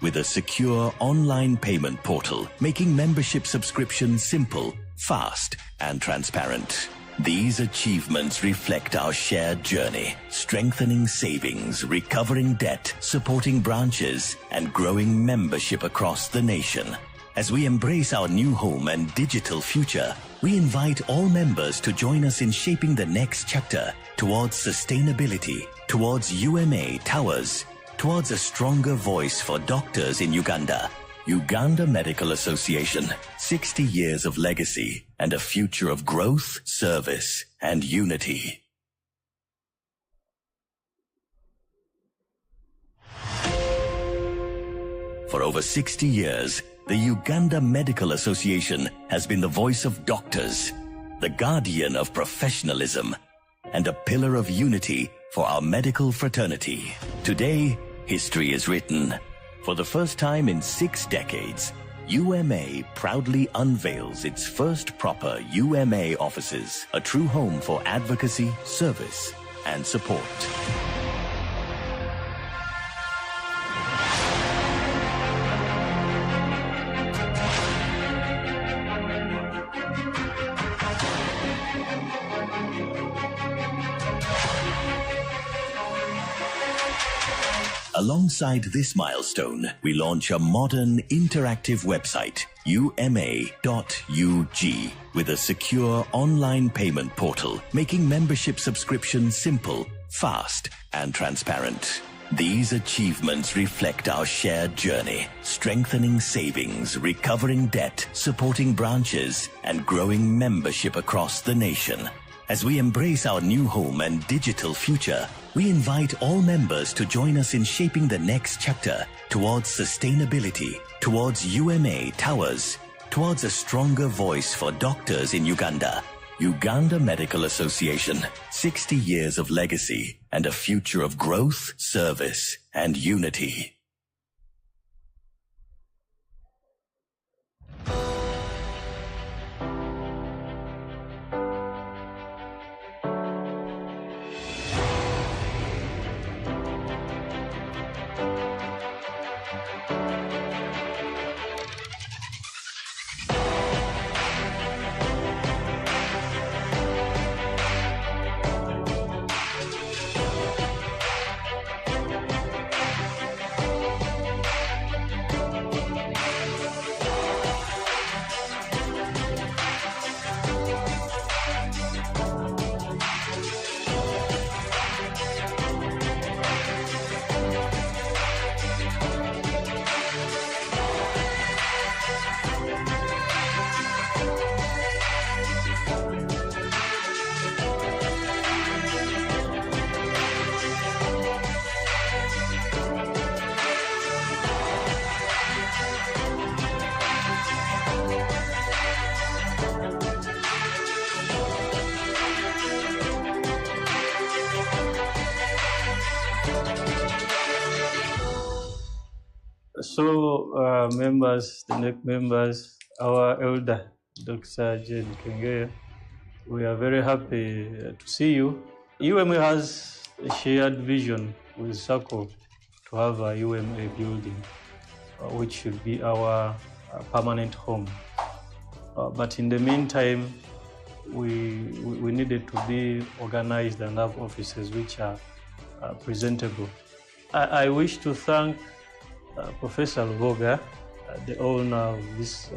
with a secure online payment portal, making membership subscription simple, fast, and transparent. These achievements reflect our shared journey, strengthening savings, recovering debt, supporting branches, and growing membership across the nation. As we embrace our new home and digital future, we invite all members to join us in shaping the next chapter towards sustainability, towards UMA towers, towards a stronger voice for doctors in Uganda. Uganda Medical Association, 60 years of legacy and a future of growth, service, and unity. For over 60 years, the Uganda Medical Association has been the voice of doctors, the guardian of professionalism, and a pillar of unity for our medical fraternity. Today, history is written. For the first time in 6 decades, UMA proudly unveils its first proper UMA offices, a true home for advocacy, service, and support. Alongside this milestone, we launch a modern interactive website, uma.ug, with a secure online payment portal, making membership subscription simple, fast, and transparent. These achievements reflect our shared journey, strengthening savings, recovering debt, supporting branches, and growing membership across the nation. As we embrace our new home and digital future, we invite all members to join us in shaping the next chapter towards sustainability, towards UMA towers, towards a stronger voice for doctors in Uganda. Uganda Medical Association, 60 years of legacy and a future of growth, service, and unity.
So, members, the NEC members, our elder, Dr. Jane Kengeye, we are very happy to see you. UMA has a shared vision with SACCO to have a UMA building, which should be our permanent home. But in the meantime, we needed to be organized and have offices which are presentable. I wish to thank Professor Luboga, the owner of this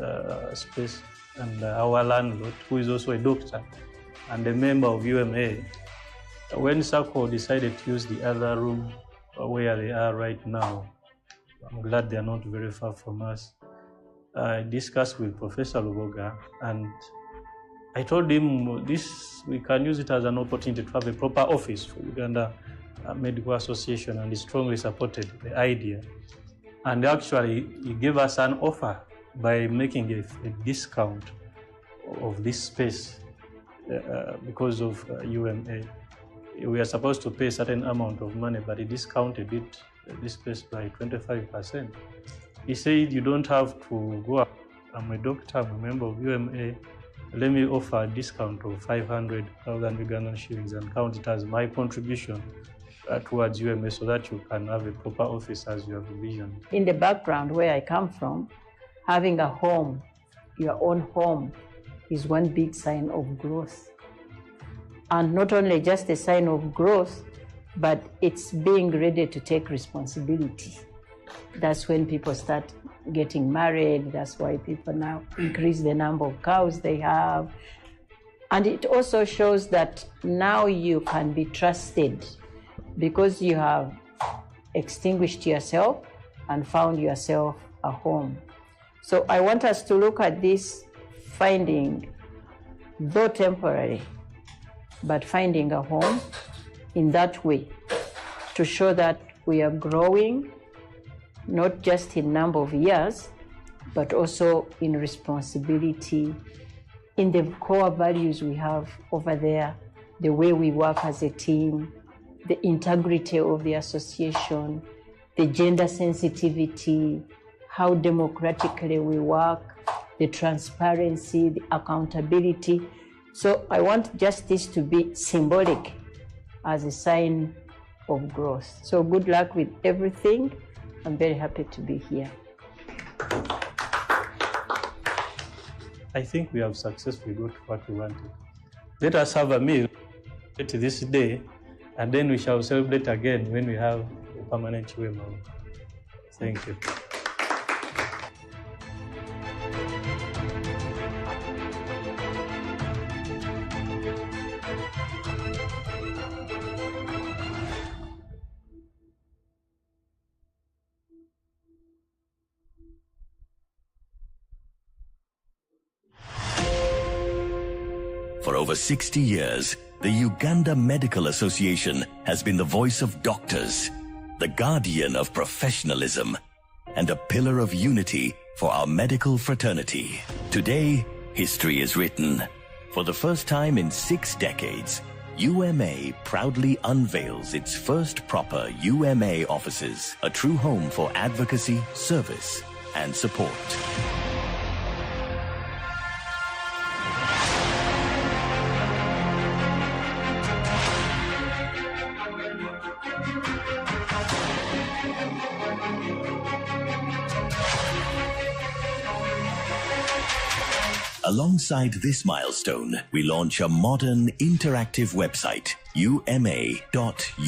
space, and our landlord, who is also a doctor and a member of UMA. When SACCO decided to use the other room where they are right now, I'm glad they are not very far from us. I discussed with Professor Luboga, and I told him we can use it as an opportunity to have a proper office for Uganda Medical Association, and he strongly supported the idea. And actually, he gave us an offer by making a discount of this space because of UMA. We are supposed to pay a certain amount of money, but he discounted this space by 25%. He said, you don't have to go up. I'm a doctor, I'm a member of UMA. Let me offer a discount of 500,000 Ugandan shillings and count it as my contribution towards UMA, so that you can have a proper office as you have envisioned.
In the background where I come from, having a home, your own home, is one big sign of growth. And not only just a sign of growth, but it's being ready to take responsibility. That's when people start getting married. That's why people now increase the number of cows they have. And it also shows that now you can be trusted, because you have extinguished yourself and found yourself a home. So I want us to look at this finding, though temporary, but finding a home in that way to show that we are growing, not just in number of years, but also in responsibility, in the core values we have over there, the way we work as a team, the integrity of the association, the gender sensitivity, how democratically we work, the transparency, the accountability. So I want just this to be symbolic as a sign of growth. So good luck with everything. I'm very happy to be here.
I think we have successfully got what we wanted. Let us have a meal this day, and then we shall celebrate again when we have a permanent UMA. Thank you.
For over 60 years, the Uganda Medical Association has been the voice of doctors, the guardian of professionalism, and a pillar of unity for our medical fraternity. Today, history is written. For the first time in 6 decades, UMA proudly unveils its first proper UMA offices, a true home for advocacy, service, and support. Alongside this milestone, we launch a modern interactive website, uma.ug,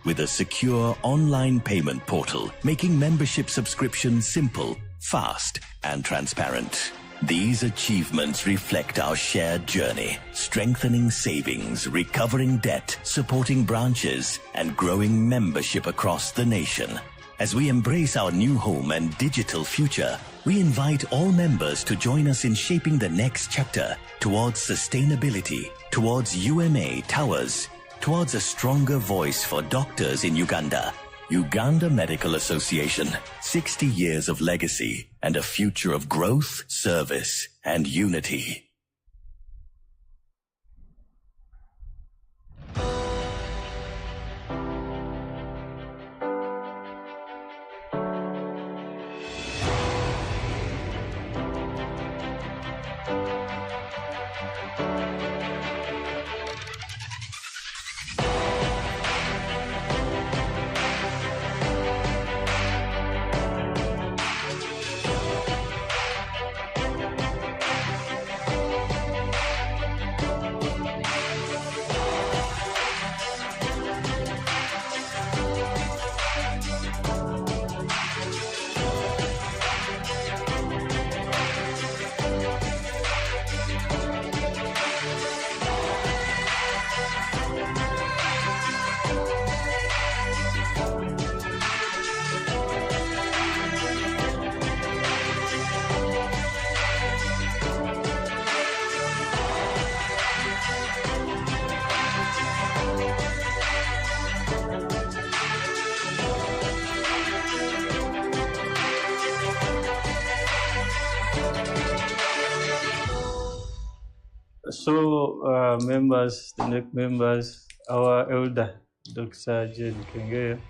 with a secure online payment portal, making membership subscription simple, fast, and transparent. These achievements reflect our shared journey, strengthening savings, recovering debt, supporting branches, and growing membership across the nation. As we embrace our new home and digital future, we invite all members to join us in shaping the next chapter towards sustainability, towards UMA towers, towards a stronger voice for doctors in Uganda. Uganda Medical Association, 60 years of legacy and a future of growth, service, and unity.
So, members, the NEC members, our elder, Dr. Jane Kenge,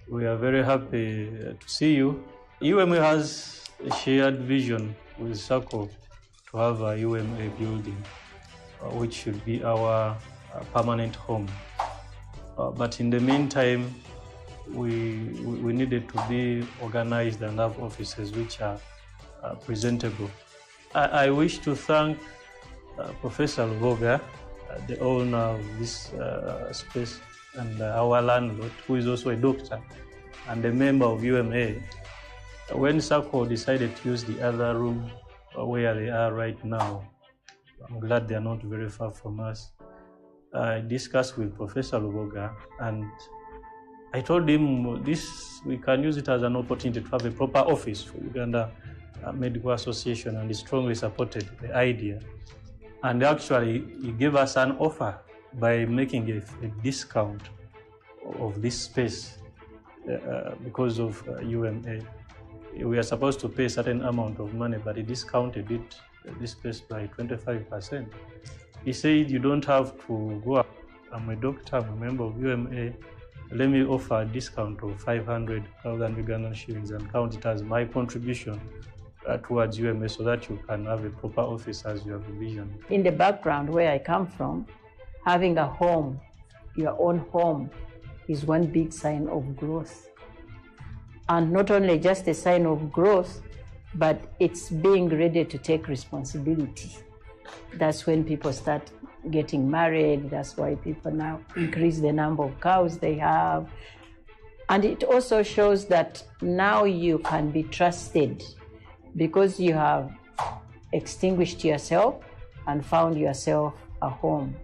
we are very happy to see you. UMA has a shared vision with SACCO to have a UMA building, which should be our permanent home. But in the meantime, we needed to be organized and have offices which are presentable. I wish to thank Professor Luboga, the owner of this space, and our landlord, who is also a doctor and a member of UMA. When SACCO decided to use the other room where they are right now, I'm glad they are not very far from us. I discussed with Professor Luboga, and I told him we can use it as an opportunity to have a proper office for Uganda Medical Association, and he strongly supported the idea. And actually, he gave us an offer by making a discount of this space because of UMA. We are supposed to pay a certain amount of money, but he discounted this space by 25%. He said, you don't have to go up. I'm a doctor, I'm a member of UMA. let me offer a discount of 500,000 Ugandan shillings and count it as my contribution towards UMA so that you can have a proper office as you have envisioned.
In the background where I come from, having a home, your own home, is one big sign of growth. And not only just a sign of growth, but it's being ready to take responsibility. That's when people start getting married. That's why people now increase the number of cows they have. And it also shows that now you can be trusted because you have extinguished yourself and found yourself a home.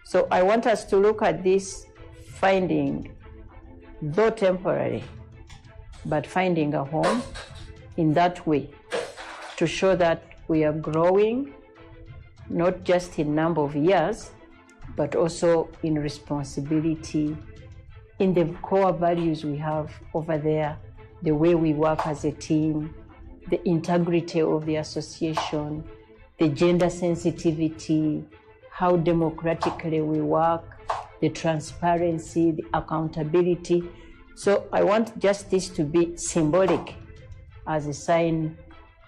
So I want us to look at this finding, though temporary, but finding a home in that way to show that we are growing, not just in number of years, but also in responsibility, in the core values we have over there, the way we work as a team, the integrity of the association, the gender sensitivity, how democratically we work, the transparency, the accountability. So I want just this to be symbolic as a sign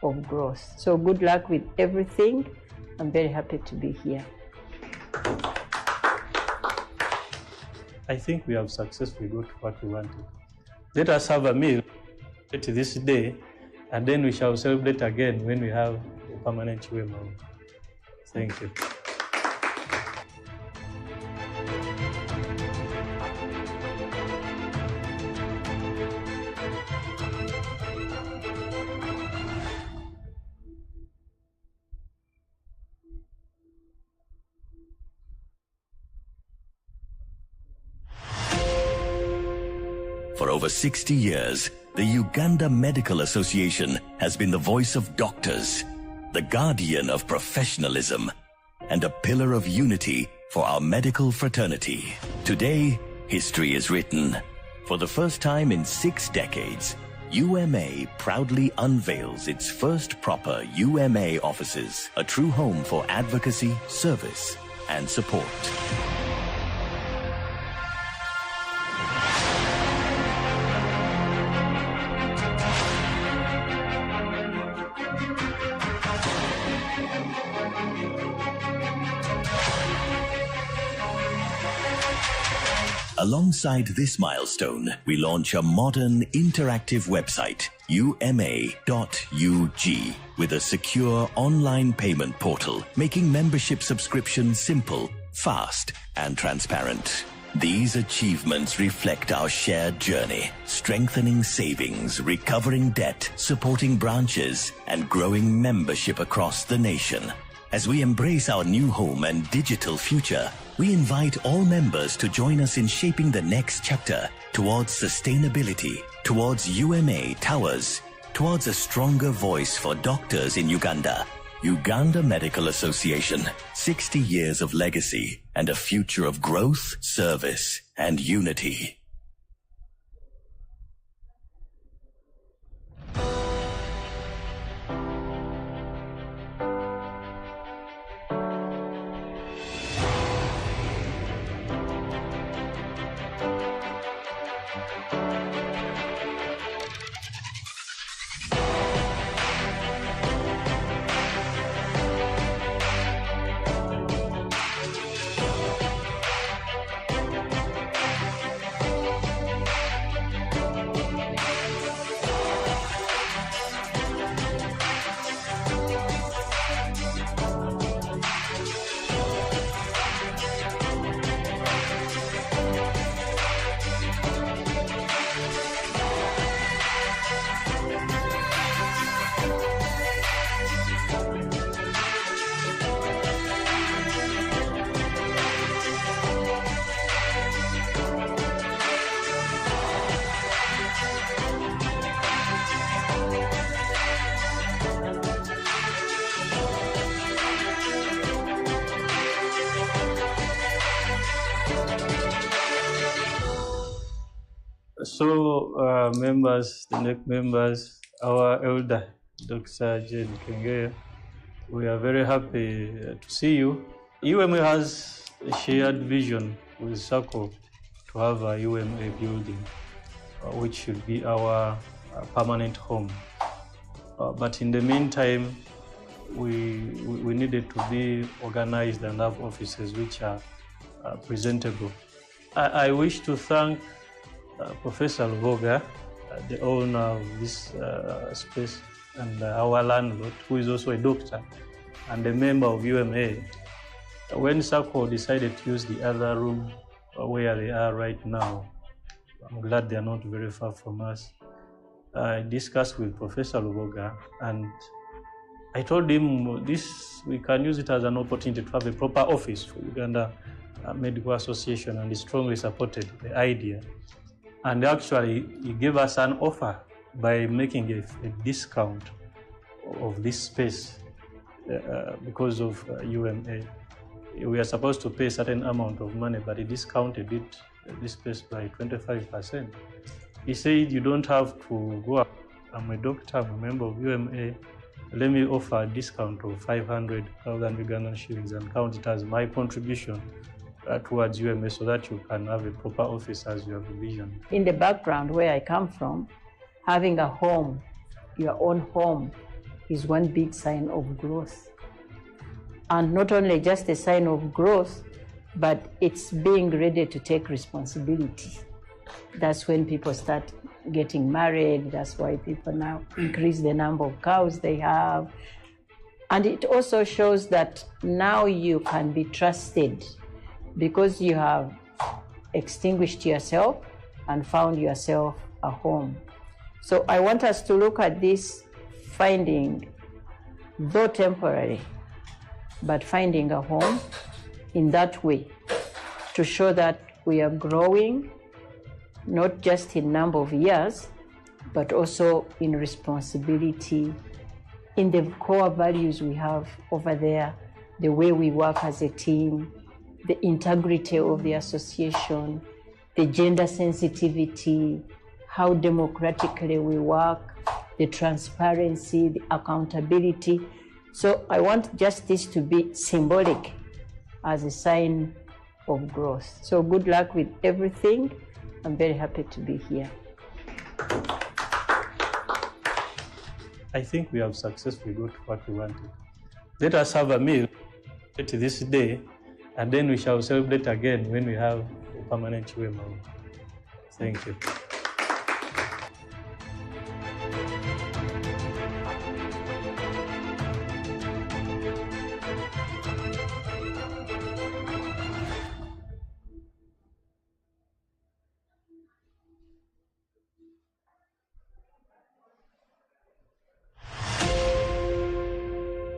of growth. So good luck with everything. I'm very happy to be here.
I think we have successfully got what we wanted. Let us have a meal this day, and then we shall celebrate again when we have a permanent U.M.A. Thank you.
For over 60 years, the Uganda Medical Association has been the voice of doctors, the guardian of professionalism, and a pillar of unity for our medical fraternity. Today, history is written. For the first time in 6 decades, UMA proudly unveils its first proper UMA offices, a true home for advocacy, service, and support. Alongside this milestone, we launch a modern interactive website, uma.ug, with a secure online payment portal, making membership subscription simple, fast, and transparent. These achievements reflect our shared journey, strengthening savings, recovering debt, supporting branches, and growing membership across the nation. As we embrace our new home and digital future, we invite all members to join us in shaping the next chapter towards sustainability, towards UMA towers, towards a stronger voice for doctors in Uganda. Uganda Medical Association, 60 years of legacy and a future of growth, service, and unity.
So, members, the NEC members, our elder, Dr. Jane Kenge, we are very happy to see you. UMA has a shared vision with SACCO to have a UMA building, which should be our permanent home. But in the meantime, we needed to be organized and have offices which are presentable. I wish to thank Professor Luboga, the owner of this space, and our landlord, who is also a doctor and a member of UMA. When SACCO decided to use the other room where they are right now, I'm glad they are not very far from us. I discussed with Professor Luboga, and I told him we can use it as an opportunity to have a proper office for Uganda Medical Association, and he strongly supported the idea. And actually, he gave us an offer by making a discount of this space because of UMA. We are supposed to pay a certain amount of money, but he discounted this space by 25%. He said, you don't have to go up. I'm a doctor, I'm a member of UMA. Let me offer a discount of 500,000 Ugandan shillings and count it as my contribution towards UMA, so that you can have a proper office as you have envisioned.
In the background where I come from, having a home, your own home, is one big sign of growth. And not only just a sign of growth, but it's being ready to take responsibility. That's when people start getting married. That's why people now increase the number of cows they have. And it also shows that now you can be trusted because you have extinguished yourself and found yourself a home. So I want us to look at this finding, though temporary, but finding a home in that way to show that we are growing, not just in number of years, but also in responsibility, in the core values we have over there, the way we work as a team, the integrity of the association, the gender sensitivity, how democratically we work, the transparency, the accountability. So I want just this to be symbolic as a sign of growth. So good luck with everything. I'm very happy to be here.
I think we have successfully got what we wanted. Let us have a meal this day, and then we shall celebrate again when we have a permanent UMA. Thank you.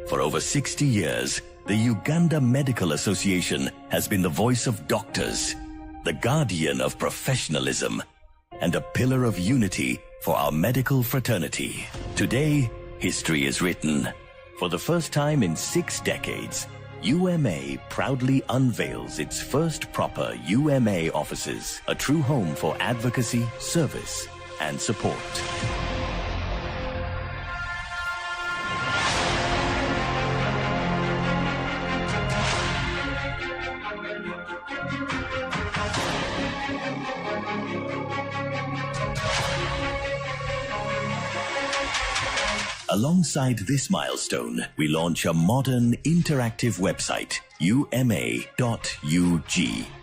For over 60 years, the Uganda Medical Association has been the voice of doctors, the guardian of professionalism, and a pillar of unity for our medical fraternity. Today, history is written. For the first time in 6 decades, UMA proudly unveils its first proper UMA offices, a true home for advocacy, service, and support. Alongside this milestone, we launch a modern interactive website, uma.ug,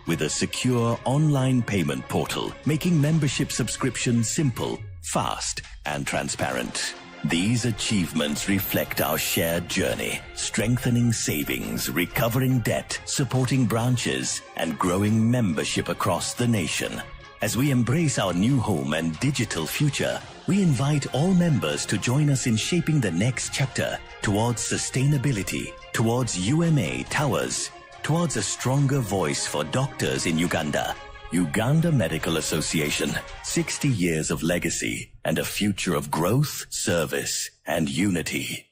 with a secure online payment portal, making membership subscription simple, fast, and transparent. These achievements reflect our shared journey, strengthening savings, recovering debt, supporting branches, and growing membership across the nation. As we embrace our new home and digital future, we invite all members to join us in shaping the next chapter towards sustainability, towards UMA towers, towards a stronger voice for doctors in Uganda. Uganda Medical Association, 60 years of legacy and a future of growth, service, and unity.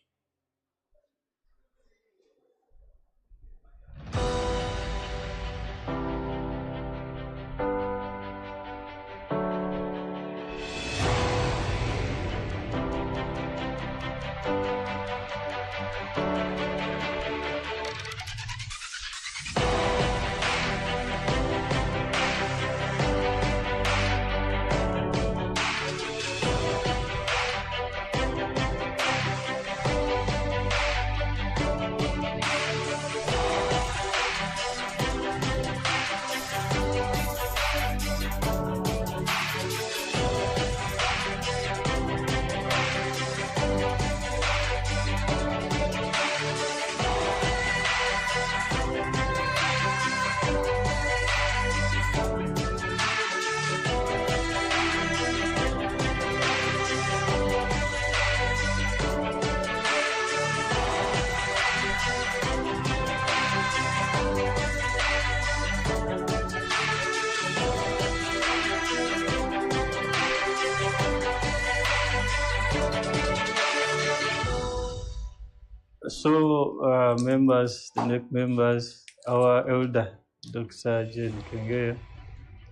So, members, the NEC members, our elder, Dr. Jane Kenge,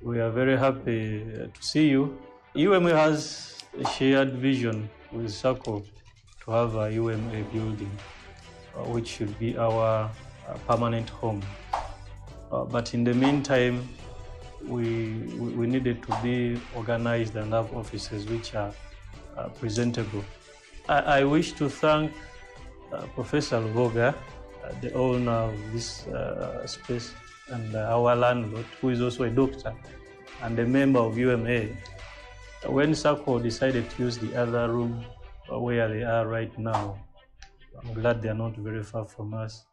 we are very happy to see you. UMA has a shared vision with SACCO to have a UMA building, which should be our permanent home. But in the meantime, we needed to be organized and have offices which are presentable. I wish to thank Professor Luboga, the owner of this space, and our landlord, who is also a doctor and a member of UMA. When SACCO decided to use the other room where they are right now, I'm glad they are not very far from us.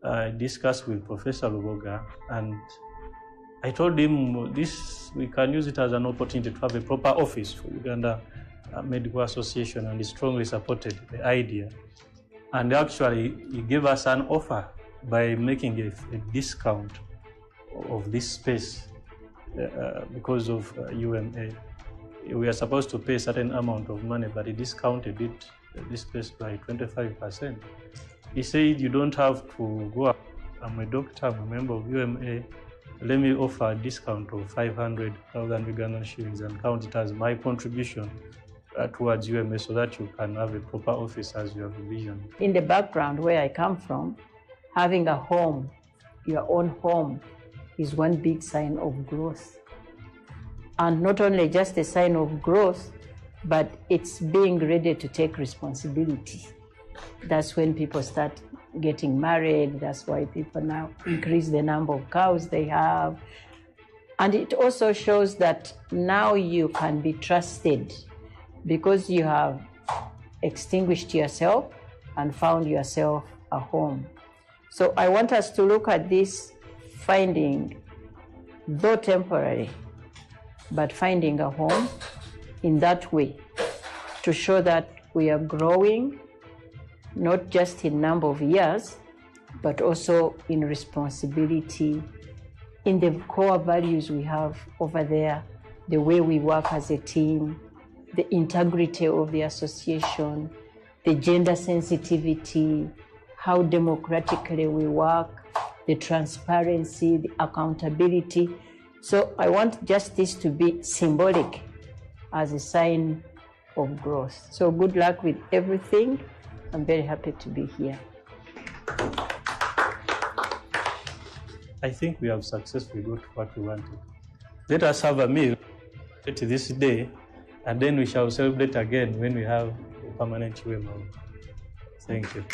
I discussed with Professor Luboga, and I told him we can use it as an opportunity to have a proper office for Uganda Medical Association, and he strongly supported the idea. And actually, he gave us an offer by making a discount of this space because of UMA. We are supposed to pay a certain amount of money, but he discounted this space by 25%. He said, you don't have to go up. I'm a doctor, I'm a member of UMA. Let me offer a discount of 500,000 Ugandan shillings and count it as my contribution towards UMA, so that you can have a proper office as you have envisioned.
In the background where I come from, having a home, your own home, is one big sign of growth. And not only just a sign of growth, but it's being ready to take responsibility. That's when people start getting married. That's why people now increase the number of cows they have. And it also shows that now you can be trusted because you have extinguished yourself and found yourself a home. So I want us to look at this finding, though temporary, but finding a home in that way to show that we are growing, not just in number of years, but also in responsibility, in the core values we have over there, the way we work as a team, the integrity of the association, the gender sensitivity, how democratically we work, the transparency, the accountability. So I want just this to be symbolic as a sign of growth. So good luck with everything. I'm very happy to be here.
I think we have successfully got what we wanted. Let us have a meal this day, and then we shall celebrate again when we have a permanent UMA. Thank you.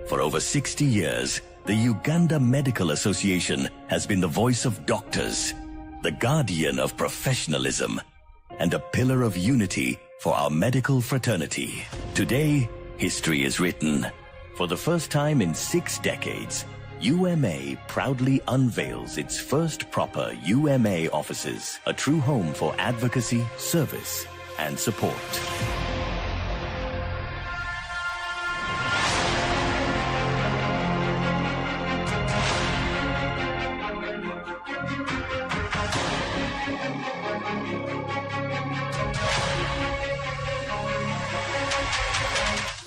For over 60 years, the Uganda Medical Association has been the voice of doctors, the guardian of professionalism, and a pillar of unity for our medical fraternity. Today, history is written. For the first time in 6 decades, UMA proudly unveils its first proper UMA offices, a true home for advocacy, service, and support.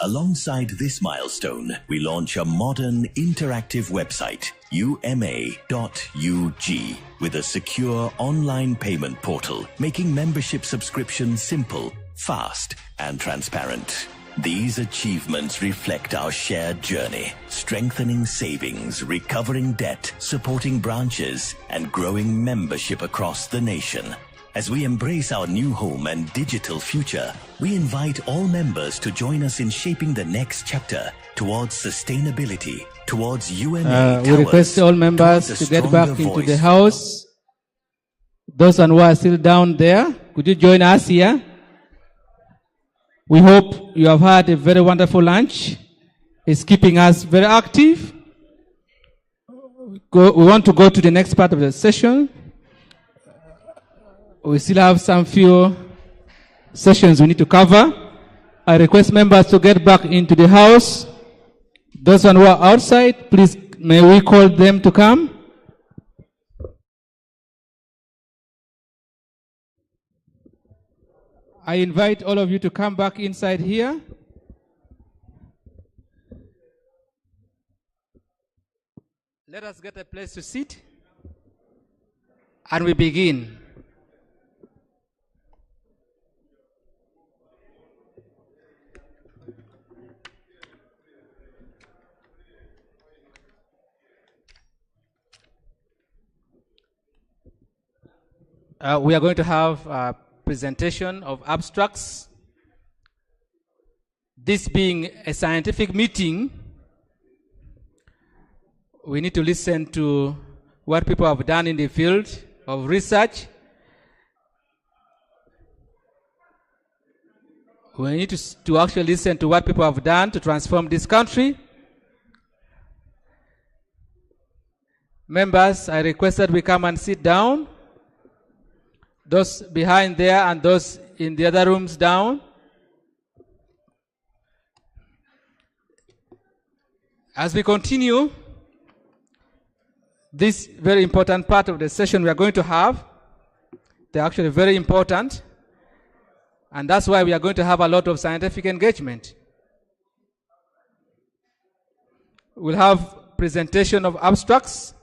Alongside this milestone, we launch a modern interactive website, uma.ug, with a secure online payment portal, making membership subscriptions simple, fast, and transparent. These achievements reflect our shared journey, strengthening savings, recovering debt, supporting branches, and growing membership across the nation. As we embrace our new home and digital future, we invite all members to join us in shaping the next chapter towards sustainability, towards UMA.
We request all members to get back into the house. Those who are still down there, could you join us here? We hope you have had a very wonderful lunch. It's keeping us very active. We want to go to the next part of the session. We still have some few sessions we need to cover. I request members to get back into the house. Those who are outside, please, may we call them to come? I invite all of you to come back inside here. Let us get a place to sit. And we begin. We are going to have a presentation of abstracts. This being a scientific meeting, we need to listen to what people have done in the field of research. We need to actually listen to what people have done to transform this country. Members, I request that we come and sit down. Those behind there and those in the other rooms down. As we continue, this very important part of the session we are going to have, they're actually very important, and that's why we are going to have a lot of scientific engagement. We'll have presentation of abstracts.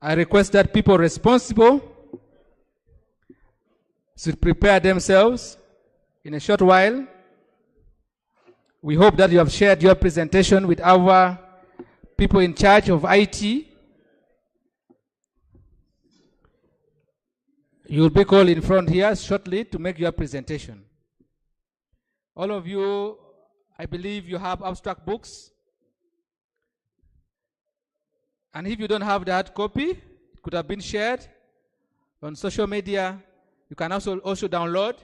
I request that people responsible should prepare themselves in a short while. We hope that you have shared your presentation with our people in charge of IT. You'll be called in front here shortly to make your presentation. All of you, I believe you have abstract books. And if you don't have that copy, it could have been shared on social media. You can also download.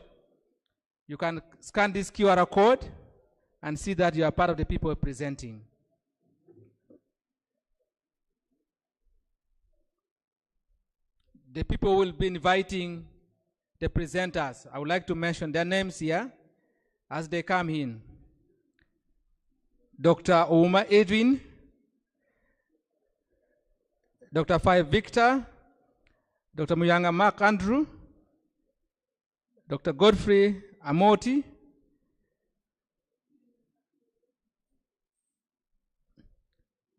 You can scan this QR code and see that you are part of the people presenting. The people will be inviting the presenters. I would like to mention their names here as they come in. Dr. 9th U.M.A Edwin, Dr. 5 Victor, Dr. Muyanga Mark Andrew, Dr. Godfrey Amoti,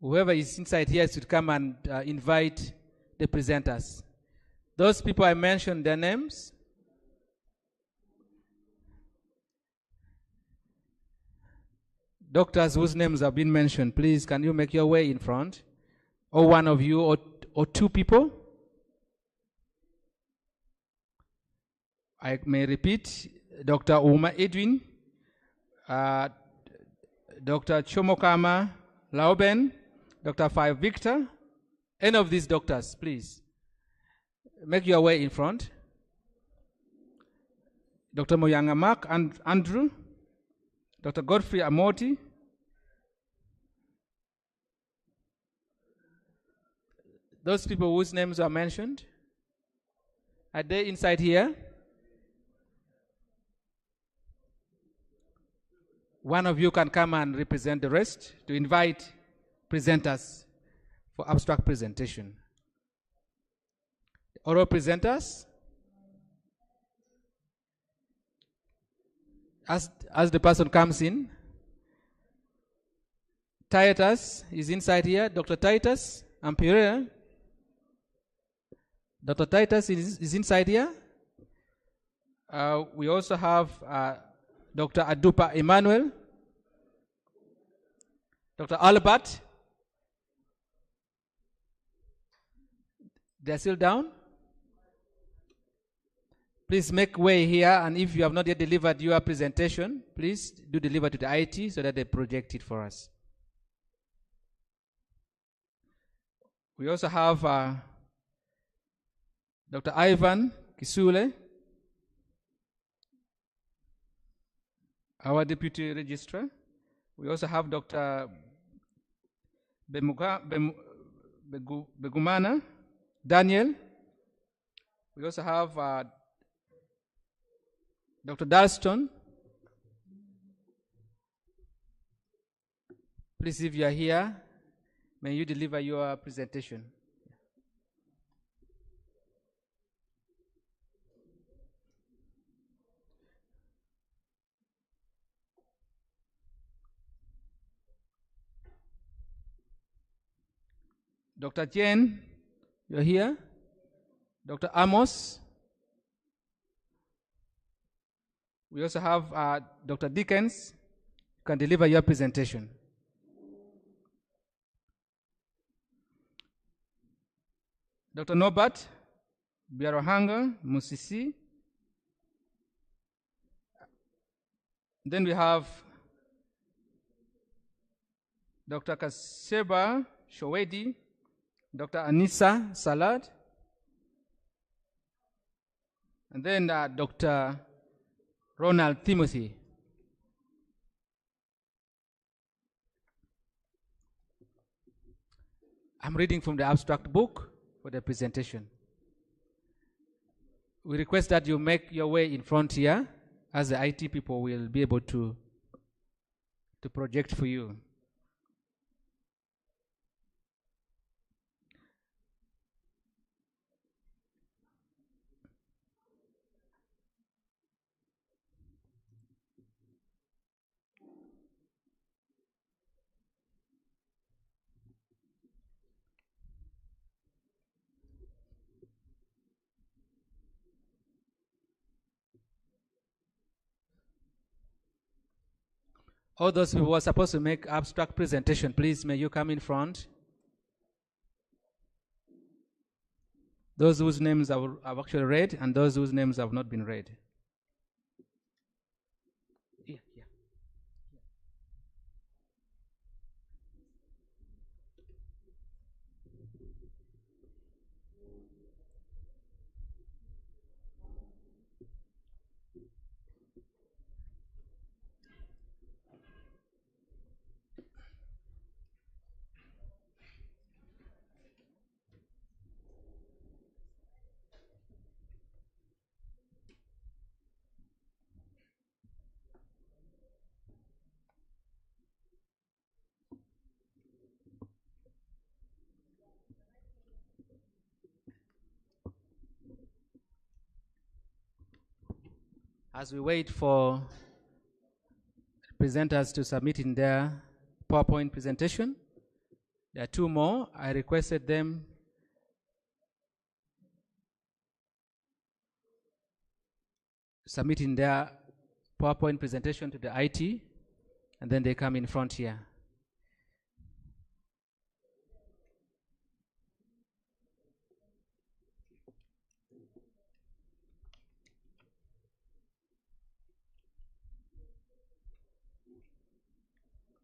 whoever is inside here should come and invite the presenters. Those people I mentioned their names. Doctors whose names have been mentioned, please can you make your way in front? Or one of you or two people. I may repeat, Dr. 9th U.M.A Edwin, Dr. Chomokama Lauben, Dr. 5 Victor, any of these doctors, please. Make your way in front. Dr. Muyanga Mark and Andrew, Dr. Godfrey Amoti, those people whose names are mentioned, are they inside here? One of you can come and represent the rest to invite presenters for abstract presentation. Oral presenters, as the person comes in. Titus is inside here. Dr. Titus Ampere. Dr. Titus is inside here. We also have Dr. Adupa Emmanuel, Dr. Albert. They're still down. Please make way here, and if you have not yet delivered your presentation, please do deliver to the IT so that they project it for us. We also have Dr. Ivan Kisule, our Deputy Registrar. We also have Dr. Begumana Daniel. We also have Dr. Dalston, please, if you are here, may you deliver your presentation. Dr. Jane, you're here. Dr. Amos. We also have Dr. Dickens. You can deliver your presentation. Dr. Norbert Biarohanga Musisi. Then we have Dr. Kaseba Showedi, Dr. Anissa Salad, and then Dr. Ronald Timothy. I'm reading from the abstract book for the presentation. We request that you make your way in front here, as the IT people will be able to project for you. All those who were supposed to make abstract presentation, please, may you come in front. Those whose names I've actually read and those whose names have not been read. Yeah. As we wait for presenters to submit in their PowerPoint presentation, there are two more. I requested them submit in their PowerPoint presentation to the IT, and then they come in front here.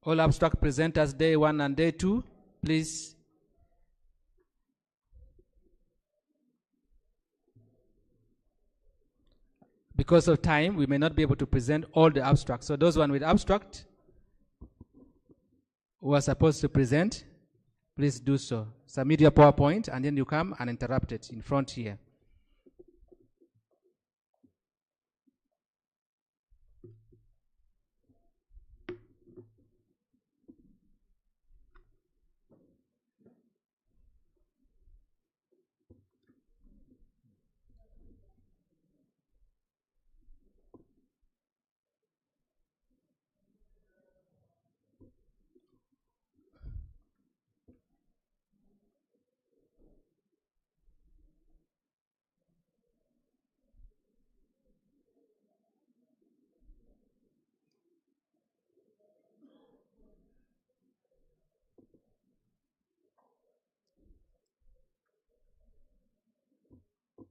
All abstract presenters, day 1 and day 2, please. Because of time, we may not be able to present all the abstracts. So those one with abstract who are supposed to present, please do so. Submit your PowerPoint, and then you come and interrupt it in front here.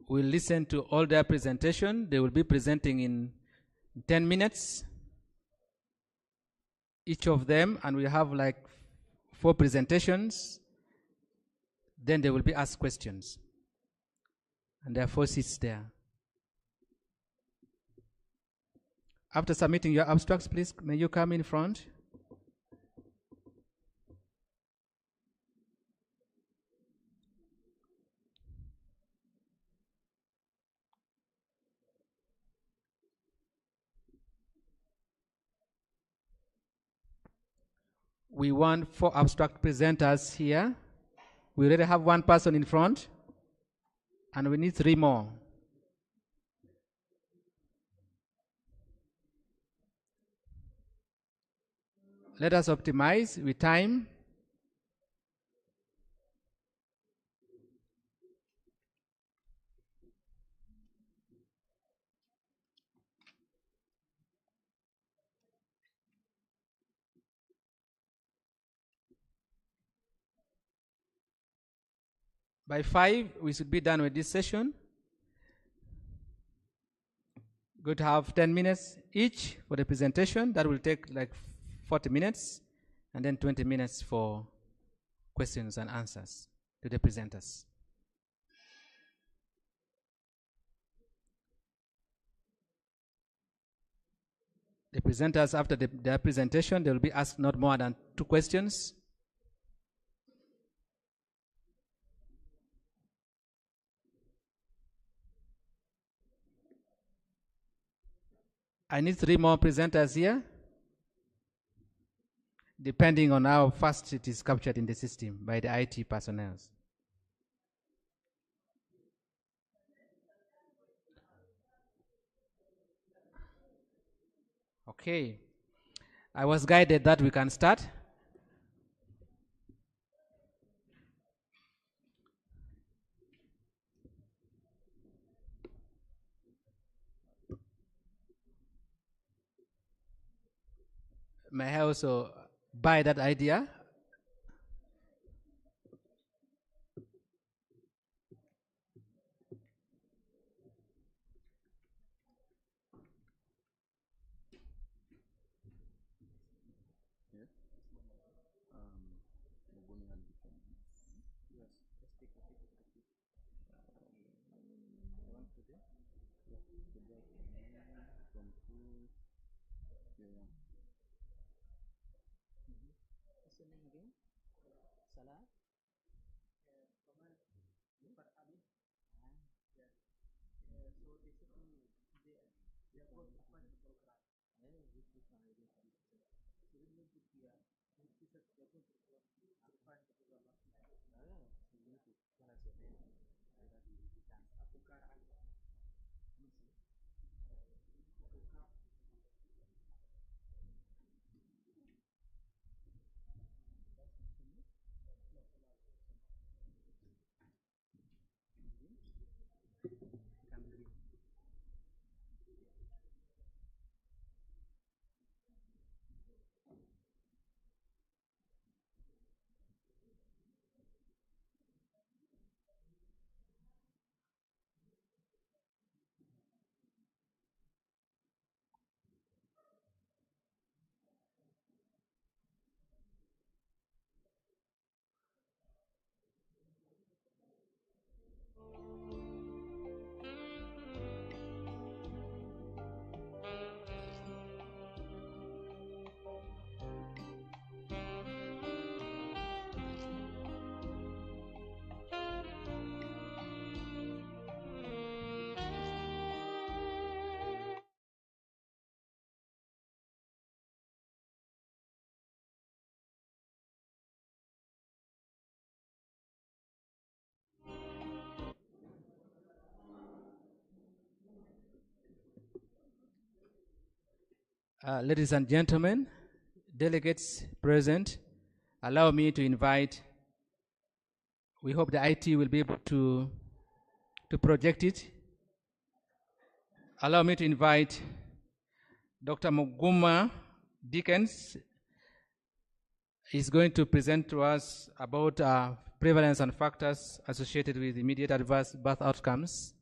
We'll listen to all their presentation. They will be presenting in 10 minutes, each of them, and we have like 4 presentations. Then they will be asked questions. And there are 4 seats there. After submitting your abstracts, please, may you come in front. we want 4 abstract presenters here. We already have 1 person in front, and we need 3 more. Let us optimize with time. By 5, we should be done with this session. Going to have 10 minutes each for the presentation. That will take like 40 minutes, and then 20 minutes for questions and answers to the presenters. The presenters, after their presentation, they will be asked not more than 2 questions. I need 3 more presenters here, depending on how fast it is captured in the system by the IT personnel. Okay. I was guided that we can start. May I also buy that idea? Ladies and gentlemen, delegates present, allow me to invite, we hope the IT will be able to project it. Allow me to invite Dr. Muguma Dickens. He's going to present to us about prevalence and factors associated with immediate adverse birth outcomes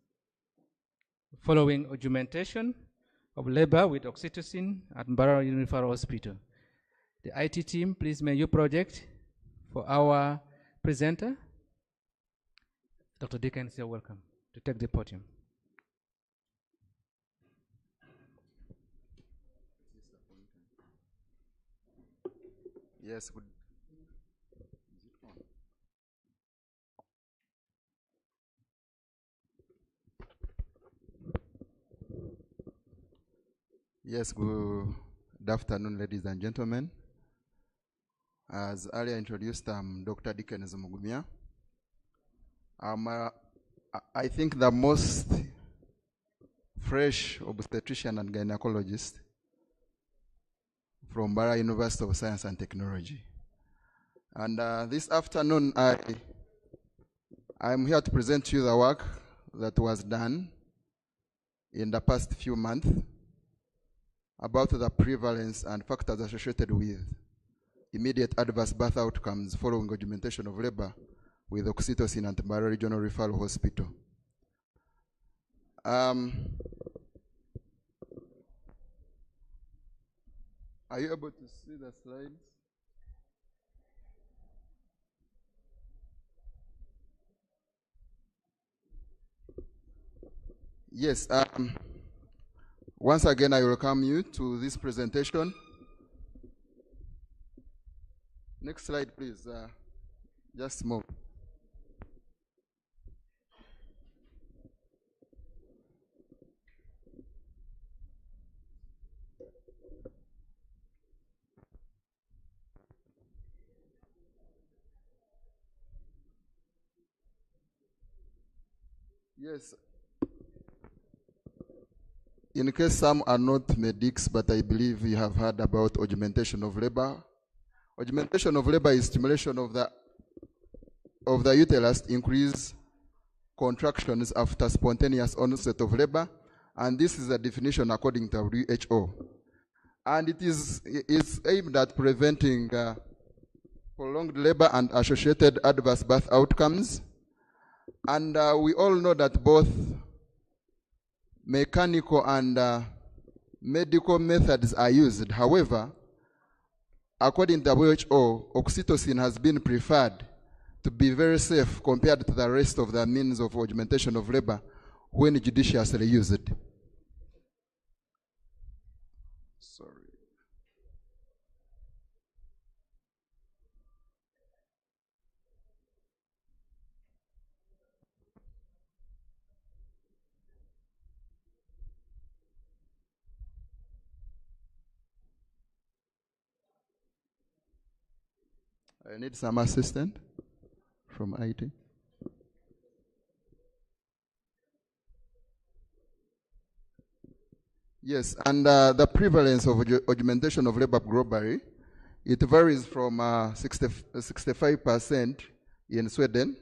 following augmentation of labor with oxytocin at Mbarara Unified Hospital. The IT team, please may you project for our presenter. Dr. Dickens, you're welcome to take the podium.
Yes, good. Yes, good afternoon, ladies and gentlemen. As earlier introduced, I'm Dr. Dickens Mugumia. I think the most fresh obstetrician and gynecologist from Bara University of Science and Technology. And this afternoon, I'm here to present to you the work that was done in the past few months about the prevalence and factors associated with immediate adverse birth outcomes following augmentation of labor with oxytocin at Mbara Regional Referral Hospital. Are you able to see the slides? Yes. Once again, I welcome you to this presentation. Next slide, please. Just move. Yes. In case some are not medics, but I believe you have heard about augmentation of labor. Augmentation of labor is stimulation of the uterus to increase contractions after spontaneous onset of labor, and this is a definition according to WHO. And it is aimed at preventing prolonged labor and associated adverse birth outcomes. And we all know that both mechanical and medical methods are used. However, according to WHO, oxytocin has been preferred to be very safe compared to the rest of the means of augmentation of labor when judiciously used. Sorry. I need some assistant from IT. Yes, and the prevalence of augmentation of labor globally, it varies from 65% in Sweden.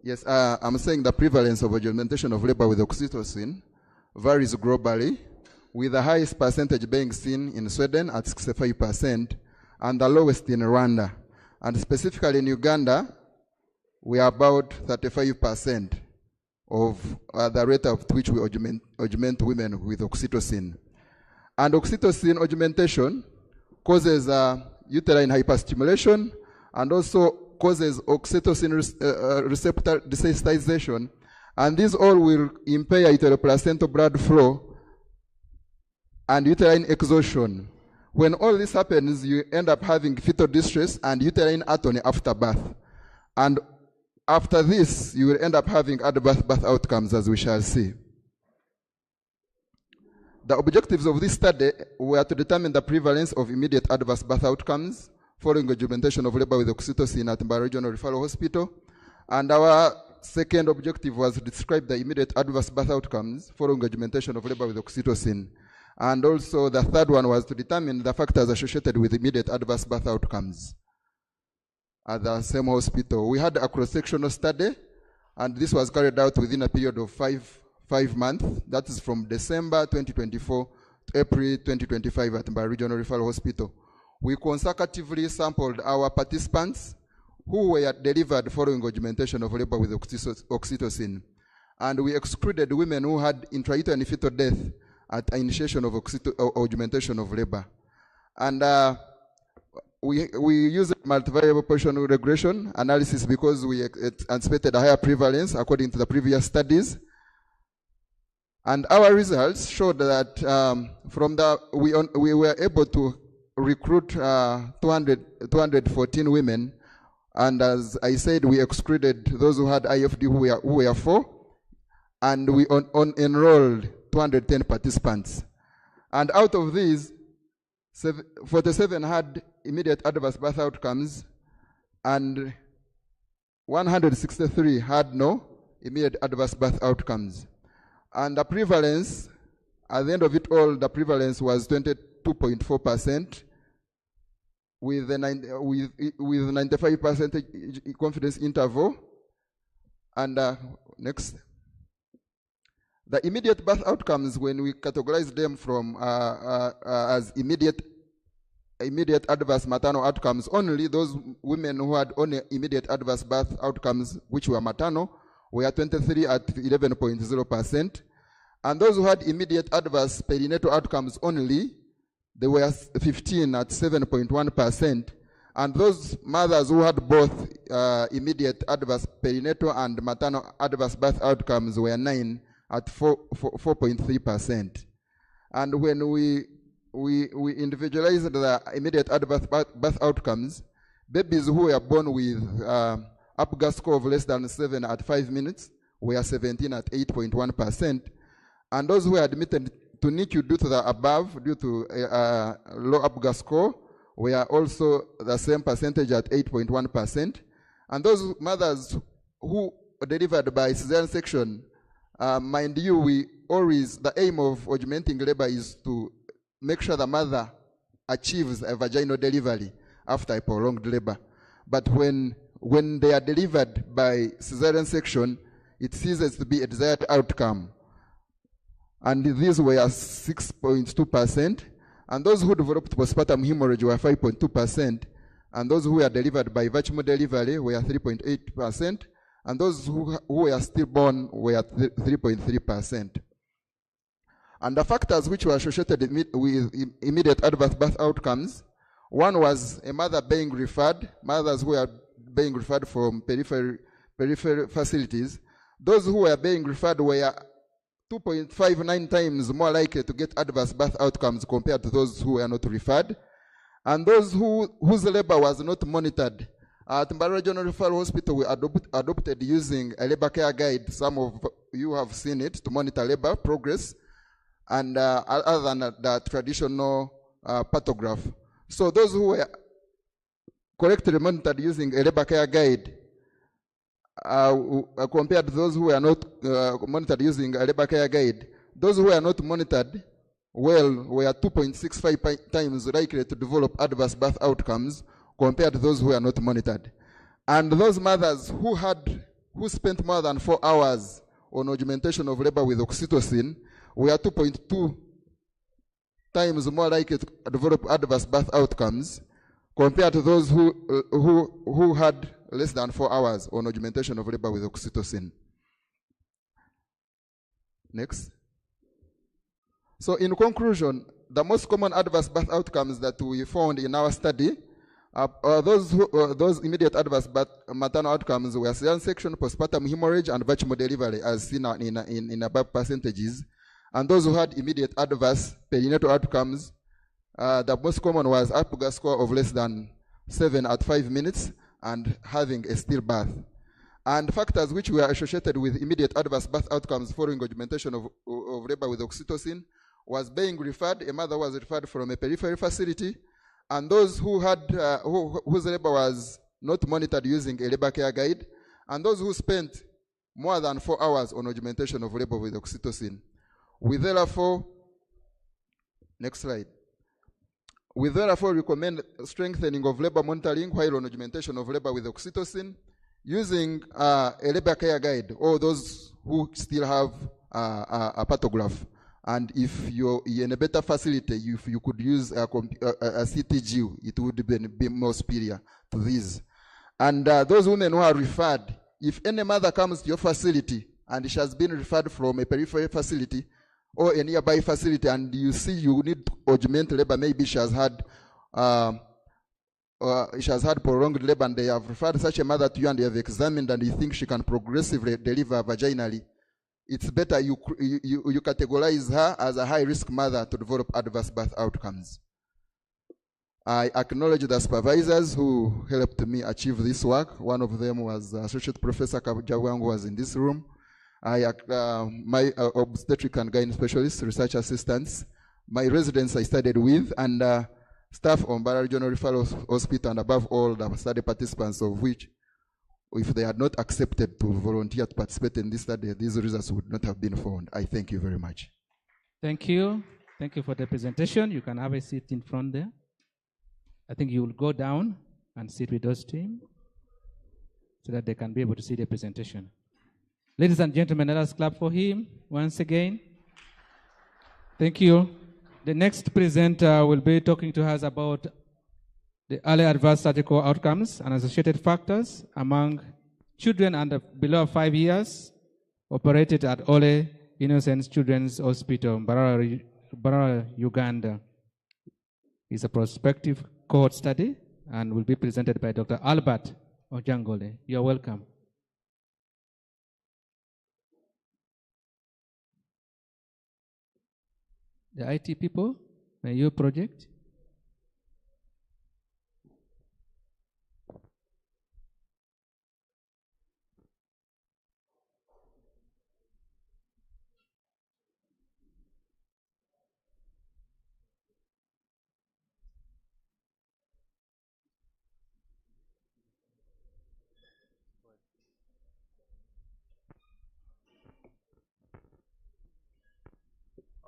Yes, I'm saying the prevalence of augmentation of labor with oxytocin varies globally, with the highest percentage being seen in Sweden at 65% and the lowest in Rwanda. And specifically in Uganda, we are about 35% of the rate at which we augment women with oxytocin. And oxytocin augmentation causes uterine hyperstimulation and also causes oxytocin receptor desensitization, and these all will impair uteroplacental blood flow and uterine exhaustion. When all this happens, you end up having fetal distress and uterine atony after birth. And after this, you will end up having adverse birth outcomes, as we shall see. The objectives of this study were to determine the prevalence of immediate adverse birth outcomes following augmentation of labor with oxytocin at Mbara Regional Referral Hospital. And our second objective was to describe the immediate adverse birth outcomes following augmentation of labor with oxytocin. And also the third one was to determine the factors associated with immediate adverse birth outcomes at the same hospital. We had a cross-sectional study, and this was carried out within a period of five months. That is from December 2024 to April 2025 at Mbara Regional Referral Hospital. We consecutively sampled our participants who were delivered following augmentation of labor with oxytocin. And we excluded women who had intrauterine fetal death at initiation of augmentation of labor. And we used multivariable positional regression analysis because we anticipated a higher prevalence according to the previous studies. And our results showed that we were able to recruit 214 women, and as I said, we excluded those who had IFD who were 4, and we enrolled 210 participants. And out of these, 47 had immediate adverse birth outcomes, and 163 had no immediate adverse birth outcomes. And the prevalence, at the end of it all, the prevalence was 22.4%, with 95% confidence interval. And next. The immediate birth outcomes, when we categorize them from as immediate adverse maternal outcomes, only those women who had only immediate adverse birth outcomes, which were maternal, were 23 at 11.0%. And those who had immediate adverse perinatal outcomes only, they were 15 at 7.1%. And those mothers who had both immediate adverse perinatal and maternal adverse birth outcomes were 9 at 4.3%. And when we individualized the immediate adverse birth outcomes, babies who were born with APGAR score of less than 7 at 5 minutes were 17 at 8.1%. And those who were admitted to NICU due to the above, due to low APGAR score, were also the same percentage at 8.1%. And those mothers who delivered by cesarean section, mind you, the aim of augmenting labor is to make sure the mother achieves a vaginal delivery after a prolonged labor. But when they are delivered by cesarean section, it ceases to be a desired outcome. And these were 6.2%. And those who developed postpartum hemorrhage were 5.2%. And those who were delivered by vaginal delivery were 3.8%. And those who were stillborn were 3.3%. And the factors which were associated with immediate adverse birth outcomes, one was a mother being referred, mothers who were being referred from peripheral facilities. Those who were being referred were 2.59 times more likely to get adverse birth outcomes compared to those who were not referred. And those whose labor was not monitored. At Mbarara Regional Referral Hospital, we adopted using a labor care guide. Some of you have seen it, to monitor labor progress, and other than the traditional pathograph. So those who were correctly monitored using a labor care guide, compared to those who were not monitored using a labor care guide, those who were not monitored well were 2.65 times likely to develop adverse birth outcomes compared to those who were not monitored. And those mothers who spent more than 4 hours on augmentation of labor with oxytocin were 2.2 times more likely to develop adverse birth outcomes compared to those who had less than 4 hours on augmentation of labor with oxytocin. Next. So in conclusion, the most common adverse birth outcomes that we found in our study those immediate adverse maternal outcomes were cesarean section, postpartum hemorrhage, and vaginal delivery, as seen in above percentages. And those who had immediate adverse perinatal outcomes, the most common was APGAR score of less than 7 at 5 minutes and having a stillbirth. And factors which were associated with immediate adverse birth outcomes following augmentation of labor with oxytocin was being referred. A mother was referred from a peripheral facility, and those who had whose labor was not monitored using a labor care guide, and those who spent more than 4 hours on augmentation of labor with oxytocin. We therefore, next slide. We therefore recommend strengthening of labor monitoring while on augmentation of labor with oxytocin, using a labor care guide, or those who still have a pathograph. And if you're in a better facility, if you could use a CTG, it would be more superior to these. And those women who are referred, if any mother comes to your facility and she has been referred from a peripheral facility or a nearby facility, and you see you need to augment labor, maybe she has had prolonged labor, and they have referred such a mother to you, and you have examined, and you think she can progressively deliver vaginally, it's better you categorize her as a high-risk mother to develop adverse birth outcomes. I acknowledge the supervisors who helped me achieve this work. One of them was Associate Professor Kabujawangu, who was in this room. My obstetric and gynae specialist, research assistants, my residents I studied with, and staff on Mbarara Regional Referral Hospital, and above all, the study participants, of which, if they had not accepted to volunteer to participate in this study, these results would not have been found. I thank you very much.
Thank you. Thank you for the presentation. You can have a seat in front there. I think you will go down and sit with those team so that they can be able to see the presentation. Ladies and gentlemen, let us clap for him once again. Thank you. The next presenter will be talking to us about the early adverse surgical outcomes and associated factors among children under below 5 years operated at Ole Innocence Children's Hospital, Mbarara, Uganda. It's a prospective cohort study and will be presented by Dr. Albert Ojangole. You're welcome. The IT people, may you project?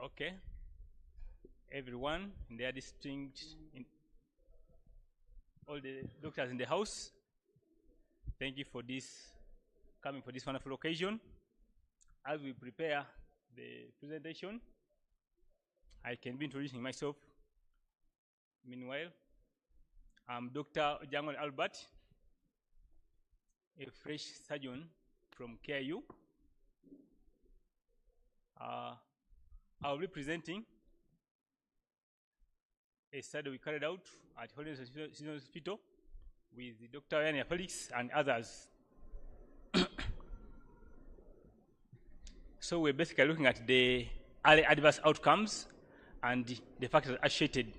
Okay. Everyone in their distinct, all the doctors in the house, thank you for coming for this wonderful occasion. As we prepare the presentation, I can be introducing myself. Meanwhile, I'm Dr. Ojangole Albert, a fresh surgeon from KIU. I'll be presenting a study we carried out at Holy Innocents Hospital with Dr. Yania Felix and others. So we're basically looking at the early adverse outcomes and the factors associated.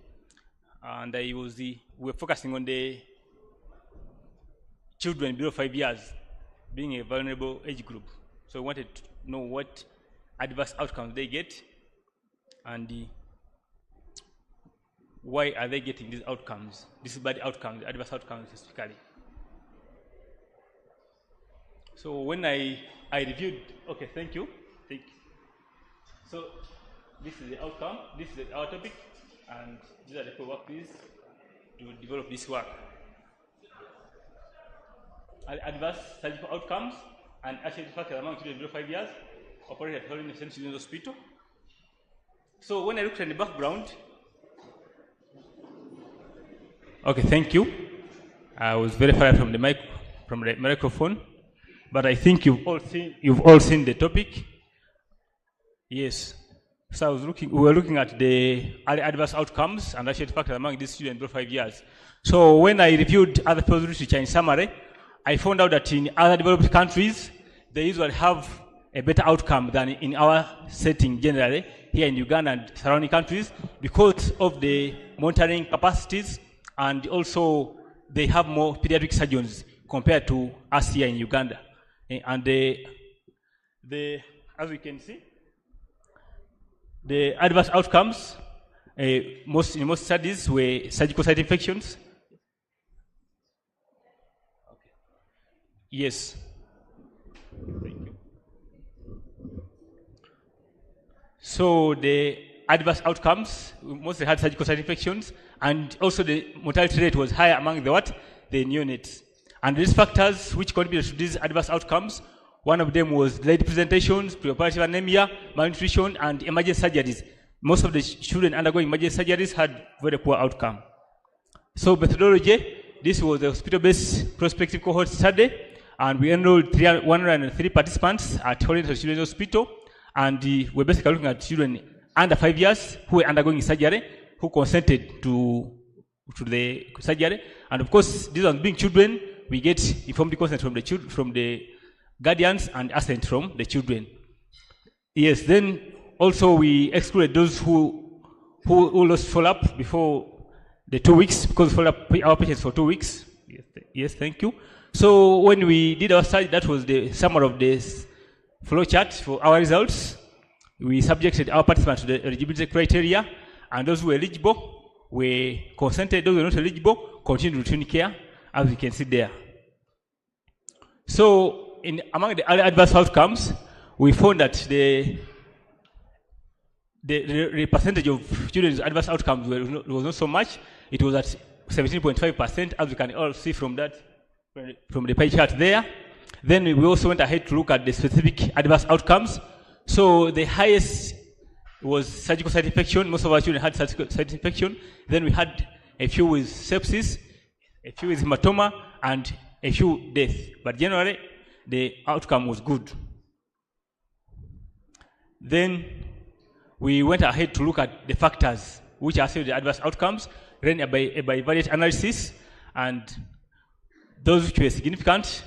And we're focusing on the children below 5 years being a vulnerable age group. So we wanted to know what adverse outcomes they get and why are they getting these outcomes, these bad outcomes, adverse outcomes specifically. So when I reviewed, okay, thank you. So this is the outcome, this is our topic, and these are the co-workers to develop this work. Adverse surgical outcomes and associated factors among children below 5 years operated at Holy Innocents Children's Hospital. So when I looked at the background, okay, thank you. I was very far from the microphone, but I think you've all seen the topic. Yes. So we were looking at the adverse outcomes and associated factors among these children below 5 years. So when I reviewed other fields of research in summary, I found out that in other developed countries, they usually have a better outcome than in our setting generally, here in Uganda and surrounding countries, because of the monitoring capacities, and also they have more pediatric surgeons compared to us here in Uganda. And as we can see, the adverse outcomes in most studies were surgical site infections. Okay. Yes. Thank you. So the adverse outcomes mostly had surgical site infections, and also the mortality rate was higher among the neonates. And these factors which contributed to these adverse outcomes, one of them was delayed presentations, preoperative anemia, malnutrition, and emergency surgeries. Most of the children undergoing emergency surgeries had very poor outcome. So methodology, this was a hospital-based prospective cohort study, and we enrolled 103 participants at Holy Innocents Children's Hospital, and we're basically looking at children under 5 years who were undergoing surgery, who consented to the surgery. And of course, these ones being children, we get informed consent from the guardians and assent from the children. Yes, then also we excluded those who lost follow-up before the 2 weeks, because follow up our patients for 2 weeks. Yes, thank you. So when we did our study, that was the summary of this flow chart for our results. We subjected our participants to the eligibility criteria, and those who were eligible were consented. Those who were not eligible continued routine care, as you can see there. So, among the other adverse outcomes, we found that the percentage of children's adverse outcomes was not so much. It was at 17.5%, as you can all see from that, from the pie chart there. Then we also went ahead to look at the specific adverse outcomes. So the highest was surgical site infection. Most of our children had surgical site infection. Then we had a few with sepsis, a few with hematoma, and a few deaths. But generally, the outcome was good. Then we went ahead to look at the factors which are the adverse outcomes, ran a bivariate analysis, and those which were significant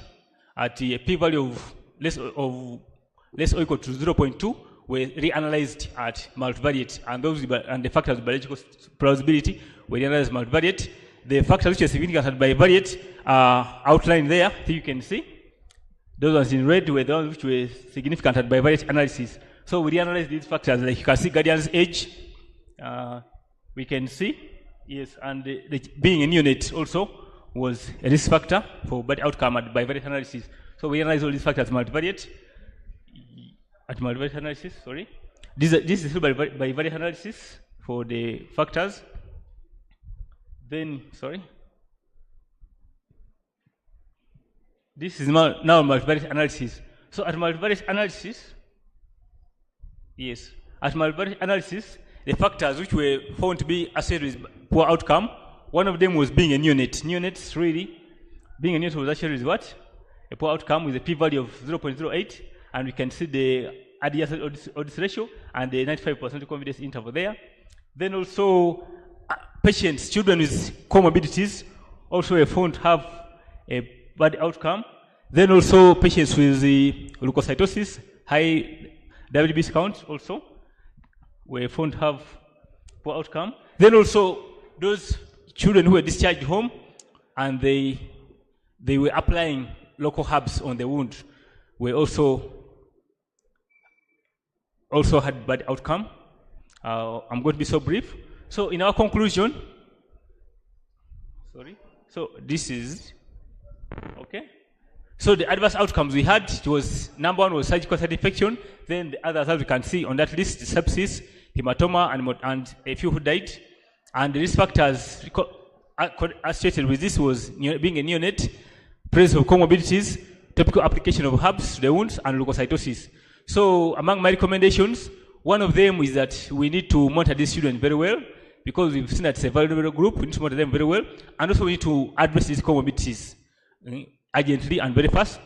at a p-value of less or equal to 0.2 were reanalyzed at multivariate, and the factors of biological plausibility were reanalyzed multivariate. The factors which are significant at bivariate are outlined there. Here you can see. Those ones in red were the ones which were significant at bivariate analysis. So we reanalyzed these factors. Like you can see, guardian's age. We can see, yes, and being a neonate also was a risk factor for bad outcome at bivariate analysis. So we analyze all these factors multivariate. At multivariate analysis, sorry. This is still bivariate analysis for the factors. Then, sorry. This is now multivariate analysis. So at multivariate analysis, yes, at multivariate analysis, the factors which were found to be associated with poor outcome, one of them was being a neonate. Neonates, really, being a neonate was actually what? A poor outcome with a p-value of 0.08, and we can see the odds ratio and the 95% confidence interval there. Then also, patients, children with comorbidities, also were found to have a bad outcome. Then also, patients with the leukocytosis, high WBC count also were found to have poor outcome. Then also, those children who were discharged home and they were applying local herbs on the wound were also had bad outcome. I'm going to be so brief. So in our conclusion, so this is, okay. So the adverse outcomes we had, it was, number one was surgical site infection, then the others, as we can see on that list, sepsis, hematoma, and a few who died. And the risk factors associated with this was being a neonate, presence of comorbidities, topical application of herbs to the wounds, and leukocytosis. So among my recommendations, one of them is that we need to monitor these children very well, because we've seen that it's a vulnerable group. We need to monitor them very well, and also we need to address these comorbidities urgently and very fast.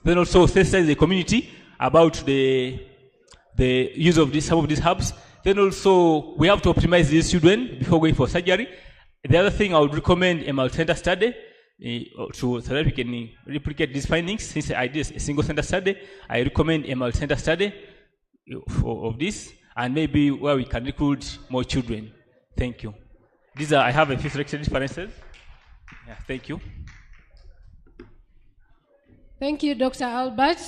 Then also sensitize the community about the use of some of these herbs. Then also we have to optimize these children before going for surgery. The other thing I would recommend a multi-center study so that we can replicate these findings. Since I did a single center study, I recommend a multi-center study of this, and maybe where we can recruit more children. Thank you. I have a few selected differences. Yeah, thank you.
Thank you, Dr. Albert.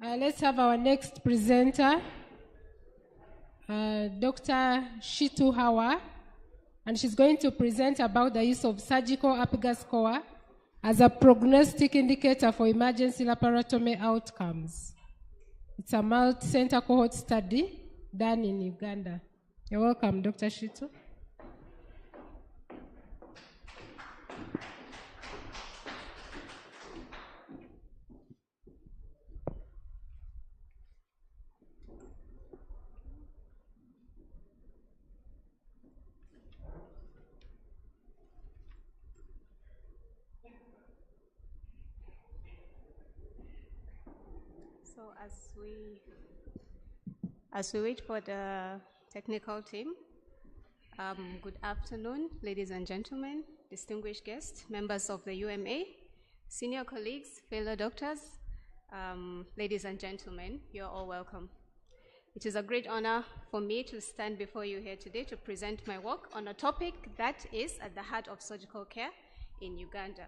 Let's have our next presenter, Dr. Shitu Hawa, and she's going to present about the use of surgical apigar score as a prognostic indicator for emergency laparotomy outcomes. It's a multi-center cohort study done in Uganda. You're welcome, Dr. Shitu.
So as we wait for the technical team, good afternoon, ladies and gentlemen, distinguished guests, members of the UMA, senior colleagues, fellow doctors, ladies and gentlemen, you're all welcome. It is a great honor for me to stand before you here today to present my work on a topic that is at the heart of surgical care in Uganda.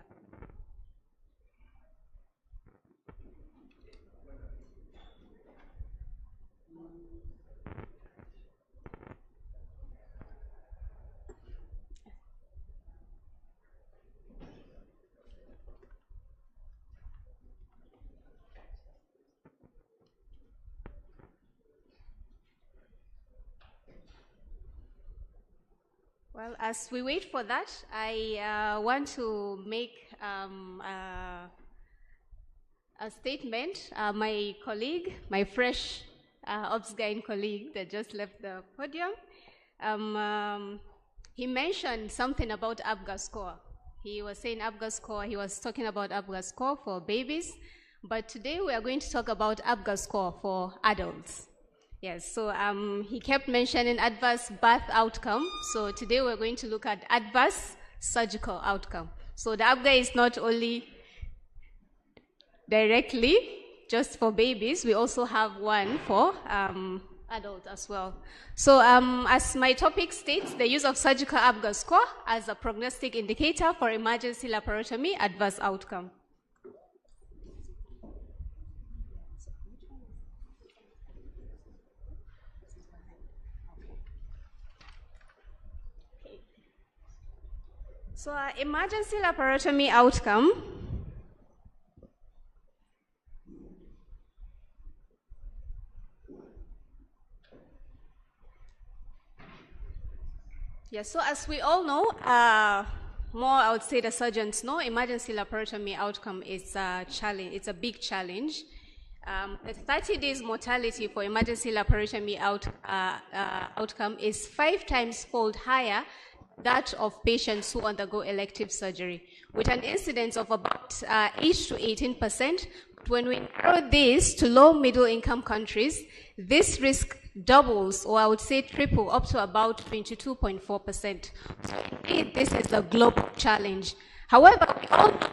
Well, as we wait for that, I want to make a statement. My colleague, my fresh OBS-GYN colleague that just left the podium, he mentioned something about ABGA score. He was saying ABGA score, he was talking about ABGA score for babies, but today we are going to talk about ABGA score for adults. Yes, so he kept mentioning adverse birth outcome. So today we're going to look at adverse surgical outcome. So the ABGA is not only directly just for babies, we also have one for adults as well. So as my topic states, the use of surgical ABGA score as a prognostic indicator for emergency laparotomy adverse outcome. So emergency laparotomy outcome yes, so as we all know, more I would say the surgeons know, emergency laparotomy outcome is a challenge, it's a big challenge. The 30 days mortality for emergency laparotomy outcome is 5 times fold higher that of patients who undergo elective surgery, with an incidence of about 8 to 18%. When we narrow this to low middle income countries, this risk doubles, or I would say triple, up to about 22.4%. So indeed, this is a global challenge. However, we all know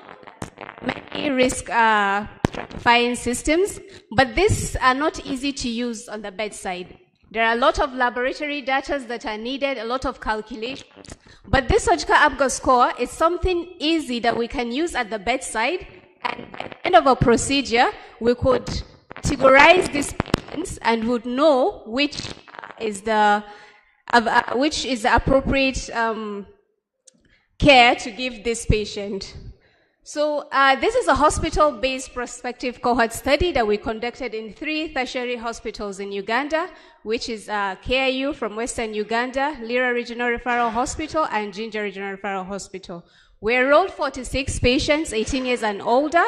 that many risk stratifying systems, but these are not easy to use on the bedside. There are a lot of laboratory data that are needed, a lot of calculations, but this surgical ABGA score is something easy that we can use at the bedside, and at the end of a procedure, we could categorize these patients and would know which is the appropriate care to give this patient. So this is a hospital-based prospective cohort study that we conducted in 3 tertiary hospitals in Uganda, which is KIU from Western Uganda, Lira Regional Referral Hospital, and Jinja Regional Referral Hospital. We enrolled 46 patients, 18 years and older,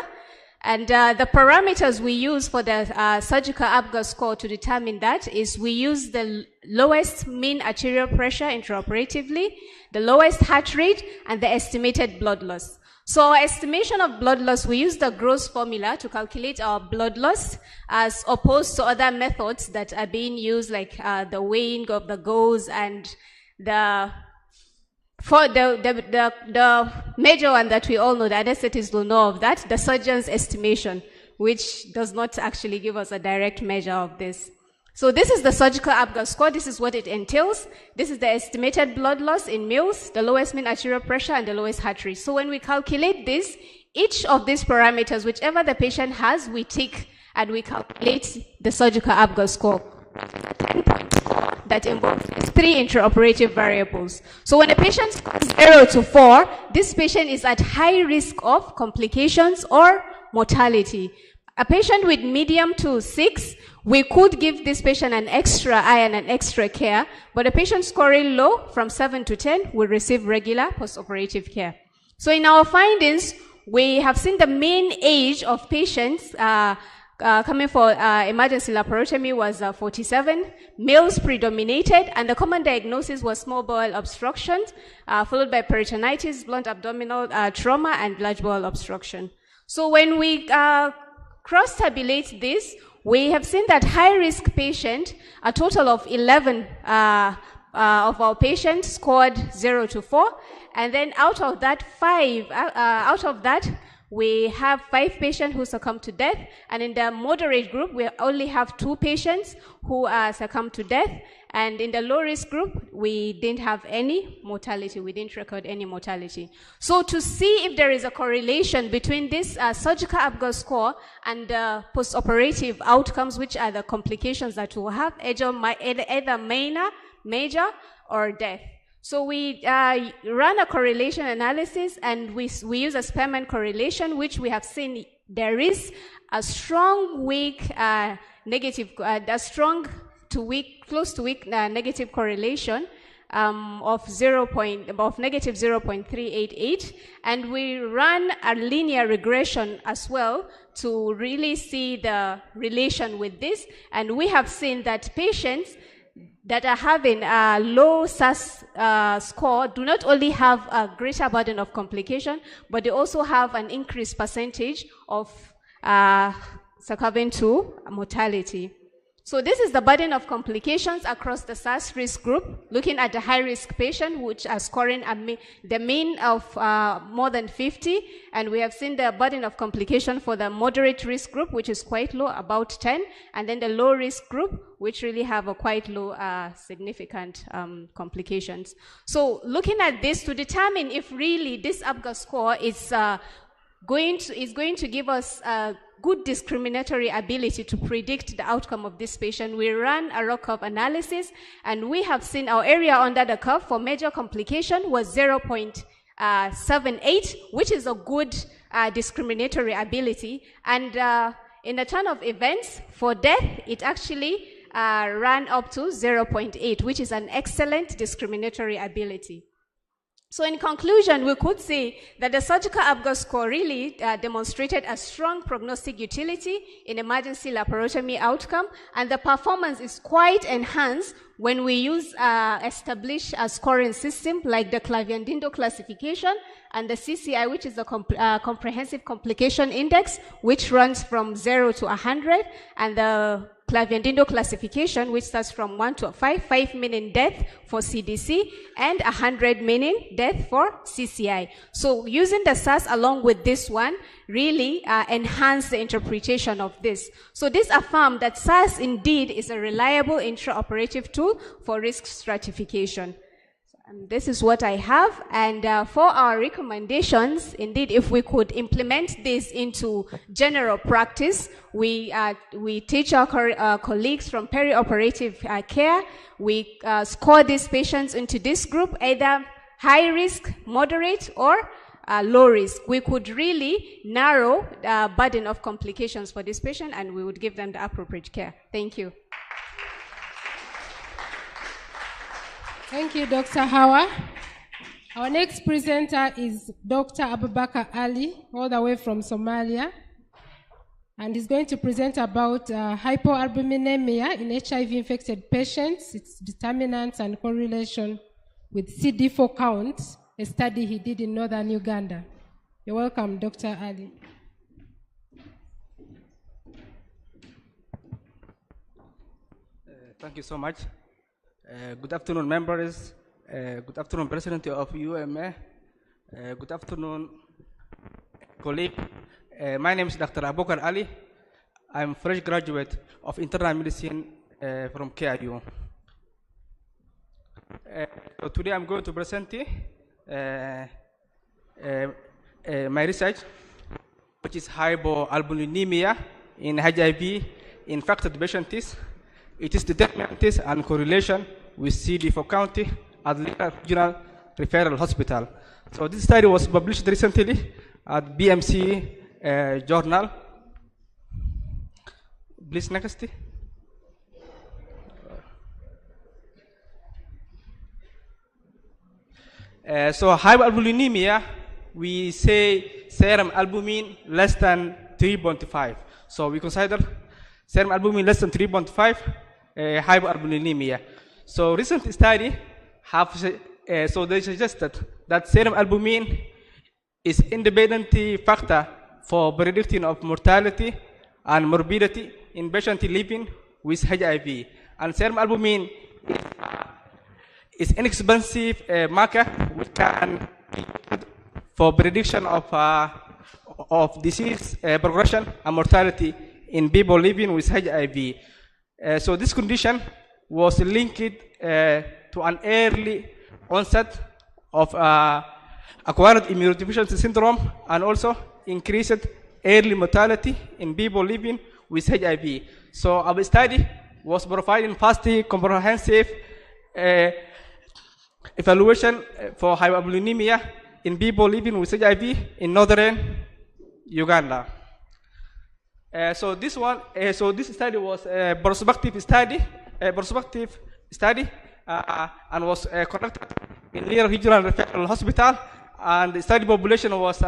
and the parameters we use for the surgical ABGA score to determine that is we use the lowest mean arterial pressure intraoperatively, the lowest heart rate, and the estimated blood loss. So our estimation of blood loss, we use the gross formula to calculate our blood loss as opposed to other methods that are being used, like the weighing of the gauze and the major one that we all know, the anesthetists will know of that, the surgeon's estimation, which does not actually give us a direct measure of this. So this is the surgical ABGA score. This is what it entails. This is the estimated blood loss in mils, the lowest mean arterial pressure, and the lowest heart rate. So when we calculate this, each of these parameters, whichever the patient has, we tick and we calculate the surgical ABGA score. That involves 3 intraoperative variables. So when a patient scores 0 to 4, this patient is at high risk of complications or mortality. A patient with medium to 6, we could give this patient an extra eye and an extra care, but a patient scoring low from 7 to 10 will receive regular postoperative care. So in our findings, we have seen the mean age of patients coming for emergency laparotomy was 47. Males predominated, and the common diagnosis was small bowel obstruction, followed by peritonitis, blunt abdominal trauma, and large bowel obstruction. So when we cross-tabulate this, we have seen that high-risk patient, a total of 11 of our patients scored 0 to 4, and then out of that, we have 5 patients who succumbed to death, and in the moderate group, we only have 2 patients who succumbed to death, and in the low-risk group, we didn't have any mortality. We didn't record any mortality. So to see if there is a correlation between this surgical ABGA score and post-operative outcomes, which are the complications that will have, either minor, major, or death. So we run a correlation analysis, and we use a Spearman correlation, which we have seen there is a strong, weak, negative, a strong to weak, close to weak negative correlation of negative 0.388, and we ran a linear regression as well to really see the relation with this, and we have seen that patients that are having a low SAS score do not only have a greater burden of complication, but they also have an increased percentage of succumbing to mortality. So this is the burden of complications across the SAS risk group, looking at the high-risk patient, which are scoring the mean of more than 50, and we have seen the burden of complication for the moderate risk group, which is quite low, about 10, and then the low-risk group, which really have a quite low significant complications. So looking at this to determine if really this ABGA score is going to give us good discriminatory ability to predict the outcome of this patient, we ran a ROC curve analysis, and we have seen our area under the curve for major complication was 0.78, which is a good discriminatory ability. And in the turn of events, for death, it actually ran up to 0.8, which is an excellent discriminatory ability. So in conclusion, we could say that the surgical ABGA score really demonstrated a strong prognostic utility in emergency laparotomy outcome, and the performance is quite enhanced when we use establish a scoring system like the Clavier-Ndindo classification and the CCI, which is a comprehensive complication index, which runs from 0 to 100, and the Clavier-Ndindo classification, which starts from 1 to 5, 5 meaning death for CDC, and 100 meaning death for CCI. So using the SAS along with this one really enhance the interpretation of this. So this affirms that SAS indeed is a reliable intraoperative tool for risk stratification. And this is what I have, and for our recommendations, indeed, if we could implement this into general practice, we teach our colleagues from perioperative care, we score these patients into this group, either high risk, moderate, or low risk. We could really narrow the burden of complications for this patient, and we would give them the appropriate care. Thank you.
Thank you, Dr. Hawa. Our next presenter is Dr. Abubakar Ali, all the way from Somalia, and he's going to present about hypoalbuminemia in HIV-infected patients, its determinants and correlation with CD4 counts, a study he did in northern Uganda. You're welcome, Dr. Ali.
Thank you so much. Good afternoon, members. Good afternoon, President of UMA. Good afternoon, colleague. My name is Dr. Abubakar Ali. I'm a fresh graduate of internal medicine from KIU. So today I'm going to present my research, which is hypoalbuminemia in HIV-infected patients. It is determinants and correlation with CD4 count at the regional referral hospital. So this study was published recently at BMC journal. Please next. So hypoalbuminemia, we say serum albumin less than 3.5. So we consider serum albumin less than 3.5 hypoalbuminemia. So recent study have so they suggested that serum albumin is independent factor for predicting of mortality and morbidity in patients living with HIV. And serum albumin is inexpensive marker which can be for prediction of disease progression and mortality in people living with HIV. So this condition was linked to an early onset of acquired immunodeficiency syndrome and also increased early mortality in people living with HIV. So our study was providing fast, comprehensive evaluation for hypoalbuminemia in people living with HIV in northern Uganda. So this study was a prospective study and was conducted in Lira Regional Referral Hospital. And the study population was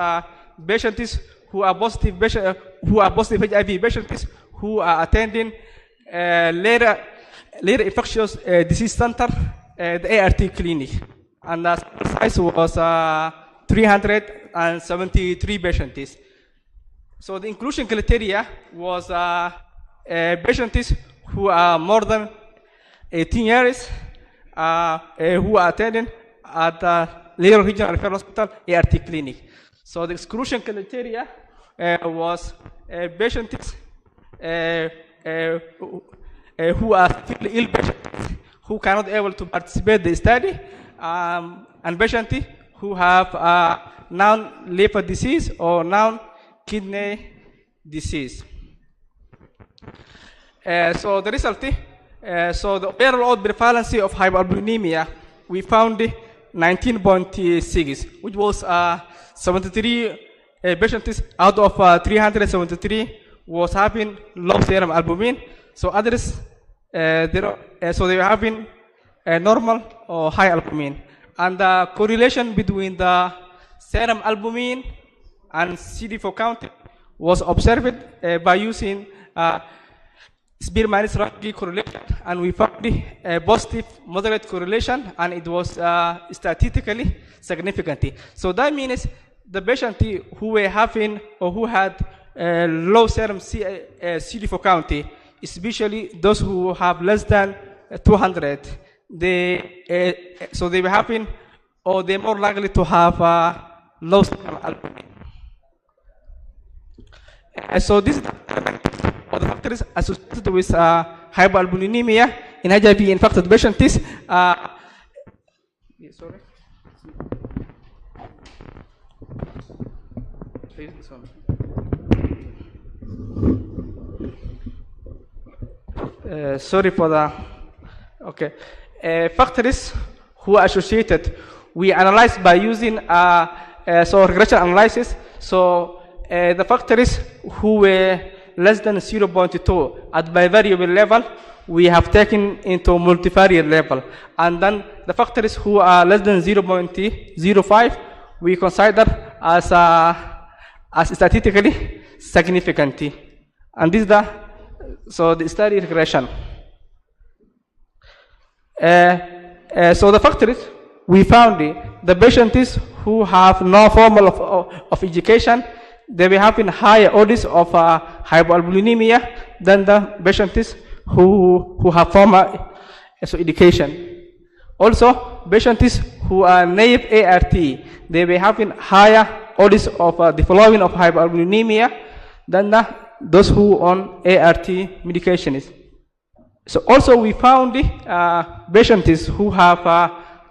patients who are positive HIV patients who are attending later infectious disease center, the ART clinic. And the size was 373 patients. So the inclusion criteria was patients who are more than 18 years who are attending at the Lira Regional Referral Hospital ART clinic. So the exclusion criteria was patients who are physically ill patients who cannot able to participate in the study, and patients who have non-liver disease or non-kidney disease. So the result, so the overall prevalence of hyperalbuminemia, we found 19.6, which was 73 patients out of 373 was having low serum albumin. So others, so they were having normal or high albumin. And the correlation between the serum albumin and CD4 count was observed by using Spearman-Ranke correlation, and we found a positive moderate correlation, and it was statistically significant. So that means the patient who were having or who had low serum CD4 count, especially those who have less than 200, so they were having, or they're more likely to have low serum albumin. So this is the factors associated with hyperalbuminemia in HIV-infected patients. Sorry. Sorry for the, okay. Factors who are associated, we analyzed by using so regression analysis. So the factors who were less than 0.2 at bivariable level, we have taken into multivariate level. And then the factors who are less than 0.05, we consider as statistically significant. And this is the study regression. So the factors we found, the patients who have no form of education, they will have higher odds of hypoalbuminemia than the patients who have formal education. Also, patients who are naive ART, they will have higher odds of developing of hypoalbuminemia than those who on ART medications. So also we found patients who have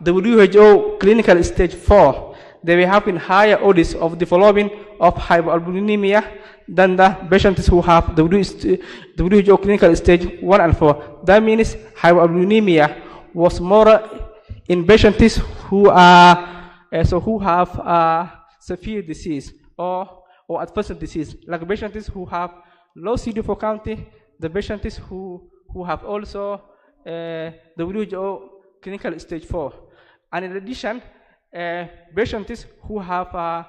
WHO clinical stage 4, they will have higher odds of developing of hypoalbuminemia than the patients who have WHO clinical stage 1 and 4. That means hypoalbuminemia was more in patients who are who have severe disease or advanced disease, like patients who have low CD4 count, the patients who have also WHO clinical stage 4. And in addition, patients who have a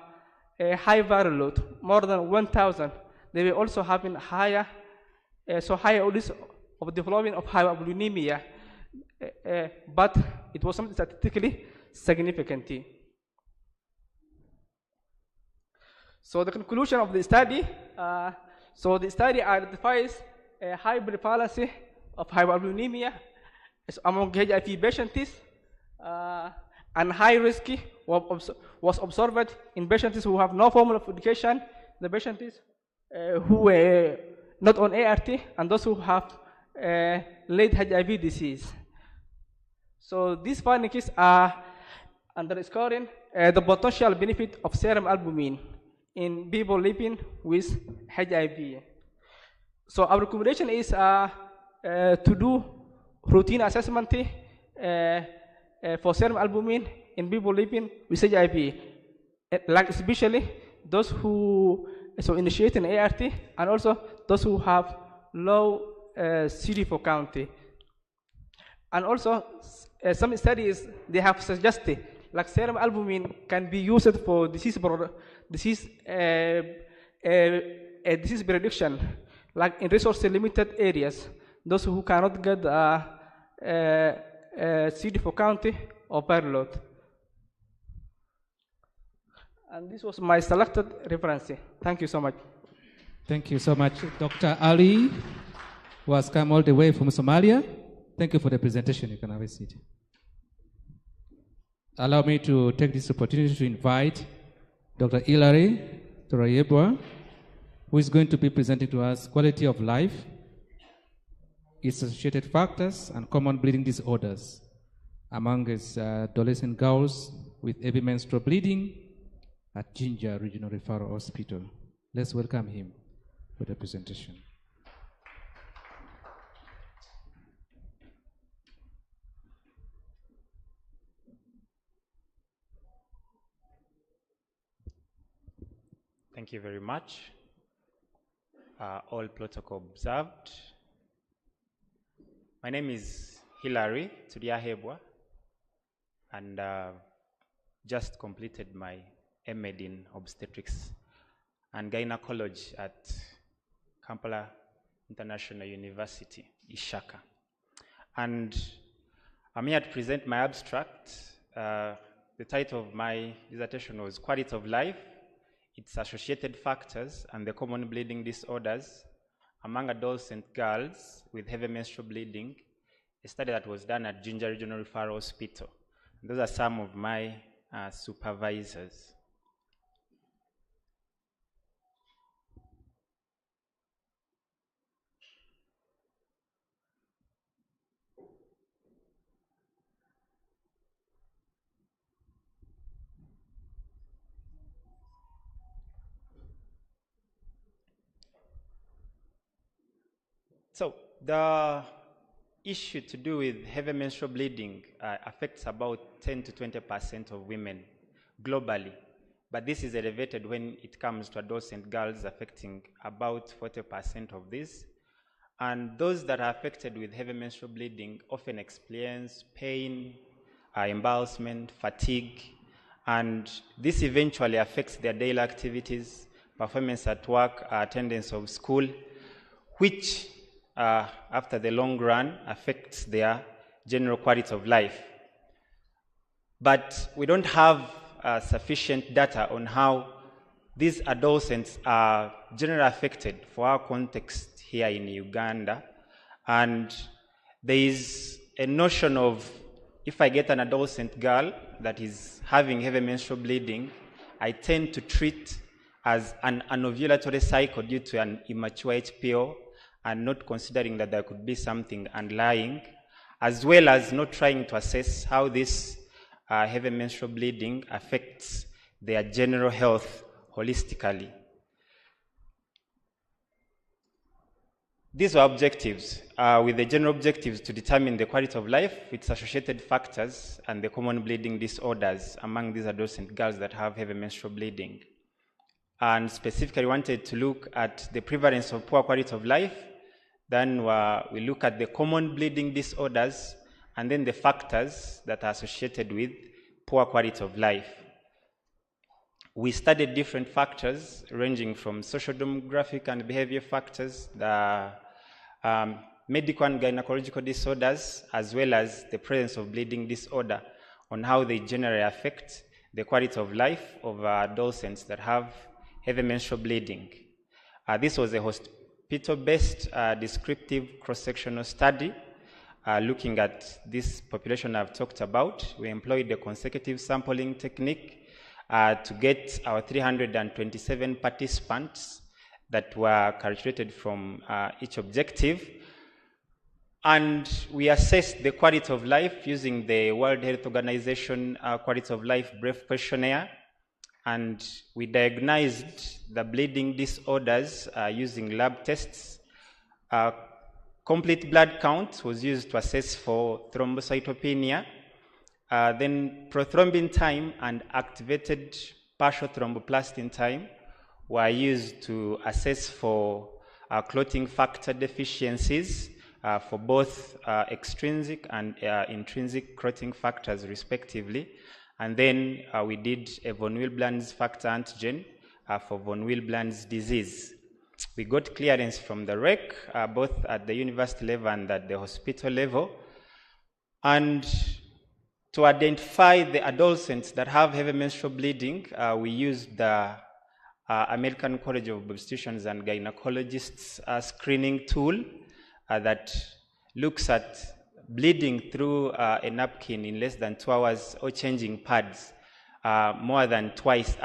high viral load, more than 1,000, they will also have higher, higher odds of developing of hypoalbuminemia, but it was not statistically significant. So the conclusion of the study, so the study identifies a high prevalence of hypoalbuminemia among HIV patients, and high risk was observed in patients who have no form of education, the patients who were not on ART, and those who have late HIV disease. So these findings are underscoring the potential benefit of serum albumin in people living with HIV. So our recommendation is to do routine assessment for serum albumin in people living with HIV, like especially those who initiate an ART, and also those who have low CD4 count. And also some studies they have suggested like serum albumin can be used for disease prediction, like in resource limited areas, those who cannot get CD4 count or payload. And this was my selected reference. Thank you so much.
Thank you so much, Dr. Ali, who has come all the way from Somalia. Thank you for the presentation. You can have a seat. Allow me to take this opportunity to invite Dr. Hilary Torayebwa, who is going to be presenting to us quality of life, its associated factors, and common bleeding disorders among his adolescent girls with heavy menstrual bleeding at Jinja Regional Referral Hospital. Let's welcome him for the presentation.
Thank you very much. All protocol observed. My name is Hilary Torayebwa, and just completed my M.Ed in obstetrics and gynecology at Kampala International University, Ishaka. And I'm here to present my abstract. The title of my dissertation was Quality of Life, its associated factors, and the common bleeding disorders among adolescent girls with heavy menstrual bleeding, a study that was done at Jinja Regional Referral Hospital. Those are some of my supervisors. So the issue to do with heavy menstrual bleeding affects about 10 to 20% of women globally, but this is elevated when it comes to adolescent girls, affecting about 40% of this. And those that are affected with heavy menstrual bleeding often experience pain, embarrassment, fatigue, and this eventually affects their daily activities, performance at work, attendance of school, which after the long run affects their general quality of life. But we don't have sufficient data on how these adolescents are generally affected for our context here in Uganda. And there is a notion of, if I get an adolescent girl that is having heavy menstrual bleeding, I tend to treat as an anovulatory cycle due to an immature HPO, and not considering that there could be something underlying, as well as not trying to assess how this heavy menstrual bleeding affects their general health holistically. These were objectives, with the general objectives to determine the quality of life, its associated factors, and the common bleeding disorders among these adolescent girls that have heavy menstrual bleeding. And specifically wanted to look at the prevalence of poor quality of life. Then we look at the common bleeding disorders, and then the factors that are associated with poor quality of life. We studied different factors ranging from social demographic and behavior factors, the medical and gynecological disorders, as well as the presence of bleeding disorder, on how they generally affect the quality of life of adolescents that have heavy menstrual bleeding. This was a hospital-based descriptive cross-sectional study looking at this population I've talked about. We employed a consecutive sampling technique to get our 327 participants that were calculated from each objective. And we assessed the quality of life using the World Health Organization Quality of Life Brief Questionnaire. And we diagnosed the bleeding disorders using lab tests. Complete blood count was used to assess for thrombocytopenia. Then prothrombin time and activated partial thromboplastin time were used to assess for clotting factor deficiencies for both extrinsic and intrinsic clotting factors respectively. And then we did a von Willebrand's factor antigen for von Willebrand's disease. We got clearance from the REC, both at the university level and at the hospital level. And to identify the adolescents that have heavy menstrual bleeding, we used the American College of Obstetricians and Gynecologists screening tool that looks at bleeding through a napkin in less than 2 hours or changing pads more than twice.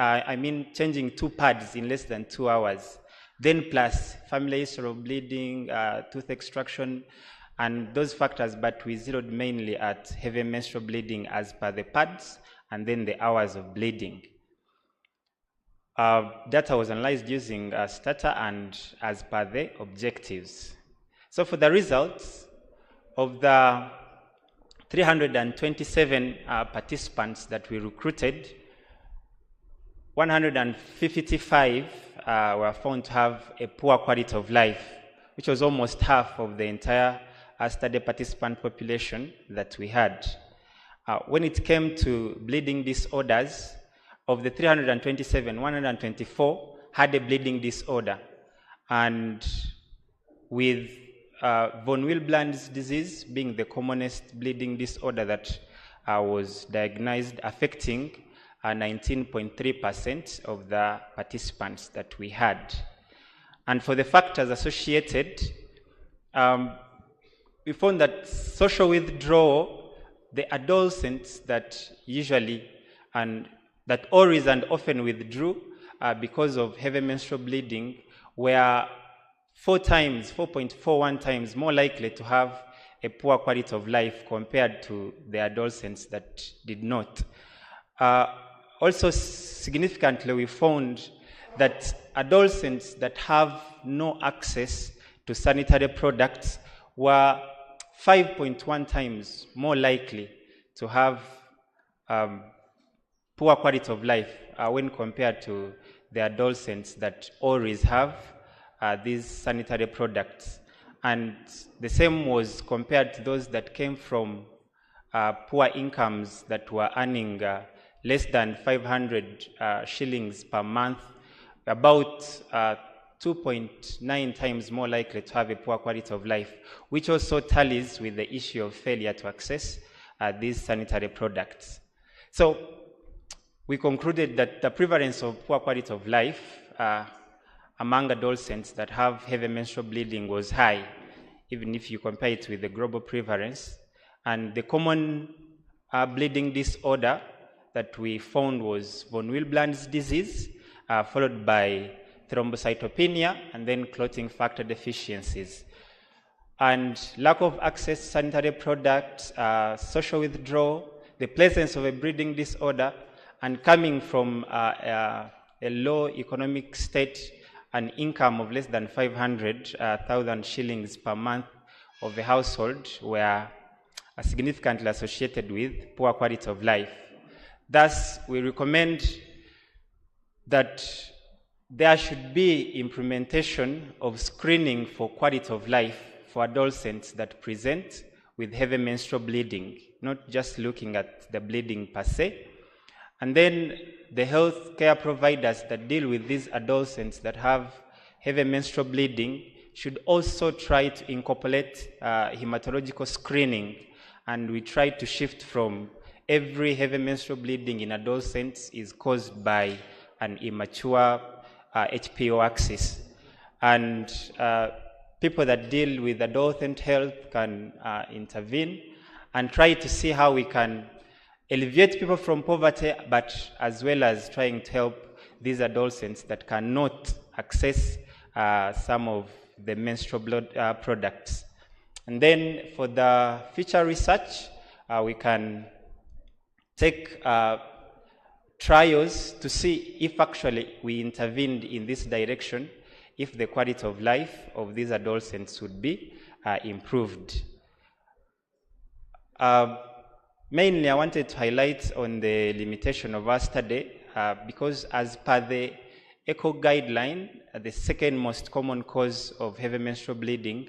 Changing 2 pads in less than 2 hours. Then plus family history of bleeding, tooth extraction, and those factors, but we zeroed mainly at heavy menstrual bleeding as per the pads and then the hours of bleeding. Data was analyzed using Stata and as per the objectives. So for the results of the 327 participants that we recruited, 155 were found to have a poor quality of life, which was almost half of the entire study participant population that we had. When it came to bleeding disorders, of the 327, 124 had a bleeding disorder. And with von Willebrand's disease being the commonest bleeding disorder that was diagnosed, affecting 19.3% of the participants that we had. And for the factors associated, we found that social withdrawal, the adolescents that usually and that always and often withdrew because of heavy menstrual bleeding were 4.41 times more likely to have a poor quality of life compared to the adolescents that did not. Also significantly, we found that adolescents that have no access to sanitary products were 5.1 times more likely to have poor quality of life when compared to the adolescents that always have these sanitary products. And the same was compared to those that came from poor incomes that were earning less than 500 shillings per month, about 2.9 times more likely to have a poor quality of life, which also tallies with the issue of failure to access these sanitary products. So we concluded that the prevalence of poor quality of life among adolescents that have heavy menstrual bleeding was high, even if you compare it with the global prevalence. And the common bleeding disorder that we found was von Willebrand's disease, followed by thrombocytopenia, and then clotting factor deficiencies. And lack of access to sanitary products, social withdrawal, the presence of a bleeding disorder, and coming from a low economic state, an income of less than 500,000 shillings per month of the household were significantly associated with poor quality of life. Thus, we recommend that there should be implementation of screening for quality of life for adolescents that present with heavy menstrual bleeding, not just looking at the bleeding per se. And then the health care providers that deal with these adolescents that have heavy menstrual bleeding should also try to incorporate hematological screening. And we try to shift from every heavy menstrual bleeding in adolescents is caused by an immature HPO axis. And people that deal with adolescent health can intervene and try to see how we can alleviate people from poverty, but as well as trying to help these adolescents that cannot access some of the menstrual blood products. And then for the future research, we can take trials to see if actually we intervened in this direction, if the quality of life of these adolescents would be improved. Mainly, I wanted to highlight on the limitation of our study because as per the ECHO guideline, the second most common cause of heavy menstrual bleeding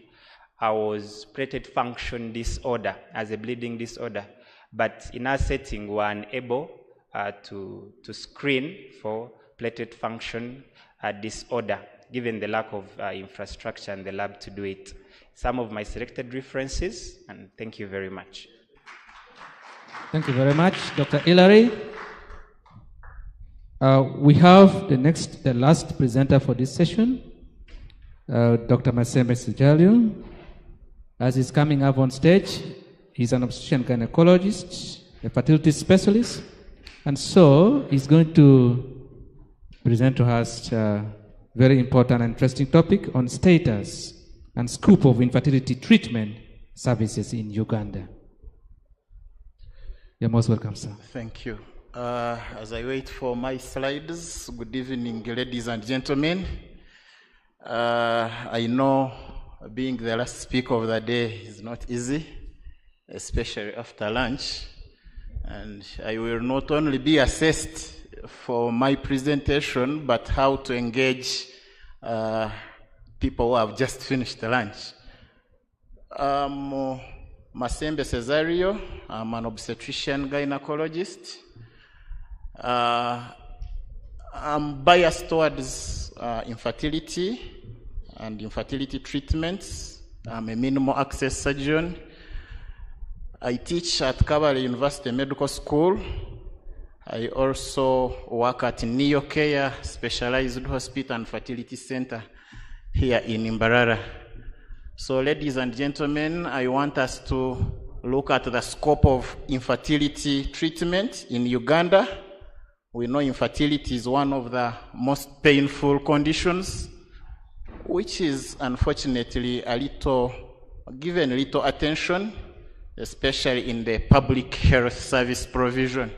I was platelet function disorder as a bleeding disorder. But in our setting, we were unable to screen for platelet function disorder, given the lack of infrastructure and the lab to do it. Some of my selected references, and thank you very much.
Thank you very much, Dr. Hilary. We have the last presenter for this session, Dr. Masembe Sijalio. As he's coming up on stage, he's an obstetrician gynecologist, a fertility specialist, and so he's going to present to us a very important and interesting topic on status and scope of infertility treatment services in Uganda. You're most welcome, sir.
Thank you. As I wait for my slides, good evening, ladies and gentlemen. I know being the last speaker of the day is not easy, especially after lunch. And I will not only be assessed for my presentation, but how to engage people who have just finished lunch. Masembe Cesario, I'm an obstetrician gynecologist. I'm biased towards infertility and infertility treatments. I'm a minimal access surgeon. I teach at Kabale University Medical School. I also work at 9th U.M.A Specialized Hospital and Fertility Center here in Mbarara. So, ladies and gentlemen, I want us to look at the scope of infertility treatment in Uganda. We know infertility is one of the most painful conditions, which is unfortunately given little attention, especially in the public health service provision.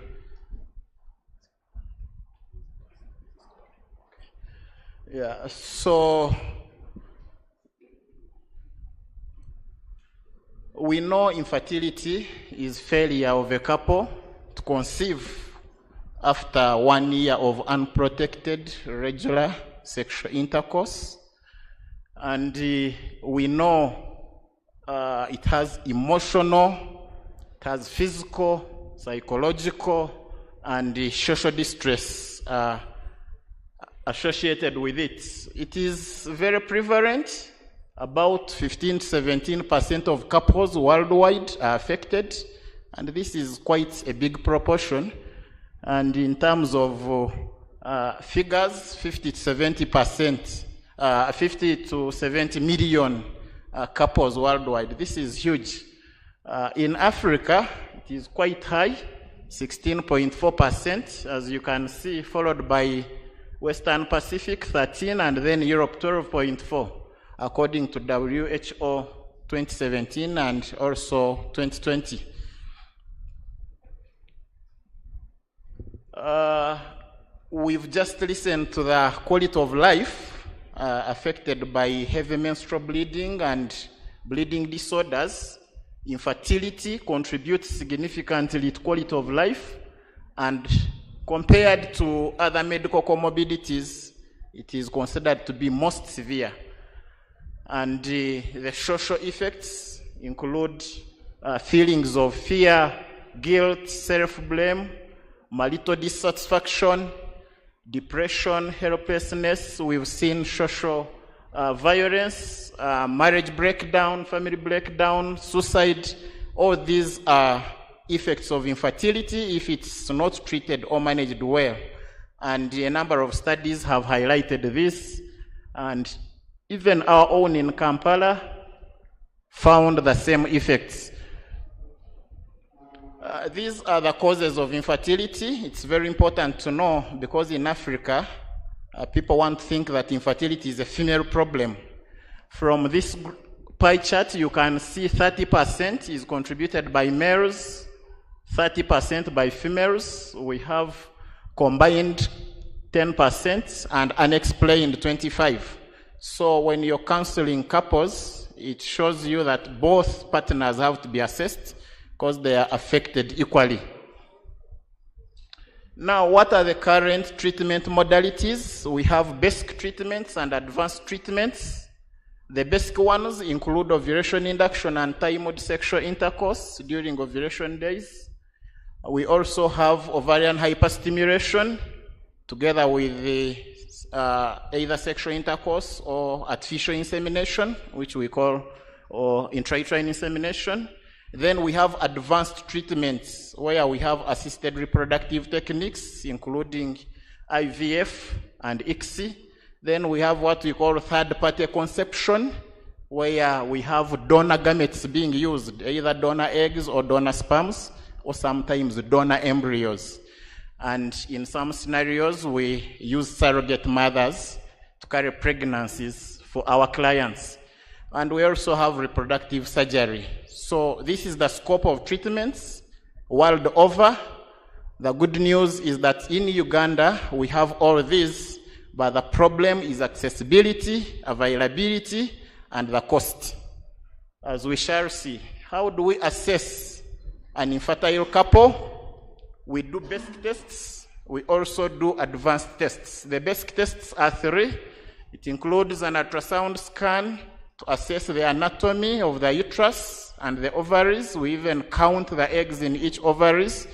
Yeah, so we know infertility is failure of a couple to conceive after 1 year of unprotected regular sexual intercourse. And we know it has emotional, it has physical, psychological, and social distress associated with it. It is very prevalent. About 15-17% of couples worldwide are affected, and this is quite a big proportion. And in terms of figures, 50 to 70 million couples worldwide. This is huge. In Africa, it is quite high, 16.4%, as you can see, followed by Western Pacific, 13%, and then Europe, 12.4%, according to WHO 2017 and also 2020. We've just listened to the quality of life affected by heavy menstrual bleeding and bleeding disorders. Infertility contributes significantly to quality of life, and compared to other medical comorbidities, it is considered to be most severe. And the social effects include feelings of fear, guilt, self-blame, marital dissatisfaction, depression, helplessness. We've seen social violence, marriage breakdown, family breakdown, suicide. All these are effects of infertility if it's not treated or managed well. And a number of studies have highlighted this, and even our own in Kampala found the same effects. These are the causes of infertility. It's very important to know, because in Africa, people want to think that infertility is a female problem. From this pie chart, you can see 30% is contributed by males, 30% by females. We have combined 10% and unexplained 25%. So when you're counseling couples, it shows you that both partners have to be assessed because they are affected equally. Now, what are the current treatment modalities? We have basic treatments and advanced treatments. The basic ones include ovulation induction and time-mode sexual intercourse during ovulation days. We also have ovarian hyperstimulation together with the, either sexual intercourse or artificial insemination, which we call intrauterine insemination. Then we have advanced treatments where we have assisted reproductive techniques, including IVF and ICSI. Then we have what we call third-party conception, where we have donor gametes being used, either donor eggs or donor sperms, or sometimes donor embryos. And in some scenarios, we use surrogate mothers to carry pregnancies for our clients. And we also have reproductive surgery. So this is the scope of treatments world over. The good news is that in Uganda, we have all these, but the problem is accessibility, availability, and the cost. As we shall see, how do we assess an infertile couple? We do basic tests. We also do advanced tests. The basic tests are 3. It includes an ultrasound scan to assess the anatomy of the uterus and the ovaries. We even count the eggs in each ovaries.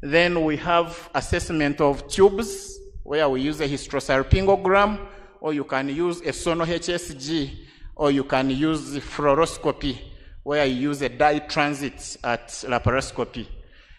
Then we have assessment of tubes, where we use a hysterosalpingogram, or you can use a sono HSG, or you can use fluoroscopy, where you use a dye transit at laparoscopy.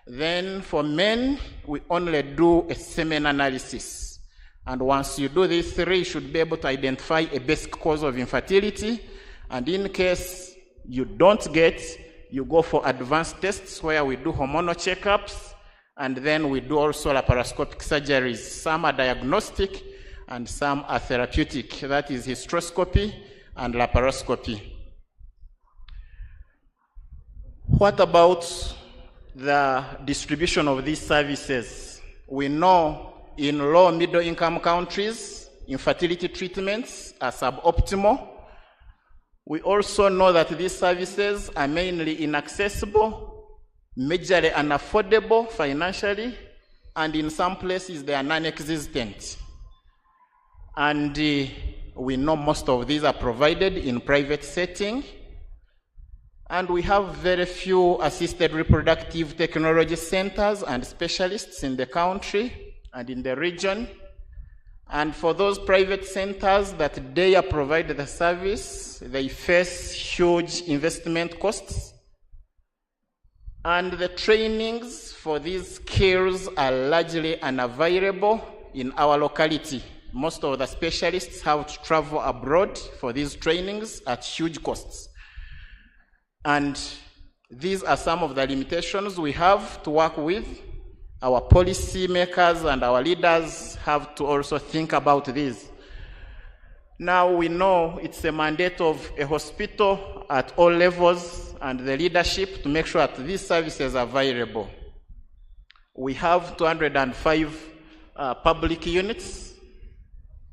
Then for men, we only do a semen analysis. And once you do these 3, you should be able to identify a basic cause of infertility. And in case you don't get, you go for advanced tests where we do hormonal checkups, and then we do also laparoscopic surgeries. Some are diagnostic and some are therapeutic. That is hysteroscopy and laparoscopy. What about the distribution of these services? We know in low middle income countries, infertility treatments are suboptimal. We also know that these services are mainly inaccessible, majorly unaffordable financially, and in some places they are non-existent. And we know most of these are provided in private setting. And we have very few assisted reproductive technology centers and specialists in the country and in the region. And for those private centers that dare provide the service, they face huge investment costs. And the trainings for these skills are largely unavailable in our locality. Most of the specialists have to travel abroad for these trainings at huge costs. And these are some of the limitations we have to work with. Our policy makers and our leaders have to also think about this. Now we know it's a mandate of a hospital at all levels and the leadership to make sure that these services are available. We have 205 public units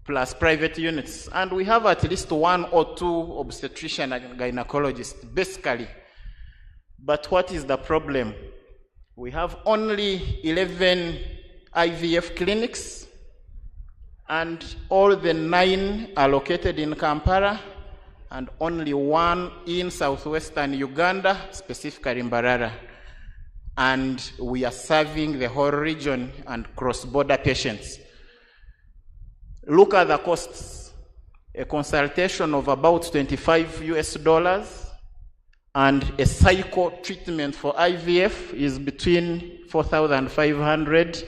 plus private units, and we have at least 1 or 2 obstetrician and gynecologists, basically. But what is the problem? We have only 11 IVF clinics, and all the 9 are located in Kampala, and only 1 in southwestern Uganda, specifically in Mbarara. And we are serving the whole region and cross-border patients. Look at the costs. A consultation of about $25 and a cycle treatment for IVF is between 4,500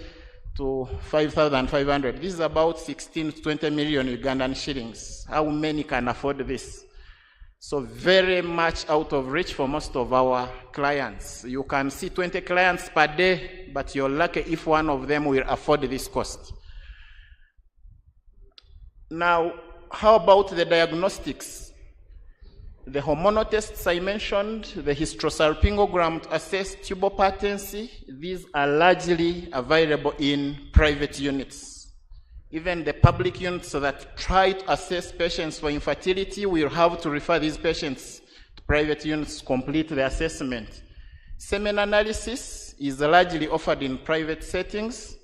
to 5,500. This is about 16 to 20 million Ugandan shillings. How many can afford this? So very much out of reach for most of our clients. You can see 20 clients per day, but you're lucky if one of them will afford this cost. Now, how about the diagnostics? The hormonal tests I mentioned, the hysterosalpingogram to assess tubal patency, these are largely available in private units. Even the public units that try to assess patients for infertility will have to refer these patients to private units to complete the assessment. Semen analysis is largely offered in private settings,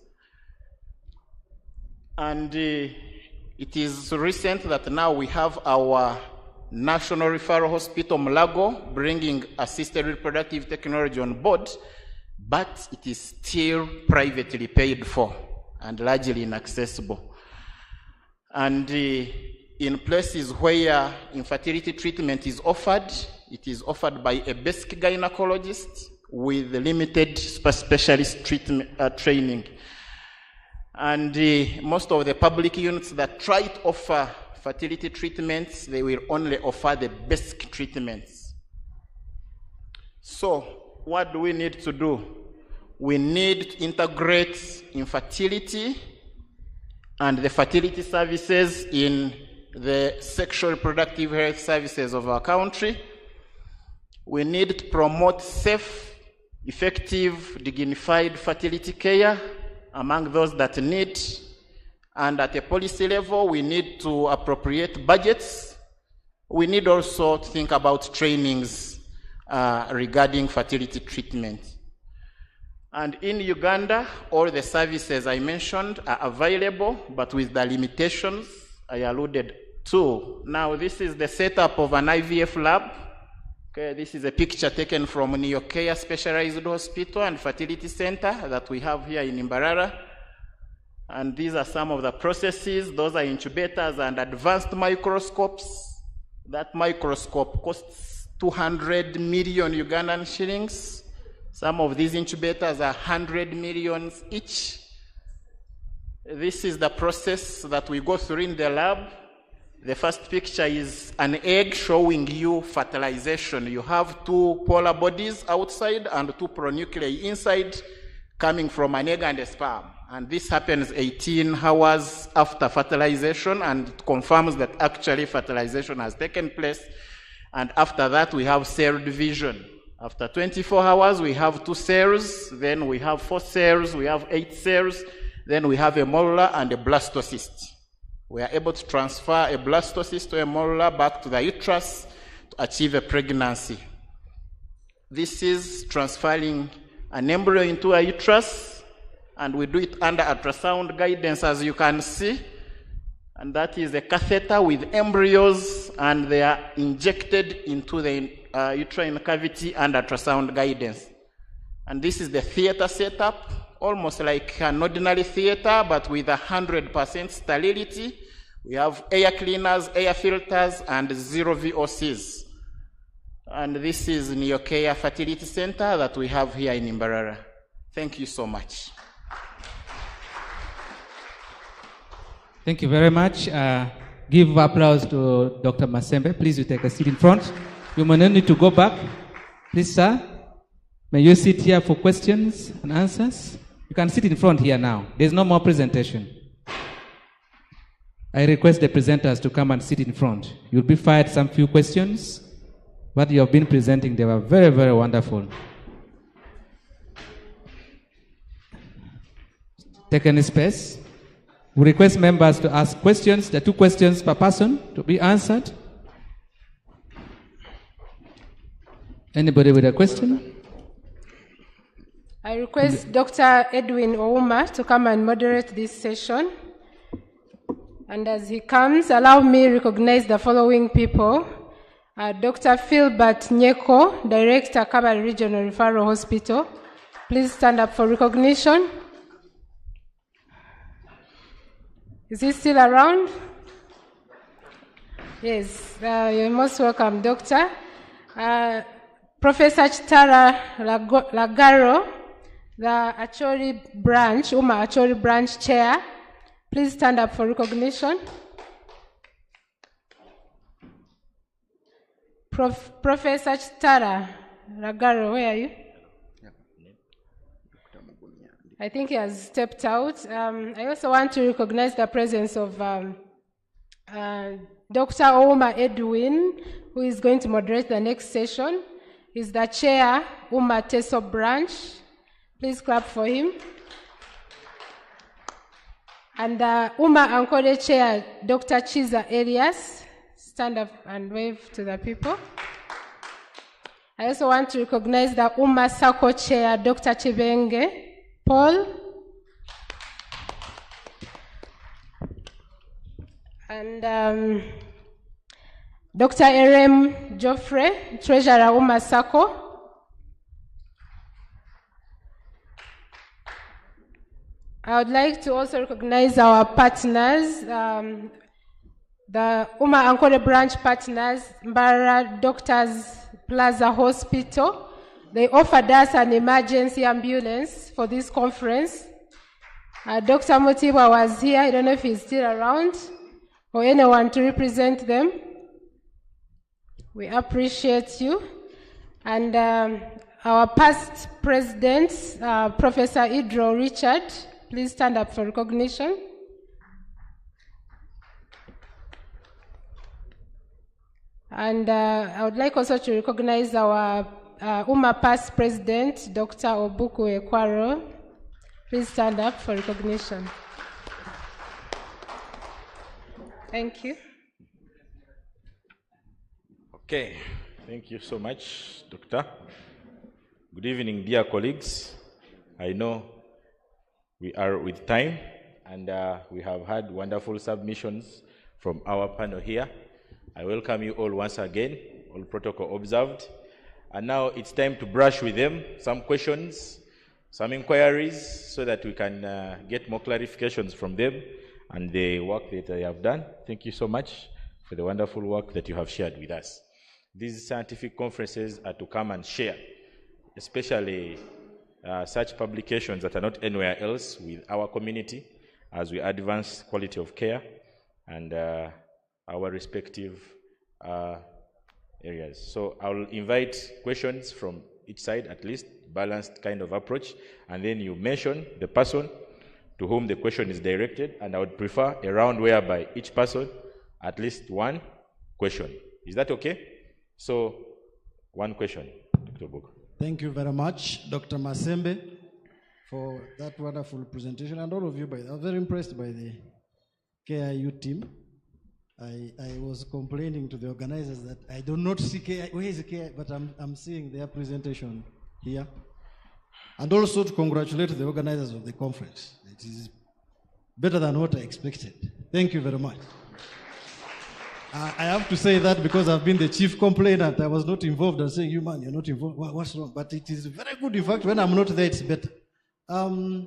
and it is recent that now we have our National Referral Hospital Mulago, bringing assisted reproductive technology on board, but it is still privately paid for and largely inaccessible. And in places where infertility treatment is offered, it is offered by a basic gynecologist with limited specialist training. And most of the public units that try to offer fertility treatments, they will only offer the basic treatments. So what do we need to do? We need to integrate infertility and the fertility services in the sexual reproductive health services of our country. We need to promote safe, effective, dignified fertility care among those that need. And at a policy level, we need to appropriate budgets. We need also to think about trainings regarding fertility treatment. And in Uganda, all the services I mentioned are available, but with the limitations I alluded to. Now, this is the setup of an IVF lab. Okay, this is a picture taken from 9th U.M.A Specialized Hospital and Fertility Center that we have here in Imbarara. And these are some of the processes. Those are incubators and advanced microscopes. That microscope costs 200 million Ugandan shillings. Some of these incubators are 100 million each. This is the process that we go through in the lab. The first picture is an egg showing you fertilization. You have two polar bodies outside and two pronuclei inside coming from an egg and a sperm. And this happens 18 hours after fertilization, and it confirms that actually fertilization has taken place. And after that, we have cell division. After 24 hours, we have 2 cells, then we have 4 cells, we have 8 cells, then we have a morula and a blastocyst. We are able to transfer a blastocyst to a morula back to the uterus to achieve a pregnancy. This is transferring an embryo into a uterus, and we do it under ultrasound guidance, as you can see. And that is a catheter with embryos, and they are injected into the uterine cavity under ultrasound guidance. And this is the theater setup, almost like an ordinary theater, but with 100% sterility. We have air cleaners, air filters, and 0 VOCs. And this is 9th U.M.A Fertility Center that we have here in Imbarara. Thank you so much.
Thank you very much. Give applause to Dr. Masembe. Please, you take a seat in front. You may not need to go back. Please, sir, may you sit here for questions and answers. You can sit in front here now. There's no more presentation. I request the presenters to come and sit in front. You'll be fired some few questions. What you have been presenting, they were very, very wonderful. Take any space. We request members to ask questions. There are 2 questions per person to be answered. Anybody with a question?
I request Dr. Edwin Ouma to come and moderate this session. And as he comes, allow me to recognize the following people. Dr. Philbert Nyeko, Director, Kabale Regional Referral Hospital. Please stand up for recognition. Is he still around? Yes, you're most welcome, Doctor. Professor Chitara Lagaro, the Acholi branch, U.M.A Acholi branch chair. Please stand up for recognition. Professor Chitara Lagaro, where are you? I think he has stepped out. I also want to recognize the presence of Dr. Ouma Edwin, who is going to moderate the next session. He's the chair, U.M.A Teso branch. Please clap for him. And the U.M.A Ankole chair, Dr. Chiza Elias. Stand up and wave to the people. I also want to recognize the U.M.A Sako chair, Dr. Chibenge Paul. And Dr. Erem Joffre, Treasurer UMA Sacco. I would like to also recognize our partners, the UMA Ankole branch partners, Mbara Doctors Plaza Hospital. They offered us an emergency ambulance for this conference. Dr. Motiba was here. I don't know if he's still around or anyone to represent them. We appreciate you. And our past president, Professor Idro Richard, please stand up for recognition. And I would like also to recognize our UMA past president, Dr. Obuku Ekwaro. Please stand up for recognition. Thank you.
Okay, thank you so much, Doctor. Good evening, dear colleagues. I know we are with time, and we have had wonderful submissions from our panel here. I welcome you all once again, all protocol observed. And now it's time to brush with them some questions, some inquiries, so that we can get more clarifications from them and the work that they have done. Thank you so much for the wonderful work that you have shared with us. These scientific conferences are to come and share, especially such publications that are not anywhere else with our community as we advance quality of care and our respective areas. So I'll invite questions from each side, at least, balanced kind of approach, and then you mention the person to whom the question is directed, and I would prefer a round whereby each person at least one question. Is that okay? So, one question, Dr. Book.
Thank you very much, Dr. Masembe, for that wonderful presentation, and all of you. I was very impressed by the KIU team. I was complaining to the organizers that I do not see KIU, where is the KIU, but I'm seeing their presentation here. And also to congratulate the organizers of the conference. It is better than what I expected. Thank you very much. I have to say that because I've been the chief complainant. I was not involved and saying, you man, you're not involved. What's wrong? But it is very good. In fact, when I'm not there, it's better. I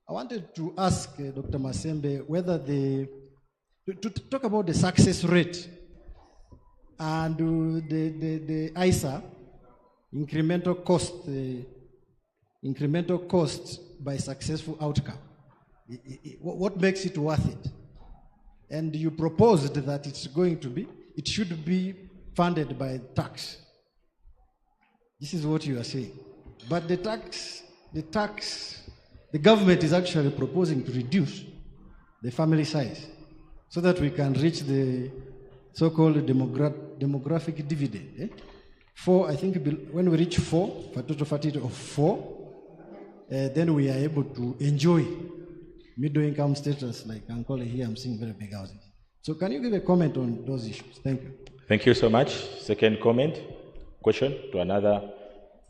wanted to ask Dr. Masembe whether to talk about the success rate and the ISA, incremental cost by successful outcome. What makes it worth it? And you proposed that it should be funded by tax. This is what you are saying. But the government is actually proposing to reduce the family size so that we can reach the so-called demographic dividend. Eh? 4, I think when we reach 4, for total fertility of 4, then we are able to enjoy middle income status like Ankole here. I'm seeing very big houses. So can you give a comment on those issues? Thank you.
Thank you so much. Second comment, question to another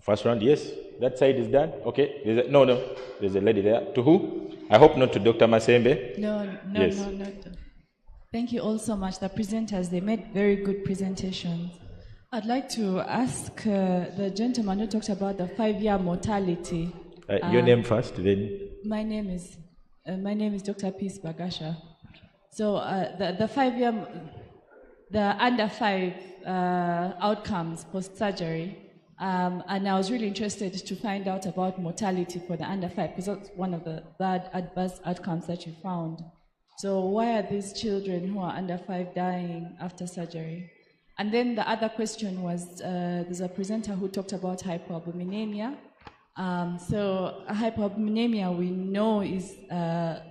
first round. Yes, that side is done. Okay. There's a lady there. To who? I hope not to Dr. Masembe.
No. Thank you all so much. The presenters, they made very good presentations. I'd like to ask the gentleman who talked about the 5-year mortality.
Your name first, then.
My name is Dr. Peace Bagasha. So the 5-year, the under 5 outcomes post-surgery, and I was really interested to find out about mortality for the under 5 because that's one of the bad adverse outcomes that you found. So why are these children who are under 5 dying after surgery? And then the other question was, there's a presenter who talked about hypoalbuminemia. So hypoalbuminemia we know is a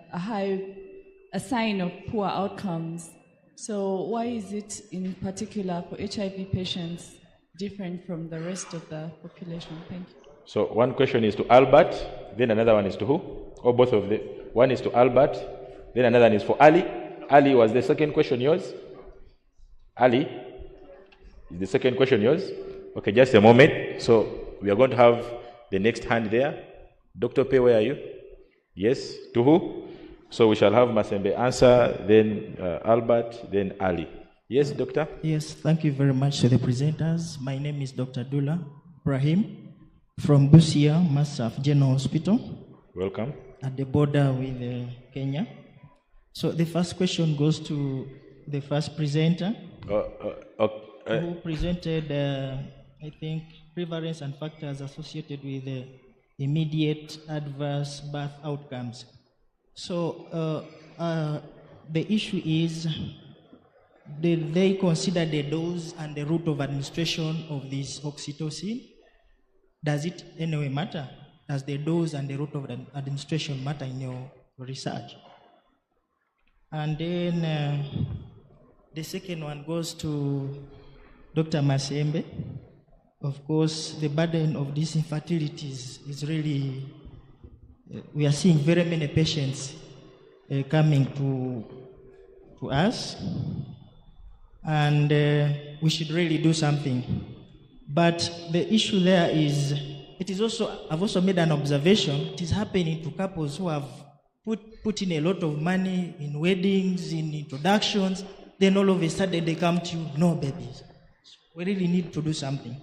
sign of poor outcomes. So why is it in particular for HIV patients different from the rest of the population? Thank you.
So one question is to Albert, then another one is to who? Or both of them? One is to Albert, then another one is for Ali. Ali, was the second question yours? Ali, is the second question yours? Okay, just a moment. So we are going to have the next hand there. Dr. P, where are you? Yes, to who? So we shall have Masembe answer, then Albert, then Ali. Yes, doctor?
Yes, thank you very much to the presenters. My name is Dr. Dula Brahim from Busia Masaf General Hospital.
Welcome.
At the border with Kenya. So the first question goes to the first presenter who presented, I think, prevalence and factors associated with immediate adverse birth outcomes. So the issue is, did they consider the dose and the route of administration of this oxytocin? Does it anyway matter? Does the dose and the route of administration matter in your research? And then the second one goes to Dr. Masembe. Of course, the burden of this infertility is really, we are seeing very many patients coming to us, and we should really do something. But the issue there is, it is also, I've also made an observation, it is happening to couples who have put in a lot of money in weddings, in introductions, then all of a sudden they come to you, no babies. We really need to do something.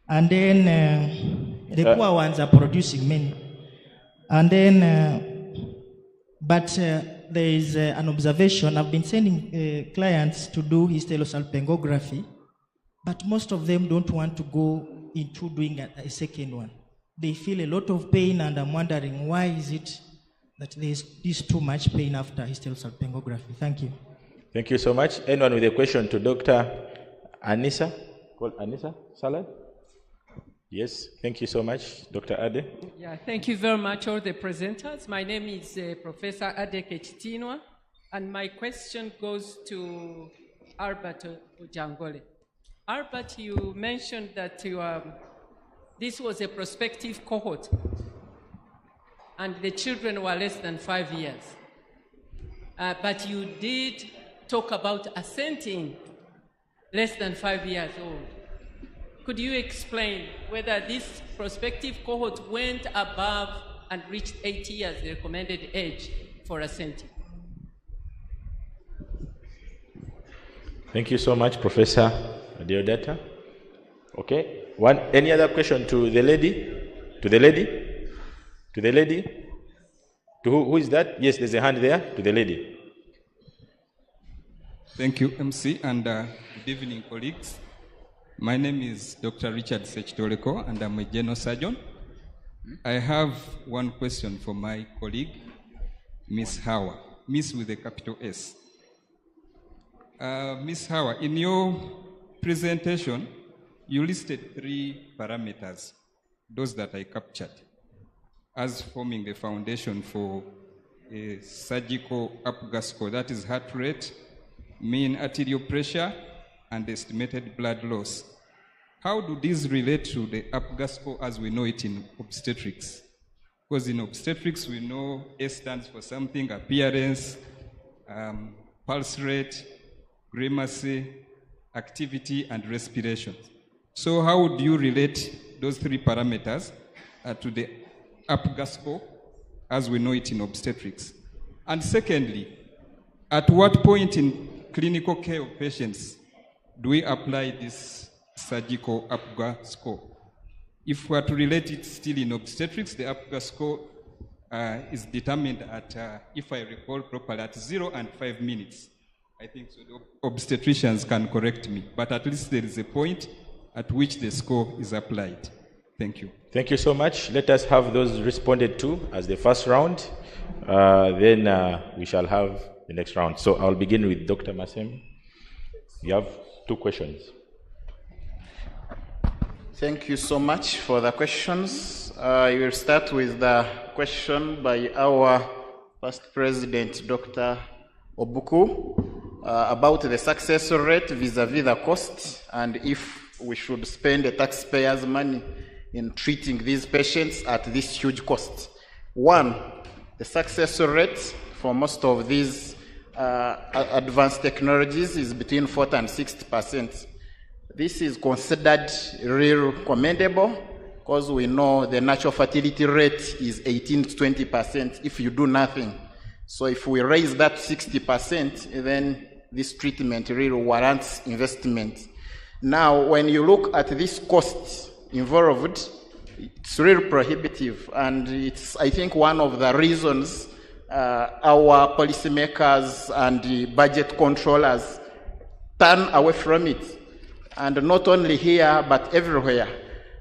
And then the poor ones are producing many. And then, but there is an observation, I've been sending clients to do hysterosalpingography, but most of them don't want to go into doing a second one. They feel a lot of pain, and I'm wondering, why is it that there's this too much pain after hysterosalpingography? Thank you.
Thank you so much. Anyone with a question to Dr. Anissa? Called Anissa Salad? Yes, thank you so much. Dr. Ade?
Yeah, thank you very much, all the presenters. My name is Professor Ade Kechitinwa, and my question goes to Albert Ujangole. Albert, you mentioned that this was a prospective cohort, and the children were less than 5 years. But you did talk about assenting less than 5 years old. Could you explain whether this prospective cohort went above and reached 8 years, the recommended age for assenting?
Thank you so much, Professor Deodata. Okay. Any other question to the lady? To the lady? To the lady? To who is that? Yes, there's a hand there. To the lady.
Thank you, MC, and good evening, colleagues. My name is Dr. Richard Sechitoleko, and I'm a general surgeon. I have one question for my colleague, Ms. Hawa, Miss with a capital S. Ms. Hawa, in your presentation, you listed 3 parameters, those that I captured, as forming the foundation for a surgical APGAR score, that is heart rate, mean arterial pressure, and estimated blood loss. How do these relate to the APGAR score as we know it in obstetrics? Because in obstetrics, we know A stands for something, appearance, pulse rate, grimacy, activity, and respiration. So how would you relate those 3 parameters to the APGAR score as we know it in obstetrics? And secondly, at what point in clinical care of patients do we apply this surgical APGAR score? If we are to relate it still in obstetrics, the APGAR score is determined at, if I recall properly, at 0 and 5 minutes. I think so. The obstetricians can correct me, but at least there is a point at which the score is applied. Thank you.
Thank you so much. Let us have those responded to as the first round. Then we shall have the next round. So I'll begin with Dr. Masem. You have 2 questions.
Thank you so much for the questions. I will start with the question by our first president, Dr. Obuku, about the success rate vis-a-vis the cost, and if we should spend the taxpayers' money in treating these patients at this huge cost. 1, the success rate for most of these advanced technologies is between 40 and 60%. This is considered really commendable because we know the natural fertility rate is 18 to 20% if you do nothing. So if we raise that 60%, then this treatment really warrants investment. Now, when you look at this cost involved, it's really prohibitive, and it's, I think, one of the reasons our policymakers and the budget controllers turn away from it. And not only here, but everywhere.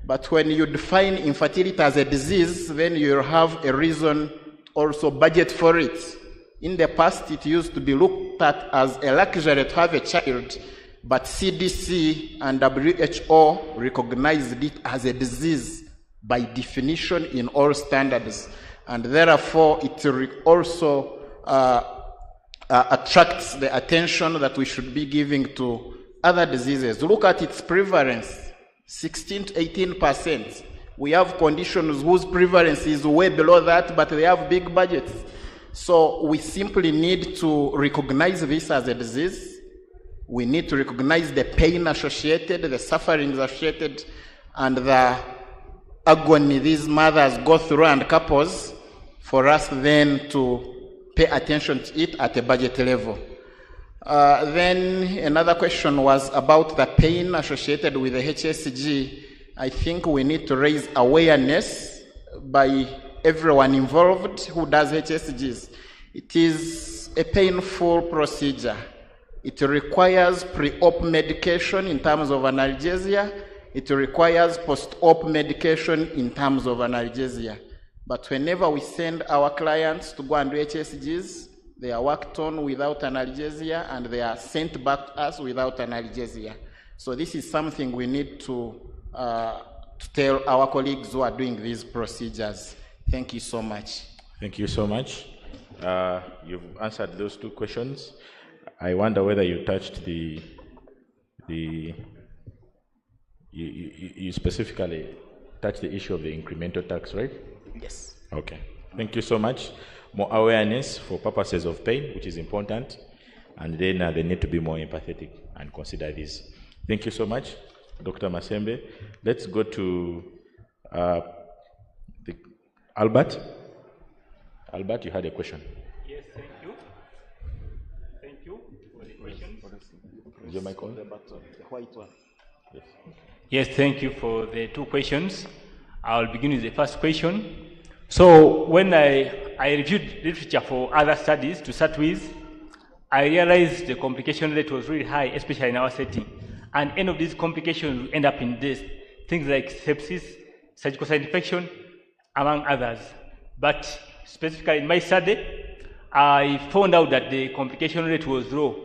But when you define infertility as a disease, then you have a reason also budget for it. In the past, it used to be looked at as a luxury to have a child, but CDC and WHO recognized it as a disease by definition in all standards. And therefore, it also attracts the attention that we should be giving to other diseases. Look at its prevalence, 16 to 18%. We have conditions whose prevalence is way below that, but they have big budgets. So we simply need to recognize this as a disease. We need to recognize the pain associated, the sufferings associated, and the agony these mothers go through and couples, for us then to pay attention to it at a budget level. Then another question was about the pain associated with the HSG. I think we need to raise awareness by everyone involved who does HSGs. It is a painful procedure. It requires pre-op medication in terms of analgesia. It requires post-op medication in terms of analgesia. But whenever we send our clients to go and do HSGs, they are worked on without analgesia and they are sent back to us without analgesia. So this is something we need to tell our colleagues who are doing these procedures. Thank you so much.
Thank you so much. You've answered those two questions. I wonder whether you touched you specifically touched the issue of the incremental tax, right?
Yes.
Okay. Thank you so much. More awareness for purposes of pain, which is important, and then they need to be more empathetic and consider this. Thank you so much, Dr. Masembe. Let's go to Albert. Albert, you had a question.
Yes, thank you. Thank you for the question.
Is your mic on?
The white one.
Yes.
Yes, thank you for the two questions. I'll begin with the first question. So when I reviewed literature for other studies to start with, I realized the complication rate was really high, especially in our setting. And any of these complications end up in this, things like sepsis, surgical site infection, among others. But specifically in my study, I found out that the complication rate was low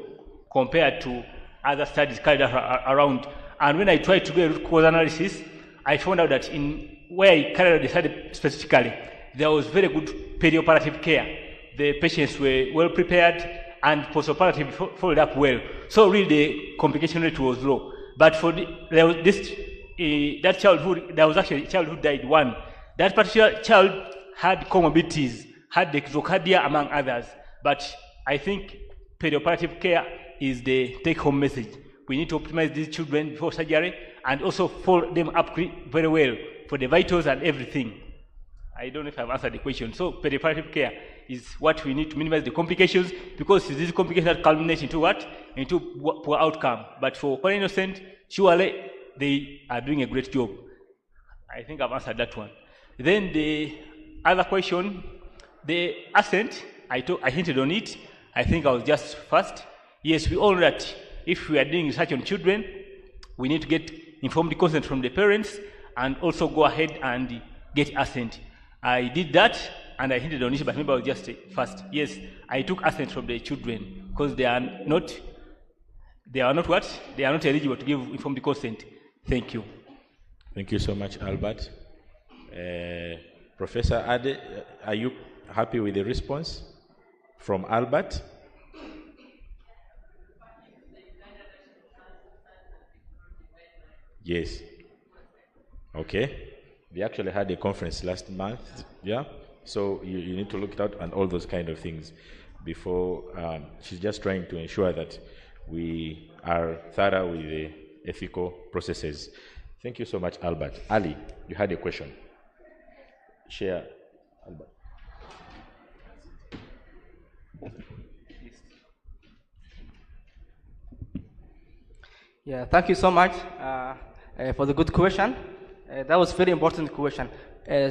compared to other studies carried out around. And when I tried to do a root cause analysis, I found out that in where I carried out the study specifically, there was very good perioperative care. The patients were well prepared and postoperative followed up well. So really the complication rate was low. But for there was that child there was actually a child who died one. That particular child had comorbidities, had dextrocardia among others. But I think perioperative care is the take-home message. We need to optimize these children before surgery and also follow them up very well for the vitals and everything. I don't know if I've answered the question. So perioperative care is what we need to minimize the complications, because these complications culminate into what? Into poor outcome. But for Holy Innocent, surely they are doing a great job. I think I've answered that one. Then the other question, the assent, I hinted on it. I think I was just first. Yes, we all know that if we are doing research on children, we need to get informed consent from the parents and also go ahead and get assent. I did that and I hinted on it, but maybe I was just first. Yes, I took assent from the children because they are not what? They are not eligible to give informed consent. Thank you.
Thank you so much, Albert. Professor Ade, are you happy with the response from Albert? Yes. Okay. We actually had a conference last month, yeah? So you need to look it out and all those kind of things before. She's just trying to ensure that we are thorough with the ethical processes. Thank you so much, Albert. Ali, you had a question. Share, Albert.
Yeah, thank you so much for the good question. That was very important question.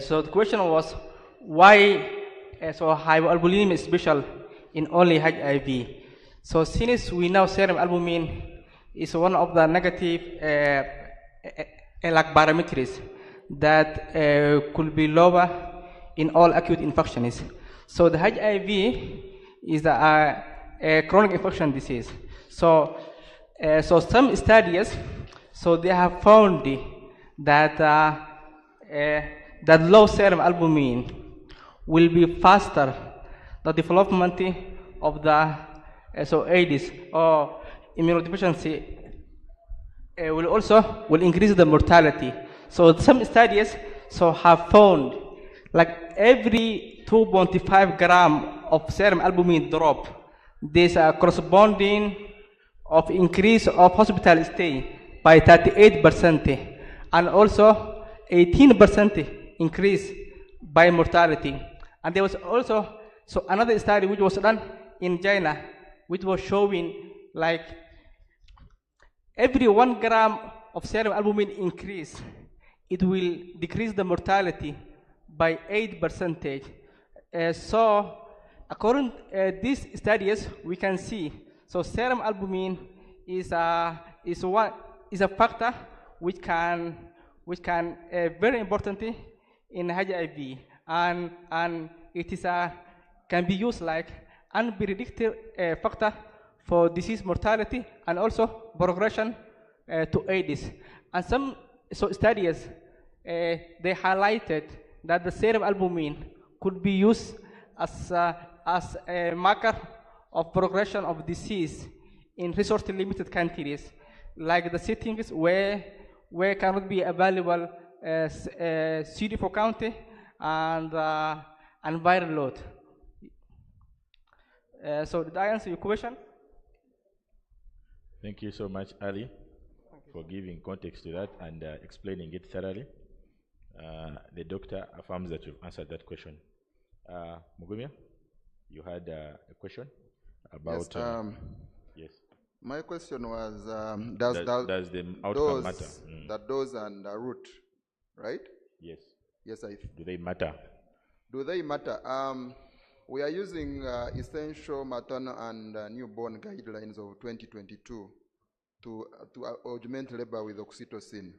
So the question was why so hypoalbuminemia is special in only HIV. So since we know serum albumin is one of the negative like parameters that could be lower in all acute infections. So the HIV is a chronic infection disease. So so some studies, so they have found that that low serum albumin will be faster the development of the so AIDS or immunodeficiency will increase the mortality. So some studies so have found like every 2.5 gram of serum albumin drop, there's a corresponding of increase of hospital stay by 38% and also 18% increase by mortality. And there was also so another study which was done in China, which was showing like every 1 gram of serum albumin increase, it will decrease the mortality by 8%. So according to these studies, we can see so serum albumin is a factor which can very important in HIV, and it is can be used like unpredicted factor for disease mortality and also progression to AIDS. And some studies they highlighted that the serum albumin could be used as a marker of progression of disease in resource-limited countries, like the settings where cannot be available CD4 count and viral load. So did I answer your question?
Thank you so much, Ali, for giving context to that and explaining it thoroughly. The doctor affirms that you've answered that question. Mugumia, you had a question about...
Yes,
yes.
My question was, does
the outcome matter?
The dose and the route, right?
Yes.
Yes,
do they matter?
Do they matter? We are using essential maternal and newborn guidelines of 2022 to augment labor with oxytocin.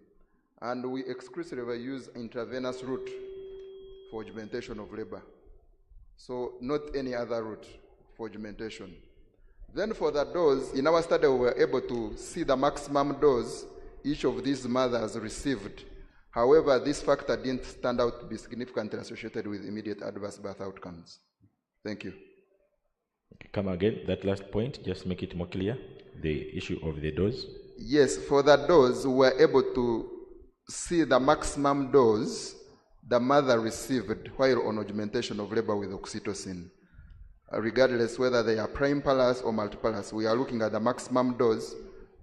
And we exclusively use intravenous route for augmentation of labor. So not any other route for augmentation. Then for the dose, in our study we were able to see the maximum dose each of these mothers received. However, this factor didn't stand out to be significantly associated with immediate adverse birth outcomes. Thank you.
Come again, that last point, just make it more clear, the issue of the dose.
Yes, for that dose, we were able to see the maximum dose the mother received while on augmentation of labor with oxytocin. Regardless whether they are primipalus or multipalus, we are looking at the maximum dose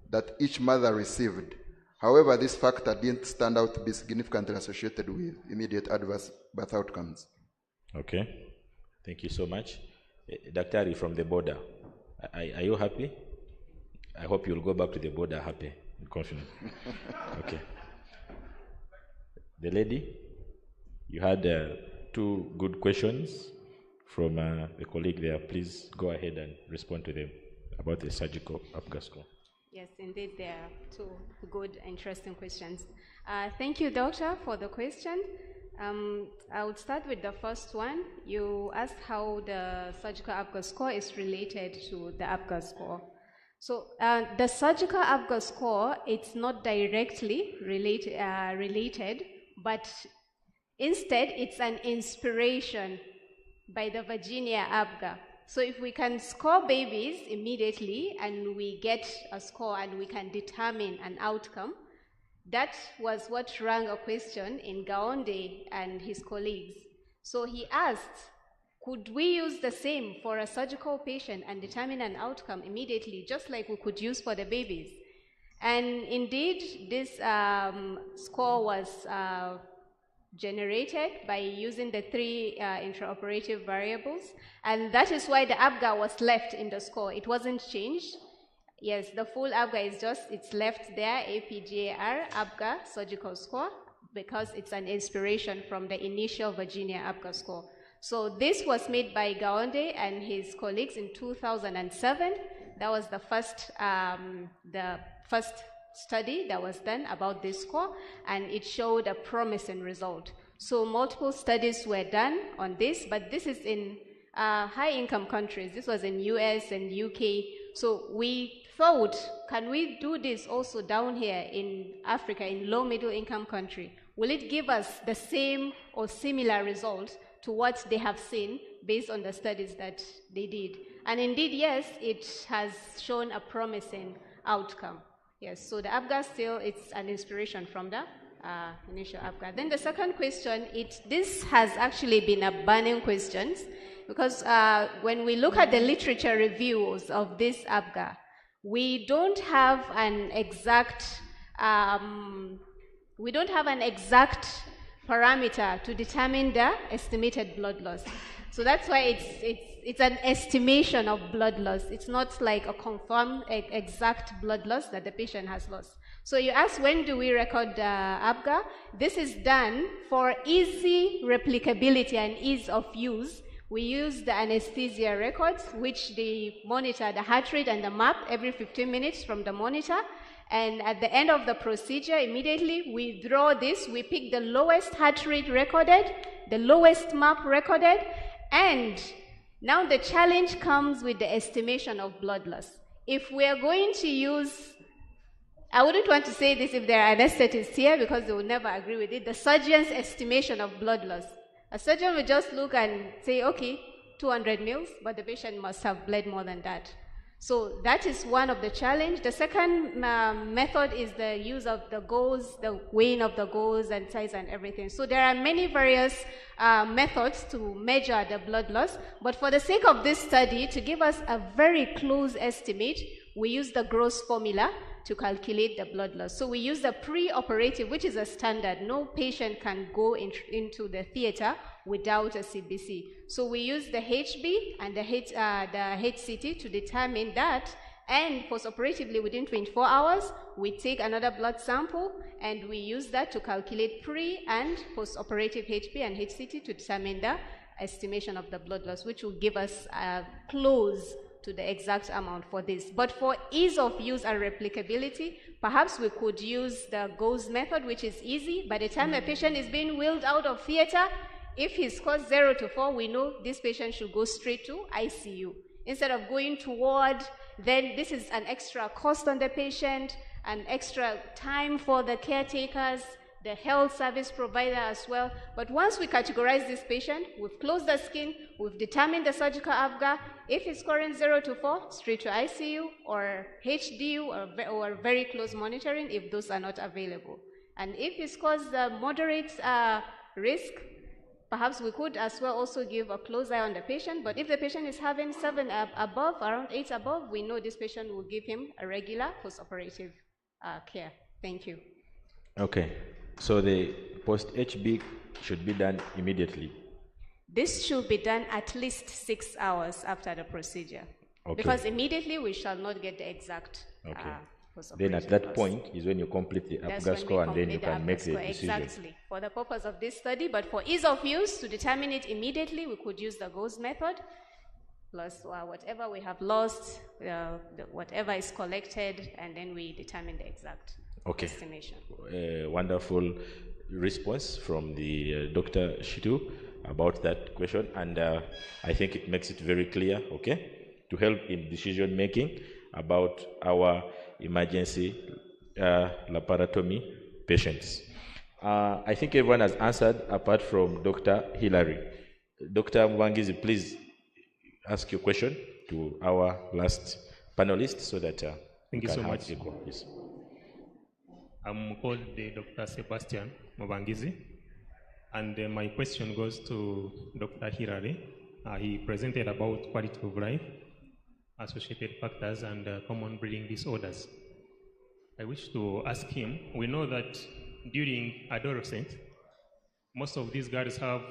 that each mother received. However, this factor didn't stand out to be significantly associated with immediate adverse birth outcomes.
Okay. Thank you so much. Daktari from the border, are you happy? I hope you'll go back to the border happy and confident. Okay. The lady, you had two good questions from the colleague there. Please go ahead and respond to them about the surgical APGAR score.
Yes, indeed, there are two good, interesting questions. Thank you, Doctor, for the question. I would start with the first one. You asked how the surgical APGAR score is related to the APGAR score. So the surgical APGAR score, it's not directly related, but instead it's an inspiration by the Virginia APGAR. So if we can score babies immediately and we get a score and we can determine an outcome, that was what rang a question in Gaonde and his colleagues. So he asked, could we use the same for a surgical patient and determine an outcome immediately, just like we could use for the babies? And indeed, this score was generated by using the three intraoperative variables, and that is why the APGAR was left in the score. It wasn't changed. Yes, the full ABGA is just, it's left there, APGAR, ABGA surgical score, because it's an inspiration from the initial Virginia ABGA score. So this was made by Gaonde and his colleagues in 2007. That was the first study that was done about this score, and it showed a promising result. So multiple studies were done on this, but this is in high-income countries. This was in US and UK. So we thought, can we do this also down here in Africa, in low middle income country? Will it give us the same or similar results to what they have seen based on the studies that they did? And indeed, yes, it has shown a promising outcome. Yes, so the ABGA still, it's an inspiration from the initial ABGA. Then the second question, this has actually been a burning question, because when we look at the literature reviews of this ABGA, we don't have an exact parameter to determine the estimated blood loss. So that's why it's an estimation of blood loss. It's not like a confirmed exact blood loss that the patient has lost. So you ask, when do we record ABGA? This is done for easy replicability and ease of use. We use the anesthesia records, which they monitor the heart rate and the MAP every 15 minutes from the monitor. And at the end of the procedure, immediately we draw this. We pick the lowest heart rate recorded, the lowest MAP recorded, and now the challenge comes with the estimation of blood loss. If we are going to use, I wouldn't want to say this if there are anesthetists here because they will never agree with it, the surgeon's estimation of blood loss. A surgeon will just look and say, okay, 200 mils, but the patient must have bled more than that. So that is one of the challenge. The second method is the use of the goals, the weighing of the goals and size and everything. So there are many various methods to measure the blood loss, but for the sake of this study, to give us a very close estimate, we use the gross formula to calculate the blood loss. So we use the pre-operative, which is a standard. No patient can go into the theater without a CBC. So we use the HB and the HCT to determine that, and post-operatively within 24 hours, we take another blood sample and we use that to calculate pre- and post-operative HB and HCT to determine the estimation of the blood loss, which will give us close to the exact amount for this. But for ease of use and replicability, perhaps we could use the GOES method, which is easy. By the time a patient is being wheeled out of theater, if he scores 0 to 4, we know this patient should go straight to ICU. Instead of going to ward, then this is an extra cost on the patient, an extra time for the caretakers, the health service provider as well. But once we categorize this patient, we've closed the skin, we've determined the surgical ABGA. If he's scoring 0 to 4, straight to ICU or HDU or very close monitoring if those are not available. And if he scores the moderate risk, perhaps we could as well also give a close eye on the patient. But if the patient is having 7 above, around 8 above, we know this patient will give him a regular post-operative care. Thank you.
Okay. So the post-HB should be done immediately?
This should be done at least 6 hours after the procedure.
Okay.
Because immediately we shall not get the exact
then at that point is when you complete the ABGA score and then you can make the decision.
Exactly. For the purpose of this study, but for ease of use, to determine it immediately, we could use the GOES method, plus whatever we have lost, whatever is collected, and then we determine the exact estimation.
Wonderful response from the Dr. Shitu about that question, and I think it makes it very clear, to help in decision making about our emergency laparotomy patients. I think everyone has answered apart from Dr. Hilary. Dr. Mwangizi, please ask your question to our last panelist so that
thank you so much.
Yes.
I'm called Dr. Sebastian Mwangizi, and my question goes to Dr. Hilary. He presented about quality of life, associated factors, and common bleeding disorders. I wish to ask him, we know that during adolescence, most of these girls have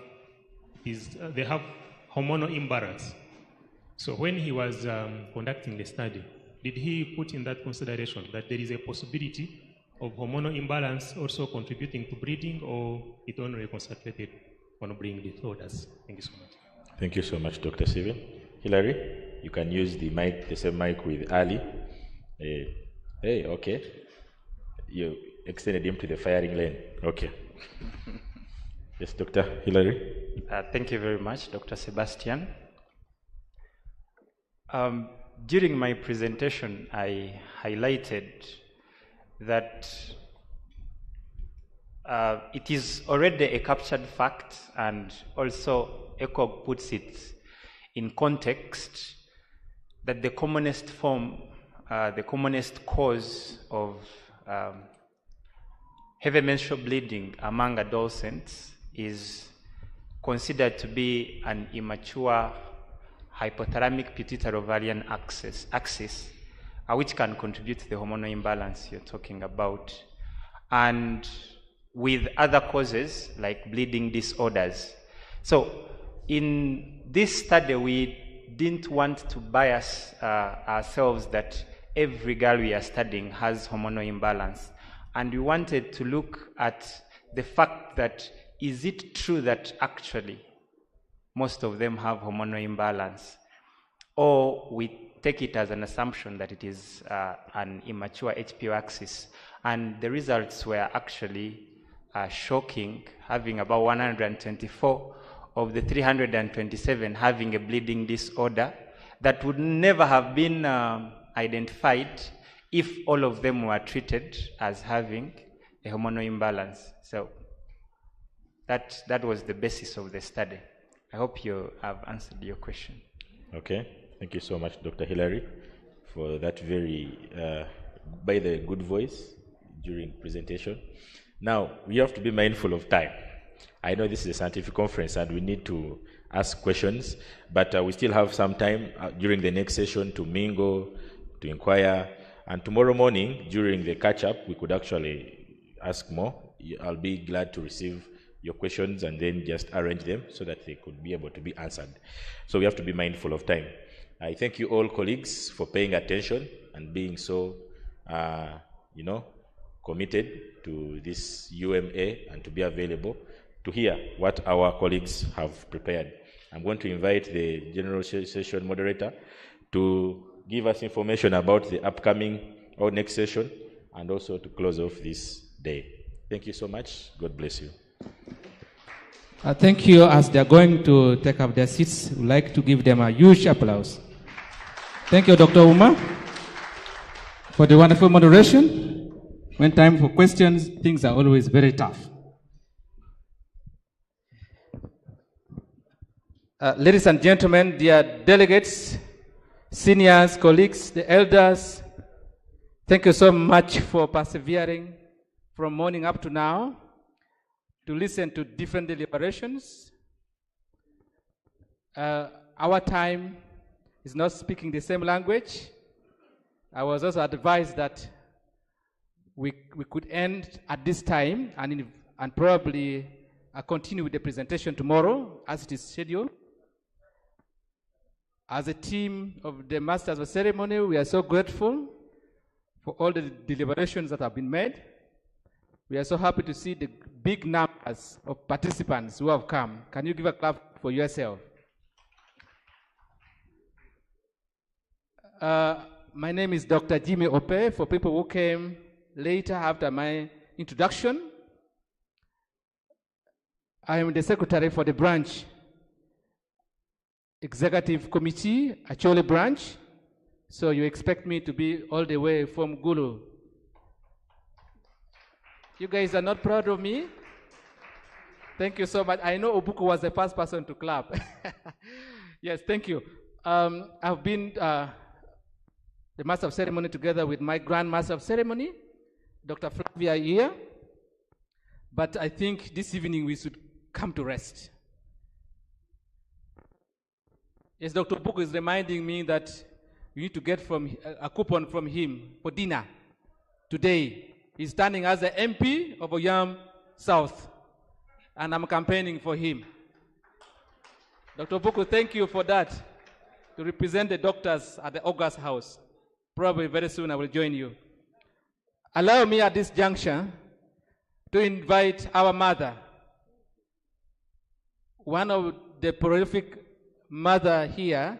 hormonal imbalance. So when he was conducting the study, did he put in that consideration that there is a possibility of hormonal imbalance also contributing to bleeding, or it only concentrated on bleeding disorders? Thank you so much.
Thank you so much, Dr. Steven. Hilary, you can use the mic, the same mic with Ali. Hey, okay. You extended him to the firing lane. Okay. Yes, Dr. Hilary.
Thank you very much, Dr. Sebastian. During my presentation, I highlighted that it is already a captured fact, and also ECOG puts it in context that the commonest form, the commonest cause of heavy menstrual bleeding among adolescents is considered to be an immature hypothalamic pituitary ovarian axis, which can contribute to the hormonal imbalance you're talking about, and with other causes like bleeding disorders. So in this study, we didn't want to bias ourselves that every girl we are studying has hormonal imbalance. And we wanted to look at the fact that, is it true that actually most of them have hormonal imbalance? Or we take it as an assumption that it is an immature HPO axis. And the results were actually shocking, having about 124 of the 327 having a bleeding disorder that would never have been identified if all of them were treated as having a hormonal imbalance. So that was the basis of the study. I hope you have answered your question.
Okay, thank you so much, Dr. Hilary, for that very, by the good voice during presentation. Now, we have to be mindful of time. I know this is a scientific conference and we need to ask questions, but we still have some time during the next session to mingle, to inquire, and tomorrow morning during the catch-up, we could actually ask more. I'll be glad to receive your questions and then just arrange them so that they could be able to be answered. So we have to be mindful of time. I thank you all colleagues for paying attention and being so, committed to this UMA and to be available to hear what our colleagues have prepared. I'm going to invite the general session moderator to give us information about the upcoming or next session and also to close off this day. Thank you so much. God bless you.
Thank you. As they're going to take up their seats, we'd like to give them a huge applause. Thank you, Dr. Uma, for the wonderful moderation. When time for questions, things are always very tough. Ladies and gentlemen, dear delegates, seniors, colleagues, the elders, thank you so much for persevering from morning up to now to listen to different deliberations. Our time is not speaking the same language. I was also advised that we could end at this time and probably continue with the presentation tomorrow as it is scheduled. As a team of the Masters of Ceremony, we are so grateful for all the deliberations that have been made. We are so happy to see the big numbers of participants who have come. Can you give a clap for yourself? My name is Dr. Jimmy Ope. For people who came later after my introduction, I am the secretary for the branch executive committee, Achole branch. So you expect me to be all the way from Gulu. You guys are not proud of me? Thank you so much. I know Obuku was the first person to clap. Yes, thank you. I've been the Master of Ceremony together with my Grand Master of Ceremony, Dr. Flavia here. But I think this evening we should come to rest. Yes, Dr. Obuku is reminding me that you need to get a coupon from him for dinner today. He's standing as the MP of Oyam South, and I'm campaigning for him. Dr. Obuku, thank you for that, to represent the doctors at the August House. Probably very soon I will join you. Allow me at this juncture to invite our mother, one of the prolific mother here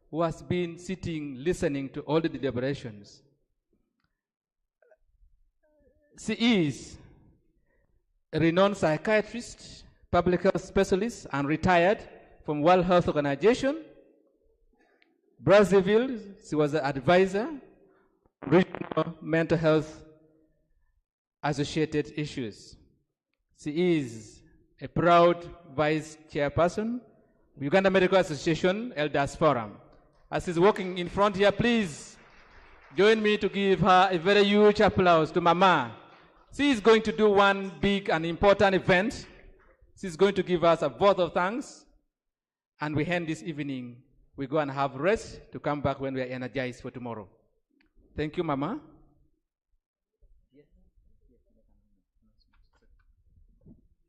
who has been sitting, listening to all the deliberations. She is a renowned psychiatrist, public health specialist, and retired from World Health Organization. Brazzaville, she was an advisor, regional mental health associated issues. She is a proud vice chairperson of Uganda Medical Association Elders Forum. As she's walking in front here, please join me to give her a very huge applause to Mama. She is going to do one big and important event. She's going to give us a vote of thanks, and we end this evening. We go and have rest to come back when we are energized for tomorrow. Thank you, Mama.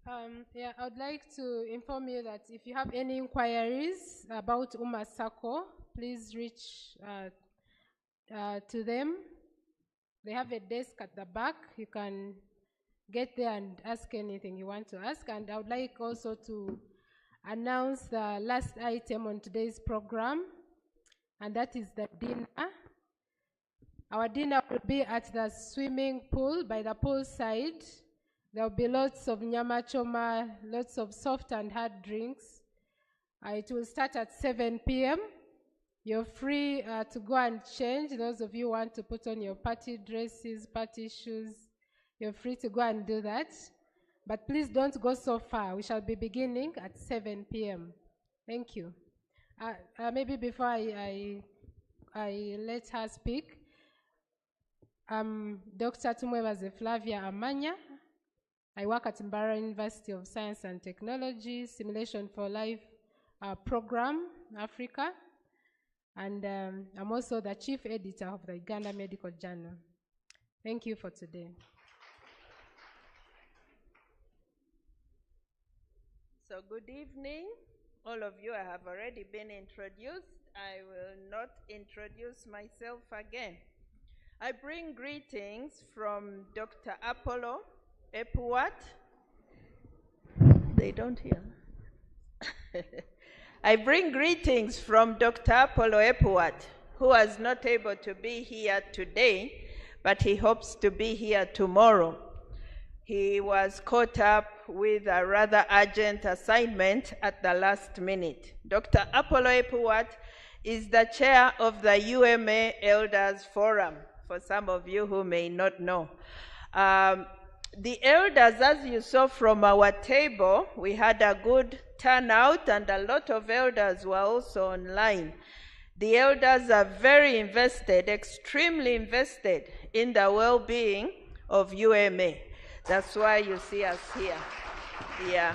I would like to inform you that if you have any inquiries about UMA Sacco, please reach to them. They have a desk at the back. You can get there and ask anything you want to ask. And I would like also to announce the last item on today's program, and that is the dinner. Our dinner will be at the swimming pool, by the pool side. There will be lots of nyama choma, lots of soft and hard drinks. It will start at 7 p.m. You're free to go and change. Those of you who want to put on your party dresses, party shoes, you're free to go and do that. But please don't go so far. We shall be beginning at 7 p.m. Thank you. Maybe before I let her speak, Dr. Tumwebaze Flavia Amanya. I work at Mbara University of Science and Technology, Simulation for Life program, Africa. And I'm also the chief editor of the Uganda Medical Journal. Thank you for today.
So good evening. All of you have already been introduced. I will not introduce myself again. I bring greetings from Dr. Apollo Epuwat. They don't hear. I bring greetings from Dr. Apollo Epuwat, who was not able to be here today, but he hopes to be here tomorrow. He was caught up with a rather urgent assignment at the last minute. Dr. Apollo Epuwat is the chair of the UMA Elders Forum, for some of you who may not know. The elders, as you saw from our table, we had a good turnout and a lot of elders were also online. The elders are very invested, extremely invested in the well-being of UMA. That's why you see us here. Yeah.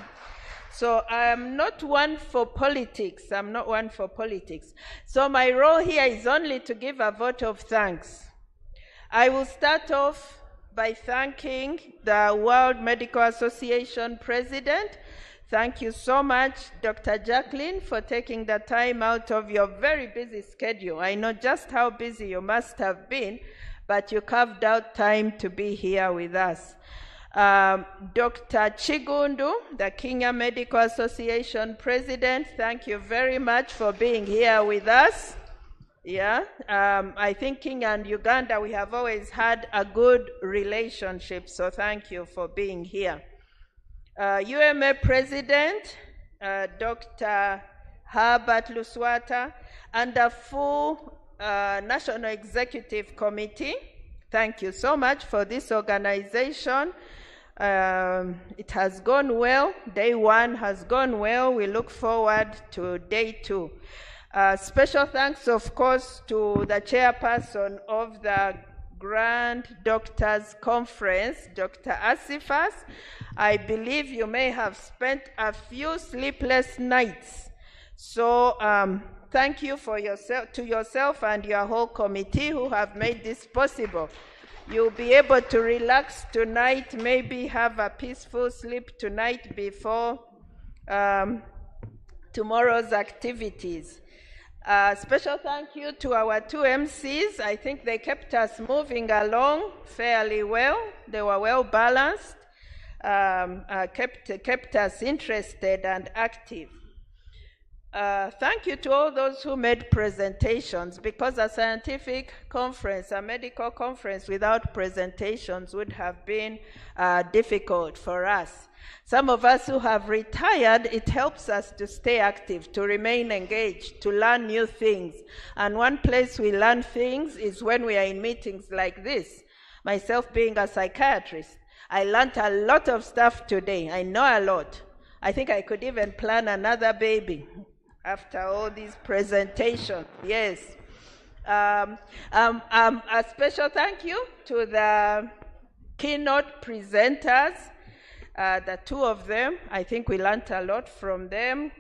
So I'm not one for politics. I'm not one for politics. So my role here is only to give a vote of thanks. I will start off by thanking the World Medical Association President. Thank you so much, Dr. Jacqueline, for taking the time out of your very busy schedule. I know just how busy you must have been, but you carved out time to be here with us. Dr. Chigundu, the Kenya Medical Association President, thank you very much for being here with us. Yeah, I think Kenya and Uganda, we have always had a good relationship, so thank you for being here. UMA President, Dr. Herbert Luswata, and the full National Executive Committee, thank you so much for this organization. It has gone well. Day one has gone well. We look forward to day two. Special thanks, of course, to the chairperson of the Grand Doctors Conference, Dr. Asifas. I believe you may have spent a few sleepless nights. So thank you for yourself and your whole committee who have made this possible. You'll be able to relax tonight, maybe have a peaceful sleep tonight before tomorrow's activities. Special thank you to our two MCs. I think they kept us moving along fairly well. They were well balanced, kept us interested and active. Thank you to all those who made presentations, because a scientific conference, a medical conference without presentations would have been difficult for us. Some of us who have retired, it helps us to stay active, to remain engaged, to learn new things. And one place we learn things is when we are in meetings like this. Myself being a psychiatrist, I learned a lot of stuff today. I know a lot. I think I could even plan another baby after all these presentations. Yes. A special thank you to the keynote presenters, the two of them. I think we learned a lot from them.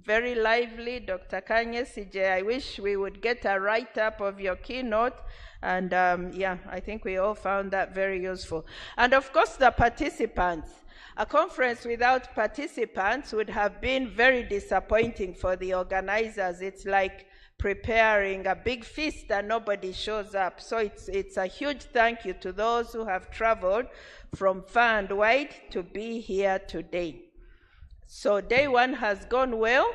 Very lively. Dr. Kanye CJ, I wish we would get a write-up of your keynote. And yeah, I think we all found that very useful. And of course, the participants. A conference without participants would have been very disappointing for the organizers. It's like preparing a big feast and nobody shows up. So it's a huge thank you to those who have traveled from far and wide to be here today. So day one has gone well.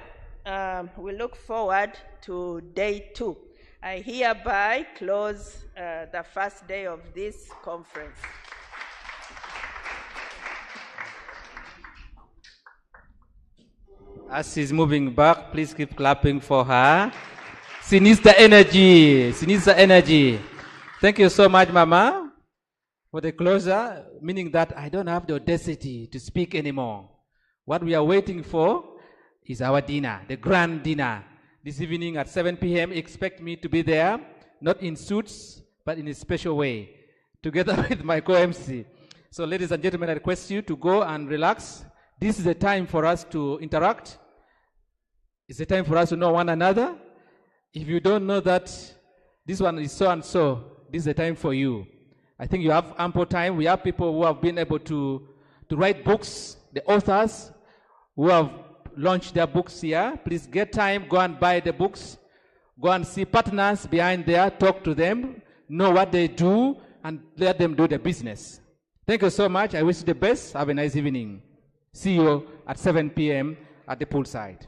We look forward to day two. I hereby close the first day of this conference.
As she's moving back, please keep clapping for her. She needs the energy. She needs the energy. Thank you so much, Mama, for the closure, meaning that I don't have the audacity to speak anymore. What we are waiting for is our dinner, the grand dinner. This evening at 7 p.m., expect me to be there, not in suits, but in a special way, together with my co-MC. So ladies and gentlemen, I request you to go and relax. This is the time for us to interact. It's the time for us to know one another. If you don't know that this one is so and so, this is the time for you. I think you have ample time. We have people who have been able to write books, the authors who have launched their books here. Please get time, go and buy the books. Go and see partners behind there, talk to them, know what they do, and let them do the business. Thank you so much. I wish you the best. Have a nice evening. See you at 7 p.m. at the poolside.